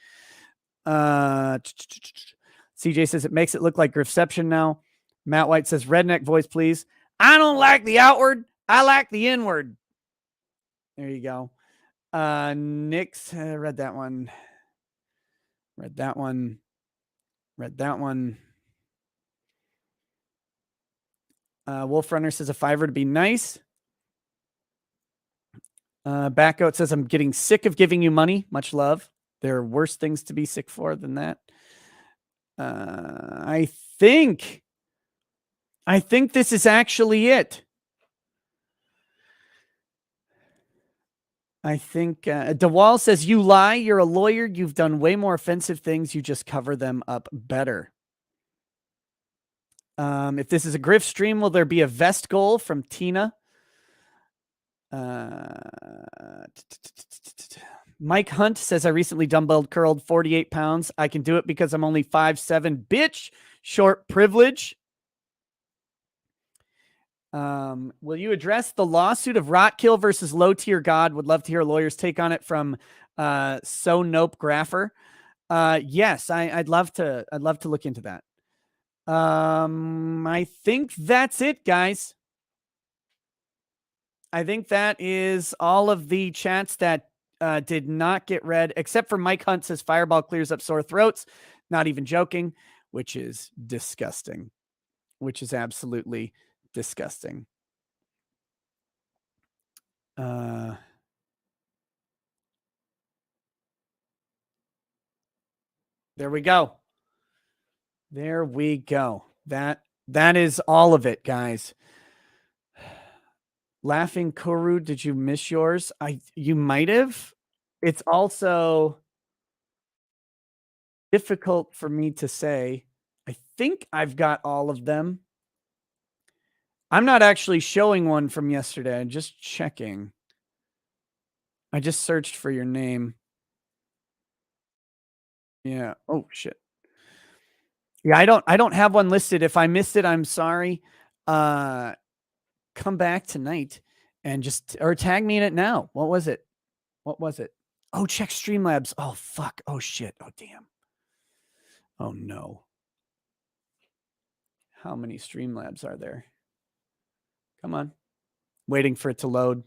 CJ says it makes it look like Griffception now. Matt White says, redneck voice, please. I don't like the outward. I like the inward. There you go. Nick's read that one. Read that one. Read that one. Wolf Runner says a $5 to be nice. Backout says I'm getting sick of giving you money. Much love. There are worse things to be sick for than that. I think this is actually it. I think DeWall says, you lie. You're a lawyer. You've done way more offensive things. You just cover them up better. If this is a Griff stream, will there be a vest goal from Tina? Mike Hunt says, I recently dumbbell curled 48 pounds. I can do it because I'm only 5'7". Bitch, short privilege. Will you address the lawsuit of Rotkill versus Low Tier God? Would love to hear a lawyer's take on it from So Nope Grapher. Yes, I'd love to look into that. I think that's it, guys. I think that is all of the chats that did not get read, except for Mike Hunt says Fireball clears up sore throats. Not even joking, which is disgusting. Which is absolutely disgusting. There we go. There we go. That is all of it, guys. Laughing Kuru, did you miss yours? You might have. It's also difficult for me to say. I think I've got all of them. I'm not actually showing one from yesterday. I'm just checking. I just searched for your name. Yeah. Oh shit. Yeah, I don't have one listed. If I missed it, I'm sorry. Come back tonight and or tag me in it now. What was it? Oh, check Streamlabs. Oh, fuck. Oh, shit. Oh, damn. Oh, no. How many Streamlabs are there? Come on. Waiting for it to load.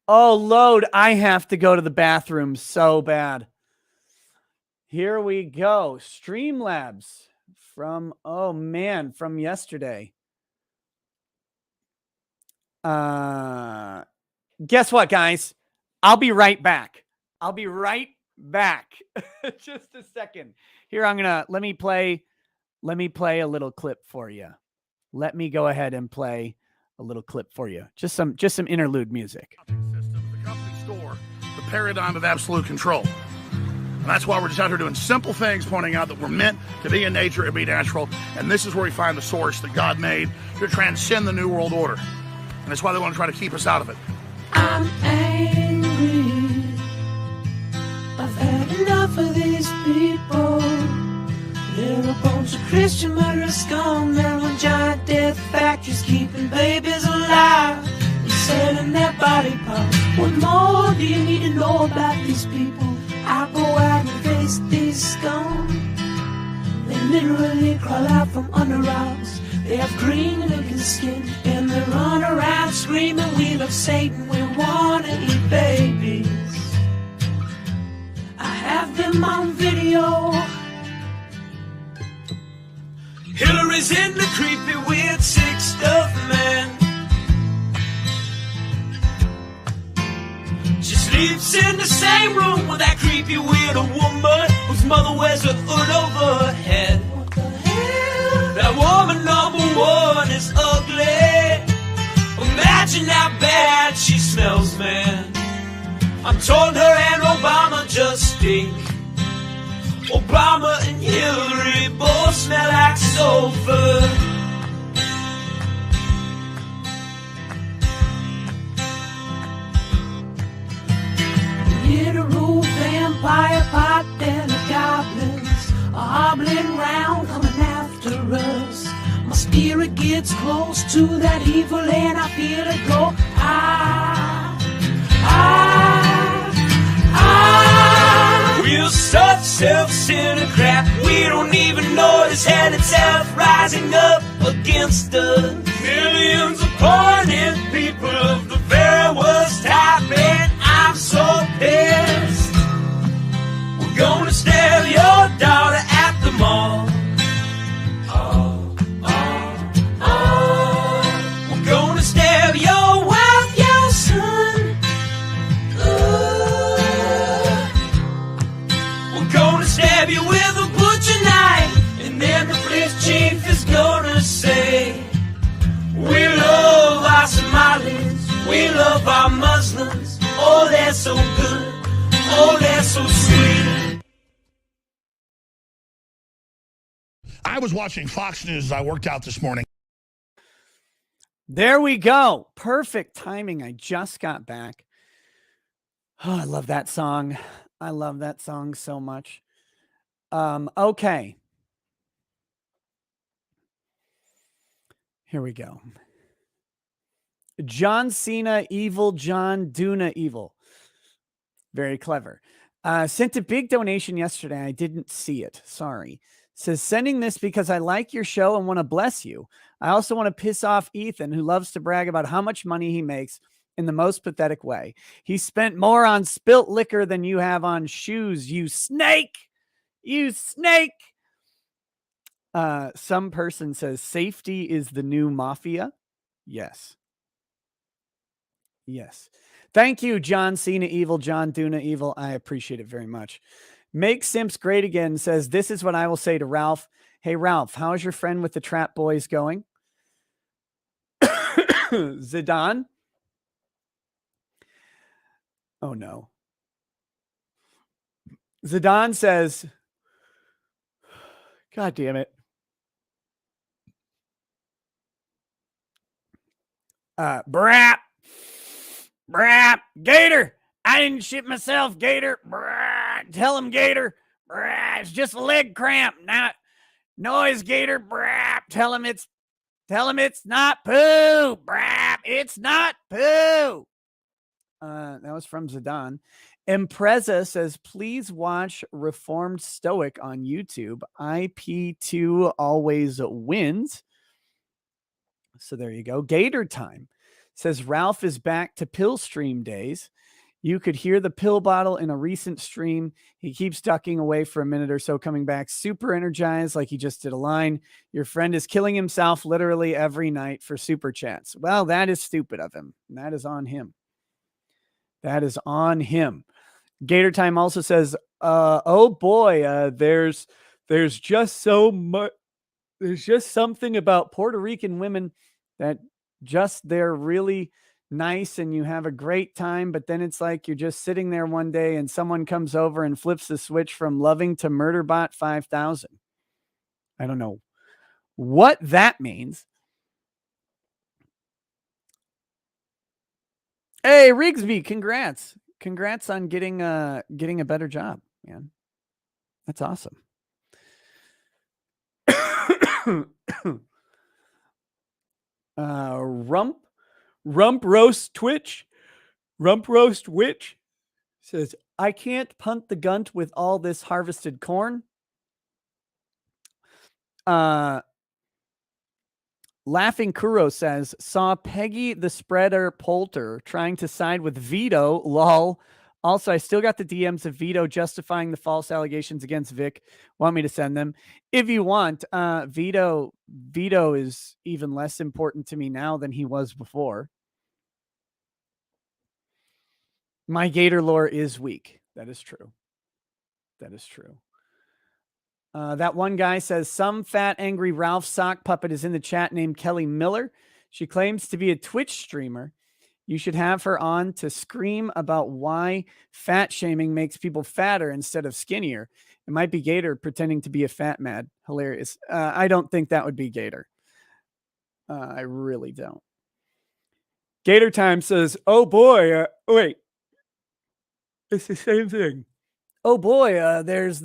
Oh, load. I have to go to the bathroom so bad. Here we go. Streamlabs from, oh man, from yesterday. Guess what, guys? I'll be right back. Just a second. Here, let me play a little clip for you. Let me go ahead and play a little clip for you. Just some interlude music. System, the company store, the paradigm of absolute control. And that's why we're just out here doing simple things, pointing out that we're meant to be in nature and be natural. And this is where we find the source that God made to transcend the New World Order. And that's why they want to try to keep us out of it. I'm angry. I've had enough of these people. They're a bunch of Christian murderers, scum. They're on giant death factories, keeping babies alive and selling their body parts. What more do you need to know about these people? I go out and face these scum. They literally crawl out from under rocks. They have green looking skin and they run around screaming, we love Satan, we wanna eat babies. I have them on video. Hillary's in the creepy weird sick stuff, man. She sleeps in the same room with that creepy weird woman whose mother wears a hood over her head. What the hell? That woman number one is ugly. Imagine how bad she smells, man. I'm told her and Obama just stink. Obama and Hillary both smell like sulfur. Literal vampire pot and the goblins are hobbling round coming after us. My spirit gets close to that evil and I feel it go. We're such self-centered crap. We don't even notice hell itself rising up against us. Millions of Pointing people of the very worst type, and I'm so pissed. We're gonna stab your daughter at the mall. Oh, oh, oh. We're gonna stab your wife, your son. We're gonna stab you with a butcher knife, and then the police chief is gonna say, we love our Somalis, we love our Muslims. Oh, they're so good, oh, they're so sweet. I was watching Fox News as I worked out this morning. There we go. Perfect timing. I just got back. Oh, I love that song. I love that song so much. Okay. Here we go. John Cena evil, John Duna evil. Very clever. Sent a big donation yesterday. I didn't see it. Sorry. Says, sending this because I like your show and want to bless you. I also want to piss off Ethan, who loves to brag about how much money he makes in the most pathetic way. He spent more on spilt liquor than you have on shoes, you snake. You snake. Some person says safety is the new mafia. Yes. Yes. Thank you, John Cena evil, John Duna evil. I appreciate it very much. Make Simps great again says, this is what I will say to Ralph. Hey, Ralph, how is your friend with the Trap Boys going? Zidane? Oh, no. Zidane says, God damn it. Brap. Brap. Gator. I didn't shit myself, Gator. Brap. Tell him, Gator. Brap. It's just a leg cramp. Not noise, Gator. Brap. Tell him it's not poo. Brap. It's not poo. That was from Zidane. Impreza says, please watch Reformed Stoic on YouTube. IP2 always wins. So there you go. Gator Time says, Ralph is back to pill stream days. You could hear the pill bottle in a recent stream. He keeps ducking away for a minute or so, coming back super energized like he just did a line. Your friend is killing himself literally every night for super chats. Well, that is stupid of him. That is on him. That is on him. Gator Time also says, oh boy, there's just so much. There's just something about Puerto Rican women that just they're really nice and you have a great time, but then it's like you're just sitting there one day and someone comes over and flips the switch from loving to murderbot 5000. I don't know what that means. Hey, Rigsby, congrats. Congrats on getting a better job, man. That's awesome. Rump roast Twitch. Rump roast witch says, I can't punt the gunt with all this harvested corn. Laughing Kuro says, saw Peggy the Spreader Poulter trying to side with Vito. Lol. Also, I still got the DMs of Vito justifying the false allegations against Vic. Want me to send them? If you want, Vito is even less important to me now than he was before. My Gator lore is weak. That is true. That is true. That one guy says, some fat, angry Ralph sock puppet is in the chat named Kelly Miller. She claims to be a Twitch streamer. You should have her on to scream about why fat shaming makes people fatter instead of skinnier. It might be Gator pretending to be a fat mad. Hilarious. I don't think that would be Gator. I really don't. Gator Time says, oh boy, wait. It's the same thing. Oh boy, there's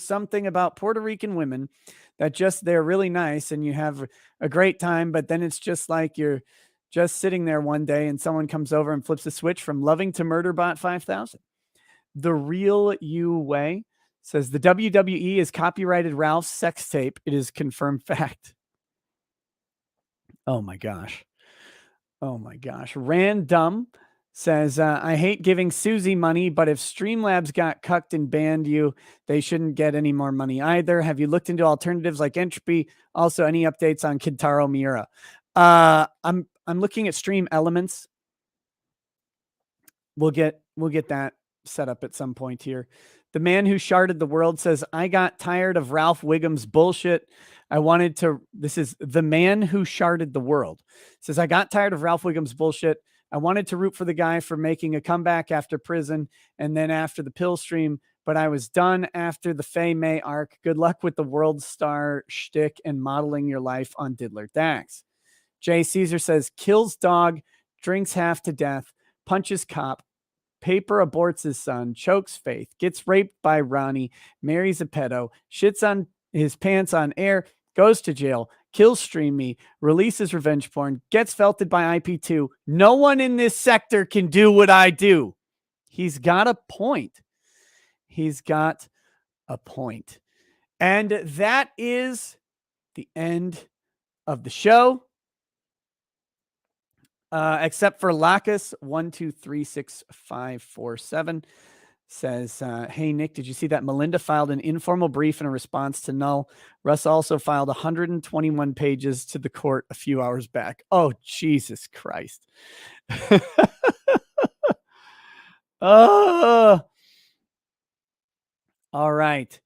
something about Puerto Rican women that just, they're really nice and you have a great time, but then it's just like you're just sitting there one day and someone comes over and flips a switch from loving to murderbot 5000. The Real You Way says, the WWE is copyrighted Ralph's sex tape. It is confirmed fact. Oh my gosh. Oh my gosh. Random says, I hate giving Susie money, but if Streamlabs got cucked and banned you, they shouldn't get any more money either. Have you looked into alternatives like Entropy? Also, any updates on Kintaro Miura? I'm looking at Stream Elements. We'll get that set up at some point here. The man who sharded the world says, I got tired of Ralph Wiggum's bullshit. This is the man who sharded the world. Says, I got tired of Ralph Wiggum's bullshit. I wanted to root for the guy for making a comeback after prison and then after the pill stream, but I was done after the Faye May arc. Good luck with the world star shtick and modeling your life on Diddler Dax. Jay Caesar says, kills dog, drinks half to death, punches cop, paper aborts his son, chokes Faith, gets raped by Ronnie, marries a pedo, shits on his pants on air, goes to jail, kills Stream Me, releases revenge porn, gets felted by IP2. No one in this sector can do what I do. He's got a point. He's got a point. And that is the end of the show. Except for Lacus 1236547 says, hey, Nick, did you see that Melinda filed an informal brief in a response to Null? Russ also filed 121 pages to the court a few hours back. Oh, Jesus Christ. Oh, all right.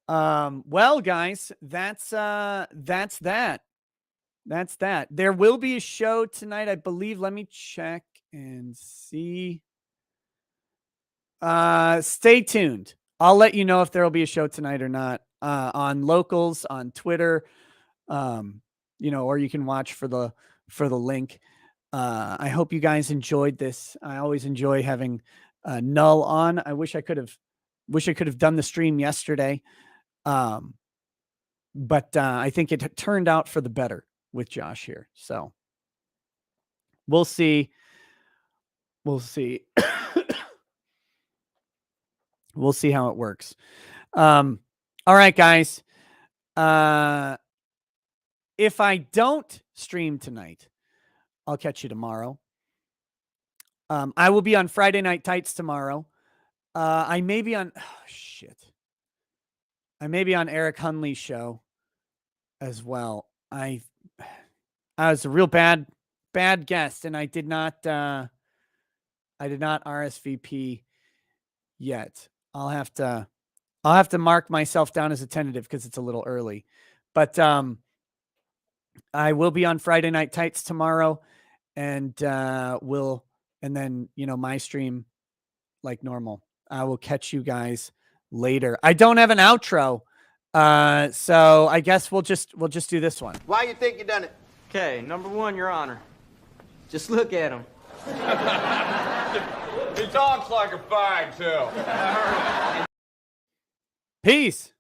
Well, guys, that's that. That's that. There will be a show tonight, I believe. Let me check and see. Stay tuned. I'll let you know if there will be a show tonight or not. On Locals, on Twitter, or you can watch for the link. I hope you guys enjoyed this. I always enjoy having Null on. I wish I could have done the stream yesterday. But I think it turned out for the better with Josh here. So we'll see. We'll see. We'll see how it works. All right, guys. If I don't stream tonight, I'll catch you tomorrow. I will be on Friday Night Tights tomorrow. I may be on I may be on Eric Hunley's show as well. I was a real bad guest, and I did not RSVP yet. I'll have to mark myself down as a tentative because it's a little early. But I will be on Friday Night Tights tomorrow, and then my stream like normal. I will catch you guys later. I don't have an outro. So I guess we'll just do this one. Why you think you done it? Okay, number one, Your Honor. Just look at him. He talks like a fag, too. Peace.